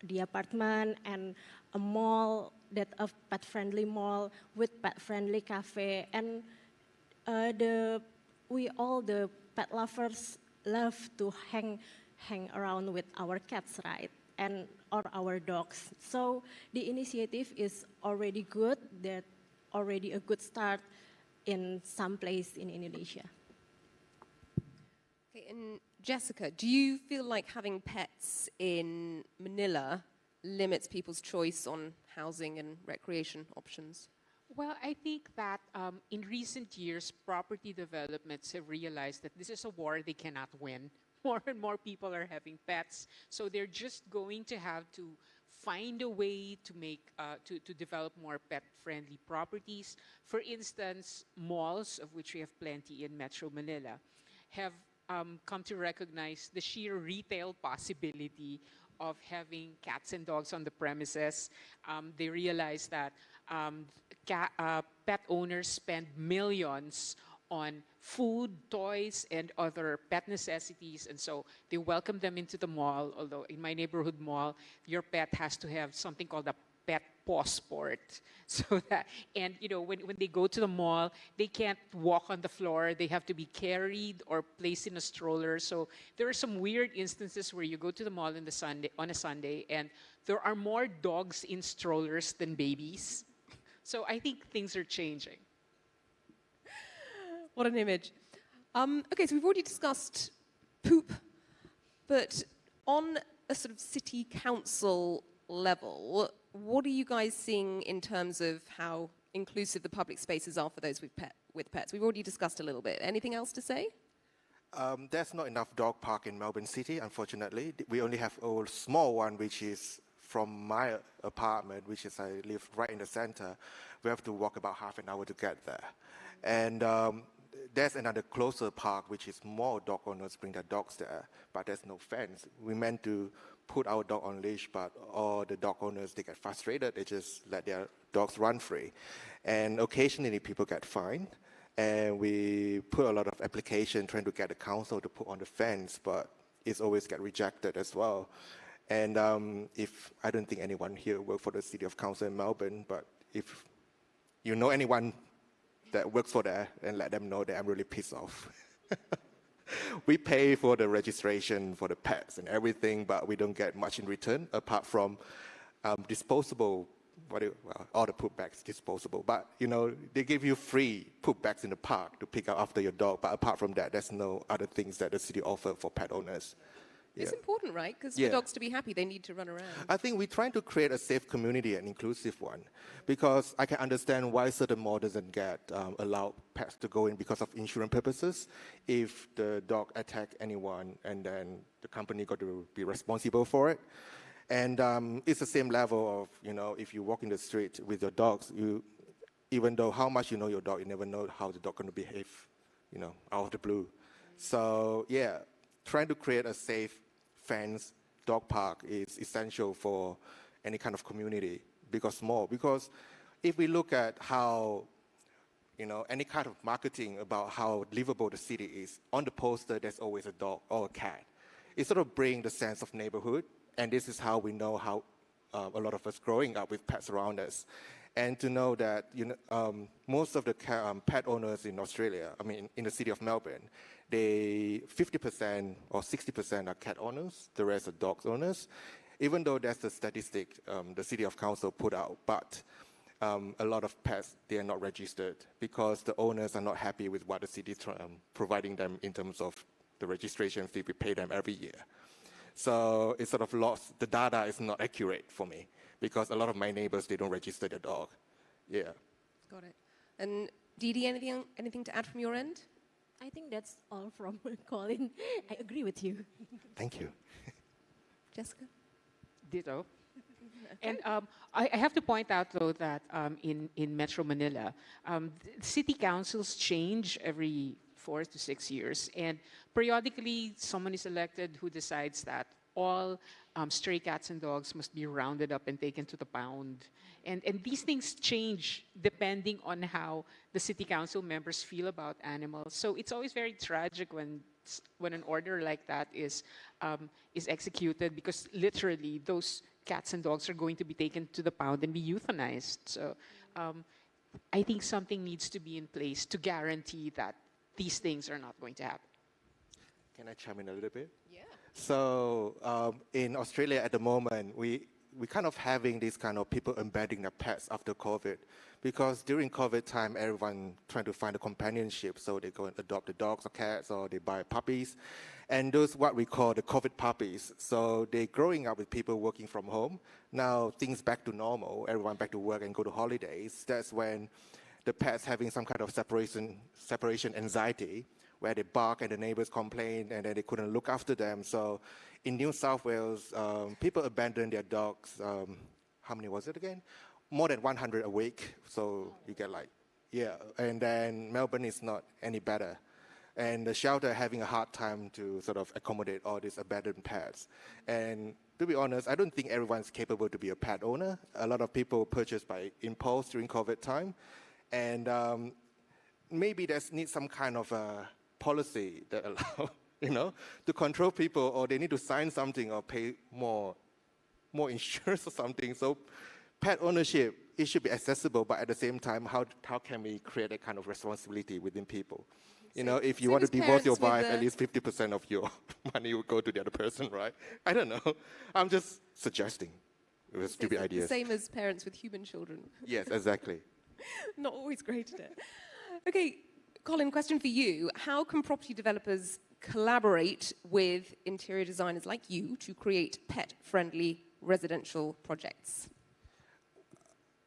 [SPEAKER 16] the apartment and a mall, that a pet-friendly mall with pet-friendly cafe. And all the pet lovers love to hang around with our cats, right? Or our dogs. So the initiative is already good. That already a good start in some place in Indonesia.
[SPEAKER 14] Okay, and Jessica, do you feel like having pets in Manila limits people's choice on housing and recreation options?
[SPEAKER 17] Well, I think that in recent years, property developments have realized that this is a war they cannot win. More and more people are having pets, so they're just going to have to find a way to make to develop more pet-friendly properties. For instance, malls, of which we have plenty in Metro Manila, have come to recognize the sheer retail possibility of having cats and dogs on the premises. They realize that pet owners spend millions on food, toys, and other pet necessities, and so they welcome them into the mall. Although in my neighborhood mall, your pet has to have something called a pet passport, so that, and you know, when they go to the mall, they can't walk on the floor. They have to be carried or placed in a stroller. So there are some weird instances where you go to the mall on a Sunday, and there are more dogs in strollers than babies. So I think things are changing.
[SPEAKER 14] What an image. Okay, so we've already discussed poop, but on a sort of city council level, what are you guys seeing in terms of how inclusive the public spaces are for those with pets? We've already discussed a little bit. Anything else to say?
[SPEAKER 15] There's not enough dog park in Melbourne City, unfortunately. We only have a small one, which is from my apartment, which is I live right in the center. We have to walk about half an hour to get there. And there's another closer park, which is more dog owners bring their dogs there, but there's no fence. We meant to put our dog on leash, but all the dog owners, they get frustrated. They just let their dogs run free. And occasionally people get fined. And we put a lot of application trying to get the council to put on the fence, but it's always get rejected as well. And if I don't think anyone here works for the City of Council in Melbourne, but if you know anyone that works for that, and let them know that I'm really pissed off. We pay for the registration for the pets and everything, but we don't get much in return apart from disposable. All the poop bags disposable, but you know they give you free poop bags in the park to pick up after your dog. But apart from that, there's no other things that the city offer for pet owners.
[SPEAKER 14] It's important, right? Because for dogs to be happy, they need to run around.
[SPEAKER 15] I think we're trying to create a safe community, an inclusive one, because I can understand why certain malls doesn't get allow pets to go in because of insurance purposes. If the dog attack anyone, and then the company got to be responsible for it. And it's the same level of, you know, if you walk in the street with your dogs, even though how much you know your dog, you never know how the dog going to behave, you know, out of the blue. So yeah, trying to create a safe fence dog park is essential for any kind of community, because if we look at how, you know, any kind of marketing about how livable the city is, on the poster there's always a dog or a cat. It sort of brings the sense of neighborhood, and this is how we know how a lot of us growing up with pets around us. And to know that most of the pet owners in Australia, I mean, in the city of Melbourne, 50% or 60% are cat owners, the rest are dog owners. Even though that's the statistic the city of council put out, but a lot of pets, they are not registered because the owners are not happy with what the city is providing them in terms of the registration fee we pay them every year. So it's sort of lost. The data is not accurate for me because a lot of my neighbors, they don't register their dog. Yeah.
[SPEAKER 14] Got it. And Didi, anything to add from your end?
[SPEAKER 16] I think that's all from Colin. I agree with you.
[SPEAKER 15] Thank you.
[SPEAKER 14] Jessica?
[SPEAKER 17] Ditto. And I have to point out, though, that in Metro Manila, city councils change every 4 to 6 years. And periodically, someone is elected who decides that all stray cats and dogs must be rounded up and taken to the pound. And these things change depending on how the city council members feel about animals. So it's always very tragic when an order like that is executed, because literally those cats and dogs are going to be taken to the pound and be euthanized. So I think something needs to be in place to guarantee that these things are not going to happen.
[SPEAKER 15] Can I chime in a little bit?
[SPEAKER 14] Yeah.
[SPEAKER 15] So in Australia at the moment, we're kind of having this kind of people embedding their pets after COVID, because during COVID time, everyone trying to find a companionship, so they go and adopt the dogs or cats, or they buy puppies, and those what we call the COVID puppies. So they're growing up with people working from home. Now things back to normal, everyone back to work and go to holidays. That's when the pets having some kind of separation anxiety, where they bark and the neighbors complain and then they couldn't look after them. So in New South Wales, people abandon their dogs. How many was it again? More than 100 a week. So you get like, yeah. And then Melbourne is not any better. And the shelter having a hard time to sort of accommodate all these abandoned pets. And to be honest, I don't think everyone's capable to be a pet owner. A lot of people purchase by impulse during COVID time. And maybe there's need some kind of a policy that allow, to control people, or they need to sign something or pay more insurance or something. So pet ownership, it should be accessible, but at the same time, how can we create a kind of responsibility within people? If you want to divorce your wife, at least 50% of your money will go to the other person, right? I don't know. I'm just suggesting. It was stupid ideas.
[SPEAKER 14] Same as parents with human children.
[SPEAKER 15] Yes, exactly.
[SPEAKER 14] Not always great at it. Okay, Colin, question for you. How can property developers collaborate with interior designers like you to create pet-friendly residential projects?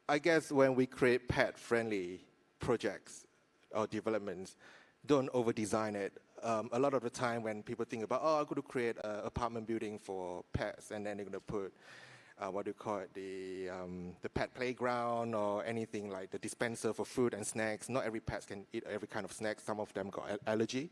[SPEAKER 15] I guess when we create pet-friendly projects or developments, don't over-design it. A lot of the time when people think about, I'm going to create an apartment building for pets, and then they're going to put the pet playground or anything like the dispenser for food and snacks. Not every pet can eat every kind of snack. Some of them got allergy.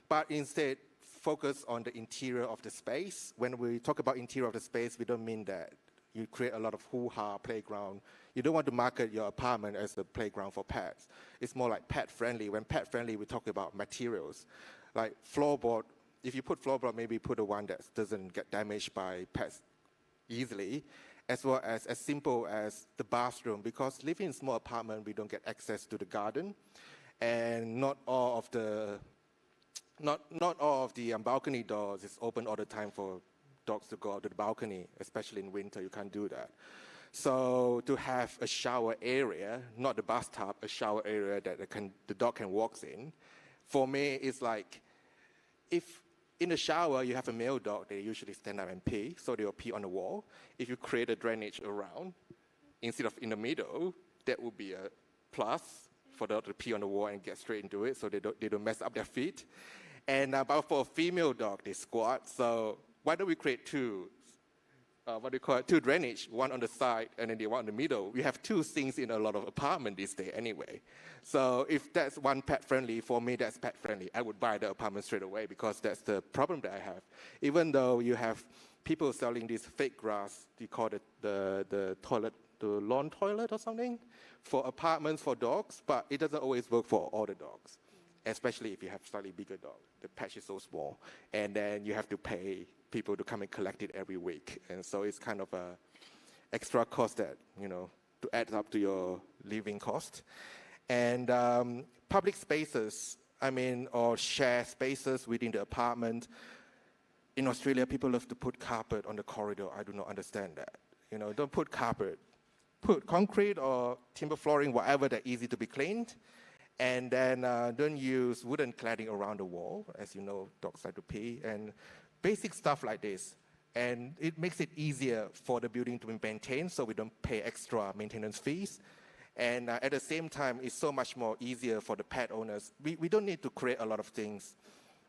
[SPEAKER 15] But instead, focus on the interior of the space. When we talk about interior of the space, we don't mean that you create a lot of hoo-ha playground. You don't want to market your apartment as a playground for pets. It's more like pet-friendly. When pet-friendly, we talk about materials. Like floorboard, if you put floorboard, maybe put the one that doesn't get damaged by pets easily, as well as simple as the bathroom, because living in a small apartment, we don't get access to the garden, and not all of the balcony doors is open all the time for dogs to go out to the balcony, especially in winter. You can't do that. So to have a shower area, not the bathtub, a shower area that the dog can walk in, for me, it's like, if in the shower, you have a male dog, they usually stand up and pee, so they'll pee on the wall. If you create a drainage around, instead of in the middle, that would be a plus for the dog to pee on the wall and get straight into it, so they don't mess up their feet. And but for a female dog, they squat, so why don't we create two drainage, one on the side and then the one in the middle. We have two sinks in a lot of apartments these days anyway. So if that's one pet-friendly, for me that's pet-friendly. I would buy the apartment straight away, because that's the problem that I have. Even though you have people selling this fake grass, you call it the toilet, the lawn toilet or something, for apartments for dogs, but it doesn't always work for all the dogs, especially if you have slightly bigger dog. The patch is so small, and then you have to pay people to come and collect it every week. And so it's kind of a extra cost that, to add up to your living cost. And public spaces, or share spaces within the apartment. In Australia, people love to put carpet on the corridor. I do not understand that. Don't put carpet. Put concrete or timber flooring, whatever that's easy to be cleaned. And then don't use wooden cladding around the wall. As you know, dogs like to pee. And basic stuff like this. And it makes it easier for the building to be maintained, so we don't pay extra maintenance fees. And at the same time, it's so much more easier for the pet owners. We don't need to create a lot of things.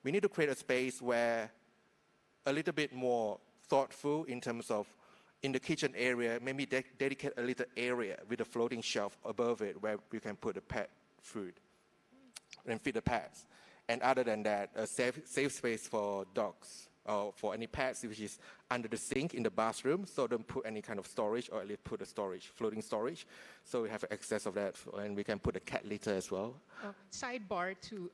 [SPEAKER 15] We need to create a space where a little bit more thoughtful in terms of in the kitchen area, maybe dedicate a little area with a floating shelf above it where we can put the pet food and feed the pets. And other than that, a safe space for dogs or for any pets, which is under the sink in the bathroom, so don't put any kind of storage, or at least put a floating storage, so we have access of that, and we can put a cat litter as well.
[SPEAKER 17] Sidebar to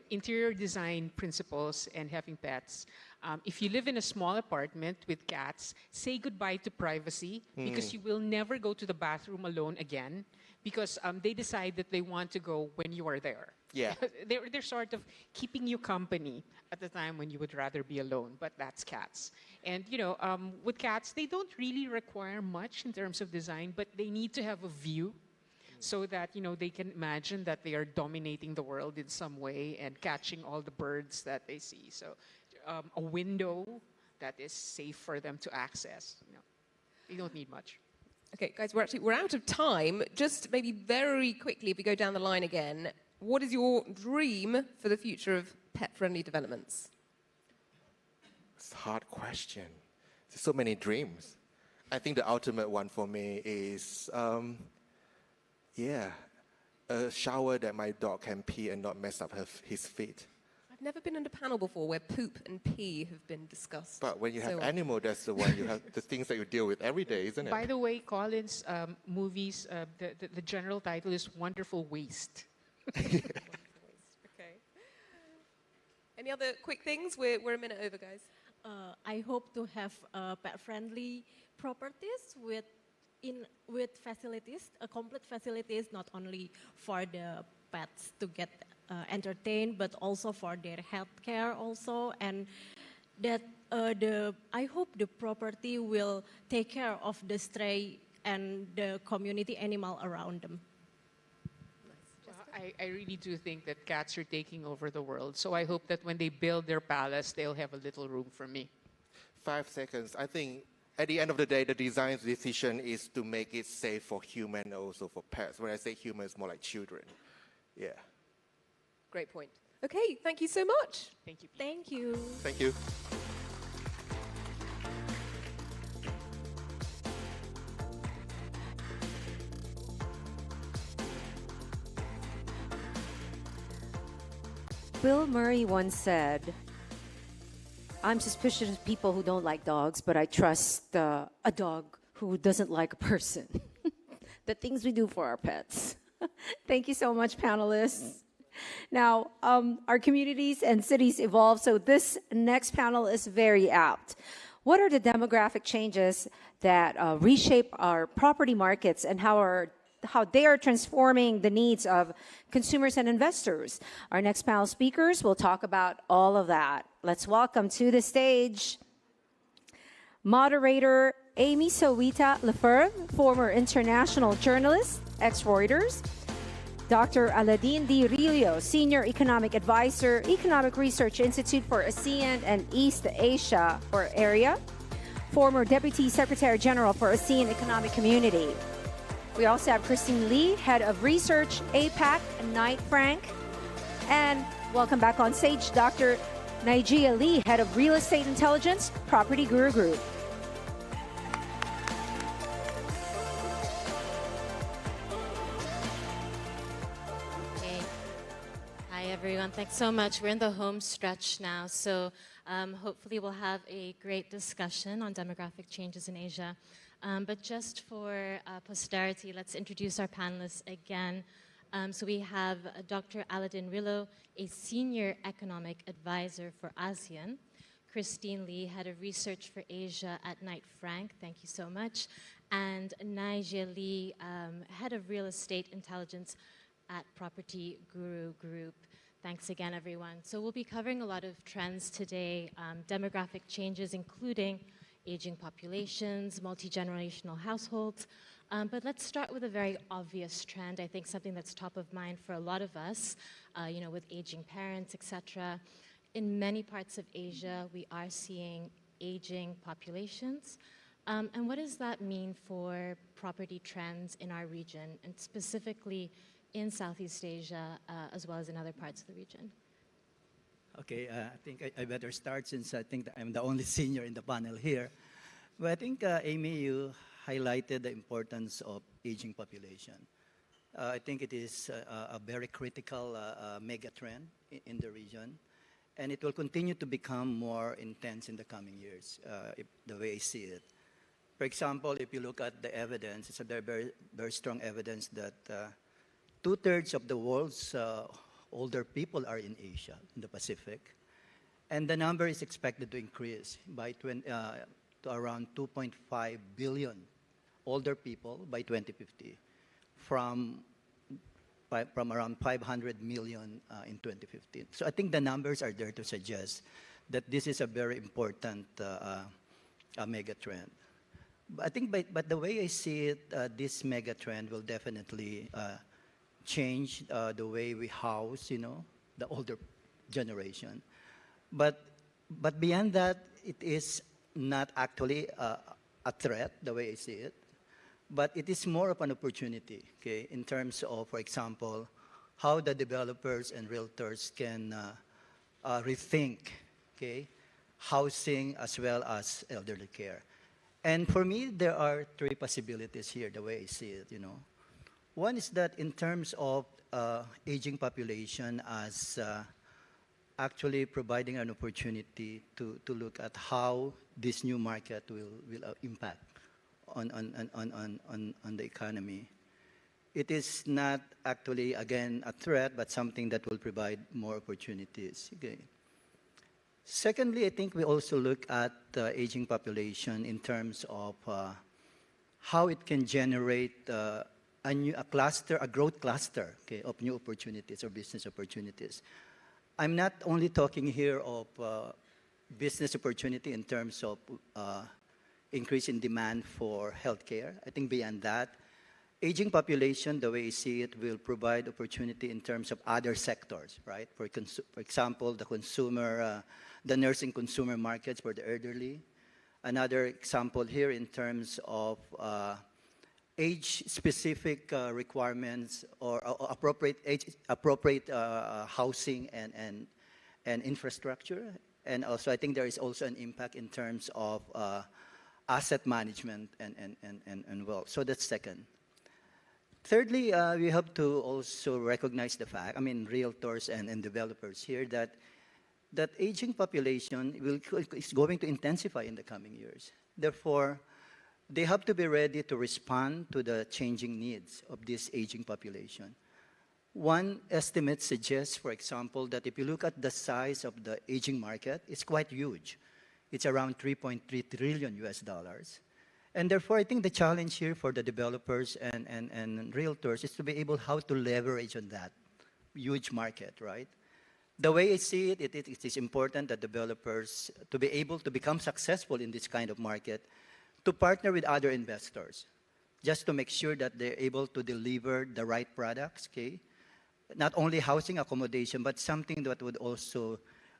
[SPEAKER 17] interior design principles and having pets. If you live in a small apartment with cats, say goodbye to privacy, because you will never go to the bathroom alone again, because they decide that they want to go when you are there.
[SPEAKER 15] Yeah.
[SPEAKER 17] They're sort of keeping you company at the time when you would rather be alone, but that's cats. And with cats, they don't really require much in terms of design, but they need to have a view so that they can imagine that they are dominating the world in some way and catching all the birds that they see. So a window that is safe for them to access. They don't need much.
[SPEAKER 14] Okay, guys, we're out of time. Just maybe very quickly, if we go down the line again, what is your dream for the future of pet-friendly developments?
[SPEAKER 15] It's a hard question. There's so many dreams. I think the ultimate one for me is, a shower that my dog can pee and not mess up his feet.
[SPEAKER 14] I've never been on a panel before where poop and pee have been discussed.
[SPEAKER 15] But when you have animal, that's the one you have the things that you deal with every day, isn't it?
[SPEAKER 17] By the way, Colin's movies, the general title is Wonderful Waste.
[SPEAKER 14] Okay. Any other quick things? We're a minute over, guys.
[SPEAKER 16] I hope to have pet-friendly properties with facilities, complete facilities, not only for the pets to get entertained, but also for their health care also, and that I hope the property will take care of the stray and the community animal around them.
[SPEAKER 17] I really do think that cats are taking over the world. So I hope that when they build their palace, they'll have a little room for me.
[SPEAKER 15] 5 seconds. I think at the end of the day, the design decision is to make it safe for human and also for pets. When I say human, it's more like children. Yeah.
[SPEAKER 14] Great point. Okay, thank you so much.
[SPEAKER 17] Thank you.
[SPEAKER 16] Thank you.
[SPEAKER 15] Thank you.
[SPEAKER 1] Bill Murray once said, I'm suspicious of people who don't like dogs, but I trust a dog who doesn't like a person. The things we do for our pets. Thank you so much, panelists. Now, our communities and cities evolve, so this next panel is very apt. What are the demographic changes that reshape our property markets, and how they are transforming the needs of consumers and investors? Our next panel speakers will talk about all of that. Let's welcome to the stage moderator Amy Sowita Lefebvre, former international journalist, ex-Reuters; Dr. Aladin D. Rilio, Senior Economic Advisor, Economic Research Institute for ASEAN and East Asia or Area; former Deputy Secretary General for ASEAN Economic Community. We also have Christine Lee, Head of Research, APAC, Knight Frank. And welcome back on stage, Dr. Naijia Lee, Head of Real Estate Intelligence, PropertyGuru Group.
[SPEAKER 18] Okay. Hi, everyone. Thanks so much. We're in the home stretch now, so hopefully we'll have a great discussion on demographic changes in Asia. But just for posterity, let's introduce our panelists again. So we have Dr. Aladin Rillo, a Senior Economic Advisor for ASEAN; Christine Lee, Head of Research for Asia at Knight Frank, thank you so much; and Naija Lee, Head of Real Estate Intelligence at PropertyGuru Group. Thanks again, everyone. So we'll be covering a lot of trends today, demographic changes, including aging populations, multi-generational households. But let's start with a very obvious trend, I think something that's top of mind for a lot of us, with aging parents, etc. In many parts of Asia, we are seeing aging populations. And what does that mean for property trends in our region, and specifically in Southeast Asia, as well as in other parts of the region?
[SPEAKER 19] Okay, I think I better start since I think that I'm the only senior in the panel here. But I think, Amy, you highlighted the importance of aging population. I think it is a very critical mega trend in the region, and it will continue to become more intense in the coming years, the way I see it. For example, if you look at the evidence, it's a very, very strong evidence that 2/3 of the world's older people are in Asia, in the Pacific. And the number is expected to increase by to around 2.5 billion older people by 2050, from around 500 million in 2015. So I think the numbers are there to suggest that this is a very important mega trend. But I think, but the way I see it, this mega trend will definitely change the way we house, the older generation. But beyond that, it is not actually a threat, the way I see it, but it is more of an opportunity, okay, in terms of, for example, how the developers and realtors can rethink, okay, housing as well as elderly care. And for me, there are three possibilities here, the way I see it, One is that in terms of aging population as actually providing an opportunity to look at how this new market will impact on the economy. It is not actually, again, a threat, but something that will provide more opportunities. Okay. Secondly, I think we also look at the aging population in terms of how it can generate a growth cluster, okay, of new opportunities or business opportunities. I'm not only talking here of business opportunity in terms of increase in demand for healthcare. I think beyond that, aging population, the way I see it, will provide opportunity in terms of other sectors, right? For example, the nursing consumer markets for the elderly. Another example here in terms of age-specific requirements or appropriate housing and infrastructure. And also, I think there is also an impact in terms of asset management and wealth. So that's second. Thirdly, we have to also recognize the fact, realtors and developers here, that aging population is going to intensify in the coming years. Therefore, they have to be ready to respond to the changing needs of this aging population. One estimate suggests, for example, that if you look at the size of the aging market, it's quite huge. It's around $3.3 trillion US. And therefore, I think the challenge here for the developers and realtors is to be able how to leverage on that huge market, right? The way I see it, it is important that developers, to be able to become successful in this kind of market, to partner with other investors, just to make sure that they're able to deliver the right products, okay? Not only housing accommodation, but something that would also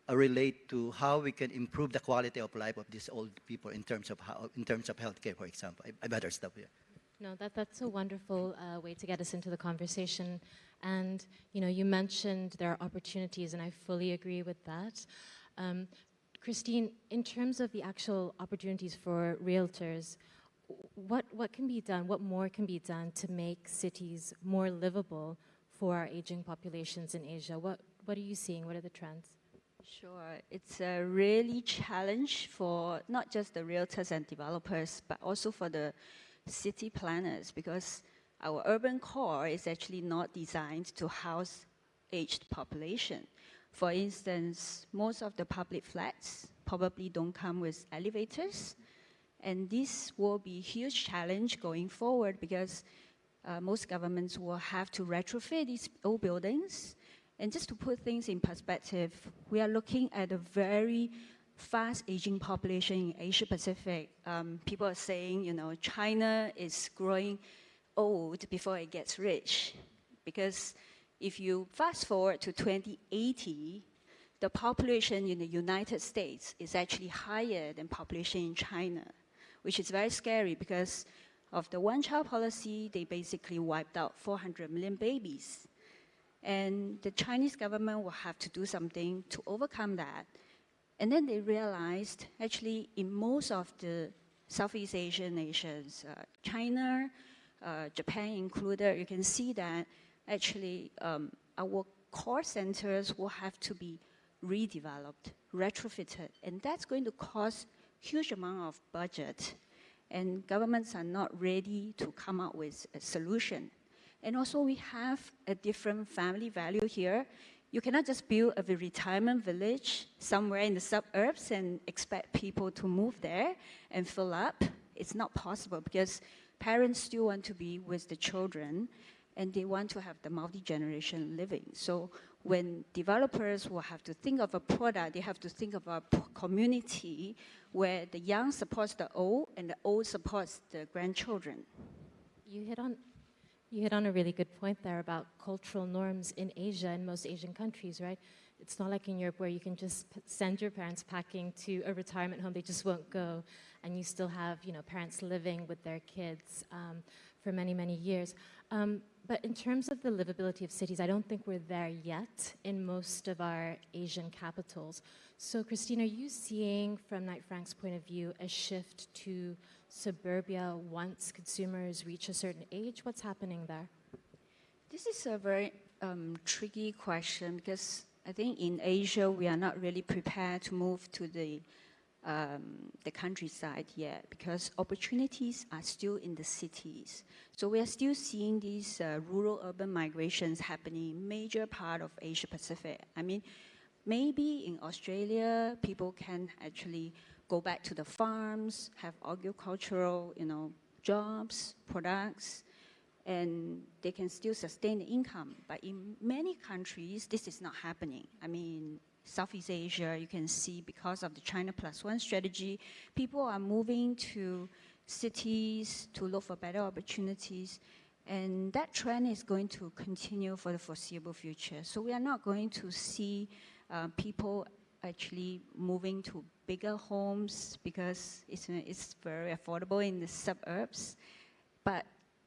[SPEAKER 19] relate to how we can improve the quality of life of these old people in terms of healthcare, for example. I better stop here.
[SPEAKER 18] No, that's a wonderful way to get us into the conversation. And you mentioned there are opportunities, and I fully agree with that. Christine, in terms of the actual opportunities for realtors, what can be done, what more can be done to make cities more livable for our aging populations in Asia? What are you seeing? What are the trends?
[SPEAKER 20] Sure. It's a really challenge for not just the realtors and developers, but also for the city planners, because our urban core is actually not designed to house aged population. For instance, most of the public flats probably don't come with elevators, And this will be a huge challenge going forward because most governments will have to retrofit these old buildings. And just to put things in perspective, we are looking at a very fast aging population in Asia Pacific. People are saying, you know, China is growing old before it gets rich. Because if you fast forward to 2080, the population in the United States is actually higher than population in China, which is very scary because of the one-child policy, they basically wiped out 400 million babies. And the Chinese government will have to do something to overcome that. And then they realized, actually, in most of the Southeast Asian nations, China, Japan included, you can see that actually our core centers will have to be redeveloped, retrofitted, and that's going to cost huge amount of budget. And governments are not ready to come up with a solution. And also we have a different family value here. You cannot just build a retirement village somewhere in the suburbs and expect people to move there and fill up. It's not possible because parents still want to be with the children and they want to have the multi-generation living. So when developers will have to think of a product, they have to think of a community where the young supports the old and the old supports the grandchildren.
[SPEAKER 18] You hit on a really good point there about cultural norms in Asia, in most Asian countries, right? It's not like in Europe where you can just send your parents packing to a retirement home, they just won't go, and you still have, you know, parents living with their kids for many, many years. But in terms of the livability of cities, I don't think we're there yet in most of our Asian capitals. So Christine, are you seeing, from Knight Frank's point of view, a shift to suburbia once consumers reach a certain age? What's happening there?
[SPEAKER 20] This is a very tricky question because I think in Asia we are not really prepared to move to the countryside yet because opportunities are still in the cities. So we are still seeing these rural-urban migrations happening in major part of Asia Pacific. I mean, maybe in Australia people can actually go back to the farms, have agricultural, you know, jobs, products, and they can still sustain the income. But in many countries, this is not happening. I mean, Southeast Asia, you can see because of the China Plus One strategy, people are moving to cities to look for better opportunities. And that trend is going to continue for the foreseeable future. So we are not going to see people actually moving to bigger homes because it's very affordable in the suburbs. But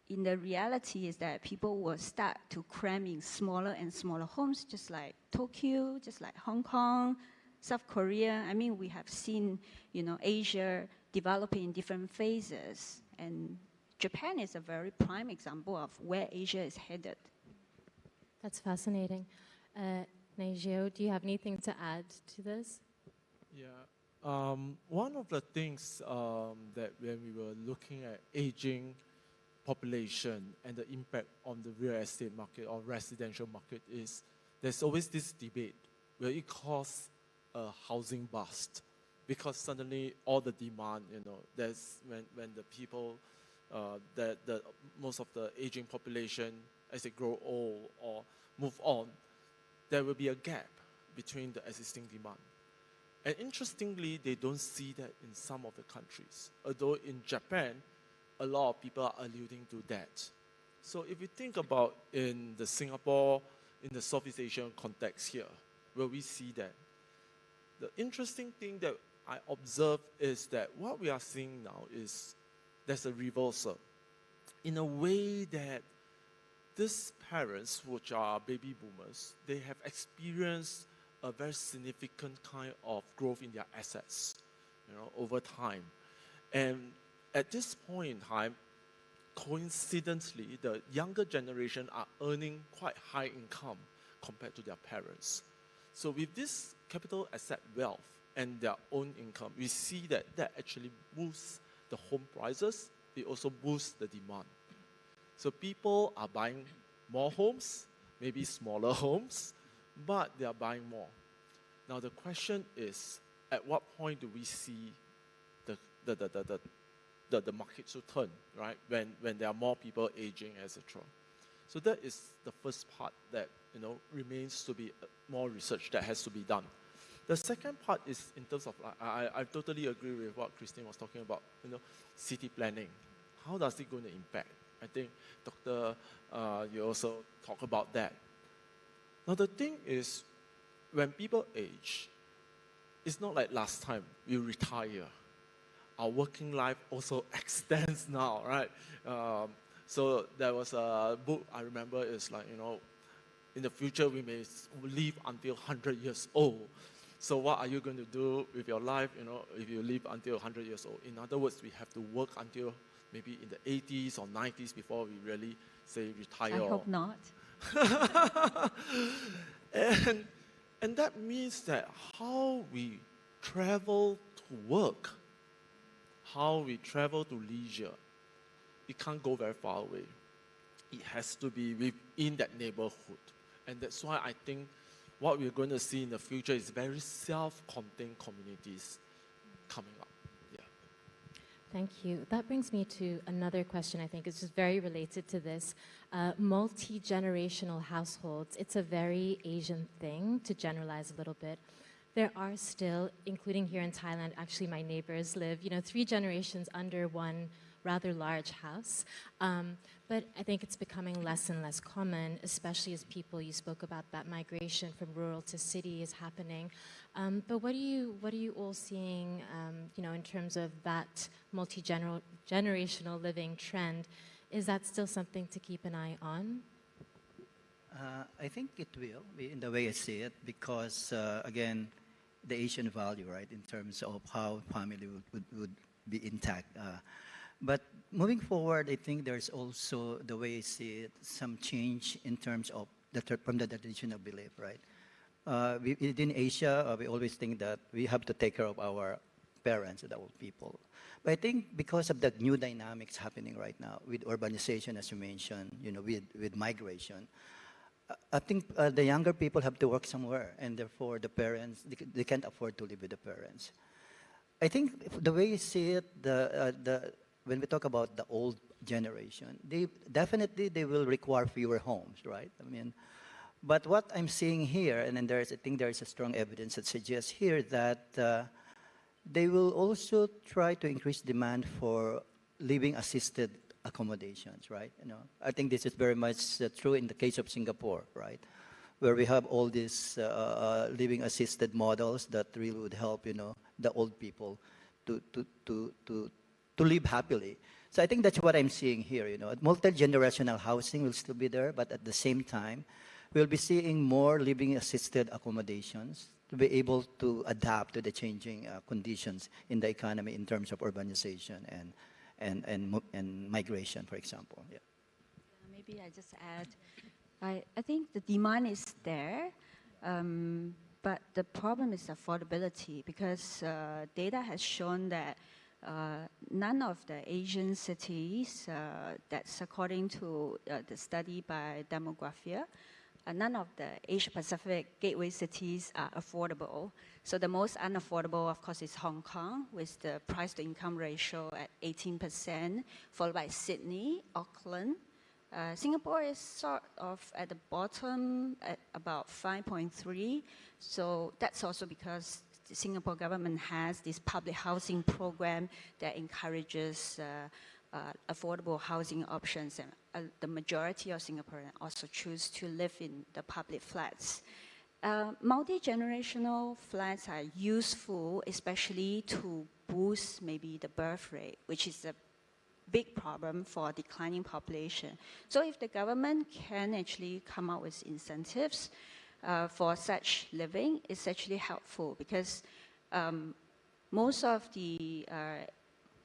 [SPEAKER 20] in the reality is that people will start to cram in smaller and smaller homes, just like Tokyo, just like Hong Kong, South Korea. I mean, we have seen, you know, Asia developing in different phases. And Japan is a very prime example of where Asia is headed.
[SPEAKER 18] That's fascinating. Naijio, do you have anything to add to this?
[SPEAKER 3] Yeah. One of the things that when we were looking at aging population and the impact on the real estate market or residential market is there's always this debate will it cause a housing bust because suddenly all the demand, you know, there's when the people most of the aging population as they grow old or move on, there will be a gap between the existing demand. And interestingly, they don't see that in some of the countries. Although in Japan, a lot of people are alluding to that. So if you think about in the Singapore, in the Southeast Asian context here, where we see that, the interesting thing that I observe is that what we are seeing now is there's a reversal. In a way that these parents, which are baby boomers, they have experienced a very significant kind of growth in their assets, you know, over time. And at this point in time, coincidentally, the younger generation are earning quite high income compared to their parents. So with this capital asset wealth and their own income, we see that that actually boosts the home prices. It also boosts the demand. So people are buying more homes, maybe smaller homes, but they are buying more. Now the question is, at what point do we see the the market should turn, right? When there are more people aging, etc. So that is the first part that remains to be more research that has to be done. The second part is in terms of I totally agree with what Christine was talking about. City planning. How does it going to impact? I think Dr. You also talk about that. Now the thing is, when people age, it's not like last time we retire. Our working life also extends now, right? So there was a book I remember is like, in the future we may live until 100 years old. So what are you going to do with your life, if you live until 100 years old? In other words, we have to work until maybe in the 80s or 90s before we really say retire.
[SPEAKER 20] I hope not.
[SPEAKER 3] And that means that how we travel to work, how we travel to leisure, it can't go very far away. It has to be within that neighborhood. And that's why I think what we're going to see in the future is very self-contained communities coming up. Yeah.
[SPEAKER 18] Thank you. That brings me to another question, I think. It's just very related to this. Multi-generational households, it's a very Asian thing to generalize a little bit. There are still, including here in Thailand, actually my neighbors live, 3 generations under one rather large house. But I think it's becoming less and less common, especially as you spoke about that migration from rural to city is happening. But what are you all seeing, in terms of that multi-generational living trend? Is that still something to keep an eye on?
[SPEAKER 19] I think it will, in the way I see it, because, again, the Asian value, right, in terms of how family would be intact. But moving forward, I think there's also, the way I see it, some change in terms of from the traditional belief, right? Within Asia, we always think that we have to take care of our parents, the old people. But I think because of the new dynamics happening right now, with urbanization, as you mentioned, with migration, I think the younger people have to work somewhere, and therefore the parents, they can't afford to live with the parents. I think the way you see it, when we talk about the old generation, they will require fewer homes, right? But what I'm seeing here, and then I think there is a strong evidence that suggests here that they will also try to increase demand for living assisted accommodations, right? I think this is very much true in the case of Singapore, right? Where we have all these living assisted models that really would help, the old people to live happily. So I think that's what I'm seeing here. Multi-generational housing will still be there, but at the same time, we'll be seeing more living assisted accommodations to be able to adapt to the changing conditions in the economy in terms of urbanization and migration, for example. Yeah.
[SPEAKER 20] Maybe I just add, I think the demand is there, but the problem is affordability, because data has shown that none of the Asian cities, that's according to the study by Demographia, none of the Asia-Pacific gateway cities are affordable. So the most unaffordable, of course, is Hong Kong, with the price-to-income ratio at 18%, followed by Sydney, Auckland. Singapore is sort of at the bottom at about 5.3. So that's also because the Singapore government has this public housing program that encourages affordable housing options, and the majority of Singaporeans also choose to live in the public flats. Multi-generational flats are useful, especially to boost maybe the birth rate, which is a big problem for declining population. So if the government can actually come up with incentives for such living, it's actually helpful, because most of the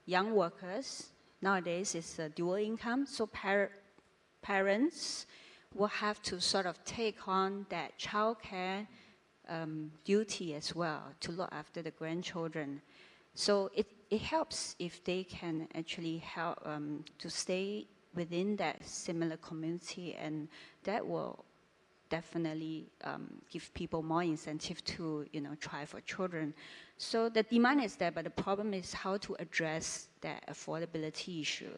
[SPEAKER 20] young workers nowadays is a dual income, so parents will have to sort of take on that childcare duty as well, to look after the grandchildren. So it helps if they can actually help to stay within that similar community, and that will definitely give people more incentive to, try for children. So the demand is there, but the problem is how to address that affordability issue.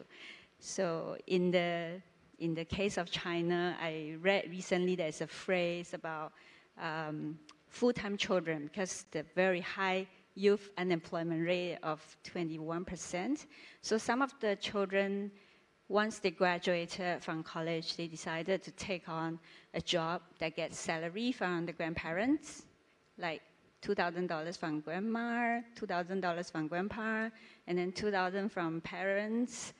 [SPEAKER 20] So in the case of China, I read recently there's a phrase about full-time children, because the very high youth unemployment rate of 21%. So some of the children, once they graduated from college, they decided to take on a job that gets salary from the grandparents, like $2,000 from grandma, $2,000 from grandpa, and then $2,000 from parents.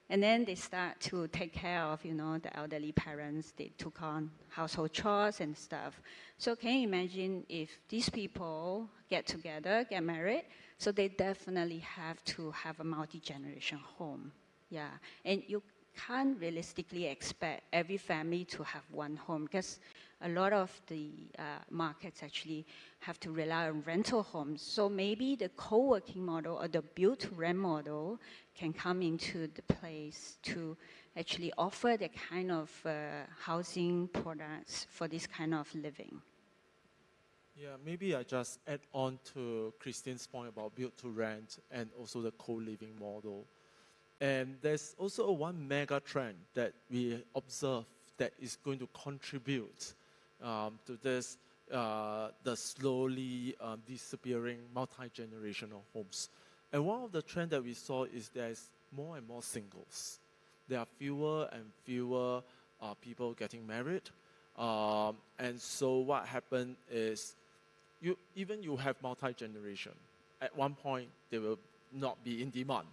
[SPEAKER 20] And then they start to take care of, the elderly parents. They took on household chores and stuff. So can you imagine if these people get together, get married? So they definitely have to have a multi-generation home. Yeah, and you can't realistically expect every family to have one home, because a lot of the markets actually have to rely on rental homes. So maybe the co-working model or the build-to-rent model can come into the place to actually offer the kind of housing products for this kind of living.
[SPEAKER 3] Yeah, maybe I just add on to Christine's point about build-to-rent and also the co-living model. And there's also one mega trend that we observe that is going to contribute to this, the slowly disappearing multi-generational homes. And one of the trends that we saw is there's more and more singles. There are fewer and fewer people getting married. And so what happened is, you have multi-generation. At one point, they will not be in demand,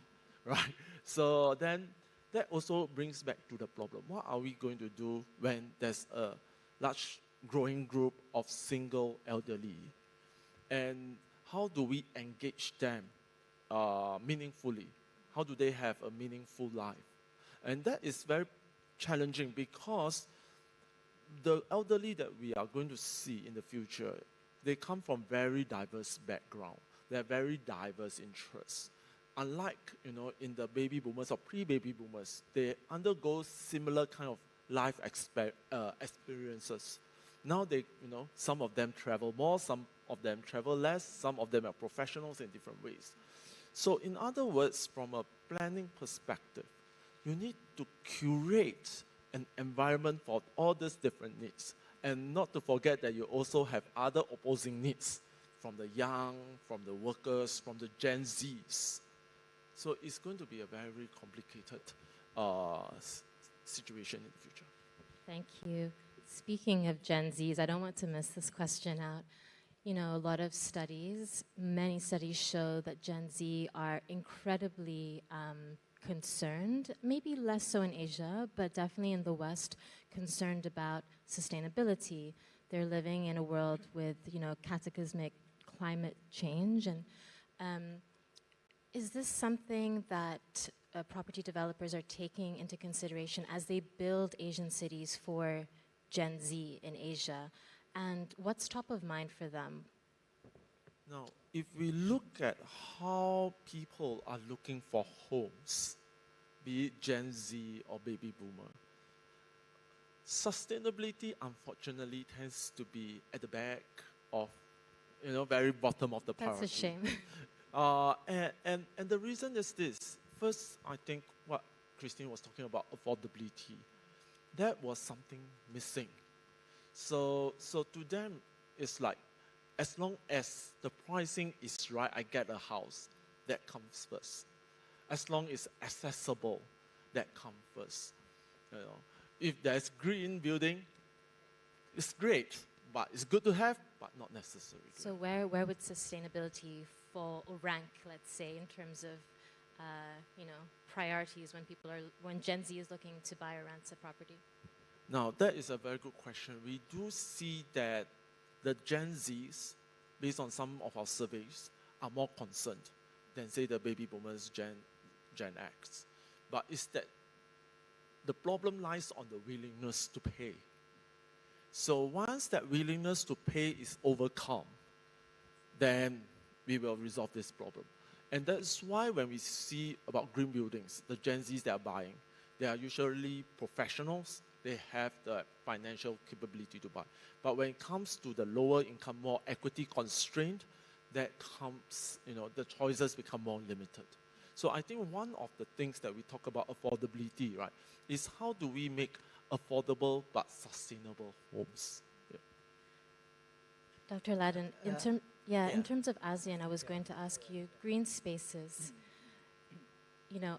[SPEAKER 3] right? So then that also brings back to the problem. What are we going to do when there's a large growing group of single elderly? And how do we engage them meaningfully? How do they have a meaningful life? And that is very challenging, because the elderly that we are going to see in the future, they come from very diverse background. They have very diverse interests. Unlike, in the baby boomers or pre-baby boomers, they undergo similar kind of life experiences. Now some of them travel more, some of them travel less, some of them are professionals in different ways. So in other words, from a planning perspective, you need to curate an environment for all these different needs. And not to forget that you also have other opposing needs from the young, from the workers, from the Gen Zs. So it's going to be a very complicated situation in the future.
[SPEAKER 18] Thank you. Speaking of Gen Zs, I don't want to miss this question out. A lot of studies, many studies show that Gen Z are incredibly concerned, maybe less so in Asia, but definitely in the West, concerned about sustainability. They're living in a world with, cataclysmic climate change. And is this something that property developers are taking into consideration as they build Asian cities for Gen Z in Asia? And what's top of mind for them?
[SPEAKER 3] Now, if we look at how people are looking for homes, be it Gen Z or baby boomer, sustainability, unfortunately, tends to be at the back of, very bottom of the priority.
[SPEAKER 18] That's a shame.
[SPEAKER 3] And the reason is this. First, I think what Christine was talking about, affordability, that was something missing. So to them, it's like, as long as the pricing is right, I get a house. That comes first. As long as it's accessible, that comes first. If there's green building, it's great, but it's good to have, but not necessary.
[SPEAKER 18] So where would sustainability fall or rank, let's say, in terms of priorities when Gen Z is looking to buy or rent a property?
[SPEAKER 3] Now, that is a very good question. We do see that the Gen Zs, based on some of our surveys, are more concerned than, say, the baby boomers, Gen X. But it's that the problem lies on the willingness to pay. So once that willingness to pay is overcome, then we will resolve this problem. And that's why when we see about green buildings, the Gen Zs that are buying, they are usually professionals, they have the financial capability to buy. But when it comes to the lower income, more equity constrained, that comes, the choices become more limited. So I think one of the things that we talk about affordability, right, is how do we make affordable but sustainable homes? Yeah.
[SPEAKER 18] Dr. Ladin, in terms of ASEAN, I was going to ask you, green spaces.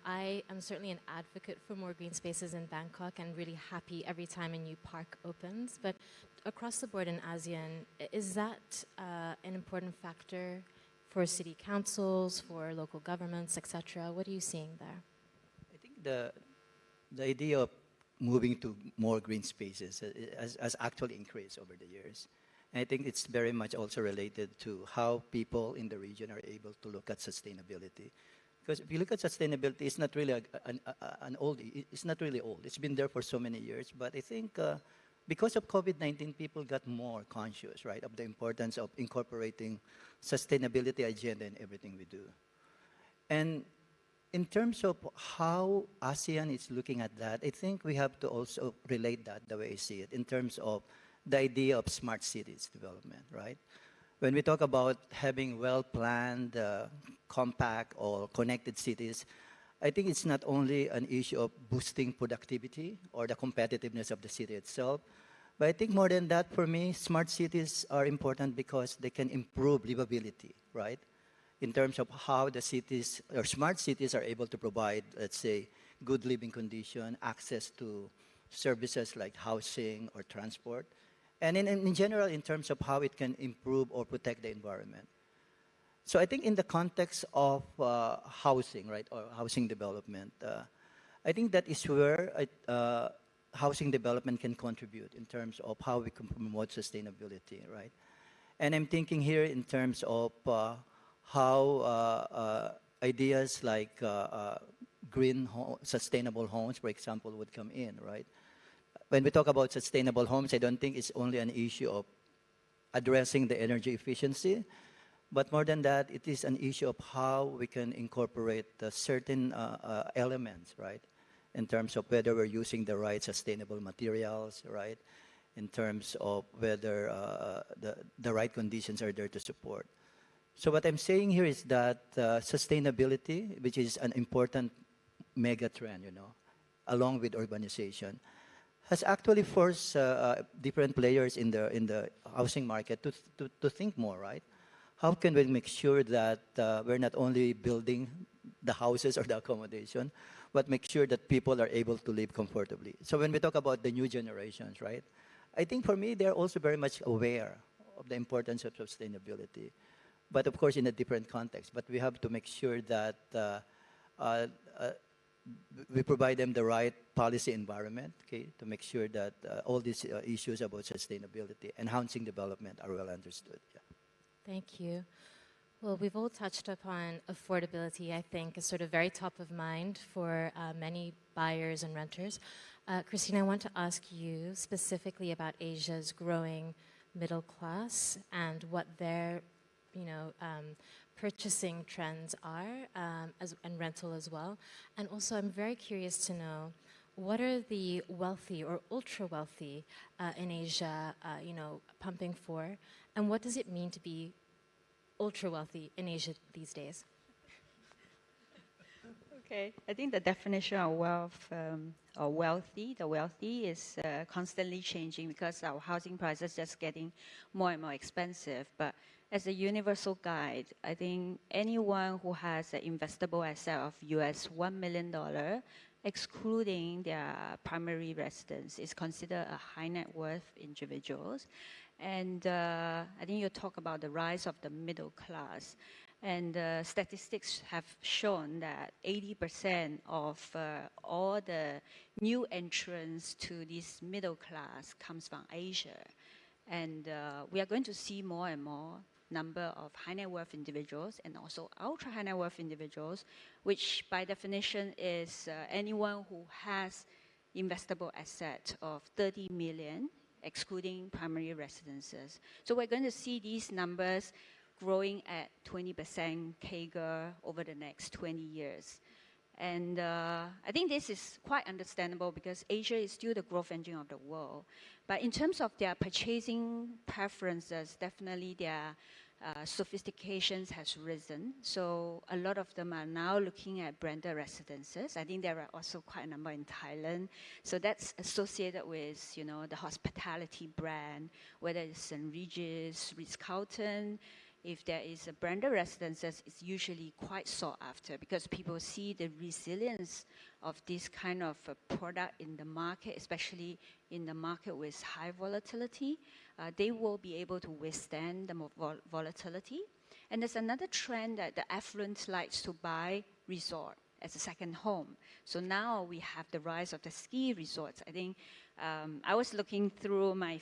[SPEAKER 18] I am certainly an advocate for more green spaces in Bangkok and really happy every time a new park opens. But across the board in ASEAN, is that an important factor for city councils, for local governments, etc.? What are you seeing there?
[SPEAKER 19] I think the idea of moving to more green spaces has actually increased over the years. And I think it's very much also related to how people in the region are able to look at sustainability. Because if you look at sustainability, it's not really an old. It's not really old. It's been there for so many years. But I think because of COVID-19, people got more conscious, right, of the importance of incorporating sustainability agenda in everything we do. And in terms of how ASEAN is looking at that, I think we have to also relate that the way I see it in terms of the idea of smart cities development, right? When we talk about having well-planned, compact or connected cities, I think it's not only an issue of boosting productivity or the competitiveness of the city itself, but I think more than that, for me, smart cities are important because they can improve livability, right? In terms of how the cities or smart cities are able to provide, let's say, good living condition, access to services like housing or transport, and in general, in terms of how it can improve or protect the environment. So I think in the context of housing, right, or housing development, I think that is where housing development can contribute in terms of how we can promote sustainability, right? And I'm thinking here in terms of how ideas like sustainable homes, for example, would come in, right? When we talk about sustainable homes, I don't think it's only an issue of addressing the energy efficiency, but more than that, it is an issue of how we can incorporate certain elements, right? In terms of whether we're using the right sustainable materials, right? In terms of whether the right conditions are there to support. So what I'm saying here is that sustainability, which is an important mega trend, along with urbanization, has actually forced different players in the housing market to think more, right? How can we make sure that we're not only building the houses or the accommodation, but make sure that people are able to live comfortably? So when we talk about the new generations, right? I think for me, they're also very much aware of the importance of sustainability, but of course in a different context. But we have to make sure that we provide them the right policy environment, okay, to make sure that all these issues about sustainability and housing development are well understood. Yeah.
[SPEAKER 18] Thank you. Well, we've all touched upon affordability, I think, is sort of very top of mind for many buyers and renters. Christine, I want to ask you specifically about Asia's growing middle class and what their, purchasing trends are, and rental as well. And also, I'm very curious to know, what are the wealthy or ultra-wealthy in Asia, pumping for? And what does it mean to be ultra-wealthy in Asia these days?
[SPEAKER 20] Okay, I think the definition of wealth or the wealthy is constantly changing because our housing prices just getting more and more expensive. But as a universal guide, I think anyone who has an investable asset of $1 million, excluding their primary residence, is considered a high net worth individuals. And I think you talk about the rise of the middle class. And statistics have shown that 80% of all the new entrants to this middle class comes from Asia. And we are going to see more and more number of high net worth individuals and also ultra high net worth individuals, which by definition is anyone who has investable asset of 30 million, excluding primary residences. So we're going to see these numbers growing at 20% CAGR over the next 20 years. And I think this is quite understandable because Asia is still the growth engine of the world. But in terms of their purchasing preferences, definitely their sophistication has risen. So a lot of them are now looking at branded residences. I think there are also quite a number in Thailand. So that's associated with, you know, the hospitality brand, whether it's St. Regis, Ritz-Carlton. If there is a branded residences, it's usually quite sought after because people see the resilience of this kind of a product in the market, especially in the market with high volatility. They will be able to withstand the volatility. And there's another trend that the affluent likes to buy resort as a second home. So now we have the rise of the ski resorts. I think I was looking through my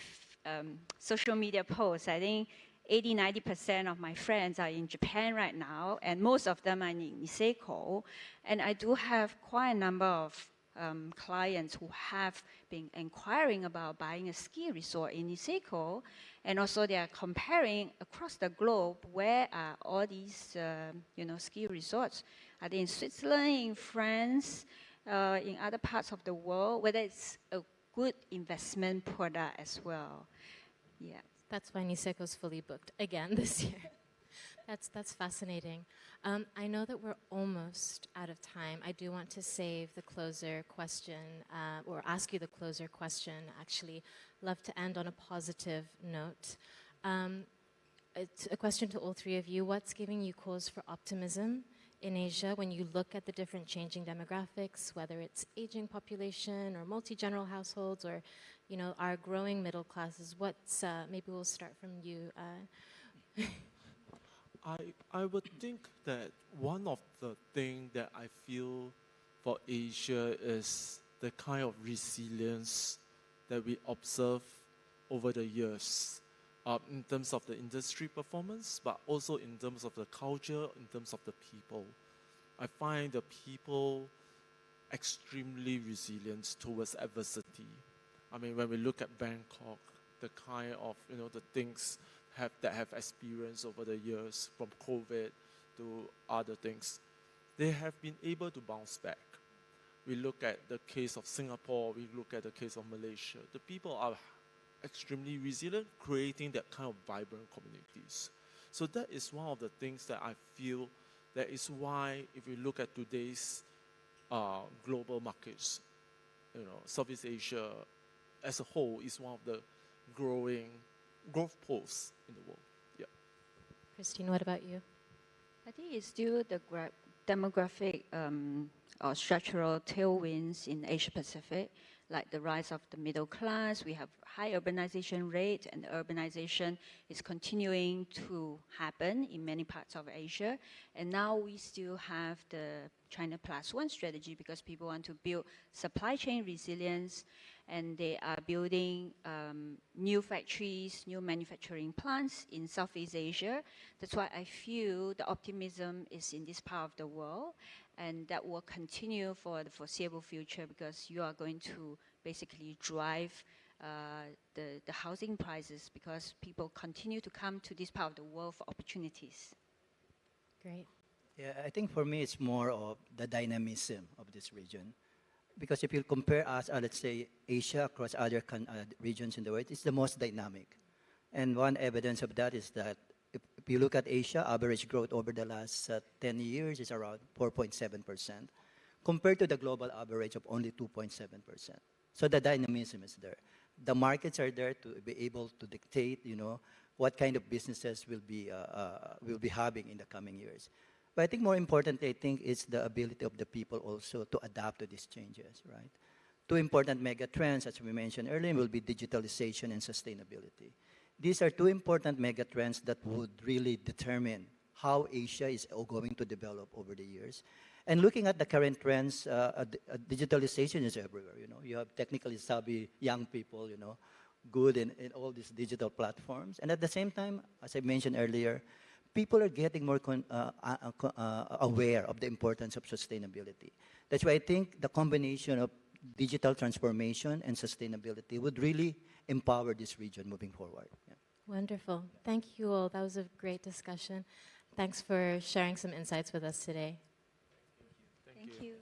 [SPEAKER 20] social media posts. I think 80–90% of my friends are in Japan right now, and most of them are in Niseko. And I do have quite a number of clients who have been inquiring about buying a ski resort in Niseko, and also they are comparing across the globe where are all these ski resorts. Are they in Switzerland, in France, in other parts of the world? Whether it's a good investment product as well. Yeah.
[SPEAKER 18] That's why Niseko's fully booked again this year. That's fascinating. I know that we're almost out of time. I do want to save the closer question, or ask you the closer question, actually. Love to end on a positive note. It's a question to all three of you. What's giving you cause for optimism in Asia when you look at the different changing demographics, whether it's aging population or multi-general households or our growing middle classes? What's, maybe we'll start from you.
[SPEAKER 3] I would think that one of the things that I feel for Asia is the kind of resilience that we observe over the years in terms of the industry performance, but also in terms of the culture, in terms of the people. I find the people extremely resilient towards adversity. I mean, when we look at Bangkok, the kind of, the things that have experienced over the years, from COVID to other things, they have been able to bounce back. We look at the case of Singapore, we look at the case of Malaysia. The people are extremely resilient, creating that kind of vibrant communities. So that is one of the things that I feel that is why, if we look at today's global markets, Southeast Asia as a whole is one of the growth poles in the world. Yeah.
[SPEAKER 18] Christine, what about you?
[SPEAKER 20] I think it's still the demographic or structural tailwinds in Asia Pacific, like the rise of the middle class. We have high urbanization rate, and urbanization is continuing to happen in many parts of Asia. And now we still have the China Plus One strategy because people want to build supply chain resilience, and they are building new factories, new manufacturing plants in Southeast Asia. That's why I feel the optimism is in this part of the world, and that will continue for the foreseeable future because you are going to basically drive the housing prices because people continue to come to this part of the world for opportunities.
[SPEAKER 18] Great.
[SPEAKER 19] Yeah, I think for me it's more of the dynamism of this region. Because if you compare us, let's say, Asia across other regions in the world, it's the most dynamic. And one evidence of that is that if you look at Asia, average growth over the last 10 years is around 4.7%, compared to the global average of only 2.7%. So the dynamism is there. The markets are there to be able to dictate, what kind of businesses will be having in the coming years. But I think more importantly, I think it's the ability of the people also to adapt to these changes, right? Two important mega trends, as we mentioned earlier, will be digitalization and sustainability. These are two important mega trends that would really determine how Asia is going to develop over the years. And looking at the current trends, digitalization is everywhere, You have technically savvy young people, good in all these digital platforms. And at the same time, as I mentioned earlier, people are getting more aware of the importance of sustainability. That's why I think the combination of digital transformation and sustainability would really empower this region moving forward. Yeah.
[SPEAKER 18] Wonderful. Thank you all. That was a great discussion. Thanks for sharing some insights with us today.
[SPEAKER 20] Thank you.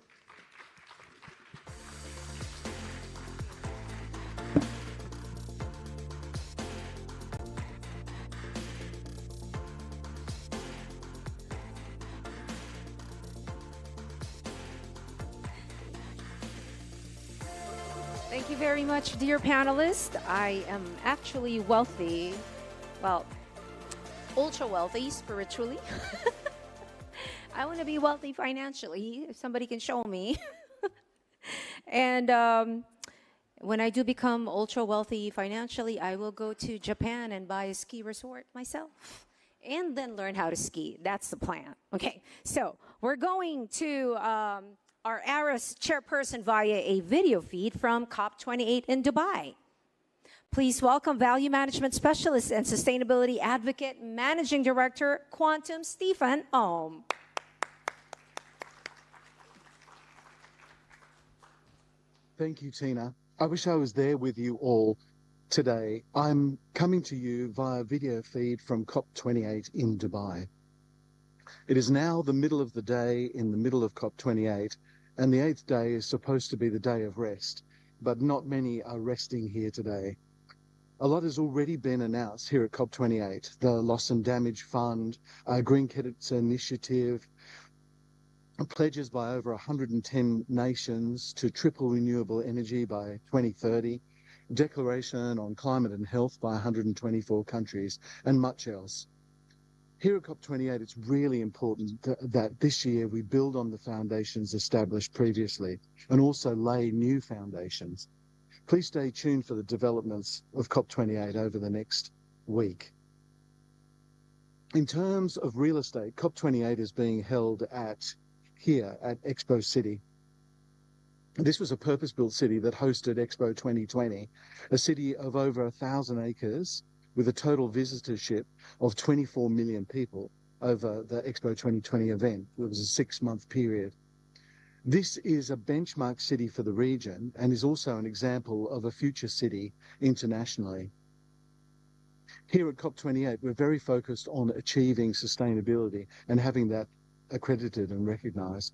[SPEAKER 1] Thank you very much, dear panelists. I am actually wealthy. Well, ultra wealthy spiritually. I want to be wealthy financially, if somebody can show me. And when I do become ultra wealthy financially, I will go to Japan and buy a ski resort myself and then learn how to ski. That's the plan. Okay, so we're going to our ARIS chairperson via a video feed from COP28 in Dubai. Please welcome Value Management Specialist and Sustainability Advocate, Managing Director, Quantum, Stephen Ohm.
[SPEAKER 5] Thank you, Tina. I wish I was there with you all today. I'm coming to you via video feed from COP28 in Dubai. It is now the middle of the day in the middle of COP28, and the 8th day is supposed to be the day of rest, but not many are resting here today. A lot has already been announced here at COP28, the Loss and Damage Fund, Green Credits Initiative, pledges by over 110 nations to triple renewable energy by 2030, declaration on climate and health by 124 countries, and much else. Here at COP28, it's really important that this year we build on the foundations established previously and also lay new foundations. Please stay tuned for the developments of COP28 over the next week. In terms of real estate, COP28 is being held here at Expo City. This was a purpose-built city that hosted Expo 2020, a city of over 1,000 acres with a total visitorship of 24 million people over the Expo 2020 event. It was a 6-month period. This is a benchmark city for the region and is also an example of a future city internationally. Here at COP28, we're very focused on achieving sustainability and having that accredited and recognized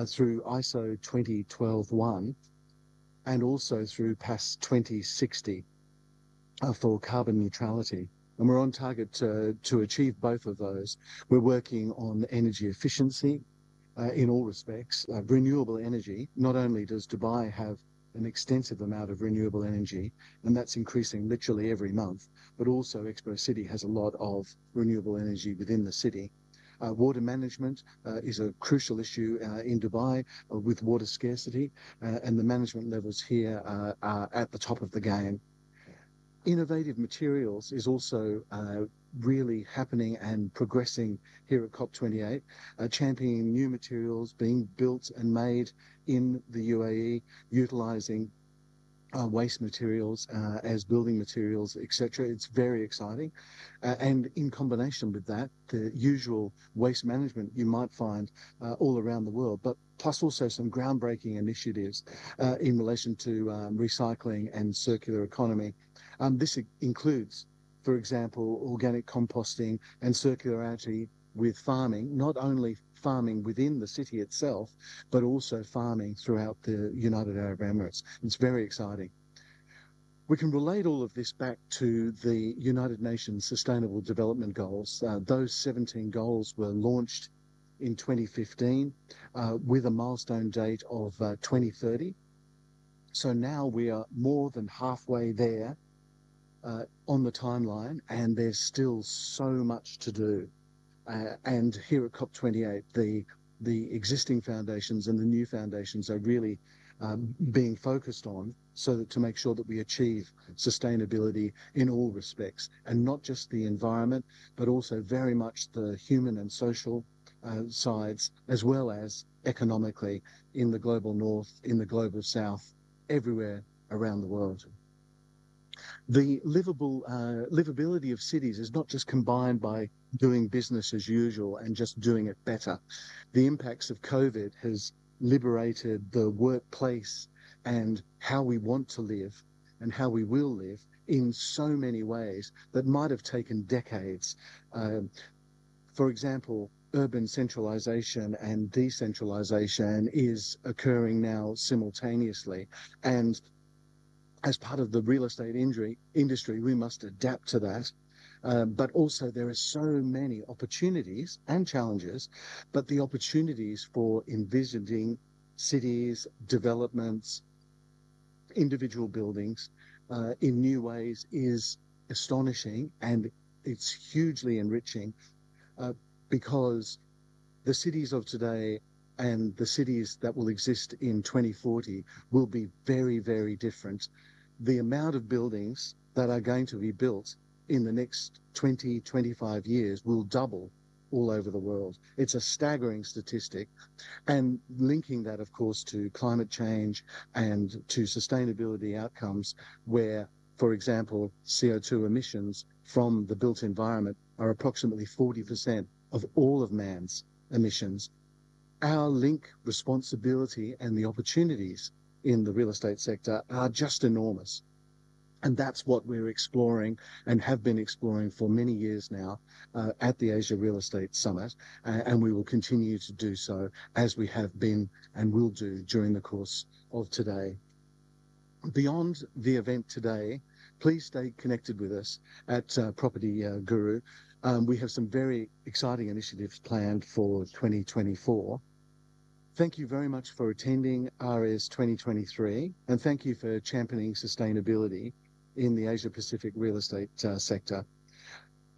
[SPEAKER 5] through ISO 2012-1 and also through PAS 2060 for carbon neutrality. And we're on target to achieve both of those. We're working on energy efficiency in all respects. Renewable energy, not only does Dubai have an extensive amount of renewable energy, and that's increasing literally every month, but also Expo City has a lot of renewable energy within the city. Water management is a crucial issue in Dubai with water scarcity, and the management levels here are at the top of the game. Innovative materials is also really happening and progressing here at COP28, championing new materials being built and made in the UAE, utilising waste materials as building materials, etc. It's very exciting. And in combination with that, the usual waste management you might find all around the world, but plus also some groundbreaking initiatives in relation to recycling and circular economy. This includes, for example, organic composting and circularity with farming, not only farming within the city itself, but also farming throughout the United Arab Emirates. It's very exciting. We can relate all of this back to the United Nations Sustainable Development Goals. Those 17 goals were launched in 2015 with a milestone date of 2030. So now we are more than halfway there on the timeline, and there's still so much to do. And here at COP28, the existing foundations and the new foundations are really being focused on so that to make sure that we achieve sustainability in all respects, and not just the environment, but also very much the human and social sides, as well as economically in the global north, in the global south, everywhere around the world. The livability of cities is not just combined by doing business as usual and just doing it better. The impacts of COVID has liberated the workplace and how we want to live and how we will live in so many ways that might have taken decades. For example, urban centralization and decentralization is occurring now simultaneously. And as part of the real estate industry, we must adapt to that. But also there are so many opportunities and challenges, but the opportunities for envisioning cities, developments, individual buildings in new ways is astonishing, and it's hugely enriching because the cities of today and the cities that will exist in 2040 will be very, very different. The amount of buildings that are going to be built in the next 20, 25 years will double all over the world. It's a staggering statistic. And linking that, of course, to climate change and to sustainability outcomes where, for example, CO2 emissions from the built environment are approximately 40% of all of man's emissions. Our link, responsibility, and the opportunities in the real estate sector are just enormous. And that's what we're exploring and have been exploring for many years now at the Asia Real Estate Summit. And we will continue to do so as we have been and will do during the course of today. Beyond the event today, please stay connected with us at PropertyGuru. We have some very exciting initiatives planned for 2024. Thank you very much for attending RS 2023, and thank you for championing sustainability in the Asia Pacific real estate sector.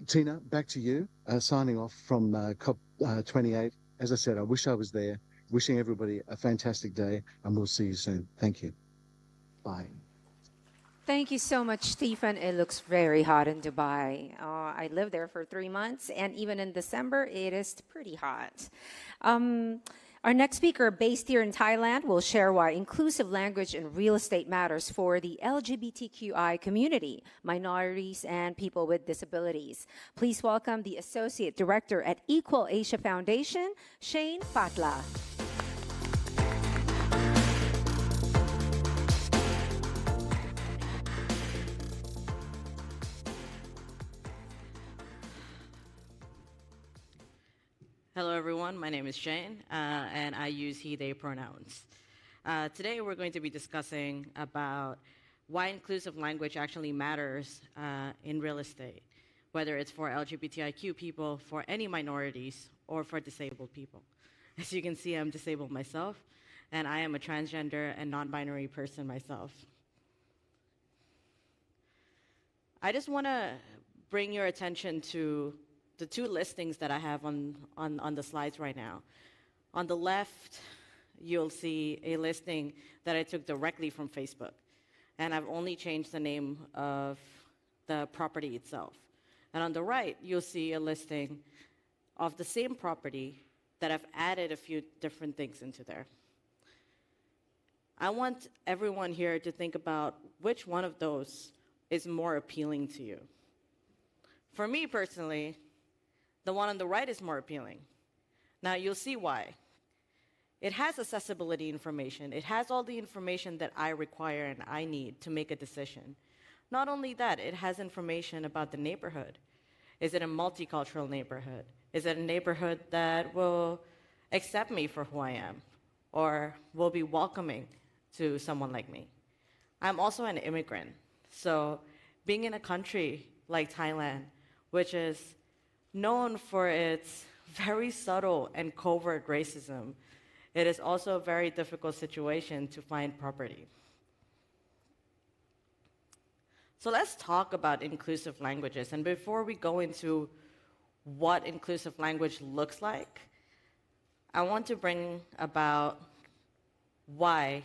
[SPEAKER 5] Tina, back to you, signing off from COP28. As I said, I wish I was there. Wishing everybody a fantastic day, and we'll see you soon. Thank you. Bye.
[SPEAKER 1] Thank you so much, Stephen. It looks very hot in Dubai. I lived there for 3 months, and even in December, it is pretty hot. Our next speaker, based here in Thailand, will share why inclusive language in real estate matters for the LGBTQI community, minorities, and people with disabilities. Please welcome the Associate Director at Equal Asia Foundation, Shane Patla.
[SPEAKER 7] Hello, everyone. My name is Shane, and I use he, they pronouns. Today, we're going to be discussing about why inclusive language actually matters in real estate, whether it's for LGBTIQ people, for any minorities, or for disabled people. As you can see, I'm disabled myself, and I am a transgender and non-binary person myself. I just want to bring your attention to the 2 listings that I have on the slides right now. On the left, you'll see a listing that I took directly from Facebook. And I've only changed the name of the property itself. And on the right, you'll see a listing of the same property that I've added a few different things into there. I want everyone here to think about which one of those is more appealing to you. For me personally, the one on the right is more appealing. Now, you'll see why. It has accessibility information. It has all the information that I require and I need to make a decision. Not only that, it has information about the neighborhood. Is it a multicultural neighborhood? Is it a neighborhood that will accept me for who I am or will be welcoming to someone like me? I'm also an immigrant. So being in a country like Thailand, which is known for its very subtle and covert racism, it is also a very difficult situation to find property. So let's talk about inclusive languages. And before we go into what inclusive language looks like, I want to bring about why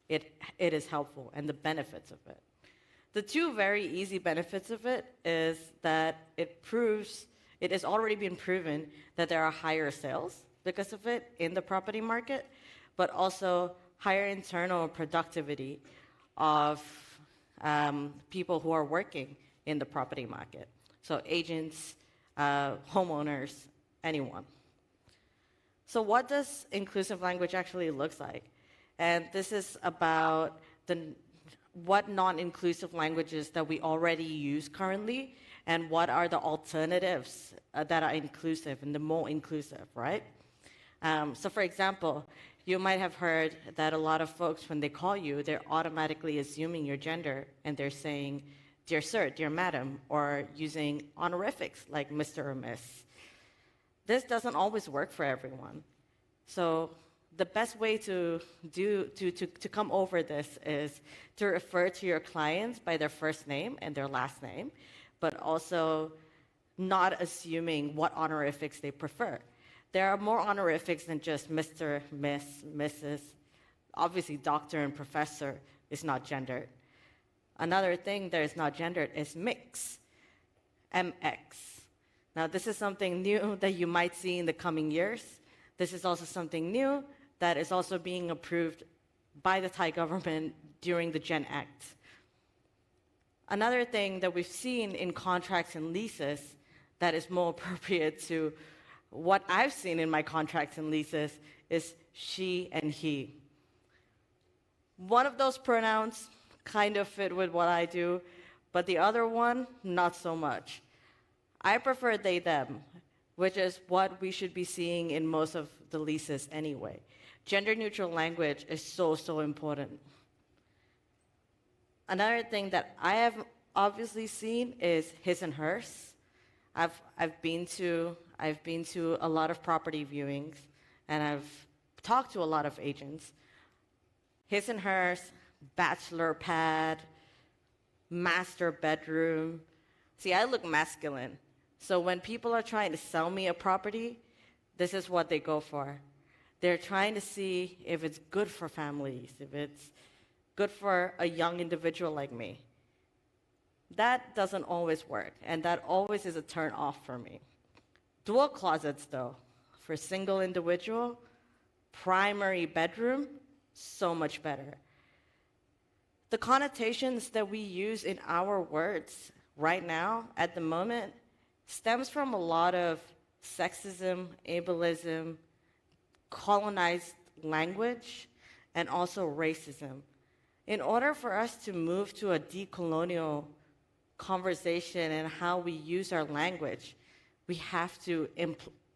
[SPEAKER 7] it is helpful and the benefits of it. The 2 very easy benefits of it is that it has already been proven that there are higher sales because of it in the property market, but also higher internal productivity of people who are working in the property market. So agents, homeowners, anyone. So what does inclusive language actually look like? And this is about what non-inclusive languages that we already use currently, and what are the alternatives that are inclusive and the more inclusive, right? So for example, you might have heard that a lot of folks, when they call you, they're automatically assuming your gender, and they're saying, dear sir, dear madam, or using honorifics like Mr. or Miss. This doesn't always work for everyone. So the best way to come over this is to refer to your clients by their first name and their last name, but also not assuming what honorifics they prefer. There are more honorifics than just Mr., Miss, Mrs. Obviously, doctor and professor is not gendered. Another thing that is not gendered is mix, MX. Now, this is something new that you might see in the coming years. This is also something new that is also being approved by the Thai government during the Gen Act. Another thing that we've seen in contracts and leases that is more appropriate to what I've seen in my contracts and leases is she and he. One of those pronouns kind of fit with what I do, but the other one, not so much. I prefer they, them, which is what we should be seeing in most of the leases anyway. Gender-neutral language is so, so important. Another thing that I have obviously seen is his and hers. I've been to a lot of property viewings, and I've talked to a lot of agents. His and hers, bachelor pad, master bedroom. See, I look masculine. So when people are trying to sell me a property, this is what they go for. They're trying to see if it's good for families, if it's good for a young individual like me. That doesn't always work, and that always is a turn off for me. Dual closets, though, for a single individual, primary bedroom, so much better. The connotations that we use in our words right now, at the moment, stems from a lot of sexism, ableism, colonized language, and also racism. In order for us to move to a decolonial conversation and how we use our language, we have to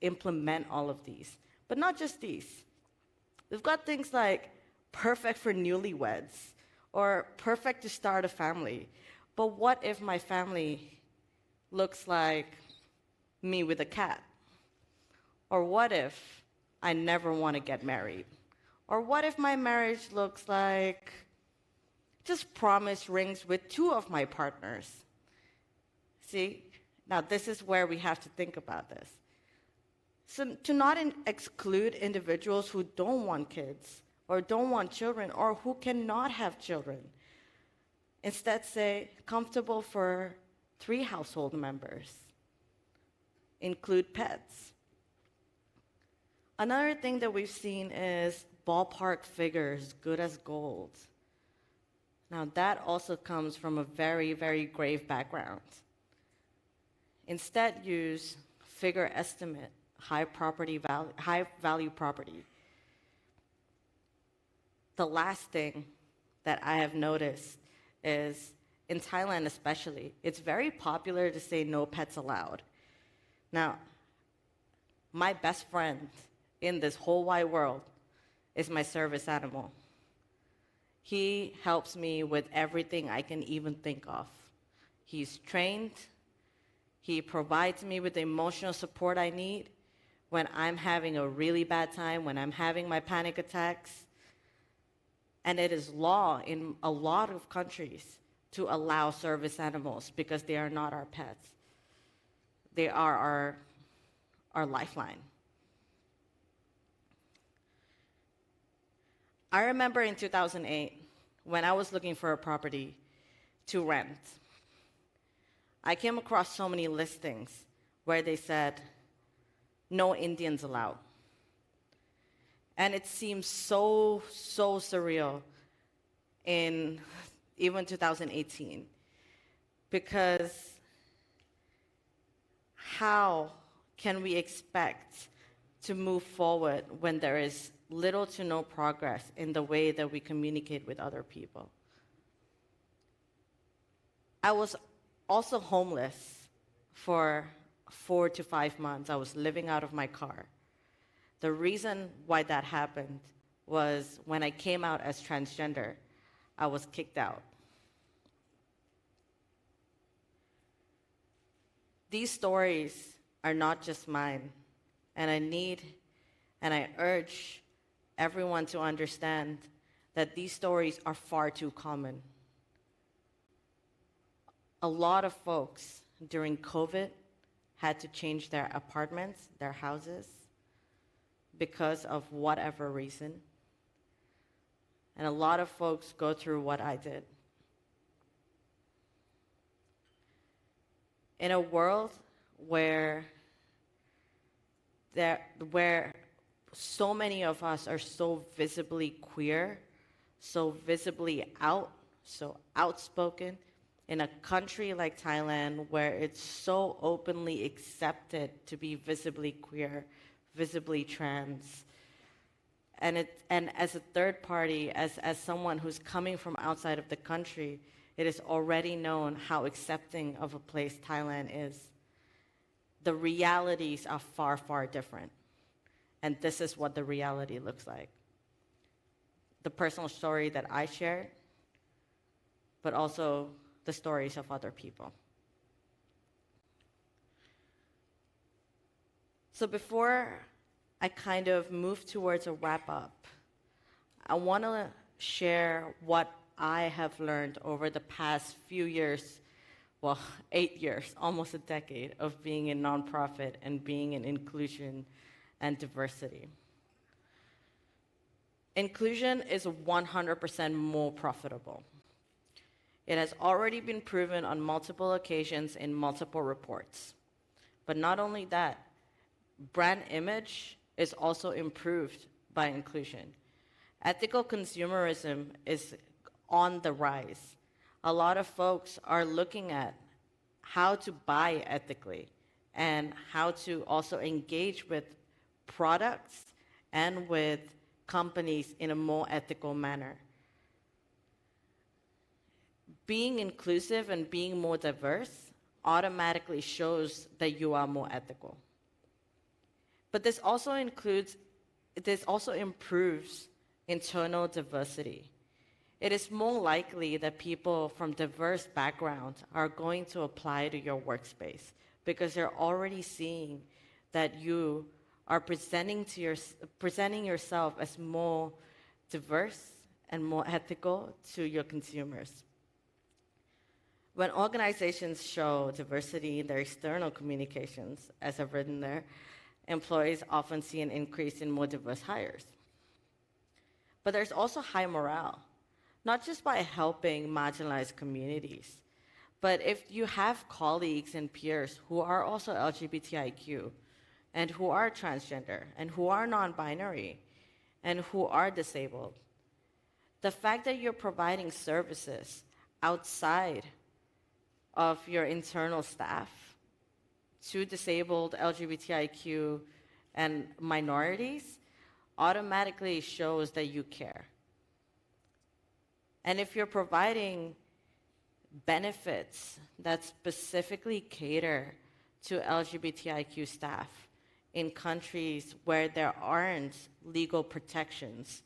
[SPEAKER 7] implement all of these. But not just these. We've got things like perfect for newlyweds or perfect to start a family. But what if my family looks like me with a cat? Or what if I never want to get married? Or what if my marriage looks like just promise rings with two of my partners? See, now this is where we have to think about this. So to not exclude individuals who don't want kids or don't want children or who cannot have children. Instead say, comfortable for 3 household members. Include pets. Another thing that we've seen is ballpark figures, good as gold. Now that also comes from a very, very grave background. Instead use figure estimate, high value property. The last thing that I have noticed is, in Thailand especially, it's very popular to say no pets allowed. Now, my best friend in this whole wide world is my service animal. He helps me with everything I can even think of. He's trained. He provides me with the emotional support I need when I'm having a really bad time, when I'm having my panic attacks. And it is law in a lot of countries to allow service animals because they are not our pets. They are our lifeline. I remember in 2008, when I was looking for a property to rent, I came across so many listings where they said, no Indians allowed. And it seems so, so surreal in even 2018. Because how can we expect to move forward when there is little to no progress in the way that we communicate with other people? I was also homeless for 4 to 5 months. I was living out of my car. The reason why that happened was when I came out as transgender, I was kicked out. These stories are not just mine, and I need and I urge everyone to understand that these stories are far too common. A lot of folks during COVID had to change their apartments, their houses, because of whatever reason. And a lot of folks go through what I did. In a world where so many of us are so visibly queer, so visibly out, so outspoken, in a country like Thailand where it's so openly accepted to be visibly queer, visibly trans, and as a third party, as someone who's coming from outside of the country, it is already known how accepting of a place Thailand is. The realities are far, far different. And this is what the reality looks like. The personal story that I shared, but also the stories of other people. So before I kind of move towards a wrap up, I want to share what I have learned over the past few years, well, 8 years, almost a decade of being in nonprofit and being in inclusion and diversity. Inclusion is 100% more profitable. It has already been proven on multiple occasions in multiple reports. But not only that, brand image is also improved by inclusion. Ethical consumerism is on the rise. A lot of folks are looking at how to buy ethically and how to also engage with products and with companies in a more ethical manner. Being inclusive and being more diverse automatically shows that you are more ethical. But this also improves internal diversity. It is more likely that people from diverse backgrounds are going to apply to your workspace because they're already seeing that you are presenting yourself as more diverse and more ethical to your consumers. When organizations show diversity in their external communications, as I've written there, employees often see an increase in more diverse hires. But there's also high morale, not just by helping marginalized communities, but if you have colleagues and peers who are also LGBTIQ and who are transgender and who are non-binary and who are disabled, the fact that you're providing services outside of your internal staff to disabled, LGBTIQ, and minorities automatically shows that you care. And if you're providing benefits that specifically cater to LGBTIQ staff in countries where there aren't legal protections,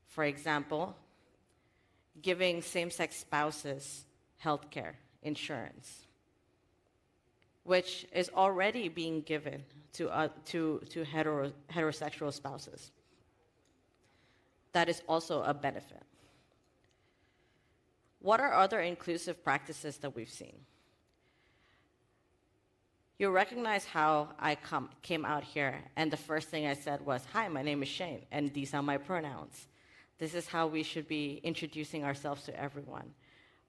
[SPEAKER 7] for example, giving same-sex spouses healthcare insurance, which is already being given to heterosexual spouses. That is also a benefit. What are other inclusive practices that we've seen? You recognize how I came out here, and the first thing I said was, "Hi, my name is Shane, and these are my pronouns." This is how we should be introducing ourselves to everyone.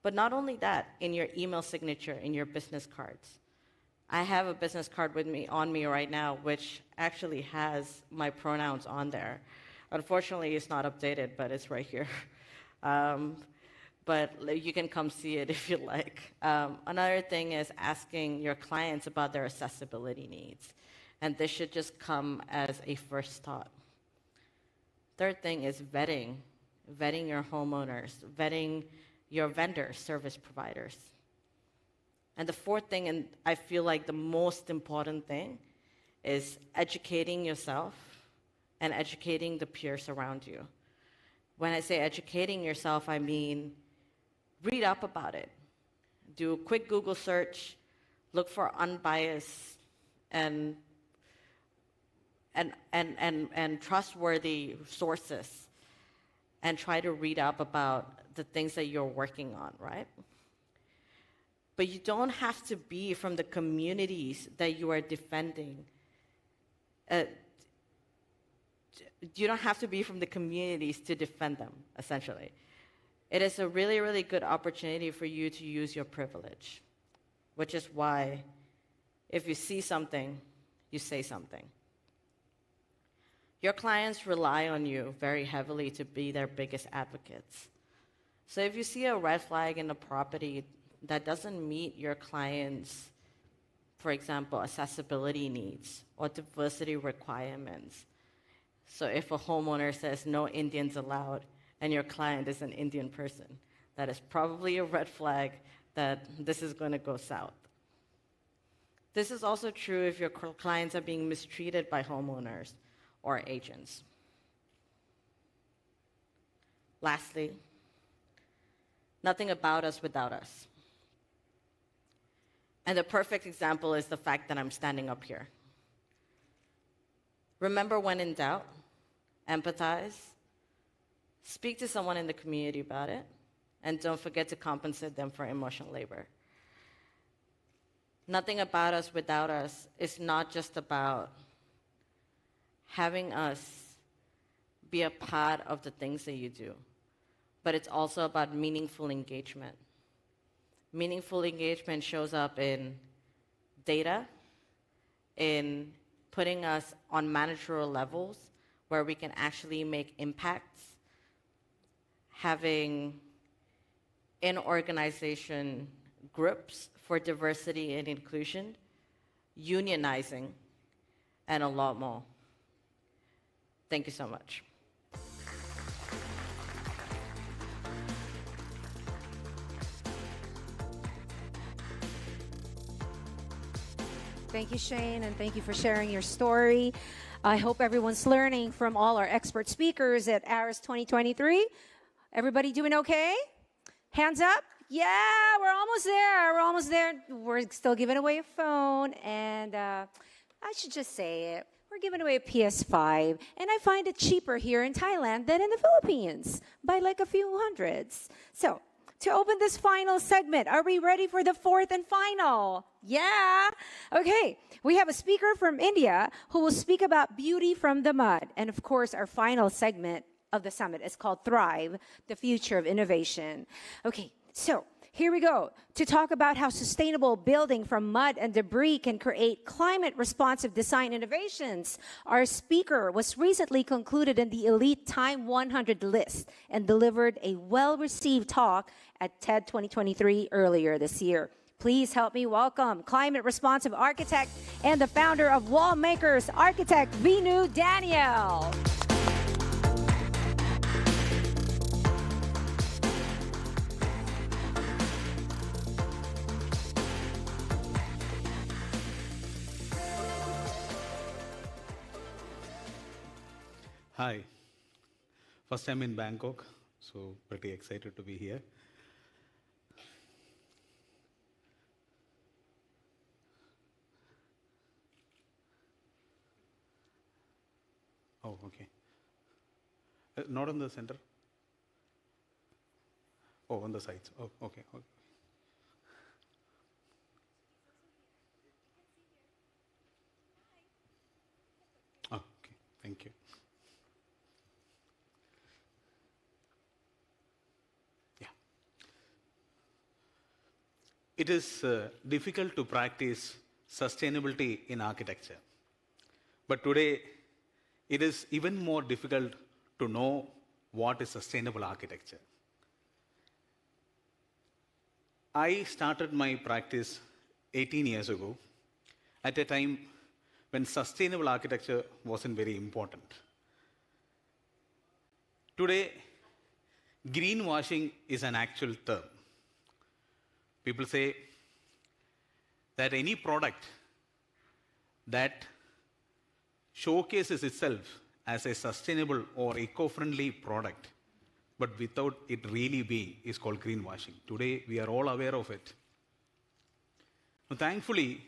[SPEAKER 7] But not only that, in your email signature, in your business cards. I have a business card on me right now, which actually has my pronouns on there. Unfortunately, it's not updated, but it's right here. But you can come see it if you like. Another thing is asking your clients about their accessibility needs. And this should just come as a first thought. Third thing is vetting your homeowners, vetting your vendors, service providers. And the fourth thing, and I feel like the most important thing, is educating yourself and educating the peers around you. When I say educating yourself, I mean read up about it. Do a quick Google search, look for unbiased and and trustworthy sources and try to read up about the things that you're working on, right? But you don't have to be from the communities that you are defending. You don't have to be from the communities to defend them, essentially. It is a really, really good opportunity for you to use your privilege, which is why if you see something, you say something. Your clients rely on you very heavily to be their biggest advocates. So if you see a red flag in a property that doesn't meet your clients', for example, accessibility needs or diversity requirements, so if a homeowner says no Indians allowed and your client is an Indian person, that is probably a red flag that this is going to go south. This is also true if your clients are being mistreated by homeowners or agents. Lastly, nothing about us without us. And the perfect example is the fact that I'm standing up here. Remember, when in doubt, empathize, speak to someone in the community about it, and don't forget to compensate them for emotional labor. Nothing about us without us is not just about having us be a part of the things that you do, but it's also about meaningful engagement. Meaningful engagement shows up in data, in putting us on managerial levels where we can actually make impacts, having in-organization groups for diversity and inclusion, unionizing, and a lot more. Thank you so much.
[SPEAKER 1] Thank you, Shane, and thank you for sharing your story. I hope everyone's learning from all our expert speakers at ARIS 2023. Everybody doing okay? Hands up. Yeah, we're almost there. We're almost there. We're still giving away a phone, and I should just say it. We're giving away a PS5, and I find it cheaper here in Thailand than in the Philippines by like a few hundreds. So, to open this final segment, are we ready for the fourth and final? Yeah. Okay, we have a speaker from India who will speak about beauty from the mud. And of course, our final segment of the summit is called Thrive, the Future of Innovation. Okay, so here we go to talk about how sustainable building from mud and debris can create climate-responsive design innovations. Our speaker was recently concluded in the Elite Time 100 list and delivered a well-received talk at TED 2023 earlier this year. Please help me welcome climate-responsive architect and the founder of Wall Makers, architect Vinu Daniel.
[SPEAKER 21] Hi. First time in Bangkok, so pretty excited to be here. Oh, okay. Not on the center? Oh, on the sides. Oh, okay. Okay. Oh, okay. Thank you. It is difficult to practice sustainability in architecture. But today, it is even more difficult to know what is sustainable architecture. I started my practice 18 years ago at a time when sustainable architecture wasn't very important. Today, greenwashing is an actual term. People say that any product that showcases itself as a sustainable or eco-friendly product, but without it really being, is called greenwashing. Today, we are all aware of it. Now, thankfully,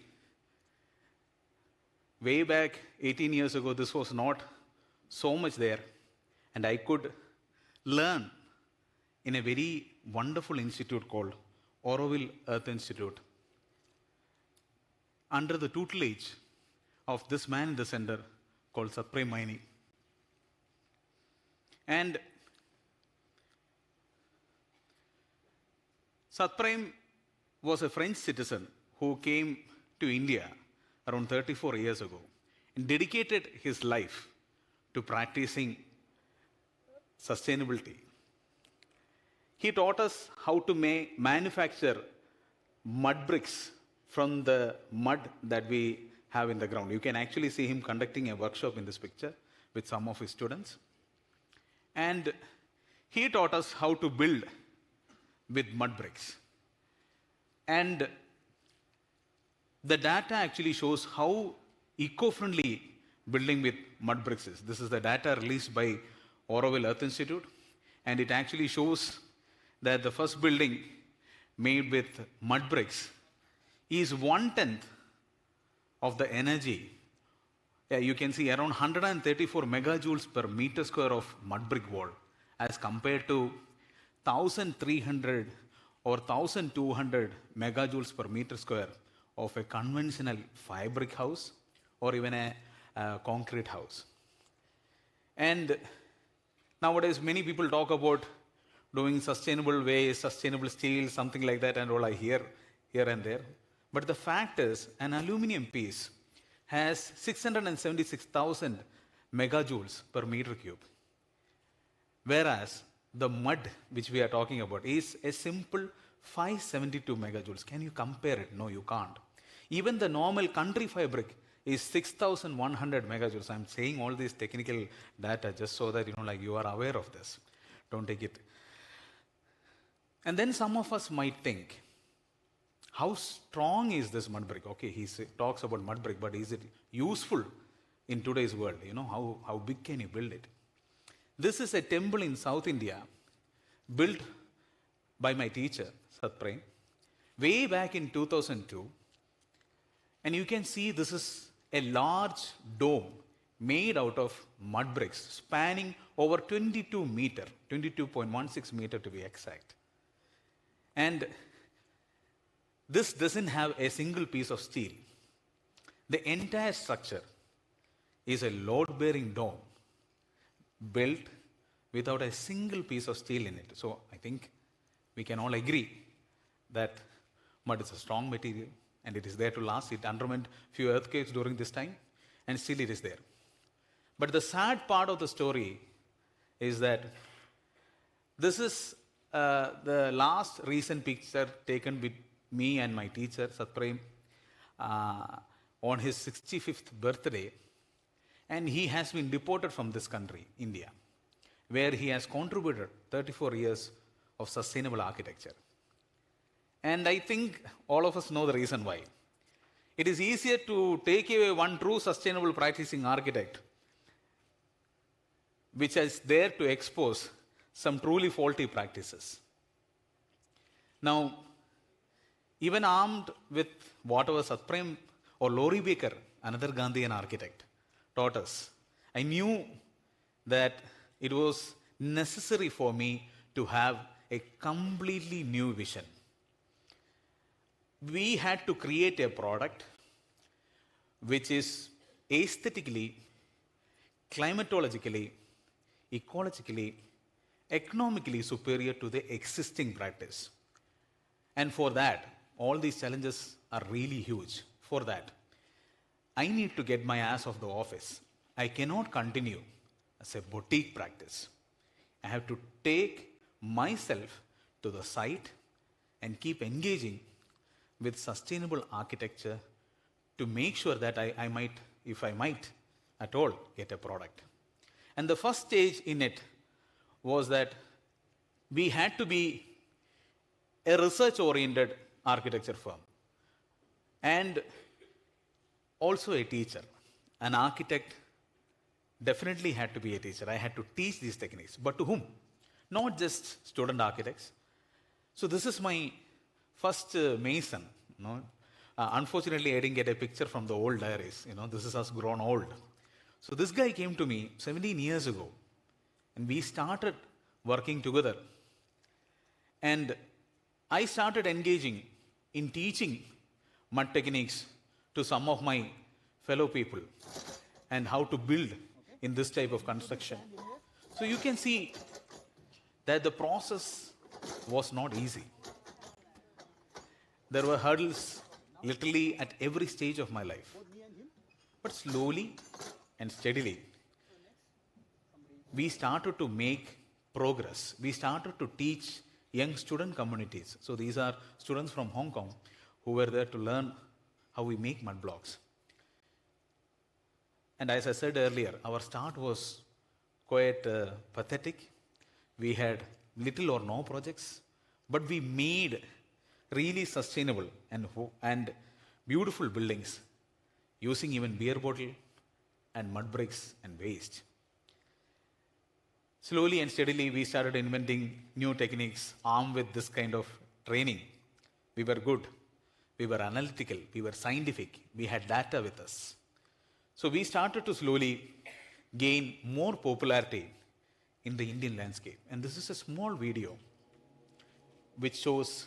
[SPEAKER 21] way back 18 years ago, this was not so much there. And I could learn in a very wonderful institute called Auroville Earth Institute, under the tutelage of this man in the center called Satprem Maini. And Satprem was a French citizen who came to India around 34 years ago and dedicated his life to practicing sustainability. He taught us how to manufacture mud bricks from the mud that we have in the ground. You can actually see him conducting a workshop in this picture with some of his students. And he taught us how to build with mud bricks. And the data actually shows how eco-friendly building with mud bricks is. This is the data released by Auroville Earth Institute, and it actually shows that the first building made with mud bricks is 1/10 of the energy. Yeah, you can see around 134 megajoules per meter square of mud brick wall as compared to 1,300 or 1,200 megajoules per meter square of a conventional fabric house or even a concrete house. And nowadays, many people talk about doing sustainable ways, sustainable steel, something like that, and all I hear here and there. But the fact is, an aluminum piece has 676,000 megajoules per meter cube. Whereas the mud which we are talking about is a simple 572 megajoules. Can you compare it? No, you can't. Even the normal country fabric is 6,100 megajoules. I'm saying all these technical data just so that you are aware of this. Don't take it. And then some of us might think, how strong is this mud brick? Okay, he talks about mud brick, but is it useful in today's world? How big can you build it? This is a temple in South India built by my teacher, Satprem, way back in 2002. And you can see this is a large dome made out of mud bricks spanning over 22 meter, 22.16 meter to be exact. And this doesn't have a single piece of steel. The entire structure is a load-bearing dome built without a single piece of steel in it. So I think we can all agree that mud is a strong material and it is there to last. It underwent few earthquakes during this time and still it is there. But the sad part of the story is that this is the last recent picture taken with me and my teacher, Satprem, on his 65th birthday. And he has been deported from this country, India, where he has contributed 34 years of sustainable architecture. And I think all of us know the reason why. It is easier to take away one true sustainable practicing architect, which is there to expose some truly faulty practices. Now, even armed with whatever Satprem or Laurie Baker, another Gandhian architect, taught us, I knew that it was necessary for me to have a completely new vision. We had to create a product which is aesthetically, climatologically, ecologically, economically superior to the existing practice. And for that, all these challenges are really huge. For that, I need to get my ass off the office. I cannot continue as a boutique practice. I have to take myself to the site and keep engaging with sustainable architecture to make sure that I might, if I might at all, get a product. And the first stage in it was that we had to be a research-oriented architecture firm and also a teacher. An architect definitely had to be a teacher. I had to teach these techniques. But to whom? Not just student architects. So this is my first mason, Unfortunately, I didn't get a picture from the old diaries. You know, this is us grown old. So this guy came to me 17 years ago, and we started working together. And I started engaging in teaching mud techniques to some of my fellow people and how to build in this type of construction. So you can see that the process was not easy. There were hurdles literally at every stage of my life. But slowly and steadily, we started to make progress. We started to teach young student communities. So these are students from Hong Kong who were there to learn how we make mud blocks. And as I said earlier, our start was quite pathetic. We had little or no projects, but we made really sustainable and beautiful buildings using even beer bottle and mud bricks and waste. Slowly and steadily, we started inventing new techniques armed with this kind of training. We were good. We were analytical. We were scientific. We had data with us. So we started to slowly gain more popularity in the Indian landscape. And this is a small video which shows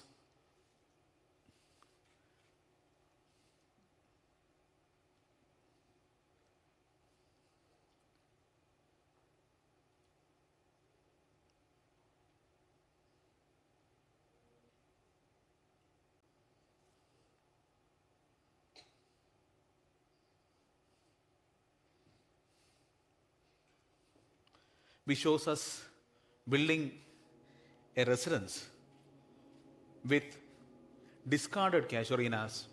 [SPEAKER 21] us building a residence with discarded casuarinas.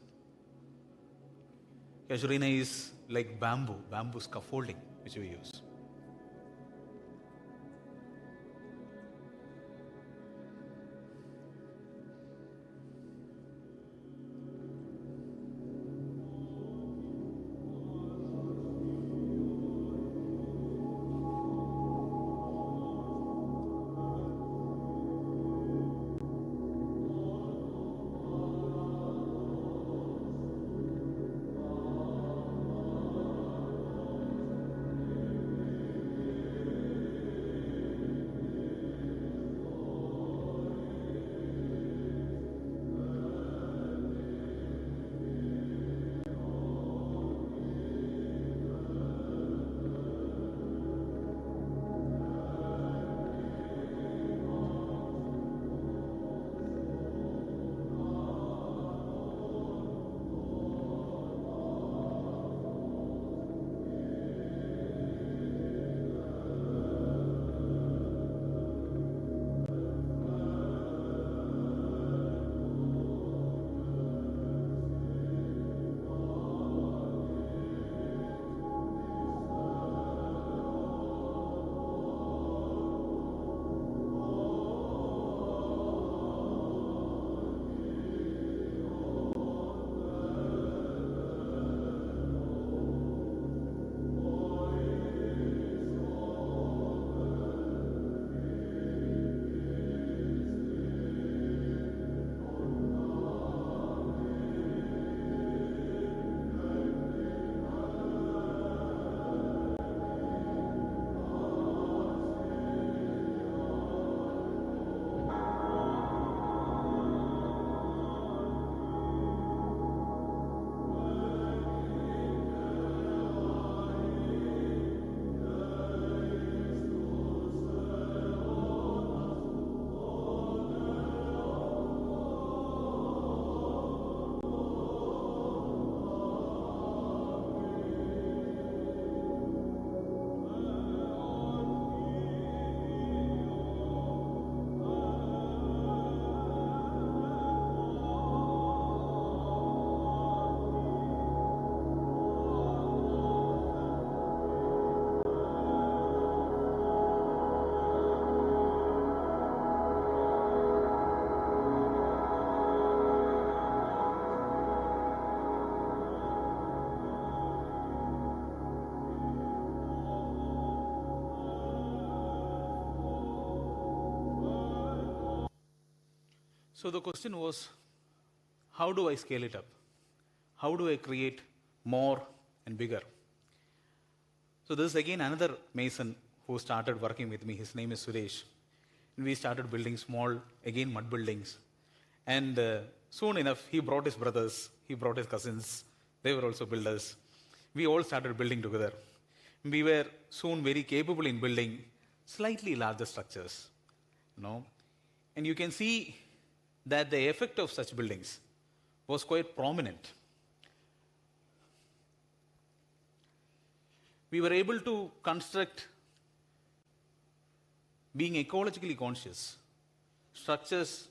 [SPEAKER 21] Casuarina is like bamboo scaffolding which we use. So the question was, how do I scale it up? how do I create more and bigger? So this is again another mason who started working with me. His name is Suresh. And we started building small, again, mud buildings. And soon enough, he brought his brothers, he brought his cousins. They were also builders. We all started building together. We were soon very capable in building slightly larger structures. And you can see that the effect of such buildings was quite prominent. We were able to construct, being ecologically conscious, structures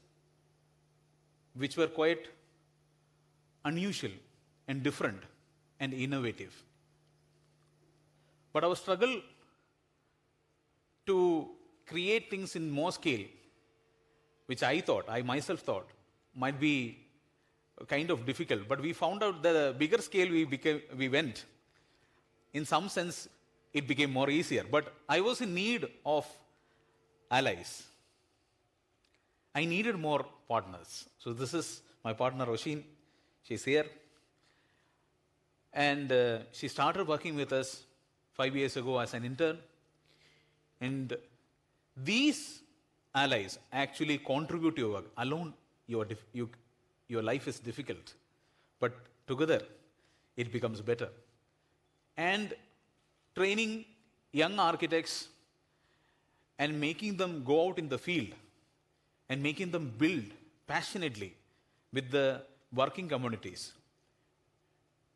[SPEAKER 21] which were quite unusual and different and innovative. But our struggle to create things in more scale, which I myself thought, might be kind of difficult. But we found out that the bigger scale we went, in some sense, it became more easier. But I was in need of allies. I needed more partners. So this is my partner, Roshin. She's here. And she started working with us 5 years ago as an intern. And these allies actually contribute to your work. Alone, your life is difficult. But together, it becomes better. And training young architects and making them go out in the field and making them build passionately with the working communities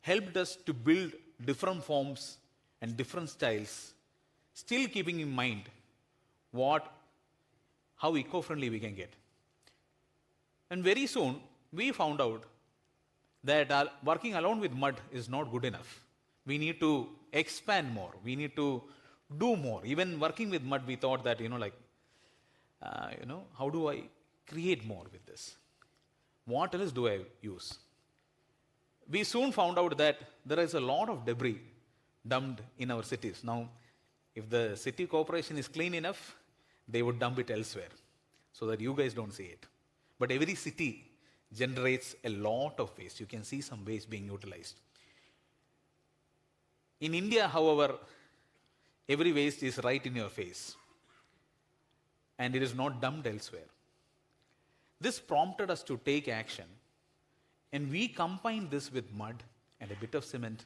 [SPEAKER 21] helped us to build different forms and different styles, still keeping in mind how eco-friendly we can get. And very soon, we found out that working alone with mud is not good enough. We need to expand more. We need to do more. Even working with mud, we thought that, how do I create more with this? What else do I use? We soon found out that there is a lot of debris dumped in our cities. Now, if the city corporation is clean enough, they would dump it elsewhere so that you guys don't see it. But every city generates a lot of waste. You can see some waste being utilized. In India, however, every waste is right in your face, and it is not dumped elsewhere. This prompted us to take action, and we combined this with mud and a bit of cement,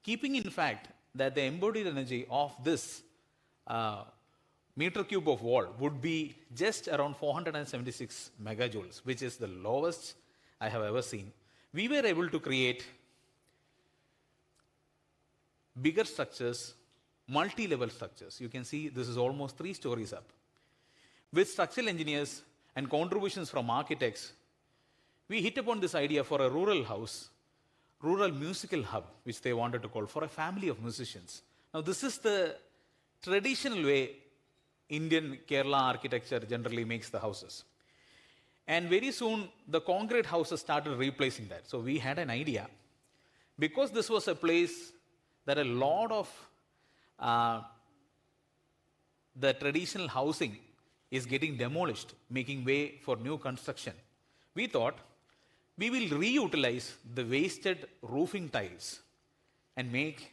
[SPEAKER 21] keeping in fact that the embodied energy of this meter cube of wall would be just around 476 megajoules, which is the lowest I have ever seen. We were able to create bigger structures, multi-level structures. You can see this is almost 3 stories up. With structural engineers and contributions from architects, we hit upon this idea for a rural house, rural musical hub, which they wanted to call, for a family of musicians. Now, this is the traditional way Indian Kerala architecture generally makes the houses. And very soon, the concrete houses started replacing that. So we had an idea. Because this was a place that a lot of the traditional housing is getting demolished, making way for new construction, we thought we will reutilize the wasted roofing tiles and make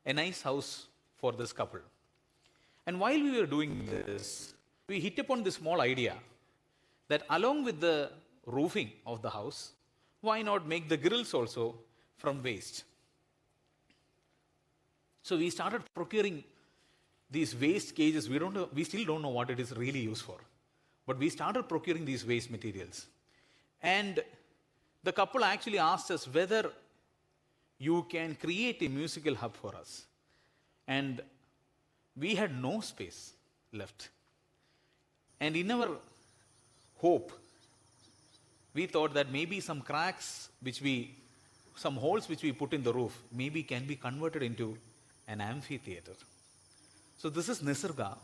[SPEAKER 21] a nice house for this couple. And while we were doing this, we hit upon this small idea that along with the roofing of the house, why not make the grills also from waste? So we started procuring these waste cages. We still don't know what it is really used for. But we started procuring these waste materials. And the couple actually asked us whether you can create a musical hub for us. And we had no space left. And in our hope, we thought that maybe some cracks, some holes which we put in the roof, maybe can be converted into an amphitheater. So this is Nisarga,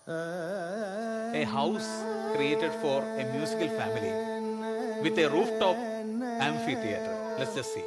[SPEAKER 21] a house created for a musical family with a rooftop amphitheater. Let's just see.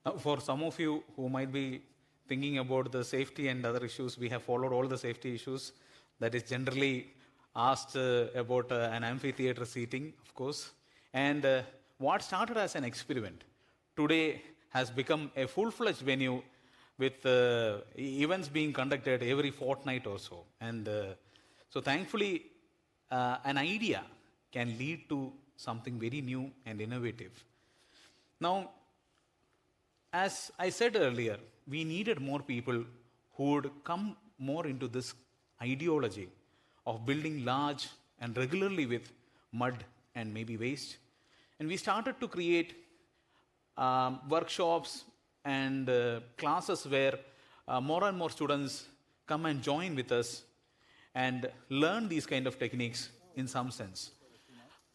[SPEAKER 21] Now, for some of you who might be thinking about the safety and other issues, we have followed all the safety issues that is generally asked about an amphitheater seating, of course. And what started as an experiment today has become a full-fledged venue with events being conducted every fortnight or so. And so thankfully, an idea can lead to something very new and innovative. Now, as I said earlier, we needed more people who would come more into this ideology of building large and regularly with mud and maybe waste. And we started to create workshops and classes where more and more students come and join with us and learn these kind of techniques in some sense.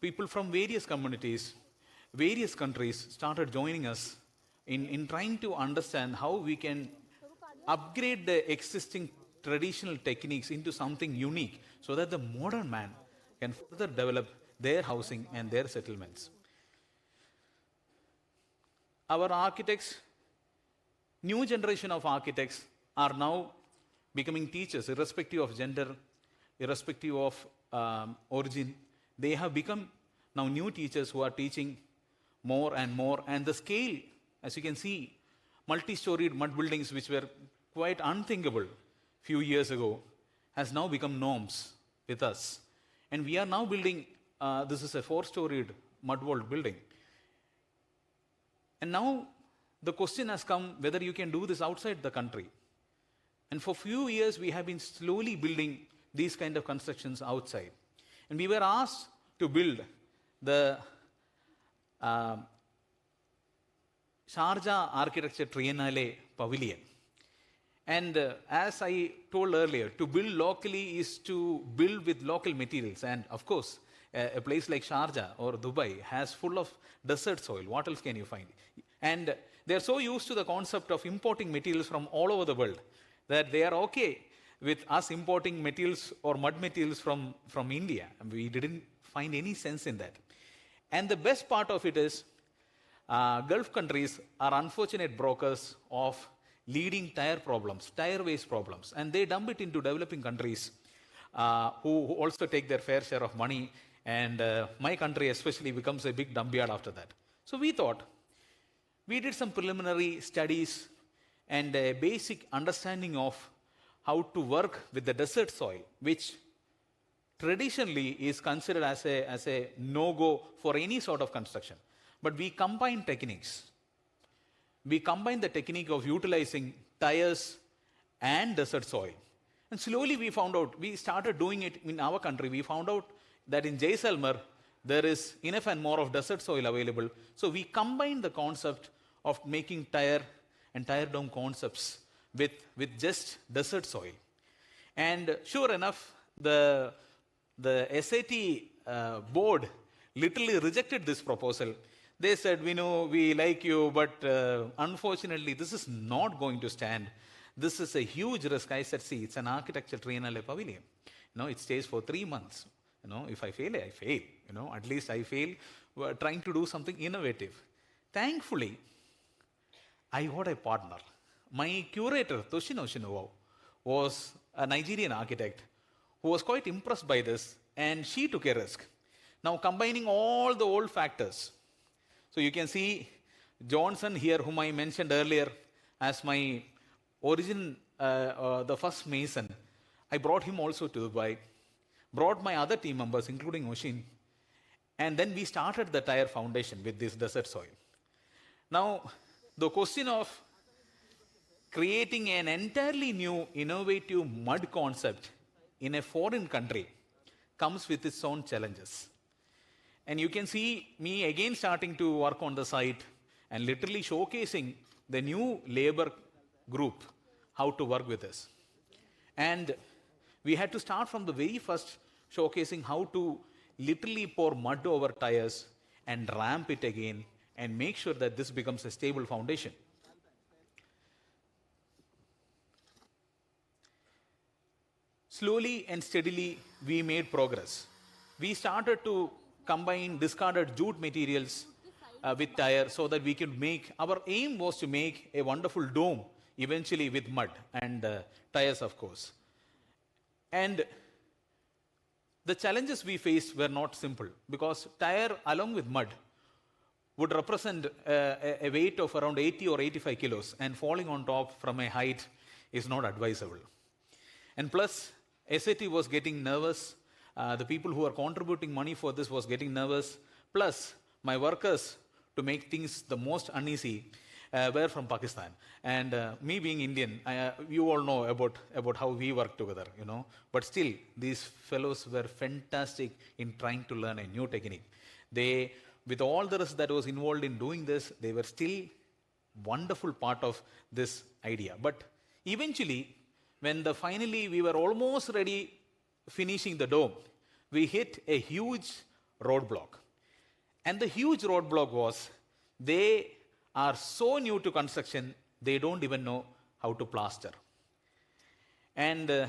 [SPEAKER 21] People from various communities, various countries started joining us in trying to understand how we can upgrade the existing traditional techniques into something unique so that the modern man can further develop their housing and their settlements. Our architects, new generation of architects are now becoming teachers irrespective of gender, irrespective of origin. They have become now new teachers who are teaching more and more, and the scale, as you can see, multi-storied mud buildings which were quite unthinkable few years ago has now become norms with us. And we are now building, this is a 4-storied mud-walled building. And now the question has come whether you can do this outside the country. And for few years we have been slowly building these kind of constructions outside. And we were asked to build the Sharjah Architecture Triennale Pavilion. And as I told earlier, to build locally is to build with local materials. And of course, a place like Sharjah or Dubai has full of desert soil. What else can you find? And they're so used to the concept of importing materials from all over the world that they are okay with us importing materials or mud materials from India. And we didn't find any sense in that. And the best part of it is, Gulf countries are unfortunate brokers of leading tire problems, tire waste problems, and they dump it into developing countries who also take their fair share of money, and my country especially becomes a big dump yard after that. So we thought, we did some preliminary studies and a basic understanding of how to work with the desert soil, which traditionally is considered as a no-go for any sort of construction. But we combine techniques. We combine the technique of utilizing tires and desert soil. And slowly we found out, we started doing it in our country. We found out that in Jaisalmer, there is enough and more of desert soil available. So we combined the concept of making tire and tire dome concepts with just desert soil. And sure enough, the SAT board literally rejected this proposal. They said, we know, we like you, but unfortunately, this is not going to stand. This is a huge risk. I said, see, it's an architecture triennale pavilion. It stays for 3 months. If I fail, I fail. At least I fail trying to do something innovative. Thankfully, I got a partner. My curator, Toshino Shinowo, was a Nigerian architect who was quite impressed by this, and she took a risk. Now, combining all the old factors. So you can see Johnson here, whom I mentioned earlier as my the first mason. I brought him also to Dubai, brought my other team members, including Oshin, and then we started the tire foundation with this desert soil. Now, the question of creating an entirely new, innovative mud concept in a foreign country comes with its own challenges. And you can see me again starting to work on the site and literally showcasing the new labor group how to work with this. And we had to start from the very first, showcasing how to literally pour mud over tires and ramp it again and make sure that this becomes a stable foundation. Slowly and steadily, we made progress. We started to combine discarded jute materials with tire so that we could make, our aim was to make a wonderful dome, eventually with mud and tires, of course. And the challenges we faced were not simple, because tire along with mud would represent a weight of around 80 or 85 kilos, and falling on top from a height is not advisable. And plus, SAT was getting nervous. The people who are contributing money for this was getting nervous. Plus, my workers, to make things the most uneasy, were from Pakistan. And me being Indian, you all know about how we work together, But still, these fellows were fantastic in trying to learn a new technique. They, with all the rest that was involved in doing this, they were still wonderful part of this idea. But eventually, when finally we were almost ready finishing the dome, we hit a huge roadblock. And the huge roadblock was, they are so new to construction, they don't even know how to plaster. And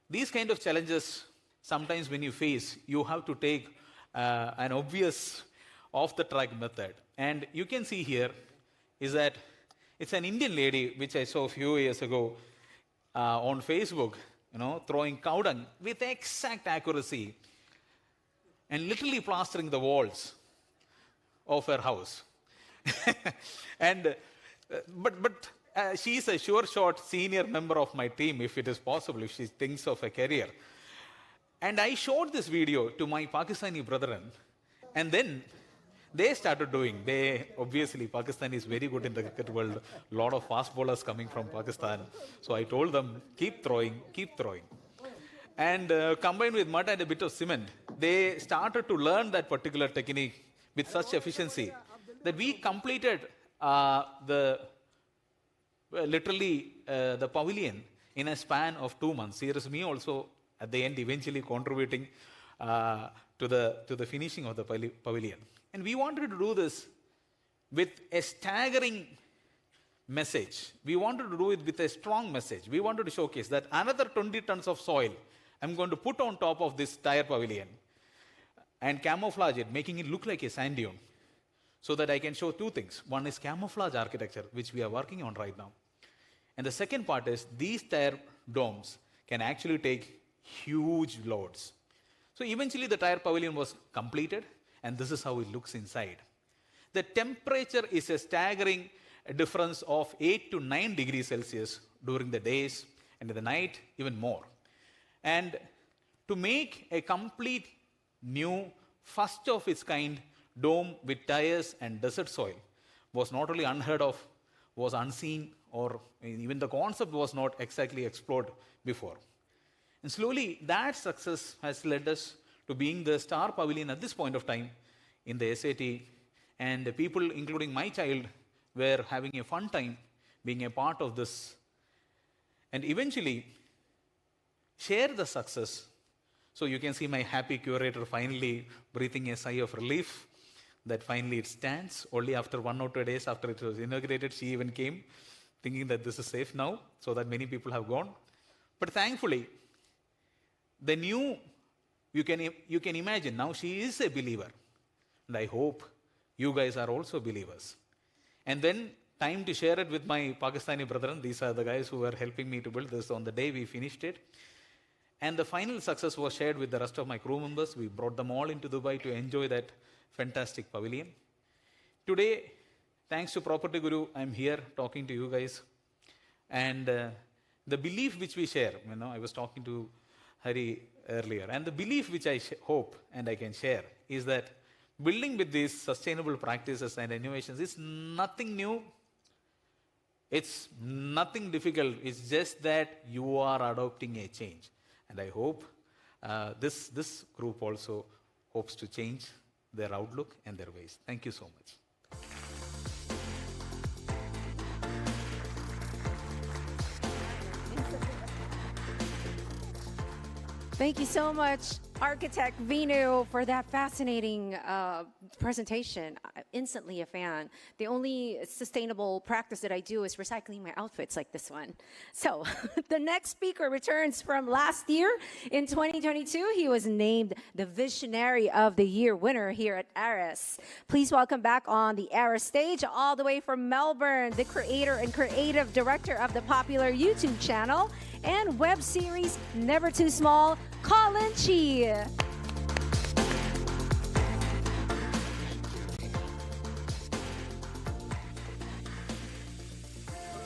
[SPEAKER 21] these kind of challenges, sometimes when you face, you have to take an obvious off-the-track method. And you can see here is that it's an Indian lady, which I saw a few years ago on Facebook, throwing cow dung with exact accuracy and literally plastering the walls of her house. And but she's a sure shot senior member of my team, if it is possible, if she thinks of a career. And I showed this video to my Pakistani brethren, and then they started doing. Obviously, Pakistan is very good in the cricket world. A lot of fast bowlers coming from Pakistan. So I told them, keep throwing, keep throwing. And combined with mud and a bit of cement, they started to learn that particular technique with such efficiency that we completed literally the pavilion in a span of 2 months. Here is me also at the end eventually contributing to the finishing of the pavilion. And we wanted to do this with a staggering message. We wanted to do it with a strong message. We wanted to showcase that another 20 tons of soil I'm going to put on top of this tire pavilion and camouflage it, making it look like a sand dune, so that I can show two things. One is camouflage architecture, which we are working on right now. And the second part is these tire domes can actually take huge loads. So eventually the tire pavilion was completed, and this is how it looks inside. The temperature is a staggering difference of 8 to 9 degrees Celsius during the days, and in the night even more. And to make a complete new, first of its kind dome with tires and desert soil was not only unheard of, was unseen, or even the concept was not exactly explored before. And slowly that success has led us to being the star pavilion at this point of time in the SAT, and the people, including my child, were having a fun time being a part of this, and eventually share the success. So you can see my happy curator finally breathing a sigh of relief that finally it stands. Only after 1 or 2 days after it was inaugurated, she even came thinking that this is safe now, so that many people have gone. But thankfully, the new, you can imagine, now she is a believer. And I hope you guys are also believers. And then time to share it with my Pakistani brethren. These are the guys who were helping me to build this on the day we finished it. And the final success was shared with the rest of my crew members. We brought them all into Dubai to enjoy that fantastic pavilion. Today, thanks to PropertyGuru, I'm here talking to you guys. And the belief which we share, I was talking to Hari earlier, and the belief which I hope and I can share is that building with these sustainable practices and innovations is nothing new. It's nothing difficult. It's just that you are adopting a change. And I hope this group also hopes to change their outlook and their ways. Thank you so much.
[SPEAKER 1] Thank you so much, Architect Vinu, for that fascinating presentation. I'm instantly a fan. The only sustainable practice that I do is recycling my outfits like this one. So the next speaker returns from last year. In 2022, he was named the Visionary of the Year winner here at ARIS. Please welcome back on the ARIS stage, all the way from Melbourne, the creator and creative director of the popular YouTube channel and web series Never Too Small, Colin Chi.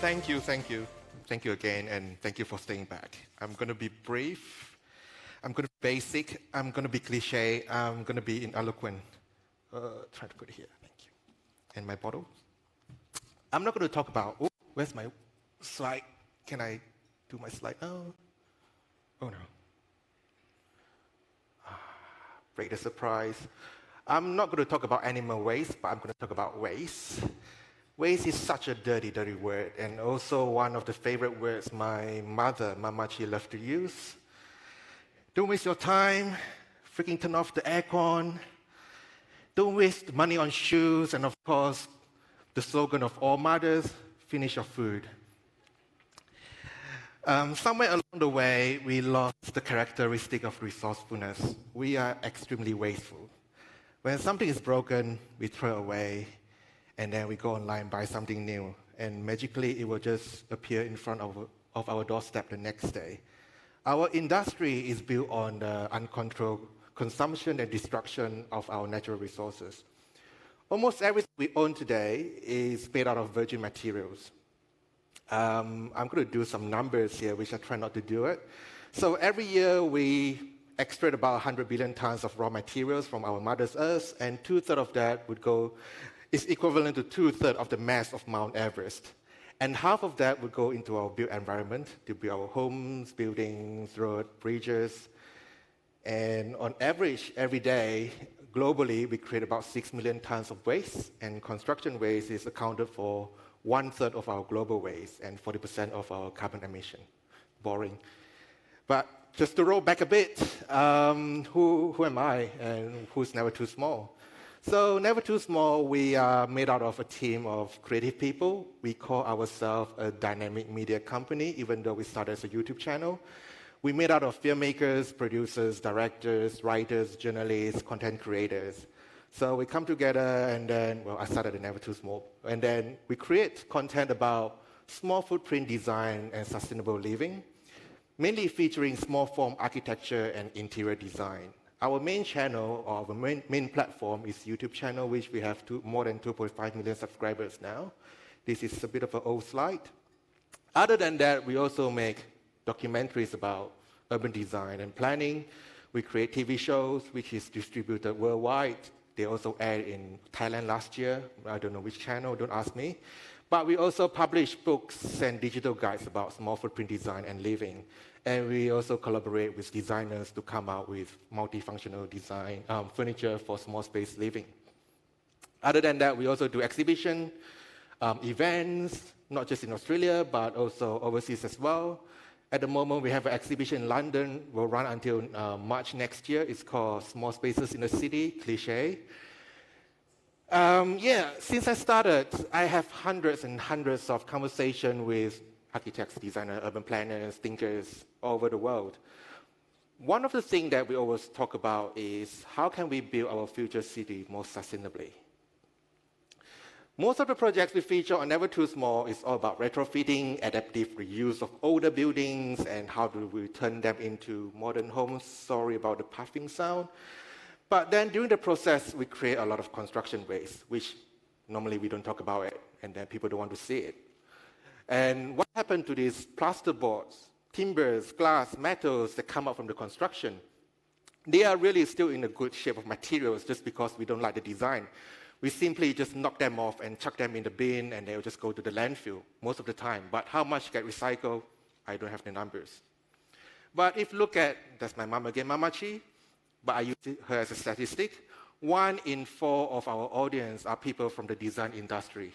[SPEAKER 15] Thank you, thank you. Thank you again, and thank you for staying back. I'm going to be brief. I'm going to be basic. I'm going to be cliche. I'm going to be ineloquent. Try to put it here. Thank you. And my bottle. I'm not going to talk about, oh, where's my slide? Can I do my slide? Oh no. Break the surprise. I'm not going to talk about animal waste, but I'm going to talk about waste. Waste is such a dirty, dirty word, and also one of the favorite words my mother, Mama Chi, loved to use. Don't waste your time. Freaking turn off the aircon. Don't waste money on shoes, and of course, the slogan of all mothers, finish your food. Somewhere along the way, we lost the characteristic of resourcefulness. We are extremely wasteful. When something is broken, we throw it away, and then we go online and buy something new. And magically, it will just appear in front of our doorstep the next day. Our industry is built on the uncontrolled consumption and destruction of our natural resources. Almost everything we own today is made out of virgin materials. I'm going to do some numbers here, which I try not to do it. So every year, we extract about 100 billion tons of raw materials from our mother's earth, and 2/3 of that is equivalent to 2/3 of the mass of Mount Everest. And half of that would go into our built environment, to build our homes, buildings, roads, bridges. And on average, every day, globally, we create about 6 million tons of waste, and construction waste is accounted for 1/3 of our global waste and 40% of our carbon emission. Boring. But just to roll back a bit, who am I and who's Never Too Small? So Never Too Small, we are made out of a team of creative people. We call ourselves a dynamic media company, even though we started as a YouTube channel. We made out of filmmakers, producers, directors, writers, journalists, content creators. So we come together, and then, well, I started at Never Too Small. And then we create content about small footprint design and sustainable living, mainly featuring small form architecture and interior design. Our main channel, or our main platform, is YouTube channel, which we have more than 2.5 million subscribers now. This is a bit of an old slide. Other than that, we also make documentaries about urban design and planning. We create TV shows, which is distributed worldwide. They also aired in Thailand last year. I don't know which channel, don't ask me. But we also publish books and digital guides about small footprint design and living. And we also collaborate with designers to come out with multifunctional design, furniture for small space living. Other than that, we also do exhibition, events, not just in Australia, but also overseas as well. At the moment, we have an exhibition in London. Will run until March next year. It's called Small Spaces in the City, Cliché. Yeah, since I started, I have hundreds and hundreds of conversations with architects, designers, urban planners, thinkers all over the world. One of the things that we always talk about is how can we build our future city more sustainably? Most of the projects we feature on Never Too Small is all about retrofitting, adaptive reuse of older buildings, and how do we turn them into modern homes. Sorry about the puffing sound. But then during the process, we create a lot of construction waste, which normally we don't talk about it, and then people don't want to see it. And what happened to these plasterboards, timbers, glass, metals that come out from the construction? They are really still in a good shape of materials just because we don't like the design. We simply just knock them off and chuck them in the bin, and they'll just go to the landfill most of the time. But how much get recycled? I don't have the numbers. But if you look at, that's my mom again, Mama Chi, but I use her as a statistic. 1 in 4 of our audience are people from the design industry.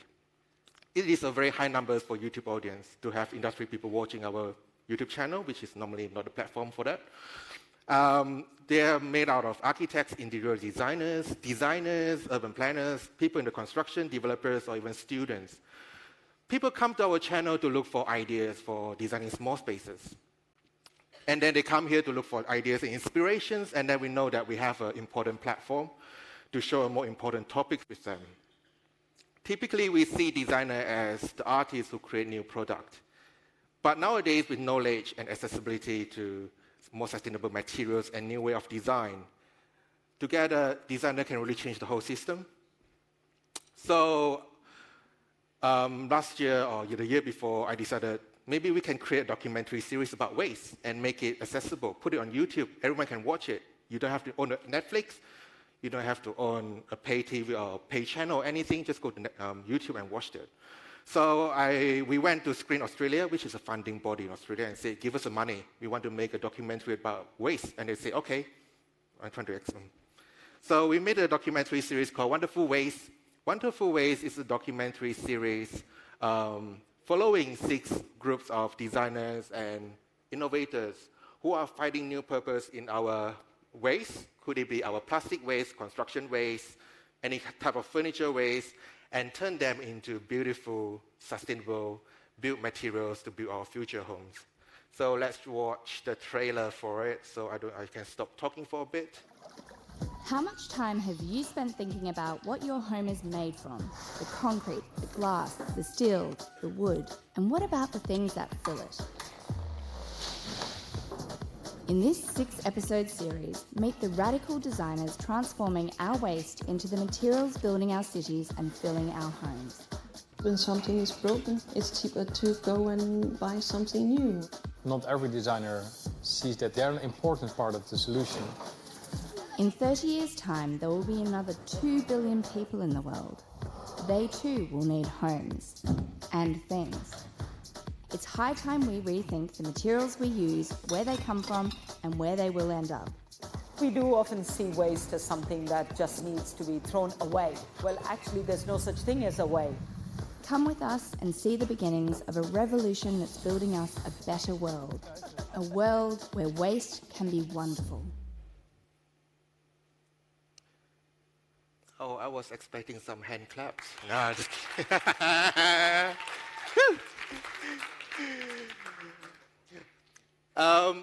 [SPEAKER 15] It is a very high number for YouTube audience to have industry people watching our YouTube channel, which is normally not a platform for that. They are made out of architects, interior designers, urban planners, people in the construction, developers, or even students. People come to our channel to look for ideas for designing small spaces. And then they come here to look for ideas and inspirations, and then we know that we have an important platform to show a more important topics with them. Typically, we see designer as the artists who create new product. But nowadays, with knowledge and accessibility to more sustainable materials and new way of design, together, designer can really change the whole system. So last year or the year before, I decided maybe we can create a documentary series about waste and make it accessible, put it on YouTube. Everyone can watch it. You don't have to own a Netflix. You don't have to own a pay TV or pay channel or anything. Just go to YouTube and watch it. So we went to Screen Australia, which is a funding body in Australia, and said, give us the money. We want to make a documentary about waste. And they say, okay. I'm trying to explain. So we made a documentary series called Wonderful Waste. Wonderful Waste is a documentary series following 6 groups of designers and innovators who are finding new purpose in our waste. Could it be our plastic waste, construction waste, any type of furniture waste, and turn them into beautiful, sustainable built materials to build our future homes. So let's watch the trailer for it so I can stop talking for a bit.
[SPEAKER 2] How much time have you spent thinking about what your home is made from? The concrete, the glass, the steel, the wood, and what about the things that fill it? In this 6-episode series, meet the radical designers transforming our waste into the materials building our cities and filling our homes.
[SPEAKER 22] When something is broken, it's cheaper to go and buy something new.
[SPEAKER 23] Not every designer sees that they're an important part of the solution.
[SPEAKER 2] In 30 years' time, there will be another 2 billion people in the world. They too will need homes and things. It's high time we rethink the materials we use, where they come from, and where they will end up.
[SPEAKER 24] We do often see waste as something that just needs to be thrown away. Well, actually, there's no such thing as away.
[SPEAKER 2] Come with us and see the beginnings of a revolution that's building us a better world. A world where waste can be wonderful.
[SPEAKER 15] Oh, I was expecting some hand claps. No, just kidding.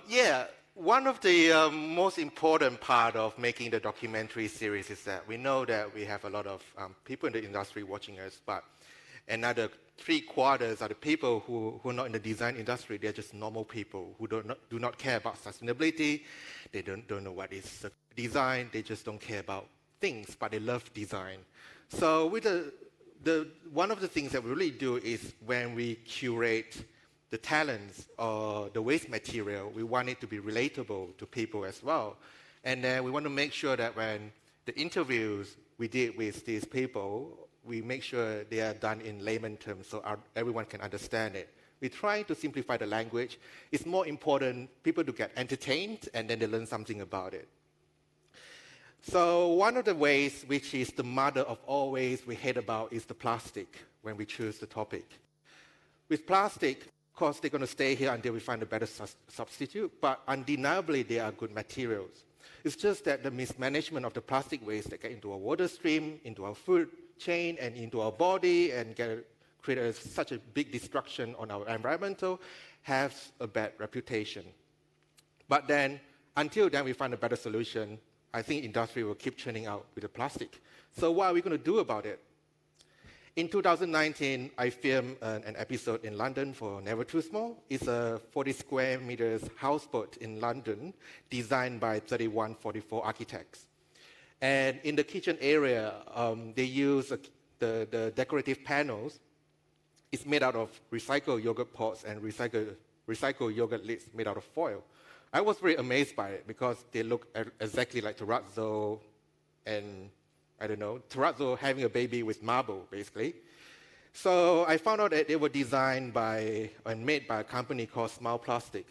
[SPEAKER 15] Yeah, one of the most important part of making the documentary series is that we know that we have a lot of people in the industry watching us, but another 3/4 are the people who are not in the design industry. They're just normal people who do not care about sustainability. They don't know what is design. They just don't care about things, but they love design. So with one of the things that we really do is when we curate the talents or the waste material, we want it to be relatable to people as well. And then we want to make sure that when the interviews we did with these people, we make sure they are done in layman terms so everyone can understand it. We're trying to simplify the language. It's more important people to get entertained and then they learn something about it. So one of the ways, which is the mother of all ways we hate about, is the plastic when we choose the topic. With plastic, of course, they're going to stay here until we find a better substitute, but undeniably they are good materials. It's just that the mismanagement of the plastic waste that get into our water stream, into our food, chain and into our body and create such a big destruction on our environmental, has a bad reputation. But then, until then we find a better solution, I think industry will keep churning out with the plastic. So what are we going to do about it? In 2019, I filmed an episode in London for Never Too Small. It's a 40 square meters houseboat in London, designed by 3144 architects. And in the kitchen area, they use the decorative panels. It's made out of recycled yogurt pots and recycled yogurt lids made out of foil. I was very amazed by it because they look exactly like terrazzo and I don't know, terrazzo having a baby with marble, basically. So I found out that they were designed by and made by a company called Smile Plastic.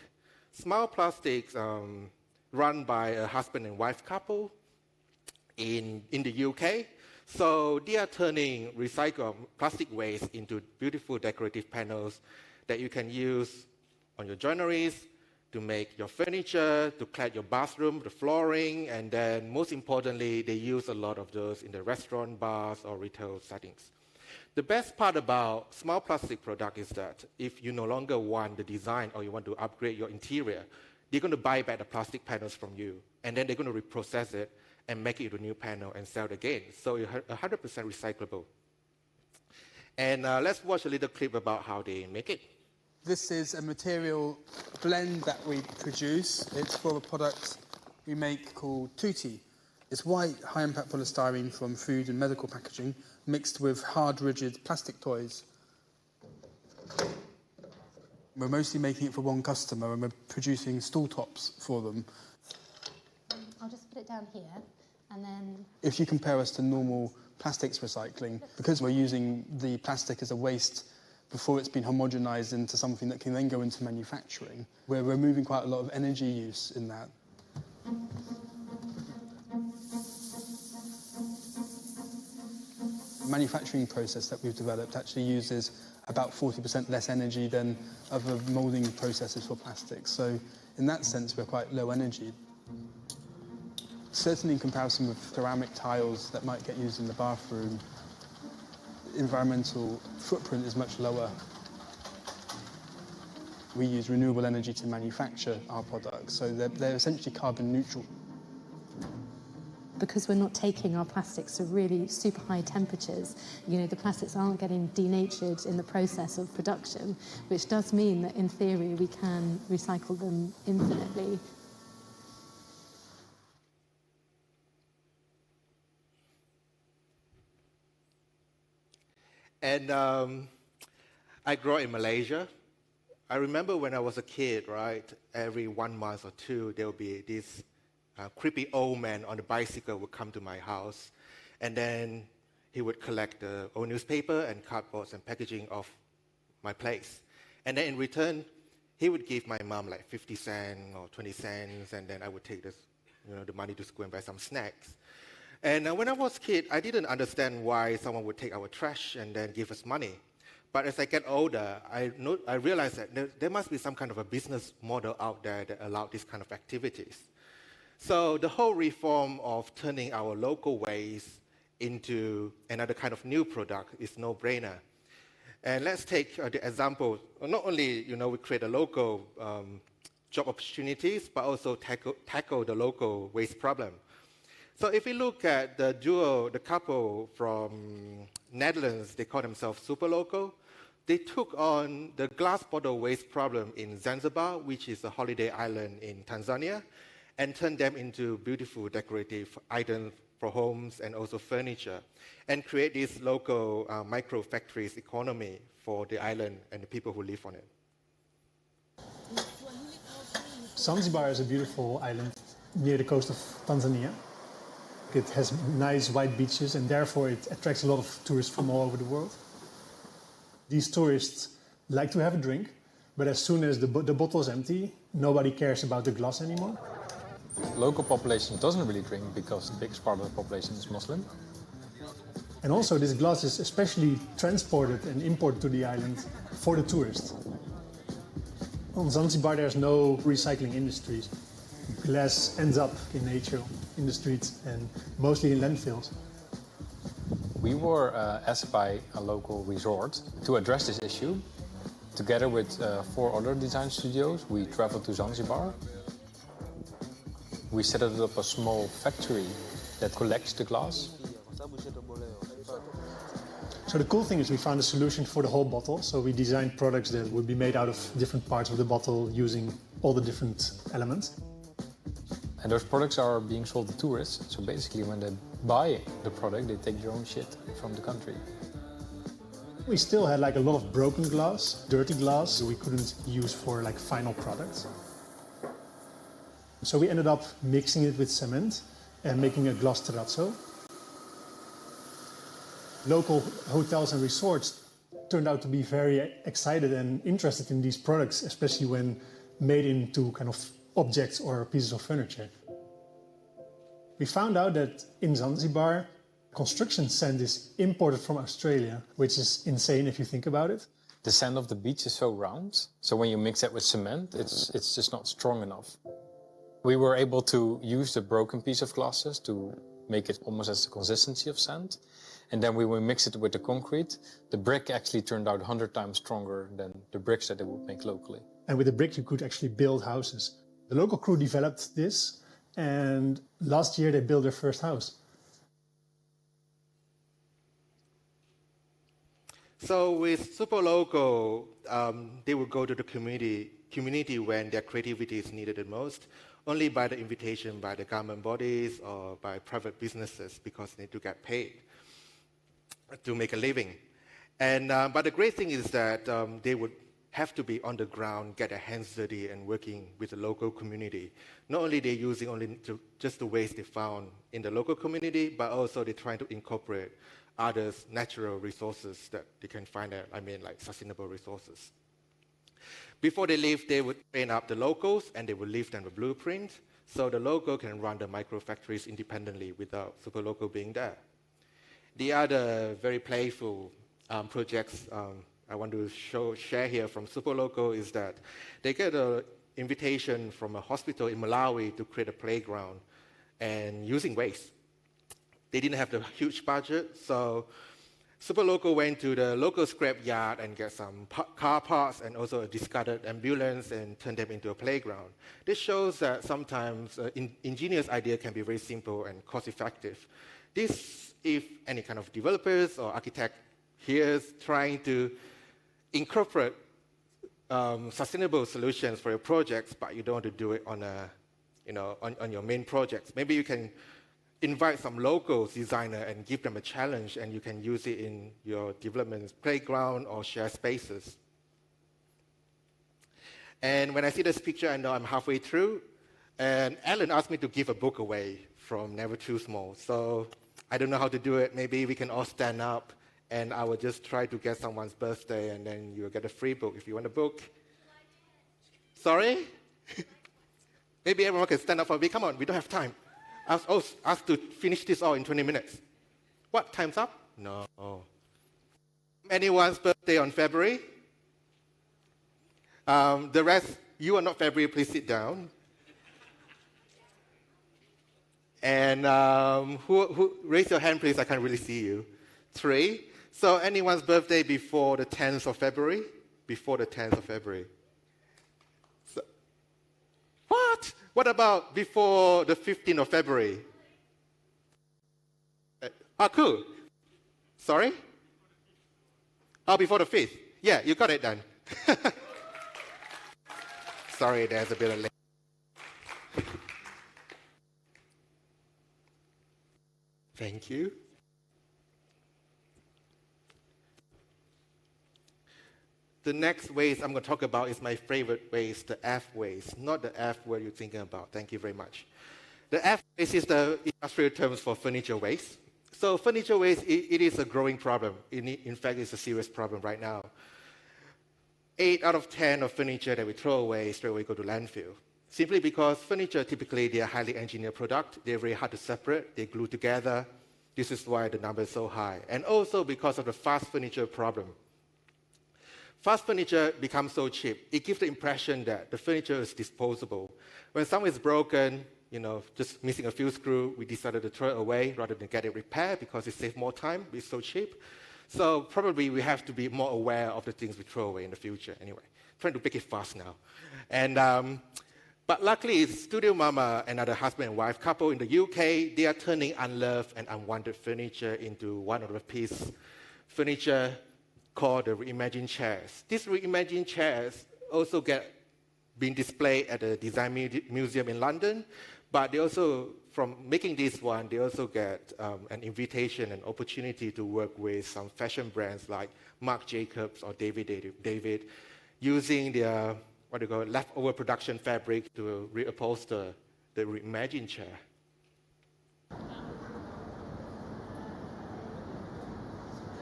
[SPEAKER 15] Smile Plastics, run by a husband and wife couple in the UK. So they are turning recycled plastic waste into beautiful decorative panels that you can use on your joineries, to make your furniture, to clad your bathroom, the flooring, and then most importantly, they use a lot of those in the restaurant, bars, or retail settings. The best part about Smile Plastic product is that if you no longer want the design or you want to upgrade your interior, they're going to buy back the plastic panels from you, and then they're going to reprocess it and make it into a new panel and sell it again. So it's 100% recyclable. And let's watch a little clip about how they make it.
[SPEAKER 6] This is a material blend that we produce. It's for a product we make called Tutti. It's white, high-impact polystyrene from food and medical packaging mixed with hard, rigid plastic toys. We're mostly making it for one customer and we're producing stool tops for them.
[SPEAKER 9] I'll just put it down here and then...
[SPEAKER 6] If you compare us to normal plastics recycling, because we're using the plastic as a waste before it's been homogenized into something that can then go into manufacturing, we're removing quite a lot of energy use in that. The manufacturing process that we've developed actually uses about 40% less energy than other moulding processes for plastics. So in that sense, we're quite low energy. Certainly in comparison with ceramic tiles that might get used in the bathroom, environmental footprint is much lower. We use renewable energy to manufacture our products, so they're essentially carbon neutral.
[SPEAKER 9] Because we're not taking our plastics to really super high temperatures, you know, the plastics aren't getting denatured in the process of production, which does mean that in theory we can recycle them infinitely.
[SPEAKER 15] And I grew up in Malaysia. I remember when I was a kid, right, every 1 month or two, there would be this creepy old man on a bicycle would come to my house, and then he would collect the old newspaper and cardboards and packaging off my place. And then in return, he would give my mom like 50 cents or 20 cents, and then I would take this, you know, the money to school and buy some snacks. And when I was a kid, I didn't understand why someone would take our trash and then give us money. But as I get older, I realized that there must be some kind of a business model out there that allowed these kind of activities. So the whole reform of turning our local waste into another kind of new product is no-brainer. And let's take the example, not only, you know, we create a local job opportunities, but also tackle the local waste problem. So if we look at the duo, the couple from Netherlands, they call themselves Super Local. They took on the glass bottle waste problem in Zanzibar, which is a holiday island in Tanzania, and turned them into beautiful decorative items for homes and also furniture, and create this local micro factories economy for the island and the people who live on it.
[SPEAKER 10] Zanzibar is a beautiful island near the coast of Tanzania. It has nice white beaches and therefore it attracts a lot of tourists from all over the world. These tourists like to have a drink, but as soon as the bottle is empty, nobody cares about the glass anymore.
[SPEAKER 23] The local population doesn't really drink because the biggest part of the population is Muslim.
[SPEAKER 10] And also this glass is especially transported and imported to the island for the tourists. On Zanzibar there's no recycling industries. Glass ends up in nature, in the streets, and mostly in landfills.
[SPEAKER 23] We were asked by a local resort to address this issue. Together with 4 other design studios, we traveled to Zanzibar. We set up a small factory that collects the glass.
[SPEAKER 10] So the cool thing is we found a solution for the whole bottle. So we designed products that would be made out of different parts of the bottle using all the different elements.
[SPEAKER 23] And those products are being sold to tourists. So basically when they buy the product, they take their own shit from the country.
[SPEAKER 10] We still had like a lot of broken glass, dirty glass we couldn't use for like final products. So we ended up mixing it with cement and making a glass terrazzo. Local hotels and resorts turned out to be very excited and interested in these products, especially when made into kind of objects or pieces of furniture. We found out that in Zanzibar, construction sand is imported from Australia, which is insane if you think about it.
[SPEAKER 23] The sand of the beach is so round, so when you mix it with cement, it's just not strong enough. We were able to use the broken piece of glasses to make it almost as the consistency of sand. And then when we mix it with the concrete, the brick actually turned out 100 times stronger than the bricks that they would make locally.
[SPEAKER 10] And with the brick, you could actually build houses. The local crew developed this, and last year they built their first house.
[SPEAKER 15] So with Super Loco, they will go to the community when their creativity is needed the most, only by the invitation by the government bodies or by private businesses because they need to get paid to make a living. And but the great thing is that they would have to be on the ground, get their hands dirty and working with the local community. Not only they're using just the waste they found in the local community, but also they're trying to incorporate other natural resources that they can find there, like sustainable resources. Before they leave, they would train up the locals and they would leave them a blueprint so the local can run the micro factories independently without Super Loco being there. The other very playful projects I want to share here from Super Loco is that they get an invitation from a hospital in Malawi to create a playground and using waste. They didn't have the huge budget, so Super Loco went to the local scrap yard and get some car parts and also a discarded ambulance and turned them into a playground. This shows that sometimes ingenious idea can be very simple and cost-effective. This, if any kind of developers or architect here is trying to incorporate sustainable solutions for your projects, but you don't want to do it on on your main projects. Maybe you can invite some local designer and give them a challenge, and you can use it in your development playground or share spaces. And when I see this picture, I know I'm halfway through. And Alan asked me to give a book away from Never Too Small. So I don't know how to do it. Maybe we can all stand up, and I will just try to get someone's birthday, and then you'll get a free book if you want a book. Sorry? Maybe everyone can stand up for me. Come on, we don't have time. I was asked to finish this all in 20 minutes. What, time's up? No. Anyone's birthday on February? The rest, you are not February, please sit down. And who raise your hand, please, I can't really see you. 3. So anyone's birthday before the 10th of February? Before the 10th of February. So, what? What about before the 15th of February? Cool. Sorry? Before the 5th. Yeah, you got it then. Sorry, there's a bit of late. Thank you. The next waste I'm going to talk about is my favorite waste, the F waste, not the F word you're thinking about. Thank you very much. The F waste is the industrial terms for furniture waste. So furniture waste, it is a growing problem. In fact, it's a serious problem right now. 8 out of 10 of furniture that we throw away straight away go to landfill. Simply because furniture, typically, they are highly engineered product. They're very hard to separate. They glue together. This is why the number is so high. And also because of the fast furniture problem. Fast furniture becomes so cheap, it gives the impression that the furniture is disposable. When something is broken, just missing a few screws, we decided to throw it away rather than get it repaired because it saves more time, it's so cheap. So probably we have to be more aware of the things we throw away in the future anyway. Trying to make it fast now. And, but luckily, Studio Mama, another husband and wife couple in the UK, they are turning unloved and unwanted furniture into one-of-a-piece furniture called the reimagined chairs. These reimagined chairs also being displayed at the Design Museum in London, but they also, from making this one, they also get an invitation and opportunity to work with some fashion brands like Marc Jacobs or David, using their leftover production fabric to reupholster the reimagined chair.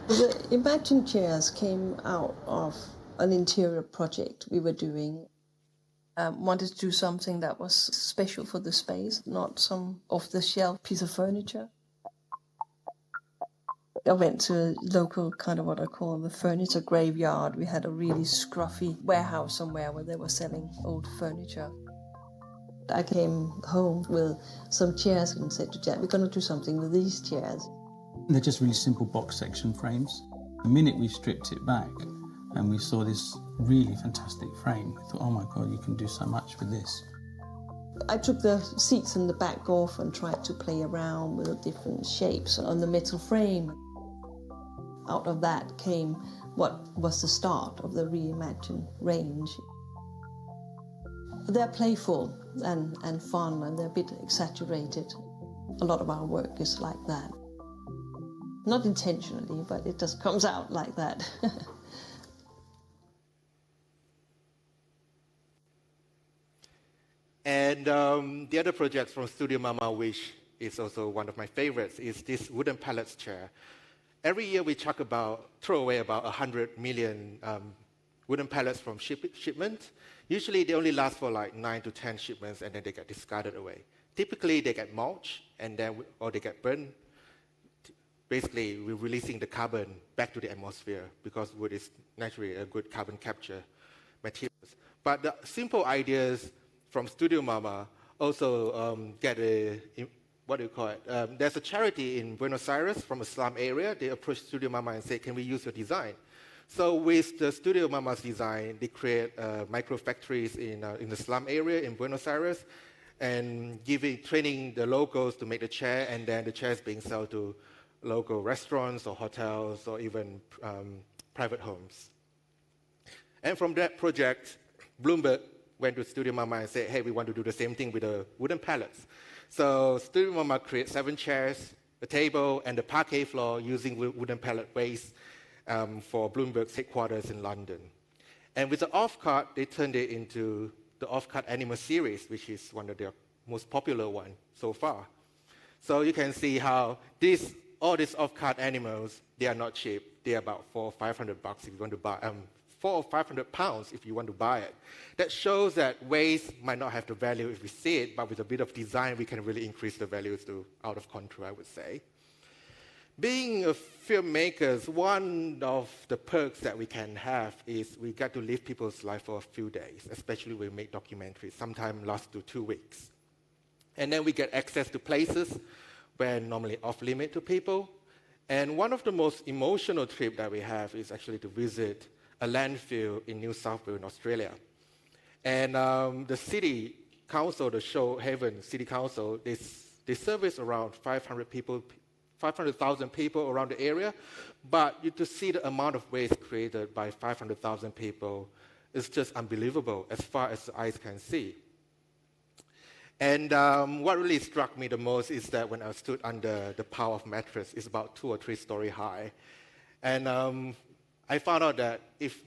[SPEAKER 22] The Imagine chairs came out of an interior project we were doing. Wanted to do something that was special for the space, not some off-the-shelf piece of furniture. I went to a local kind of what I call the furniture graveyard. We had a really scruffy warehouse somewhere where they were selling old furniture. I came home with some chairs and said to Jack, we're going to do something with these chairs.
[SPEAKER 4] They're just really simple box section frames. The minute we stripped it back and we saw this really fantastic frame, we thought, oh my God, you can do so much with this.
[SPEAKER 22] I took the seats in the back off and tried to play around with the different shapes on the metal frame. Out of that came what was the start of the Reimagine range. They're playful and fun, and they're a bit exaggerated. A lot of our work is like that. Not intentionally, but it just comes out like that.
[SPEAKER 15] And the other project from Studio Mama, which is also one of my favorites, is this wooden pallets chair. Every year we throw away about 100 million wooden pallets from shipment. Usually they only last for like 9 to 10 shipments and then they get discarded away. Typically they get mulched or they get burned. Basically, we're releasing the carbon back to the atmosphere because wood is naturally a good carbon capture material. But the simple ideas from Studio Mama also get there's a charity in Buenos Aires from a slum area. They approached Studio Mama and said, can we use your design? So with the Studio Mama's design, they create micro factories in the slum area in Buenos Aires and training the locals to make the chair, and then the chair is being sold to local restaurants or hotels or even private homes. And from that project, Bloomberg went to Studio Mama and said, hey, we want to do the same thing with the wooden pallets. So Studio Mama created 7 chairs, a table, and the parquet floor using wooden pallet waste for Bloomberg's headquarters in London. And with the offcut, they turned it into the offcut animal series, which is one of their most popular ones so far. So you can see how all these offcut animals, they are not cheap. They are about $400 or $500 if you want to buy, 400 or 500 pounds if you want to buy it. That shows that waste might not have the value if we see it, but with a bit of design, we can really increase the values to out of control, I would say. Being a filmmaker, one of the perks that we can have is we get to live people's life for a few days, especially when we make documentaries, sometimes last to 2 weeks. And then we get access to places where normally off-limit to people. And one of the most emotional trips that we have is actually to visit a landfill in New South Wales in Australia. And the city council, the Shoalhaven City Council, they service around 500,000 people around the area, but to see the amount of waste created by 500,000 people is just unbelievable as far as the eyes can see. And what really struck me the most is that when I stood under the pile of mattress, it's about 2 or 3 stories high. And I found out that if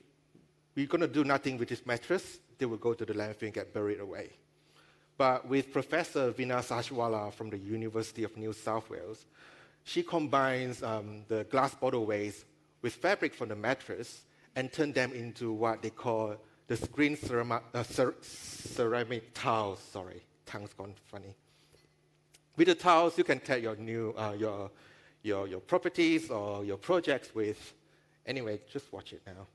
[SPEAKER 15] we're going to do nothing with this mattress, they will go to the landfill and get buried away. But with Professor Veena Sahajwala from the University of New South Wales, she combines the glass bottle waste with fabric from the mattress and turns them into what they call the screen ceramic tiles. Sorry, tongue's gone funny. With the tiles, you can tag your your properties or your projects with. Anyway, just watch it now.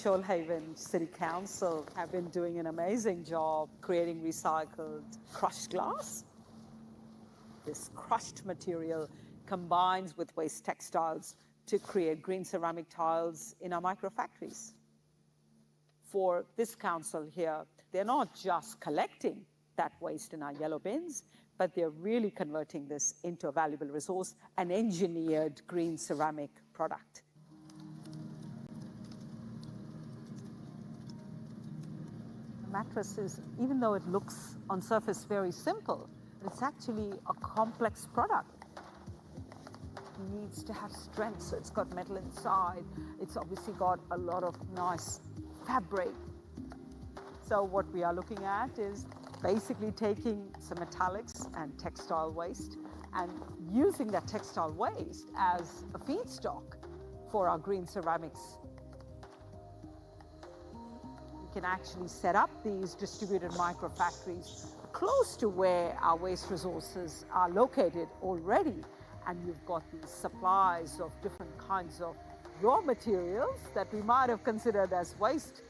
[SPEAKER 24] Shoalhaven City Council have been doing an amazing job creating recycled crushed glass. This crushed material combines with waste textiles to create green ceramic tiles in our microfactories. For this council here, they're not just collecting that waste in our yellow bins, but they're really converting this into a valuable resource, an engineered green ceramic product. The mattress is, even though it looks on surface very simple, it's actually a complex product. It needs to have strength, so it's got metal inside. It's obviously got a lot of nice fabric. So what we are looking at is basically taking some metallics and textile waste and using that textile waste as a feedstock for our green ceramics. We can actually set up these distributed microfactories close to where our waste resources are located already, and you've got these supplies of different kinds of raw materials that we might have considered as waste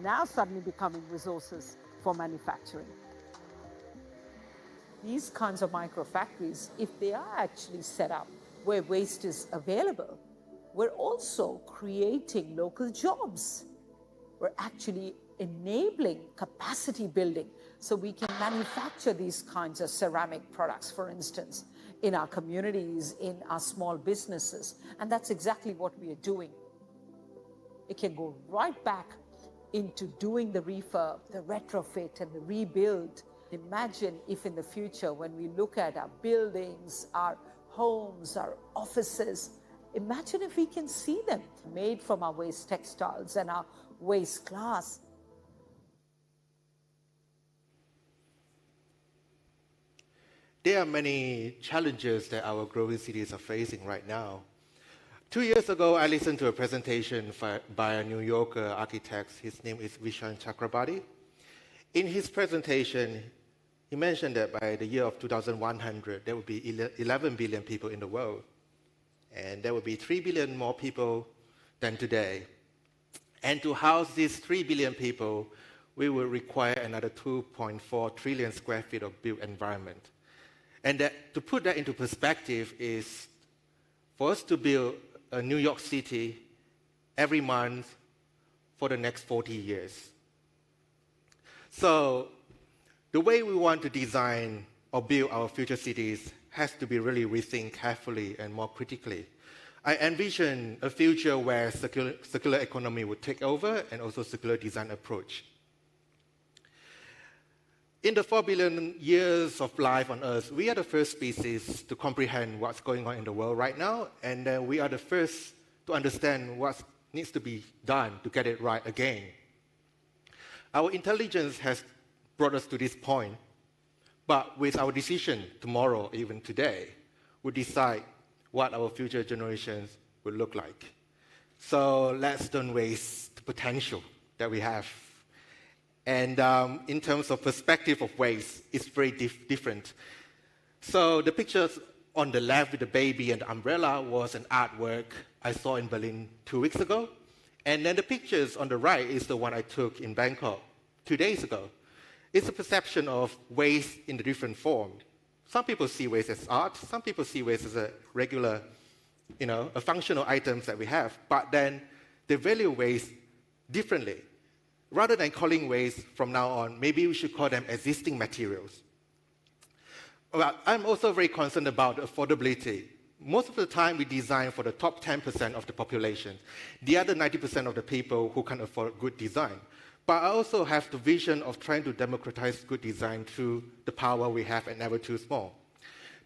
[SPEAKER 24] now suddenly becoming resources for manufacturing. These kinds of microfactories, if they are actually set up where waste is available, we're also creating local jobs. We're actually enabling capacity building so we can manufacture these kinds of ceramic products, for instance, in our communities, in our small businesses. And that's exactly what we are doing. It can go right back into doing the refurb, the retrofit, and the rebuild. Imagine if in the future, when we look at our buildings, our homes, our offices, imagine if we can see them made from our waste textiles and our waste glass.
[SPEAKER 15] There are many challenges that our growing cities are facing right now. 2 years ago, I listened to a presentation by a New Yorker architect. His name is Vishan Chakrabarty. In his presentation, he mentioned that by the year of 2100, there would be 11 billion people in the world. And there would be 3 billion more people than today. And to house these 3 billion people, we will require another 2.4 trillion square feet of built environment. And to put that into perspective is for us to build a New York City every month for the next 40 years. So the way we want to design or build our future cities has to be really rethink carefully and more critically. I envision a future where circular economy would take over and also circular design approach. In the 4 billion years of life on Earth, we are the first species to comprehend what's going on in the world right now, and we are the first to understand what needs to be done to get it right again. Our intelligence has brought us to this point, but with our decision tomorrow, even today, we decide what our future generations will look like. So let's don't waste the potential that we have. And in terms of perspective of waste, it's very different. So the pictures on the left with the baby and the umbrella was an artwork I saw in Berlin 2 weeks ago. And then the pictures on the right is the one I took in Bangkok 2 days ago. It's a perception of waste in the different form. Some people see waste as art. Some people see waste as a regular, a functional items that we have. But then they value waste differently. Rather than calling waste from now on, maybe we should call them existing materials. Well, I'm also very concerned about affordability. Most of the time, we design for the top 10% of the population, the other 90% of the people who can afford good design. But I also have the vision of trying to democratize good design through the power we have and never too small.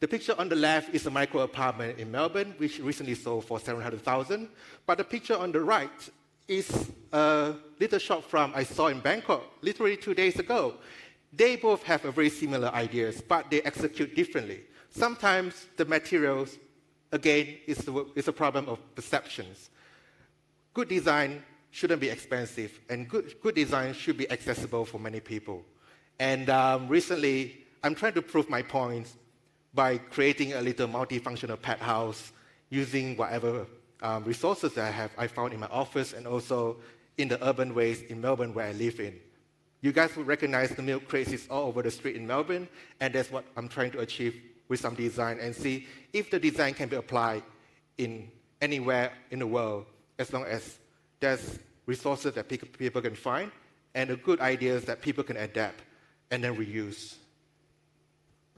[SPEAKER 15] The picture on the left is a micro apartment in Melbourne, which recently sold for $700,000. But the picture on the right is a little shop from I saw in Bangkok, literally 2 days ago. They both have a very similar ideas, but they execute differently. Sometimes the materials, again, is a problem of perceptions. Good design shouldn't be expensive, and good design should be accessible for many people. And recently, I'm trying to prove my points by creating a little multifunctional pet house using whatever resources I found in my office and also in the urban waste in Melbourne where I live in. You guys would recognize the milk crates is all over the street in Melbourne, and that's what I'm trying to achieve with some design and see if the design can be applied in anywhere in the world, as long as there's resources that people can find and the good ideas that people can adapt and then reuse.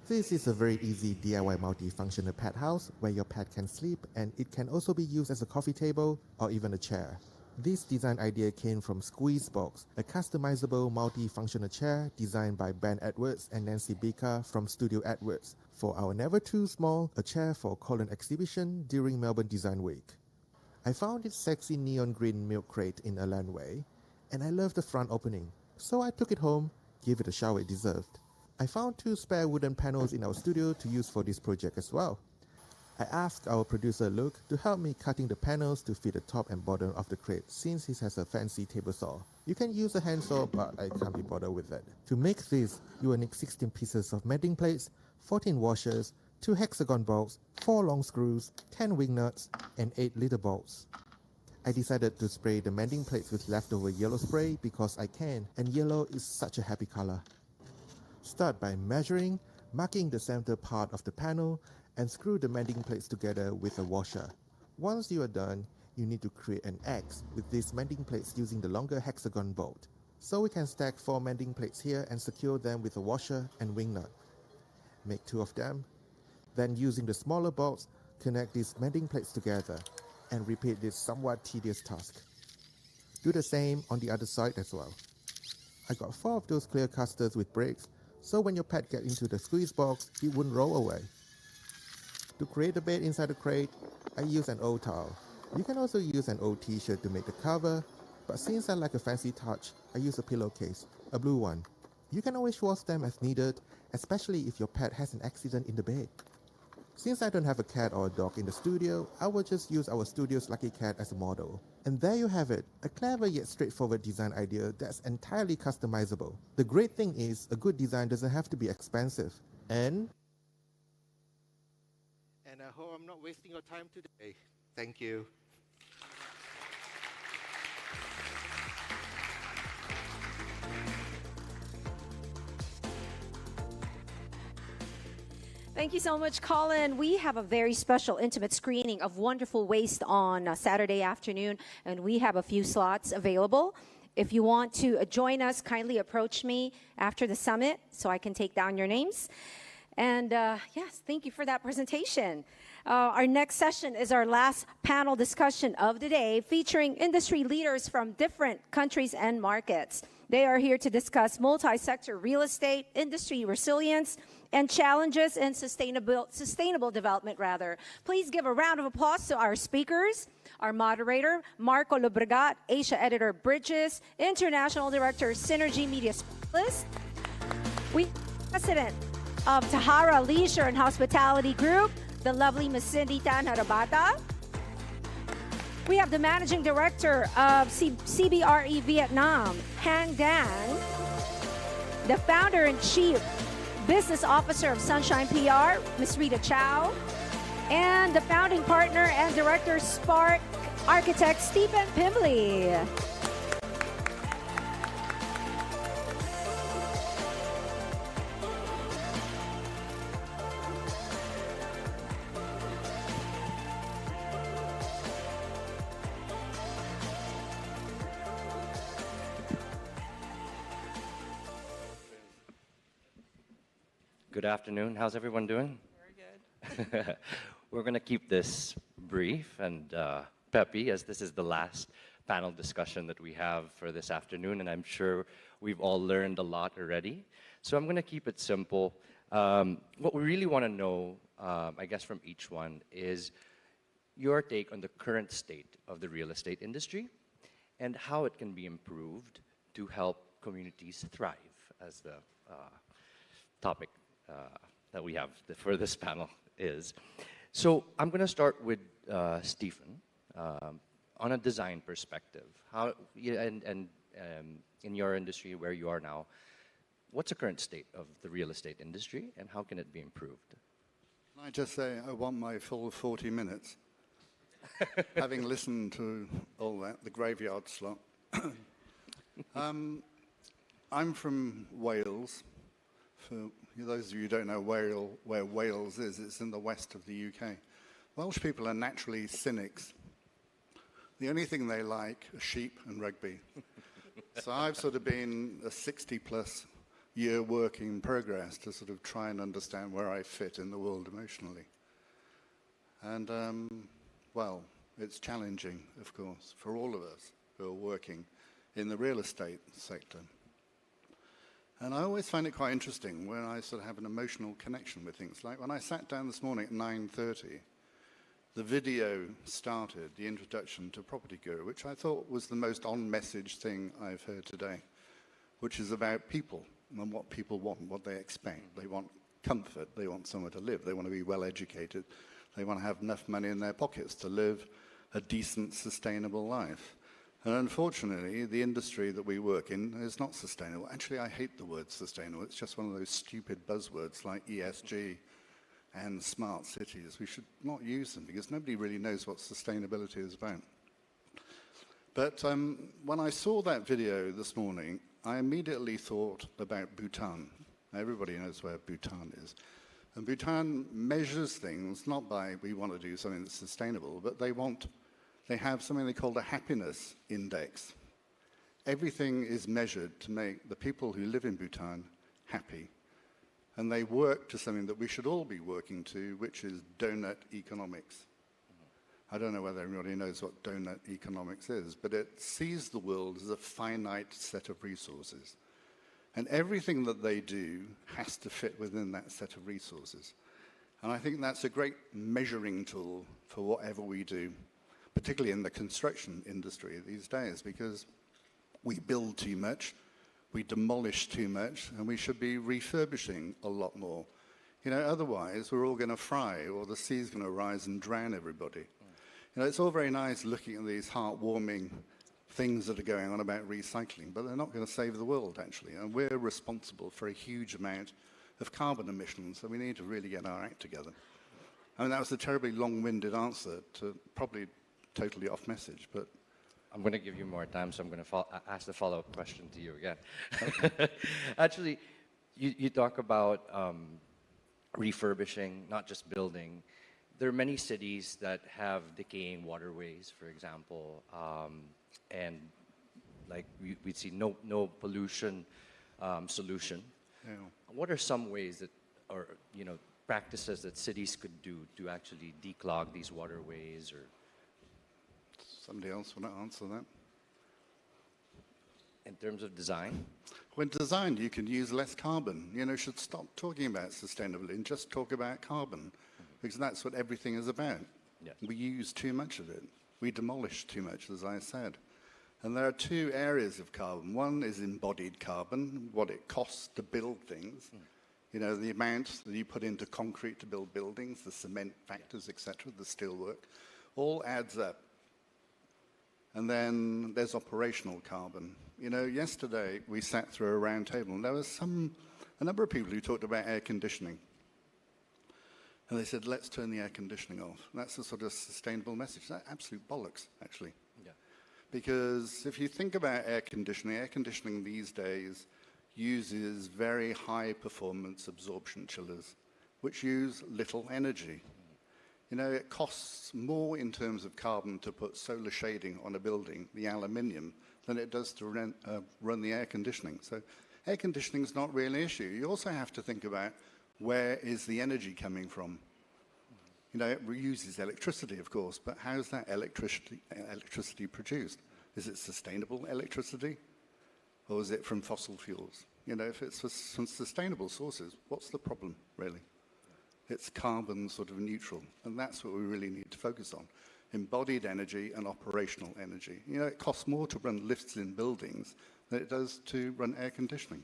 [SPEAKER 8] This is a very easy DIY multifunctional pet house where your pet can sleep, and it can also be used as a coffee table or even a chair. This design idea came from Squeeze Box, a customizable multifunctional chair designed by Ben Edwards and Nancy Bika from Studio Edwards for our Never Too Small, a chair for colon exhibition during Melbourne Design Week. I found this sexy neon green milk crate in a landway, and I loved the front opening, so I took it home, gave it a shower it deserved. I found 2 spare wooden panels in our studio to use for this project as well. I asked our producer Luke to help me cutting the panels to fit the top and bottom of the crate since he has a fancy table saw. You can use a hand saw, but I can't be bothered with it. To make this, you will need 16 pieces of mending plates, 14 washers, 2 hexagon bolts, 4 long screws, 10 wing nuts, and 8 little bolts. I decided to spray the mending plates with leftover yellow spray because I can, and yellow is such a happy color. Start by measuring, marking the center part of the panel, and screw the mending plates together with a washer. Once you are done, you need to create an X with these mending plates using the longer hexagon bolt. So we can stack 4 mending plates here and secure them with a washer and wing nut. Make 2 of them. Then using the smaller bolts, connect these mending plates together and repeat this somewhat tedious task. Do the same on the other side as well. I got 4 of those clear casters with brakes, so when your pet gets into the squeeze box, it wouldn't roll away. To create the bed inside the crate, I use an old towel. You can also use an old t-shirt to make the cover, but since I like a fancy touch, I use a pillowcase, a blue one. You can always wash them as needed, especially if your pet has an accident in the bed. Since I don't have a cat or a dog in the studio, I will just use our studio's lucky cat as a model. And there you have it, a clever yet straightforward design idea that's entirely customizable. The great thing is, a good design doesn't have to be expensive. And
[SPEAKER 15] I hope I'm not wasting your time today. Thank you.
[SPEAKER 1] Thank you so much, Colin. We have a very special intimate screening of Wonderful Waste on Saturday afternoon, and we have a few slots available. If you want to join us, kindly approach me after the summit so I can take down your names. And yes, thank you for that presentation. Our next session is our last panel discussion of the day, featuring industry leaders from different countries and markets. They are here to discuss multi-sector real estate, industry resilience, and challenges in sustainable development, rather. Please give a round of applause to our speakers, our moderator, Marco Lobregat, Asia Editor, Bridges, International Director, Synergy Media Specialist. We President of Tahara Leisure and Hospitality Group, the lovely Miss Cindy Tan Harabata. We have the Managing Director of CBRE Vietnam, Hang Dan. The Founder and Chief Business Officer of Sunshine PR, Ms. Rita Chow. And the Founding Partner and Director, Spark Architect, Stephen Pimley.
[SPEAKER 11] Good afternoon. How's everyone doing? Very good. We're going to keep this brief and peppy, as this is the last panel discussion that we have for this afternoon, and I'm sure we've all learned a lot already. So I'm going to keep it simple. What we really want to know, I guess, from each one is your take on the current state of the real estate industry and how it can be improved to help communities thrive, as the topic that we have for this panel is. So I'm going to start with Stephen. On a design perspective, how and in your industry where you are now, what's the current state of the real estate industry and how can it be improved?
[SPEAKER 12] Can I just say I want my full 40 minutes, having listened to all that, the graveyard slot. I'm from Wales. For those of you who don't know where Wales is, it's in the west of the UK. Welsh people are naturally cynics. The only thing they like are sheep and rugby. So I've sort of been a 60-plus year work in progress to sort of try and understand where I fit in the world emotionally. And, well, it's challenging, of course, for all of us who are working in the real estate sector. And I always find it quite interesting when I sort of have an emotional connection with things. Like when I sat down this morning at 9:30, the video started, the introduction to PropertyGuru, which I thought was the most on-message thing I've heard today, which is about people and what people want, what they expect. They want comfort, they want somewhere to live, they want to be well-educated, they want to have enough money in their pockets to live a decent, sustainable life. And unfortunately, the industry that we work in is not sustainable. Actually, I hate the word sustainable. It's just one of those stupid buzzwords like ESG and smart cities. We should not use them because nobody really knows what sustainability is about. But when I saw that video this morning, I immediately thought about Bhutan. Everybody knows where Bhutan is. And Bhutan measures things not by we want to do something that's sustainable, but they have something they call a happiness index. Everything is measured to make the people who live in Bhutan happy. And they work to something that we should all be working to, which is donut economics. I don't know whether everybody knows what donut economics is, but it sees the world as a finite set of resources. And everything that they do has to fit within that set of resources. And I think that's a great measuring tool for whatever we do, particularly in the construction industry these days, because we build too much, we demolish too much, and we should be refurbishing a lot more. You know, otherwise we're all going to fry, or the sea's going to rise and drown everybody. You know, it's all very nice looking at these heartwarming things that are going on about recycling, but they're not going to save the world, actually. And we're responsible for a huge amount of carbon emissions, so we need to really get our act together. I mean, that was a terribly long-winded answer to probably totally off message, but
[SPEAKER 11] I'm going to give you more time, so I'm going to ask the follow-up question to you again. Actually, you talk about refurbishing, not just building. There are many cities that have decaying waterways, for example, and like we'd see no pollution solution.
[SPEAKER 12] Yeah.
[SPEAKER 11] What are some ways that, or practices that cities could do to actually declog these waterways? Or
[SPEAKER 12] somebody else want to answer that?
[SPEAKER 11] In terms of design?
[SPEAKER 12] When designed, you can use less carbon. You should stop talking about sustainability and just talk about carbon, because that's what everything is about.
[SPEAKER 11] Yes.
[SPEAKER 12] We use too much of it. We demolish too much, as I said. And there are two areas of carbon. One is embodied carbon, what it costs to build things. You know, the amount that you put into concrete to build buildings, the cement factors, etc., the steelwork, all adds up. And then there's operational carbon. You know, yesterday we sat through a round table and there was a number of people who talked about air conditioning. And they said, let's turn the air conditioning off. That's a sort of sustainable message. That's absolute bollocks, actually.
[SPEAKER 11] Yeah.
[SPEAKER 12] Because if you think about air conditioning these days uses very high performance absorption chillers, which use little energy. You know, it costs more in terms of carbon to put solar shading on a building, the aluminium, than it does to run the air conditioning. So air conditioning is not really an issue. You also have to think about where is the energy coming from. You know, it reuses electricity, of course, but how is that electricity produced? Is it sustainable electricity? Or is it from fossil fuels? You know, if it's from sustainable sources, what's the problem, really? It's carbon sort of neutral, and that's what we really need to focus on. Embodied energy and operational energy. You know, it costs more to run lifts in buildings than it does to run air conditioning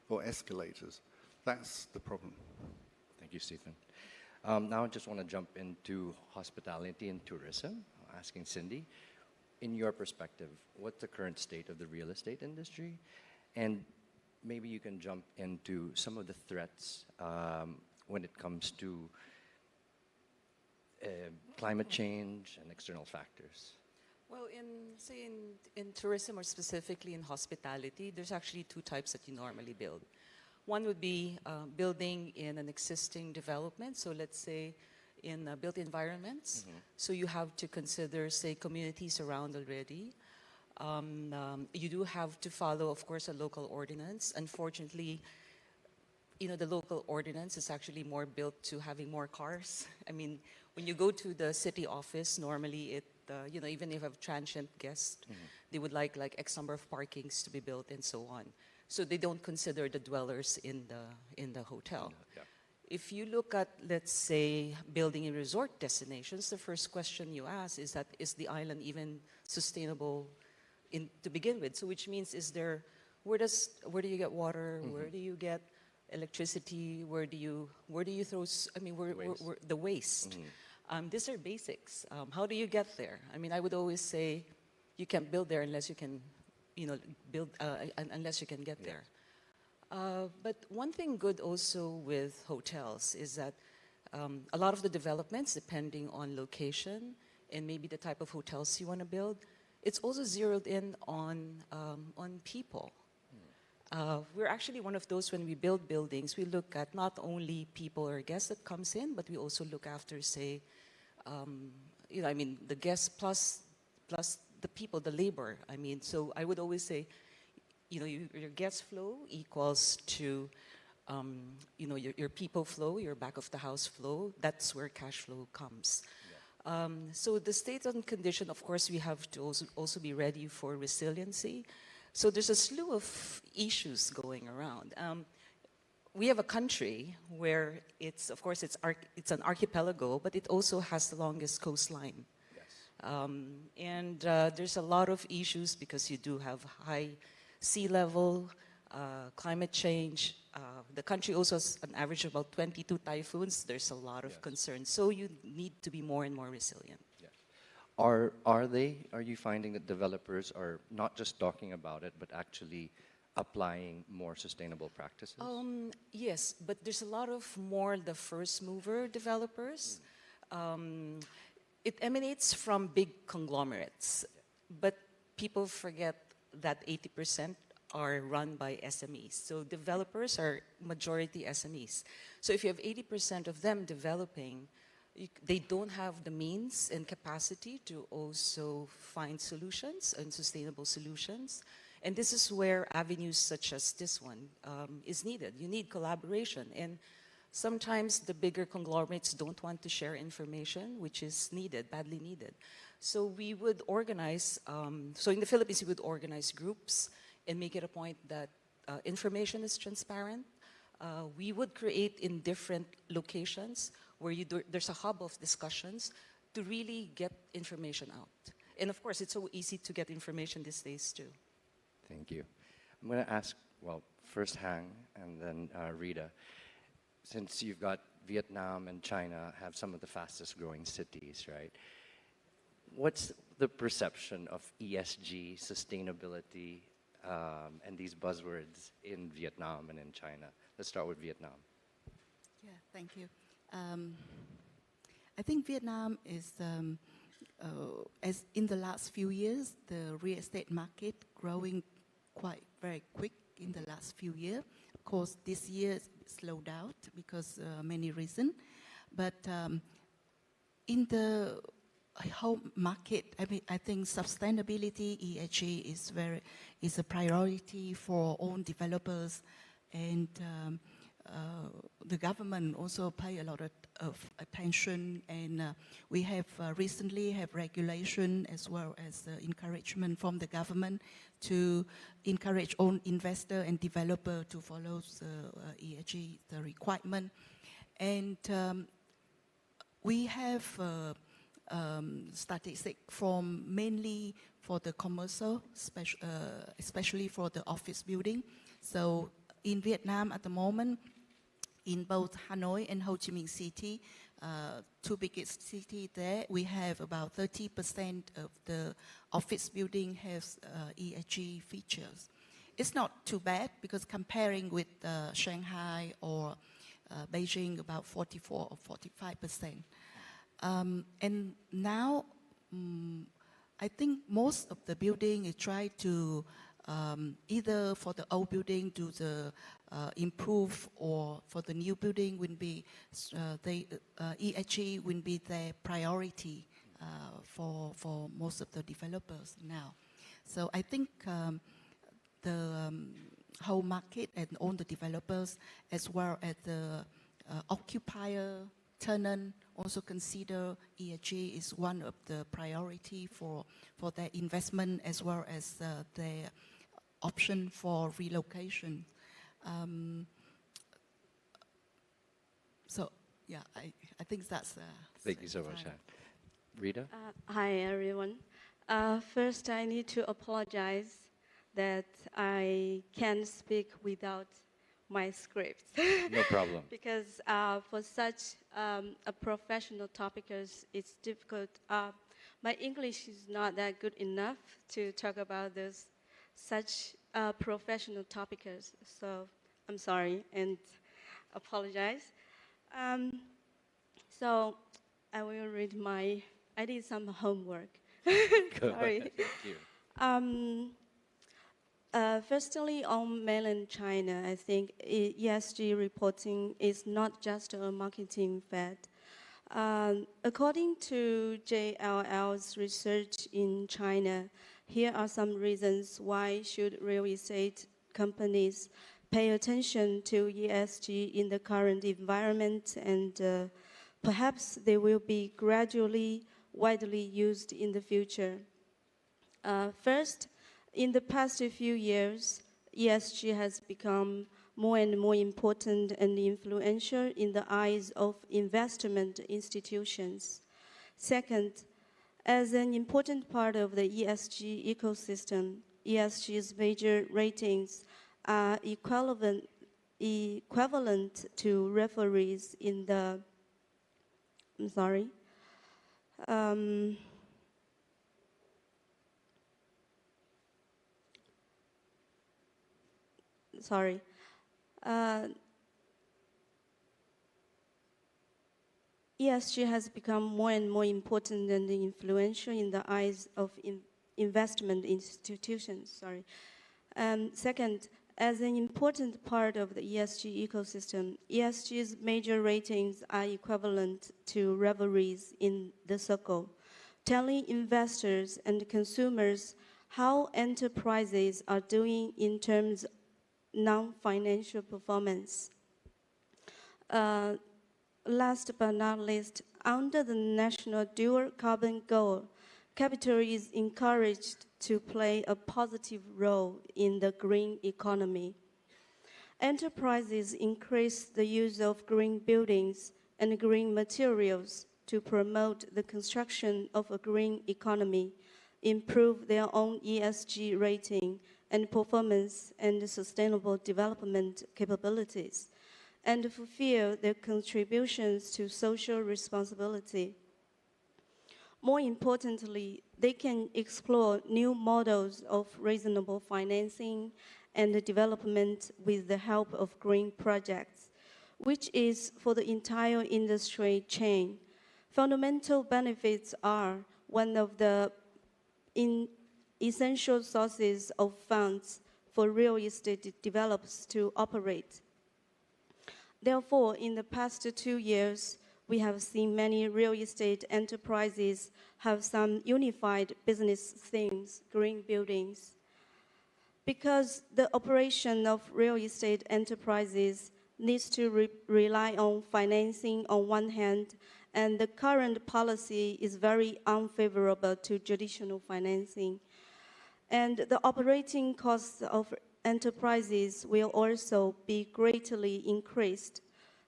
[SPEAKER 12] or escalators. That's the problem.
[SPEAKER 11] Thank you, Stephen. Now I just want to jump into hospitality and tourism, asking Cindy, in your perspective, what's the current state of the real estate industry? And maybe you can jump into some of the threats when it comes to climate change and external factors.
[SPEAKER 13] Well, in tourism or specifically in hospitality, there's actually two types that you normally build. One would be building in an existing development. So let's say in built environments. So you have to consider, say, communities around already. You do have to follow, of course, a local ordinance. Unfortunately, the local ordinance is actually more built to having more cars. I mean, when you go to the city office, normally even if you have transient guests, they would like X number of parkings to be built and so on. So they don't consider the dwellers in the hotel.
[SPEAKER 11] Yeah.
[SPEAKER 13] If you look at, let's say, building in resort destinations, the first question you ask is that, is the island even sustainable to begin with? So which means, where do you get water? Where do you get electricity? Where do you throw, the waste? These are basics. How do you get there? I mean, I would always say you can't build there unless you can, unless you can get there. But one thing good also with hotels is that a lot of the developments, depending on location and maybe the type of hotels you want to build, it's also zeroed in on people. We're actually one of those, when we build buildings, we look at not only people or guests that comes in, but we also look after, say, the guests plus the people, the labor. So I would always say, your guest flow equals to, your people flow, your back of the house flow. That's where cash flow comes. Yeah. So the state and condition, of course, we have to also be ready for resiliency. So there's a slew of issues going around. We have a country where it's an archipelago, but it also has the longest coastline. Yes. And there's a lot of issues because you do have high sea level, climate change. The country also has an average of about 22 typhoons. There's a lot of concerns. So you need to be more and more resilient.
[SPEAKER 11] Are you finding that developers are not just talking about it, but actually applying more sustainable practices?
[SPEAKER 13] Yes, but there's a lot of the first mover developers. It emanates from big conglomerates, but people forget that 80% are run by SMEs. So developers are majority SMEs. So if you have 80% of them developing, they don't have the means and capacity to also find solutions and sustainable solutions. And this is where avenues such as this one is needed. You need collaboration. And sometimes the bigger conglomerates don't want to share information, which is needed, badly needed. So we would organize, so in the Philippines, we would organize groups and make it a point that information is transparent. We would create in different locations where there's a hub of discussions to really get information out. And of course, it's so easy to get information these days too.
[SPEAKER 11] Thank you. I'm going to ask, first Hang and then Rita. Since you've got Vietnam and China have some of the fastest growing cities, right? What's the perception of ESG, sustainability, and these buzzwords in Vietnam and in China? Let's start with Vietnam.
[SPEAKER 14] Yeah, thank you. I think Vietnam is, as in the last few years, the real estate market growing very quick in the last few years. Of course, this year it's slowed down because many reasons. But in the whole market, I think sustainability, ESG, is a priority for all developers, and the government also pay a lot of attention, and we have recently have regulation as well as encouragement from the government to encourage all investor and developer to follow the ESG, the requirement. And we have statistics from mainly for the commercial, especially for the office building. So in Vietnam at the moment, in both Hanoi and Ho Chi Minh City, two biggest cities there, we have about 30% of the office building has ESG features. It's not too bad because comparing with Shanghai or Beijing, about 44 or 45%. And now I think most of the building is try to either for the old building do the improve, or for the new building will be ESG will be their priority for most of the developers now. So I think the whole market and all the developers, as well as the occupier, tenant, also consider ESG is one of the priority for their investment, as well as their option for relocation. So yeah, I think that's.
[SPEAKER 11] Thank you so much, Anne. Rita?
[SPEAKER 3] Hi, everyone. First, I need to apologize that I can't speak without my script.
[SPEAKER 11] No problem.
[SPEAKER 3] Because for such a professional topic, it's difficult. My English is not that good enough to talk about this such professional topics. So I'm sorry and apologize. So I will read I did some homework. Sorry.
[SPEAKER 11] Thank you.
[SPEAKER 3] Firstly, on mainland China, I think ESG reporting is not just a marketing fad. According to JLL's research in China, here are some reasons why should real estate companies pay attention to ESG in the current environment, and perhaps they will be gradually widely used in the future. First, in the past few years, ESG has become more and more important and influential in the eyes of investment institutions. Second, as an important part of the ESG ecosystem, ESG's major ratings are equivalent to referees in the, ESG has become more and more important and influential in the eyes of investment institutions. Second, as an important part of the ESG ecosystem, ESG's major ratings are equivalent to referees in the circle, telling investors and consumers how enterprises are doing in terms of non-financial performance. Last but not least, under the national dual carbon goal, capital is encouraged to play a positive role in the green economy. Enterprises increase the use of green buildings and green materials to promote the construction of a green economy, improve their own ESG rating and performance and sustainable development capabilities, and fulfill their contributions to social responsibility. More importantly, they can explore new models of reasonable financing and development with the help of green projects, which is for the entire industry chain. Fundamental benefits are one of the essential sources of funds for real estate developers to operate. Therefore, in the past 2 years, we have seen many real estate enterprises have some unified business themes, green buildings. Because the operation of real estate enterprises needs to rely on financing on one hand, and the current policy is very unfavorable to traditional financing. And the operating costs of enterprises will also be greatly increased.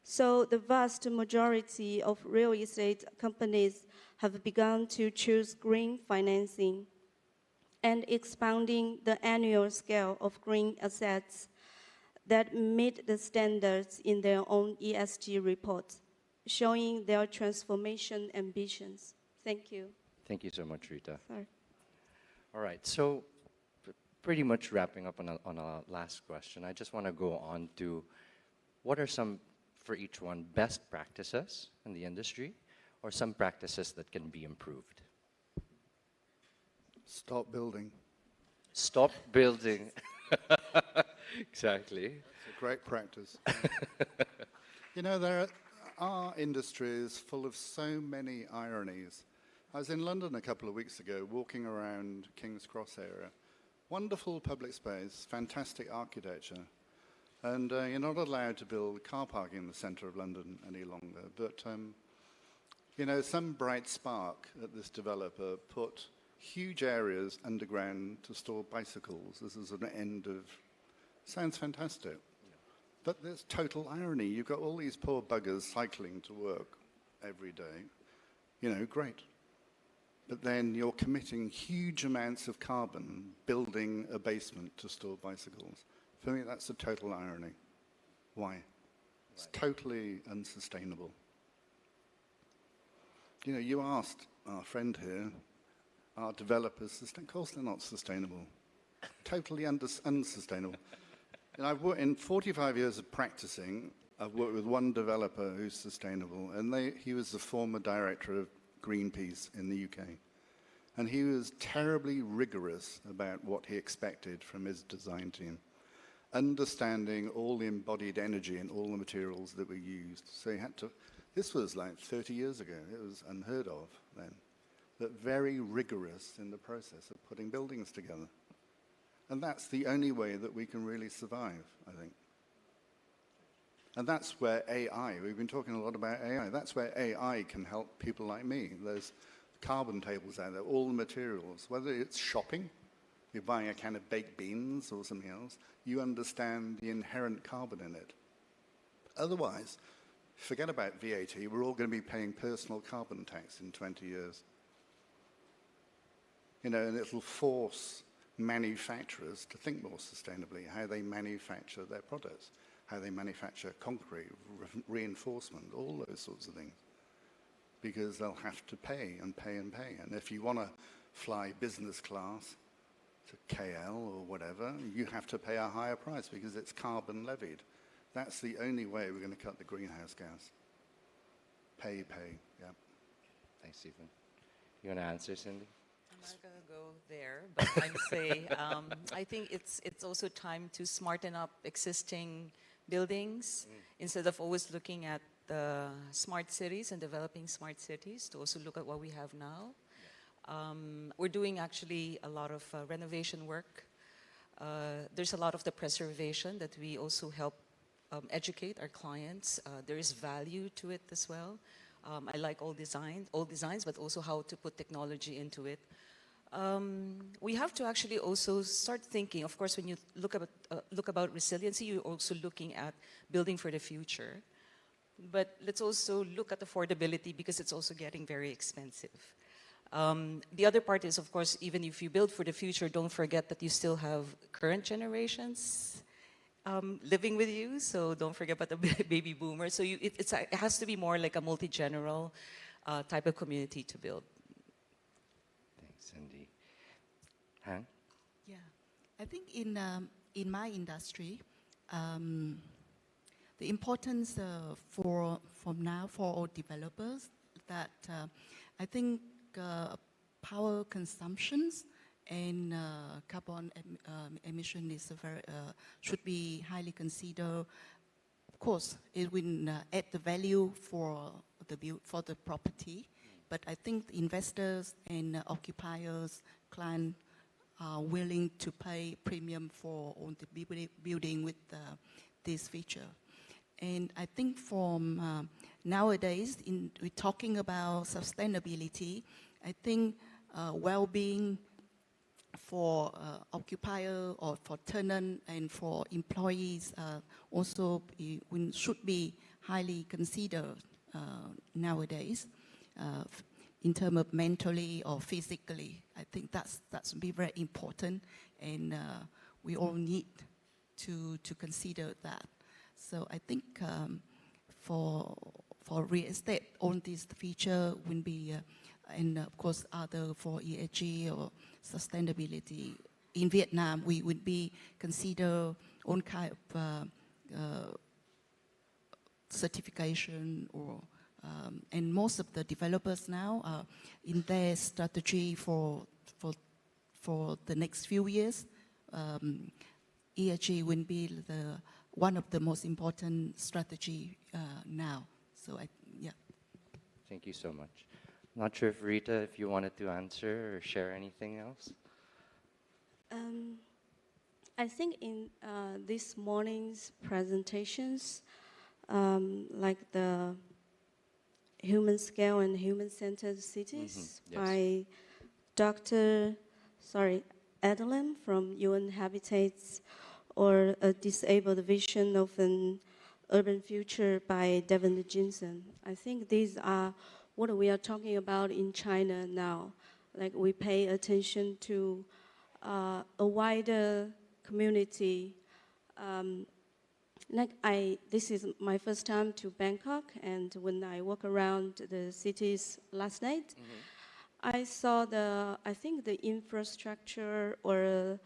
[SPEAKER 3] So the vast majority of real estate companies have begun to choose green financing and expanding the annual scale of green assets that meet the standards in their own ESG reports, showing their transformation ambitions. Thank you.
[SPEAKER 11] Thank you so much, Rita.
[SPEAKER 3] Sorry.
[SPEAKER 11] All right, so pretty much wrapping up on our last question, I just want to go on to what are some, for each one, best practices in the industry or some practices that can be improved?
[SPEAKER 12] Stop building.
[SPEAKER 11] Stop building. Exactly.
[SPEAKER 12] It's a great practice. You know, our industry is full of so many ironies. I was in London a couple of weeks ago, walking around King's Cross area. Wonderful public space, fantastic architecture. And you're not allowed to build car parking in the centre of London any longer. But, you know, some bright spark at this developer put huge areas underground to store bicycles. This is an end of... Sounds fantastic. Yeah. But there's total irony. You've got all these poor buggers cycling to work every day. You know, great. But then you're committing huge amounts of carbon building a basement to store bicycles. For me, that's a total irony. Why? It's totally unsustainable. You know, you asked our friend here, are developers, of course they're not sustainable. Totally unsustainable. And in 45 years of practicing, I've worked with one developer who's sustainable, and he was the former director of Greenpeace in the UK. And he was terribly rigorous about what he expected from his design team, understanding all the embodied energy in all the materials that were used. So he had to, this was like 30 years ago, it was unheard of then, but very rigorous in the process of putting buildings together. And that's the only way that we can really survive, I think. And that's where AI, we've been talking a lot about AI, that's where AI can help people like me. There's carbon tables out there, all the materials, whether it's shopping, you're buying a can of baked beans or something else, you understand the inherent carbon in it. Otherwise, forget about VAT, we're all going to be paying personal carbon tax in 20 years. You know, and it'll force manufacturers to think more sustainably, how they manufacture their products, how they manufacture concrete, reinforcement, all those sorts of things. Because they'll have to pay and pay and pay. And if you want to fly business class to KL or whatever, you have to pay a higher price because it's carbon levied. That's the only way we're going to cut the greenhouse gas. Pay, yeah.
[SPEAKER 11] Thanks, Stephen. You want to answer, Cindy?
[SPEAKER 13] I'm not going to go there, but I'd say I think it's also time to smarten up existing buildings instead of always looking at the smart cities and developing smart cities, to also look at what we have now. We're doing actually a lot of renovation work. There's a lot of the preservation that we also help educate our clients. There is value to it as well. I like all designs, but also how to put technology into it. We have to actually also start thinking, of course, when you look about resiliency, you're also looking at building for the future. But let's also look at affordability because it's also getting very expensive. The other part is, of course, even if you build for the future, don't forget that you still have current generations living with you. So don't forget about the baby boomers. So it has to be more like a multi-general type of community to build.
[SPEAKER 11] Thanks, Cindy. Han?
[SPEAKER 14] Yeah, I think in my industry, the importance from now for all developers that I think power consumptions and carbon emission is should be highly considered. Of course, it will add the value for the property, but I think the investors and occupiers, clients are willing to pay premium for on the building with this feature. And I think from nowadays, we're talking about sustainability. I think well-being for occupier or for tenant and for employees also should be highly considered nowadays in terms of mentally or physically. I think that's be very important, and we all need to consider that. So I think for real estate, all these features will be, and of course other for ESG or sustainability. In Vietnam, we would be consider all kind of certification or and most of the developers now are in their strategy for for the next few years, ESG will be one of the most important strategy now. So yeah.
[SPEAKER 11] Thank you so much. Not sure if Rita, if you wanted to answer or share anything else.
[SPEAKER 3] I think in this morning's presentations, like the human scale and human-centered cities
[SPEAKER 11] Yes.
[SPEAKER 3] by Dr. Adeline from UN Habitats, or a disabled vision of an urban future by Devin Jinsen. I think these are what we are talking about in China now. Like we pay attention to a wider community. This is my first time to Bangkok, and when I walk around the cities last night, I saw I think the infrastructure or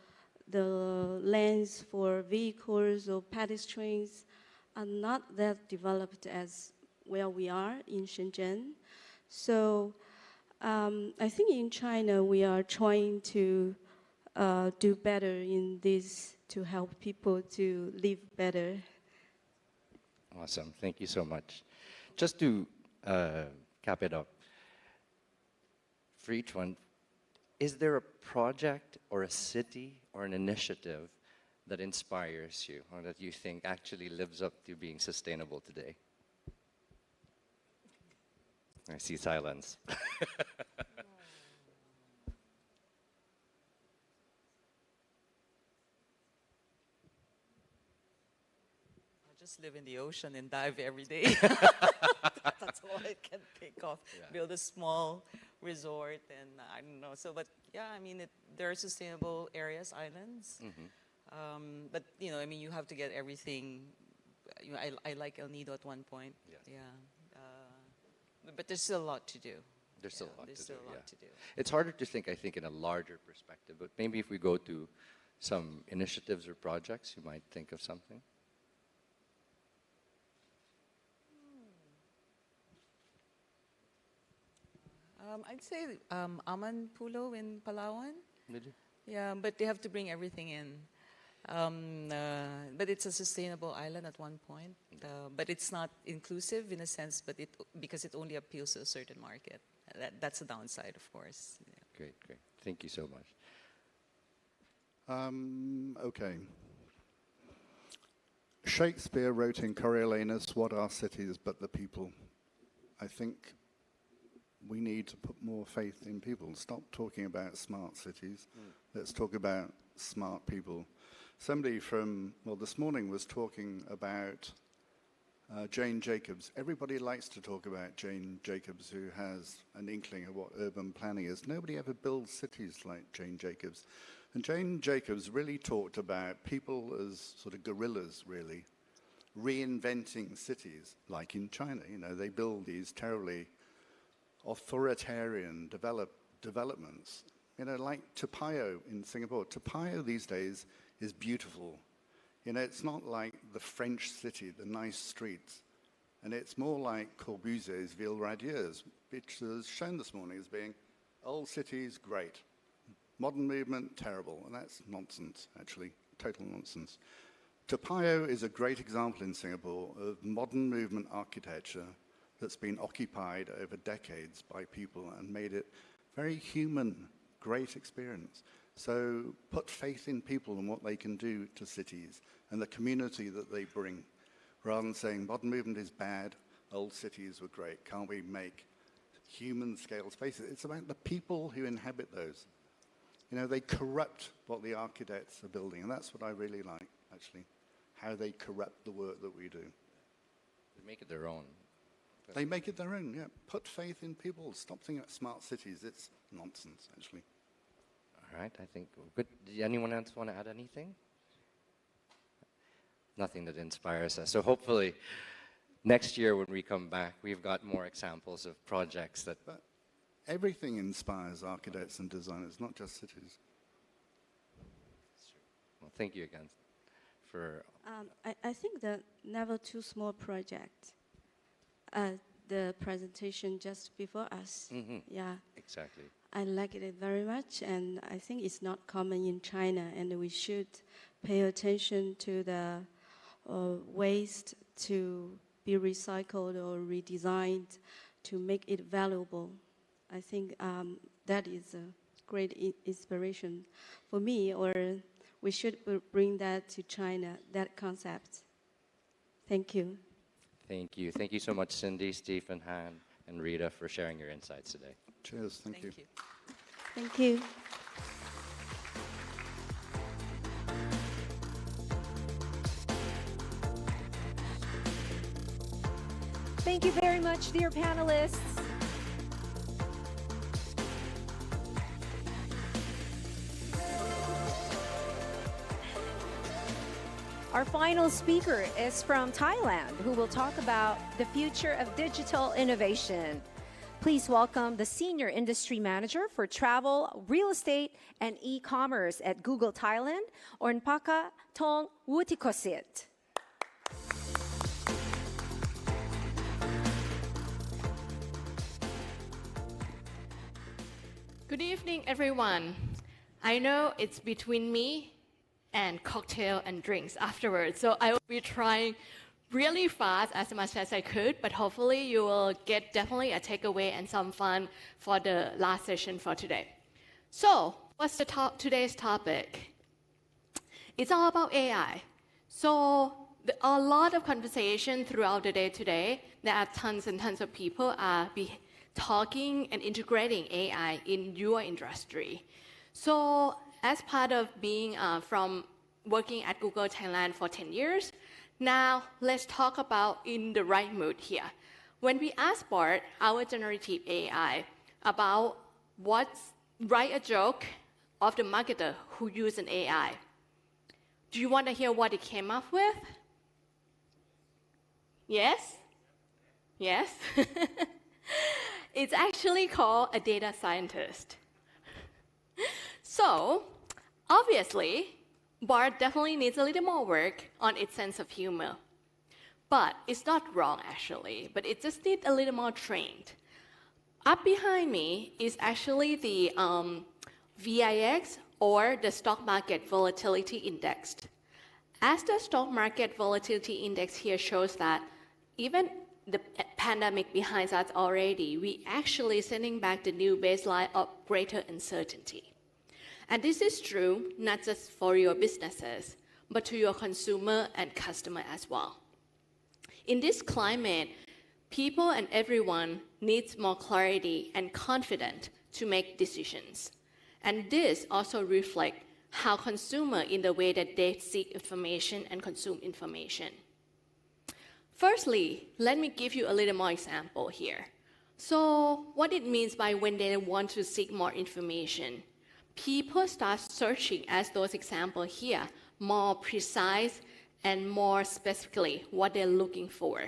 [SPEAKER 3] the lanes for vehicles or pedestrians are not that developed as where we are in Shenzhen. So I think in China we are trying to do better in this to help people to live better.
[SPEAKER 11] Awesome. Thank you so much. Just to cap it up, for each one, is there a project or a city or an initiative that inspires you or that you think actually lives up to being sustainable today? I see silence.
[SPEAKER 13] Just live in the ocean and dive every day. That's all I can think of. Yeah. Build a small resort and I don't know. So, but yeah, I mean, there are sustainable areas, islands. But, you know, I mean, you have to get everything. You know, I like El Nido at one point. Yeah. But there's still a lot to do.
[SPEAKER 11] There's still a lot
[SPEAKER 13] to do.
[SPEAKER 11] It's harder to think, I think, in a larger perspective. But maybe if we go to some initiatives or projects, you might think of something.
[SPEAKER 13] I'd say Aman Pulo in Palawan.
[SPEAKER 11] Really?
[SPEAKER 13] Yeah, but they have to bring everything in. But it's a sustainable island at one point. But it's not inclusive in a sense, but because it only appeals to a certain market. That's a downside, of course. Yeah.
[SPEAKER 11] Great. Thank you so much.
[SPEAKER 12] Okay. Shakespeare wrote in Coriolanus, "What are cities but the people?" I think we need to put more faith in people. Stop talking about smart cities. Let's talk about smart people. Somebody this morning was talking about Jane Jacobs. Everybody likes to talk about Jane Jacobs, who has an inkling of what urban planning is. Nobody ever builds cities like Jane Jacobs. And Jane Jacobs really talked about people as sort of gorillas, really, reinventing cities, like in China. You know, they build these terribly authoritarian developments. You know, like Topayo in Singapore. Topayo these days is beautiful. You know, it's not like the French city, the nice streets. And it's more like Corbusier's Ville Radieuse, which was shown this morning as being old cities, great. Modern movement, terrible. And that's nonsense, actually, total nonsense. Topayo is a great example in Singapore of modern movement architecture that's been occupied over decades by people and made it very human, great experience. So put faith in people and what they can do to cities and the community that they bring, rather than saying modern movement is bad, old cities were great. Can't we make human scale spaces? It's about the people who inhabit those. You know, they corrupt what the architects are building, and that's what I really like, actually, how they corrupt the work that we do.
[SPEAKER 11] They make it their own.
[SPEAKER 12] They make it their own, yeah. Put faith in people. Stop thinking about smart cities. It's nonsense, actually.
[SPEAKER 11] All right, I think we're good. Does anyone else want to add anything? Nothing that inspires us. So hopefully next year when we come back, we've got more examples of projects that...
[SPEAKER 12] But everything inspires architects and designers, not just cities.
[SPEAKER 11] Well, thank you again for...
[SPEAKER 3] I think the Never Too Small project, the presentation just before us.
[SPEAKER 11] Yeah. Exactly.
[SPEAKER 3] I like it very much, and I think it's not common in China, and we should pay attention to the waste to be recycled or redesigned to make it valuable. I think that is a great inspiration for me, or we should bring that to China, that concept. Thank you.
[SPEAKER 11] Thank you. Thank you so much, Cindy, Stephen, Han, and Rita, for sharing your insights today.
[SPEAKER 12] Cheers. Thank you.
[SPEAKER 3] Thank you.
[SPEAKER 1] Thank you very much, dear panelists. Our final speaker is from Thailand, who will talk about the future of digital innovation. Please welcome the Senior Industry Manager for Travel, Real Estate, and E-Commerce at Google Thailand, Ornpaka Tong Wutikosit.
[SPEAKER 16] Good evening, everyone. I know it's between me and cocktail and drinks afterwards, so I will be trying really fast as much as I could, but hopefully you will get definitely a takeaway and some fun for the last session for today. So, what's today's topic? It's all about AI. So, a lot of conversation throughout the day today. There are tons and tons of people talking and integrating AI in your industry. So, as part of being from working at Google Thailand for 10 years, now let's talk about in the right mood here. When we asked Bart, our generative AI, about write a joke of the marketer who used an AI, do you want to hear what it came up with? Yes? Yes? It's actually called a data scientist. So, obviously, Bart definitely needs a little more work on its sense of humor. But it's not wrong, actually, but it just needs a little more trained. Up behind me is actually the VIX, or the Stock Market Volatility Index. As the Stock Market Volatility Index here shows that even the pandemic behind us already, we actually sending back the new baseline of greater uncertainty. And this is true not just for your businesses, but to your consumer and customer as well. In this climate, people and everyone needs more clarity and confidence to make decisions. And this also reflects how consumers in the way that they seek information and consume information. Firstly, let me give you a little more example here. So what it means by when they want to seek more information. People start searching, as those examples here, more precise and more specifically what they're looking for.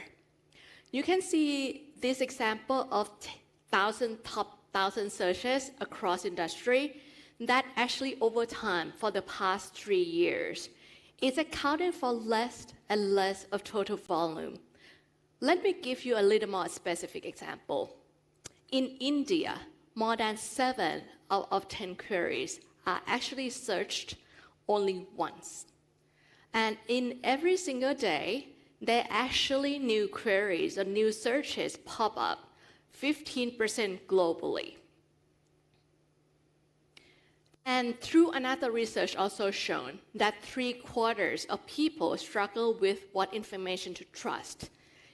[SPEAKER 16] You can see this example of top 1,000 searches across industry that actually over time for the past 3 years is accounting for less and less of total volume. Let me give you a little more specific example. In India, more than 7 out of 10 queries are actually searched only once. And in every single day, there are actually new queries or new searches pop up, 15% globally. And through another research also shown that 3/4 of people struggle with what information to trust.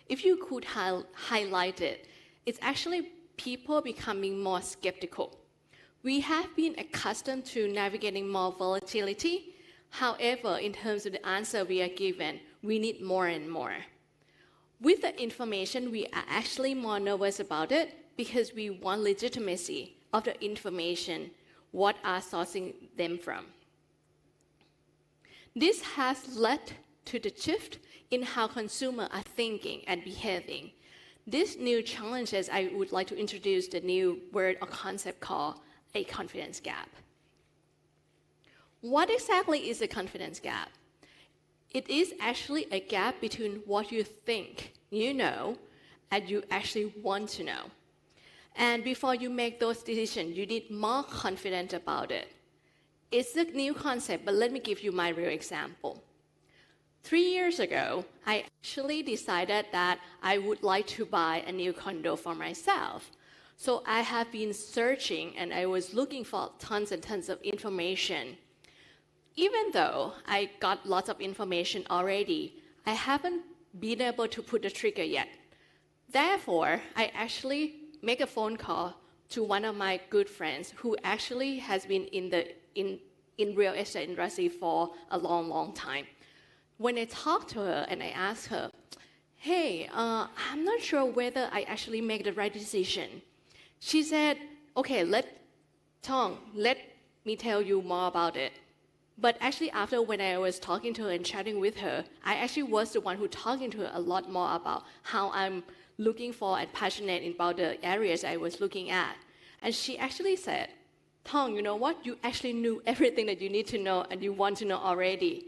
[SPEAKER 16] If you could highlight it, it's actually people becoming more skeptical. We have been accustomed to navigating more volatility. However, in terms of the answer we are given, we need more and more. With the information, we are actually more nervous about it because we want legitimacy of the information, what are sourcing them from. This has led to the shift in how consumers are thinking and behaving. These new challenges, I would like to introduce the new word or concept called a confidence gap. What exactly is a confidence gap? It is actually a gap between what you think you know and you actually want to know. And before you make those decisions, you need more confidence about it. It's a new concept, but let me give you my real example. 3 years ago, I actually decided that I would like to buy a new condo for myself. So I have been searching and I was looking for tons and tons of information. Even though I got lots of information already, I haven't been able to put the trigger yet. Therefore, I actually make a phone call to one of my good friends who actually has been in real estate industry for a long, long time. When I talked to her and I asked her, hey, I'm not sure whether I actually make the right decision. She said, okay, let me tell you more about it. But actually after when I was talking to her and chatting with her, I actually was the one who talking to her a lot more about how I'm looking for and passionate about the areas I was looking at. And she actually said, Tong, you know what? You actually knew everything that you need to know and you want to know already.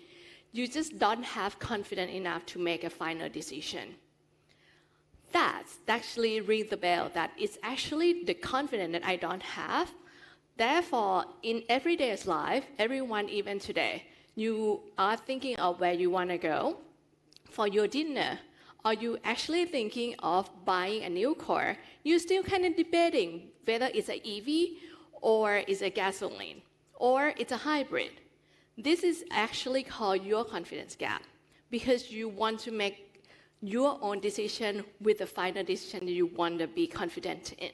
[SPEAKER 16] You just don't have confidence enough to make a final decision. That's actually ring the bell that it's actually the confidence that I don't have. Therefore, in everyday life, everyone, even today, you are thinking of where you want to go for your dinner. Are you actually thinking of buying a new car? You're still kind of debating whether it's an EV or it's a gasoline or it's a hybrid. This is actually called your confidence gap because you want to make your own decision with the final decision that you want to be confident in.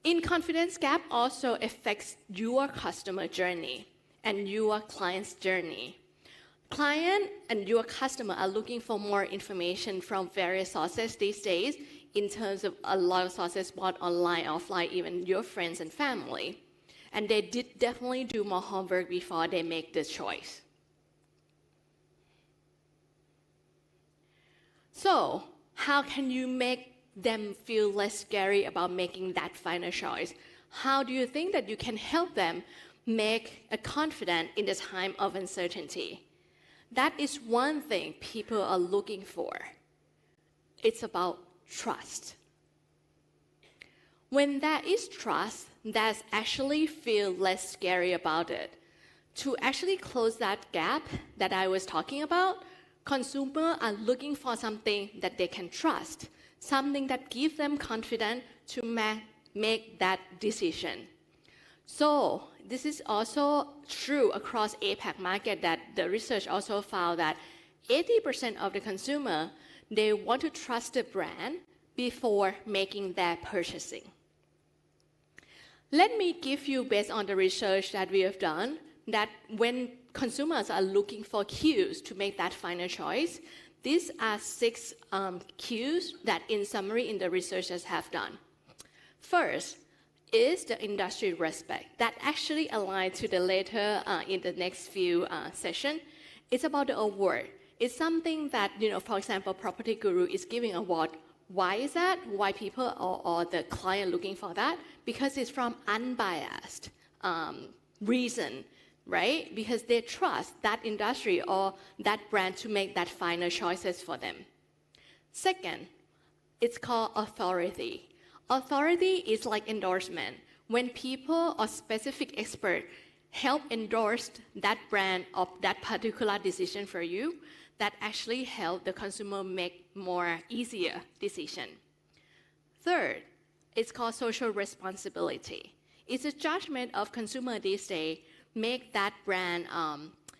[SPEAKER 16] In confidence gap also affects your customer journey and your client's journey. Client and your customer are looking for more information from various sources these days in terms of a lot of sources, both online, offline, even your friends and family. And they did definitely do more homework before they make this choice. So, how can you make them feel less scary about making that final choice? How do you think that you can help them make a confidence in the time of uncertainty? That is one thing people are looking for. It's about trust. When there is trust, that's actually feel less scary about it. To actually close that gap that I was talking about, consumers are looking for something that they can trust, something that gives them confidence to make that decision. So this is also true across APAC market that the research also found that 80% of the consumer, they want to trust the brand before making their purchasing. Let me give you, based on the research that we have done, that when consumers are looking for cues to make that final choice, these are 6 cues that in summary in the researchers have done. First is the industry respect that actually aligns to the later in the next few sessions. It's about the award. It's something that, for example, PropertyGuru is giving award. Why is that? Why people or the client looking for that? Because it's from unbiased reason, right? Because they trust that industry or that brand to make that final choices for them. Second, it's called authority. Authority is like endorsement. When people or specific expert help endorse that brand or that particular decision for you, that actually help the consumer make more easier decision. Third, it's called social responsibility. It's a judgment of consumer these days, make that brand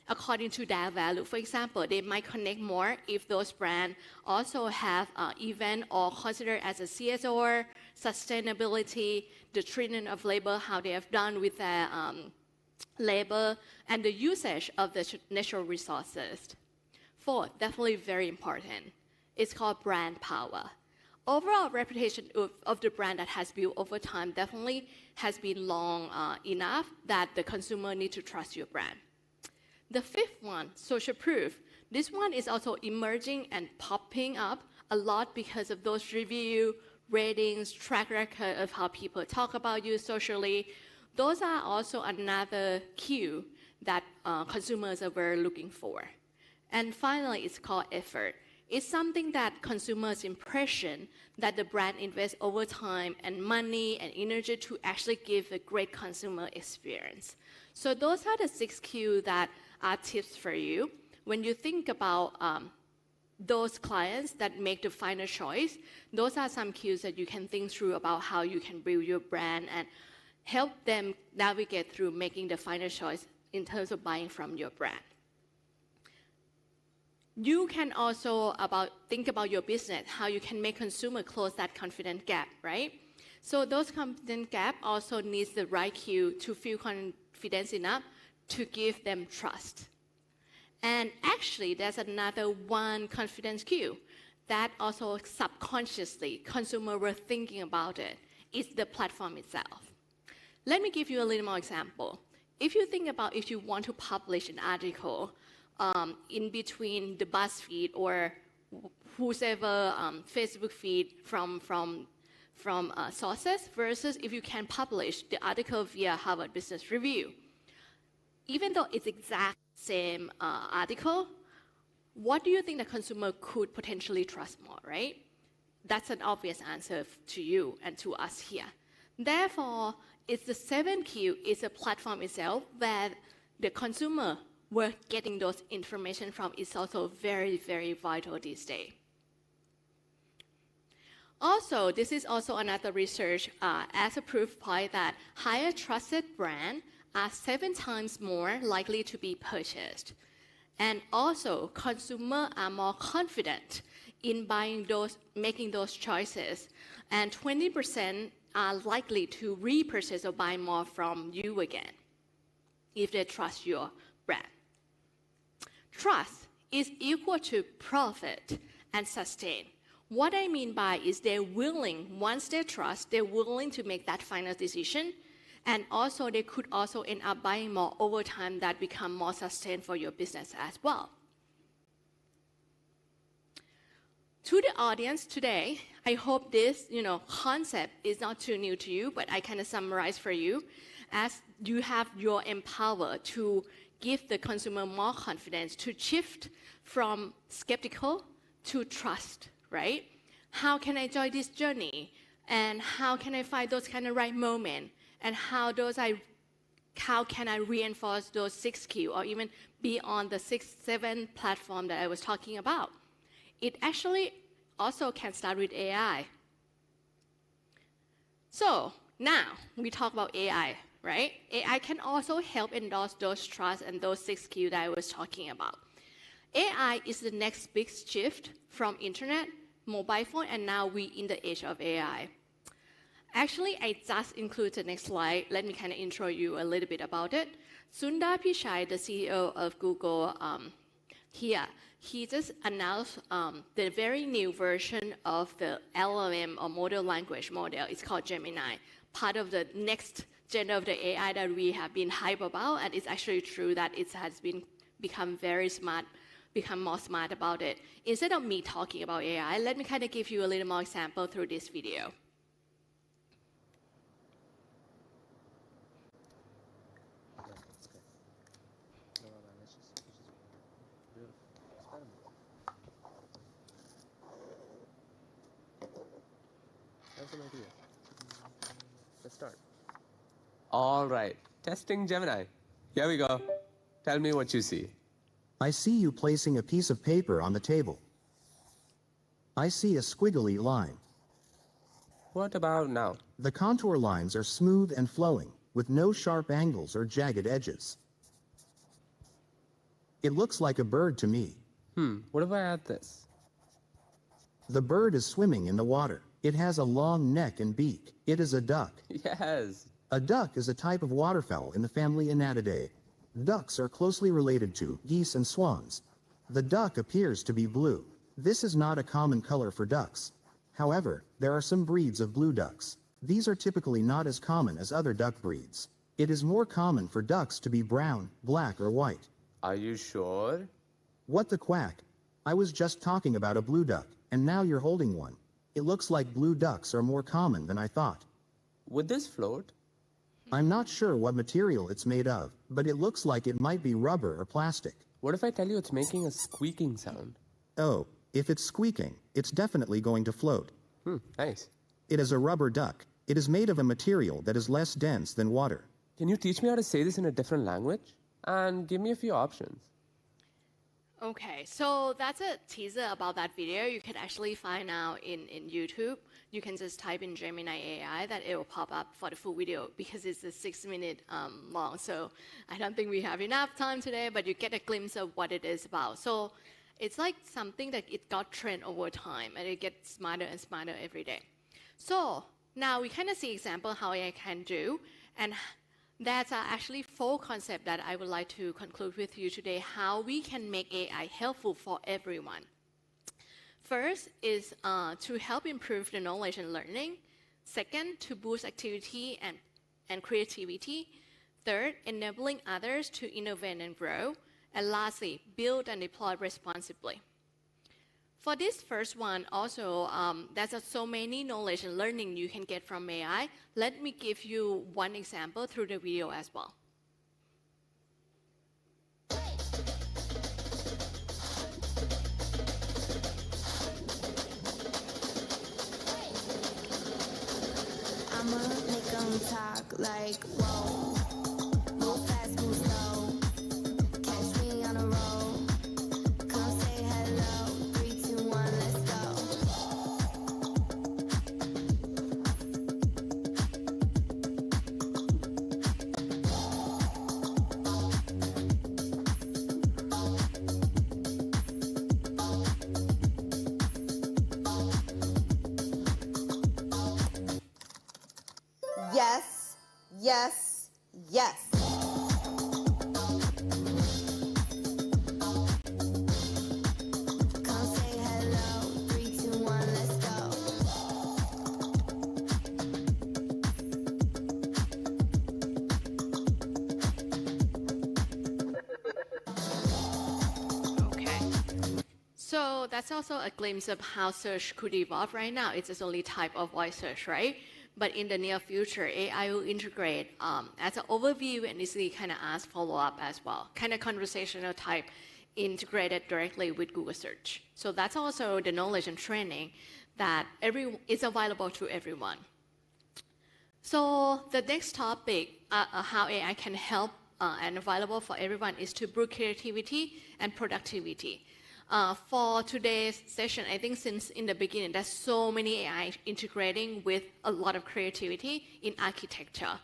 [SPEAKER 16] according to their value. For example, they might connect more if those brands also have event or considered as a CSR, sustainability, the treatment of labor, how they have done with their labor, and the usage of the natural resources. Fourth, definitely very important, it's called brand power. Overall reputation of the brand that has built over time definitely has been long enough that the consumer need to trust your brand. The fifth one, social proof. This one is also emerging and popping up a lot because of those review, ratings, track record of how people talk about you socially. Those are also another cue that consumers are very looking for. And finally, it's called effort. It's something that consumers' impression that the brand invests over time and money and energy to actually give a great consumer experience. So those are the 6 cues that are tips for you. When you think about those clients that make the final choice, those are some cues that you can think through about how you can build your brand and help them navigate through making the final choice in terms of buying from your brand. You can also think about your business, how you can make consumer close that confidence gap, right? So those confidence gap also needs the right cue to feel confidence enough to give them trust. And actually, there's another one confidence cue that also subconsciously consumer were thinking about it. It's the platform itself. Let me give you a little more example. If you think about if you want to publish an article in between the BuzzFeed or whoever Facebook feed from sources versus if you can publish the article via Harvard Business Review. Even though it's exact same article, what do you think the consumer could potentially trust more, right? That's an obvious answer to you and to us here. Therefore, it's the 7th cue is a platform itself where the consumer were getting those information from is also very, very vital these days. Also, this is also another research as a proof point that higher trusted brands are 7 times more likely to be purchased. And also, consumers are more confident in buying making those choices. And 20% are likely to repurchase or buy more from you again if they trust your brand. Trust is equal to profit and sustain. What I mean by is they're willing, once they trust, they're willing to make that final decision. And also, they could also end up buying more over time that become more sustained for your business as well. To the audience today, I hope this concept is not too new to you, but I kind of summarize for you as you have your empower to give the consumer more confidence to shift from skeptical to trust, right? How can I join this journey? And how can I find those kind of right moments? And how can I reinforce those 6 cues or even beyond the 6, 7 platform that I was talking about? It actually also can start with AI. So now we talk about AI, right? AI can also help endorse those trust and those 6 cues that I was talking about. AI is the next big shift from internet, mobile phone, and now we in the age of AI. Actually, I just include the next slide. Let me kind of intro you a little bit about it. Sundar Pichai, the CEO of Google, he just announced the very new version of the LLM or model language model. It's called Gemini, part of the next gen of the AI that we have been hyped about, and it's actually true that it has become very smart, become more smart about it. Instead of me talking about AI, let me kind of give you a little more example through this video.
[SPEAKER 17] Let's start. All right, testing Gemini. Here we go. Tell me what you see.
[SPEAKER 18] I see you placing a piece of paper on the table. I see a squiggly line.
[SPEAKER 17] What about now?
[SPEAKER 18] The contour lines are smooth and flowing, with no sharp angles or jagged edges. It looks like a bird to me.
[SPEAKER 17] What if I add this?
[SPEAKER 18] The bird is swimming in the water. It has a long neck and beak. It is a duck.
[SPEAKER 17] Yes.
[SPEAKER 18] A duck is a type of waterfowl in the family Anatidae. Ducks are closely related to geese and swans. The duck appears to be blue. This is not a common color for ducks. However, there are some breeds of blue ducks. These are typically not as common as other duck breeds. It is more common for ducks to be brown, black, or white.
[SPEAKER 17] Are you sure?
[SPEAKER 18] What the quack? I was just talking about a blue duck, and now you're holding one. It looks like blue ducks are more common than I thought.
[SPEAKER 17] Would this float?
[SPEAKER 18] I'm not sure what material it's made of, but it looks like it might be rubber or plastic.
[SPEAKER 17] What if I tell you it's making a squeaking sound?
[SPEAKER 18] Oh, If it's squeaking, it's definitely going to float.
[SPEAKER 17] Nice.
[SPEAKER 18] It is a rubber duck. It is made of a material that is less dense than water.
[SPEAKER 17] Can you teach me how to say this in a different language? And give me a few options.
[SPEAKER 16] Okay, so that's a teaser about that video. You can actually find now in YouTube. You can just type in Gemini AI, that it will pop up for the full video because it's a 6-minute long. So I don't think we have enough time today, but you get a glimpse of what it is about. So it's like something that it got trained over time and it gets smarter and smarter every day. So now we kind of see example how AI can do, and that's actually 4 concepts that I would like to conclude with you today, how we can make AI helpful for everyone. First is to help improve the knowledge and learning. Second, to boost activity and creativity. Third, enabling others to innovate and grow. And lastly, build and deploy responsibly. For this first one, also, there's so many knowledge and learning you can get from AI. Let me give you one example through the video as well.
[SPEAKER 5] I'ma make 'em talk like, whoa, move fast, move slow, catch me on a roll, come say hello, 3, 2, 1, let's go.
[SPEAKER 7] Yes, yes, yes.
[SPEAKER 5] Come say hello, 3, 2, 1, let's go.
[SPEAKER 16] Okay. So that's also a glimpse of how search could evolve. Right now, it's just only type of voice search, right? But in the near future, AI will integrate as an overview and easily kind of ask follow-up as well, kind of conversational type integrated directly with Google Search. So that's also the knowledge and training that is available to everyone. So the next topic, how AI can help and available for everyone, is to boost creativity and productivity. For today's session, I think since in the beginning, there's so many AI integrating with a lot of creativity in architecture.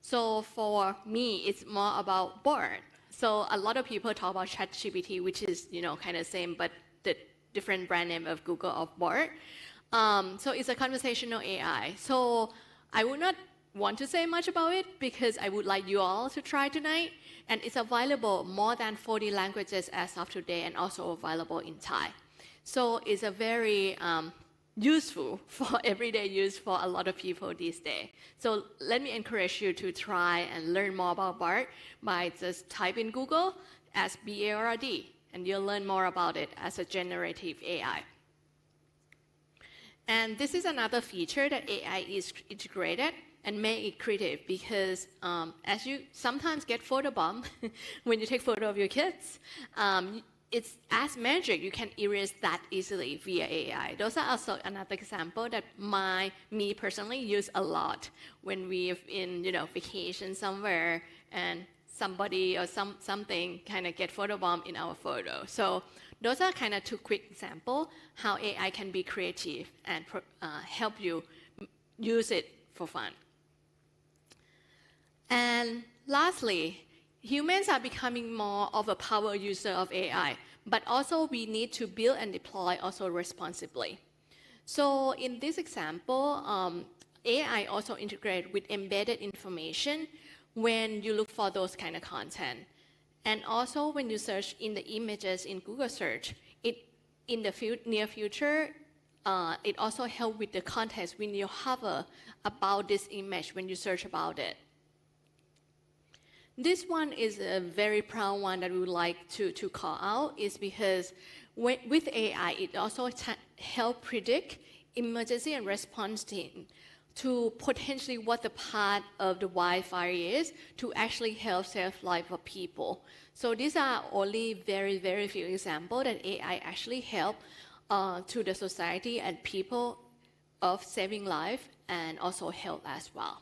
[SPEAKER 16] So for me, it's more about board. So a lot of people talk about ChatGPT, which is, kind of same, but the different brand name of Google of board. So it's a conversational AI. So I would not want to say much about it because I would like you all to try tonight. And it's available more than 40 languages as of today and also available in Thai. So it's a very useful for everyday use for a lot of people these days. So let me encourage you to try and learn more about BARD by just type in Google as BARD, and you'll learn more about it as a generative AI. And this is another feature that AI is integrated and make it creative because as you sometimes get photobombed when you take photo of your kids, it's as magic, you can erase that easily via AI. Those are also another example that me personally use a lot when we're in vacation somewhere and somebody or something kind of get photobombed in our photo. So those are kind of 2 quick examples how AI can be creative and help you use it for fun. And lastly, humans are becoming more of a power user of AI, but also we need to build and deploy also responsibly. So in this example, AI also integrates with embedded information when you look for those kind of content. And also when you search in the images in Google Search, in the near future, it also helps with the context when you hover about this image, when you search about it. This one is a very proud one that we would like to call out, is because with AI, it also helps predict emergency and response team to potentially what the part of the wildfire is to actually help save life of people. So these are only very, very few examples that AI actually help to the society and people of saving life and also health as well.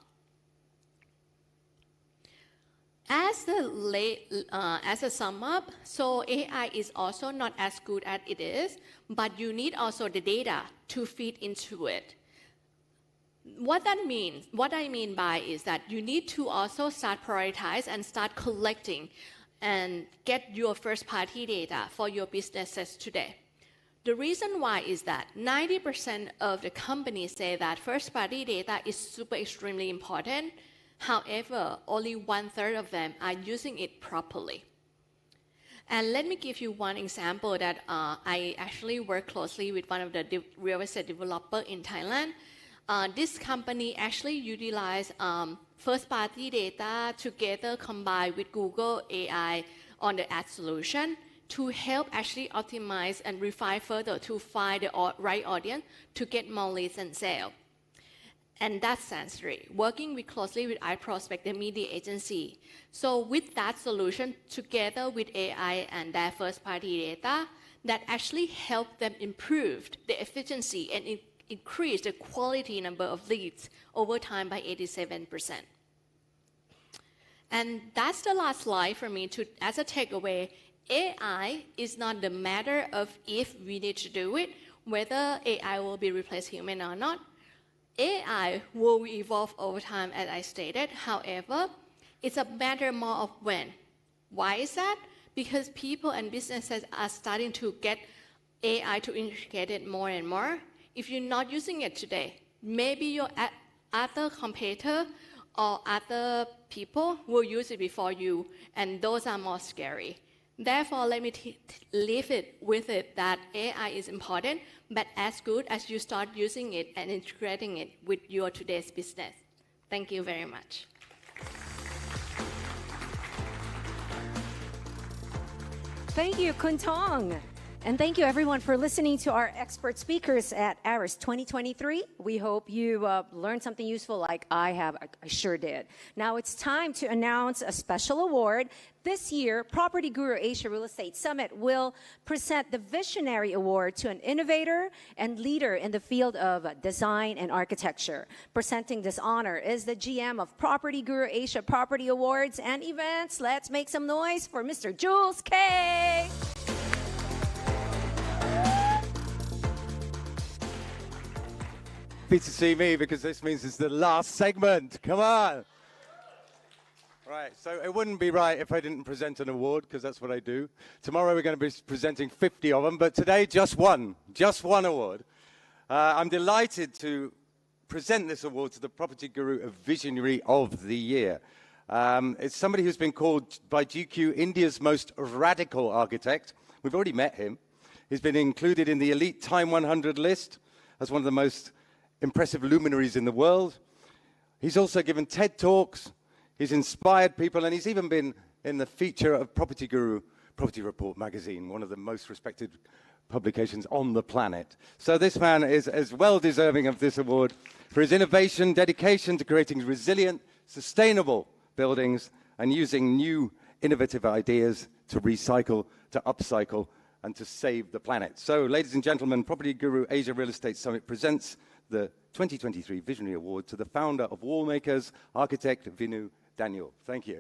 [SPEAKER 16] As a sum up, so AI is also not as good as it is, but you need also the data to feed into it. What I mean by is that you need to also start prioritize and start collecting and get your first party data for your businesses today. The reason why is that 90% of the companies say that first party data is super extremely important. However, only 1/3 of them are using it properly. And let me give you one example that I actually work closely with one of the real estate developers in Thailand. This company actually utilized first-party data together combined with Google AI on the ad solution to help actually optimize and refine further to find the right audience to get more leads and sales. And that's Sansry, working closely with iProspect, the media agency. So with that solution, together with AI and their first-party data, that actually helped them improve the efficiency and increase the quality number of leads over time by 87%. And that's the last slide for me as a takeaway. AI is not the matter of if we need to do it, whether AI will be replace human or not. AI will evolve over time, as I stated. However, it's a matter more of when. Why is that? Because people and businesses are starting to get AI to integrate it more and more. If you're not using it today, maybe your other competitor or other people will use it before you, and those are more scary. Therefore, let me leave it with it that AI is important, but as good as you start using it and integrating it with your today's business. Thank you very much.
[SPEAKER 1] Thank you, Kun Tong. And thank you, everyone, for listening to our expert speakers at ARIS 2023. We hope you learned something useful like I have. I sure did. Now it's time to announce a special award. This year, PropertyGuru Asia Real Estate Summit will present the Visionary Award to an innovator and leader in the field of design and architecture. Presenting this honor is the GM of PropertyGuru Asia Property Awards and Events. Let's make some noise for Mr. Jules K.
[SPEAKER 2] Happy to see me because this means it's the last segment. Come on. Right, so it wouldn't be right if I didn't present an award because that's what I do. Tomorrow we're going to be presenting 50 of them, but today just one award. I'm delighted to present this award to the Property Guru Visionary of the Year. It's somebody who's been called by GQ India's most radical architect. We've already met him. He's been included in the elite Time 100 list as one of the most impressive luminaries in the world. He's also given TED Talks, he's inspired people, and he's even been in the feature of Property Guru, Property Report magazine, one of the most respected publications on the planet. So this man is as well deserving of this award for his innovation, dedication to creating resilient, sustainable buildings and using new innovative ideas to recycle, to upcycle, and to save the planet. So, ladies and gentlemen, Property Guru Asia Real Estate Summit presents the 2023 Visionary Award to the founder of Wallmakers, architect Vinu Daniel. Thank you.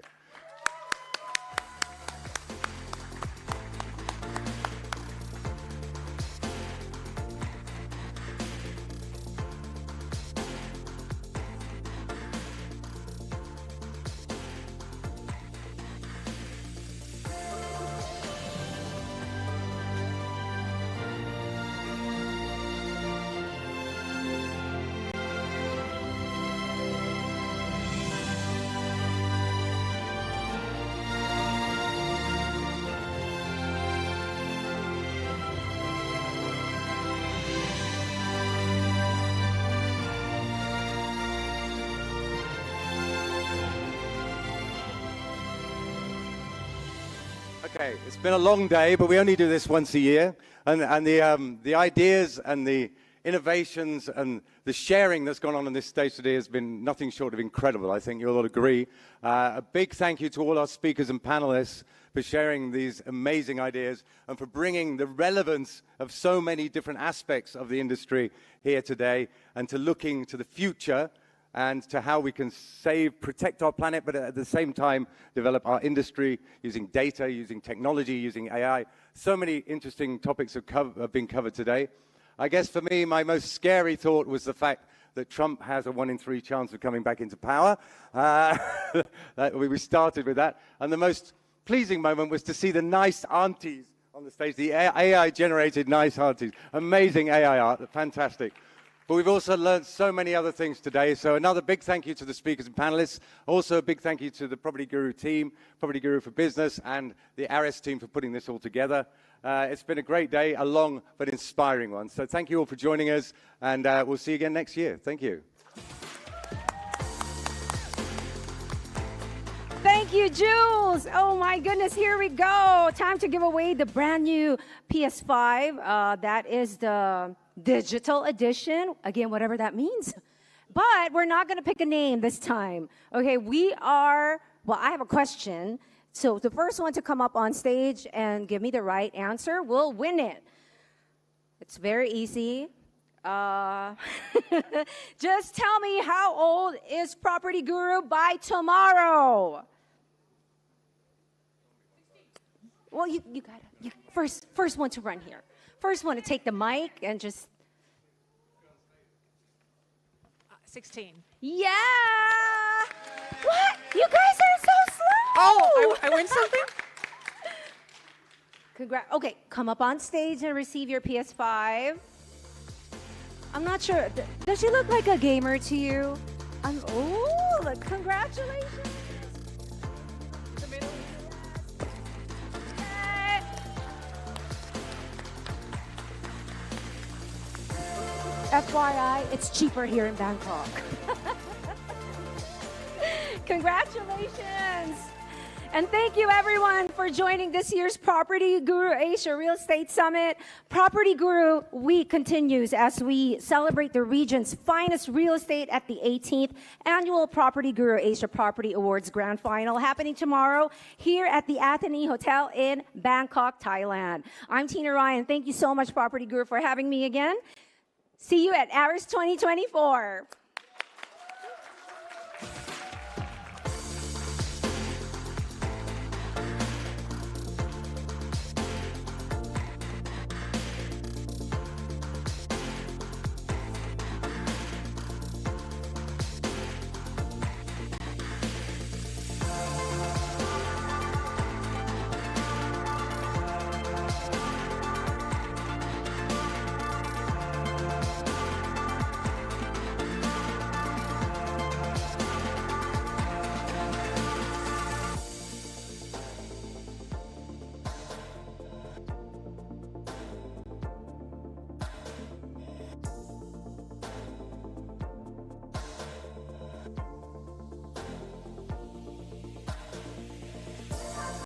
[SPEAKER 2] Okay, it's been a long day, but we only do this once a year. And the ideas and the innovations and the sharing that's gone on this stage today has been nothing short of incredible. I think you'll all agree. A big thank you to all our speakers and panelists, for sharing these amazing ideas and for bringing the relevance of so many different aspects of the industry here today, and to looking to the future and to how we can protect our planet, but at the same time develop our industry using data, using technology, using AI. So many interesting topics have been covered today. I guess for me, my most scary thought was the fact that Trump has a 1 in 3 chance of coming back into power. We started with that. And the most pleasing moment was to see the nice aunties on the stage, the AI-generated nice aunties. Amazing AI art, fantastic. But we've also learned so many other things today. So another big thank you to the speakers and panelists. Also a big thank you to the PropertyGuru team, PropertyGuru for Business, and the Aris team for putting this all together. It's been a great day, a long but inspiring one. So thank you all for joining us, and we'll see you again next year. Thank you.
[SPEAKER 1] Thank you, Jules. Oh my goodness, here we go. Time to give away the brand new PS5. That is the digital edition. Again, whatever that means. But we're not going to pick a name this time. Okay, well, I have a question. So the first one to come up on stage and give me the right answer will win it. It's very easy. Just tell me, how old is PropertyGuru by tomorrow? Well, you got it. First one to run here. First one to take the mic and just...
[SPEAKER 6] 16.
[SPEAKER 1] Yeah! What? You guys are so slow!
[SPEAKER 6] Oh, I win something?
[SPEAKER 1] Congrats. Okay, come up on stage and receive your PS5. I'm not sure. Does she look like a gamer to you? Oh, look, congratulations. FYI, it's cheaper here in Bangkok. Congratulations. And thank you, everyone, for joining this year's PropertyGuru Asia Real Estate Summit. PropertyGuru Week continues as we celebrate the region's finest real estate at the 18th Annual PropertyGuru Asia Property Awards Grand Final, happening tomorrow here at the Athene Hotel in Bangkok, Thailand. I'm Tina Ryan. Thank you so much, PropertyGuru, for having me again. See you at Aris 2024.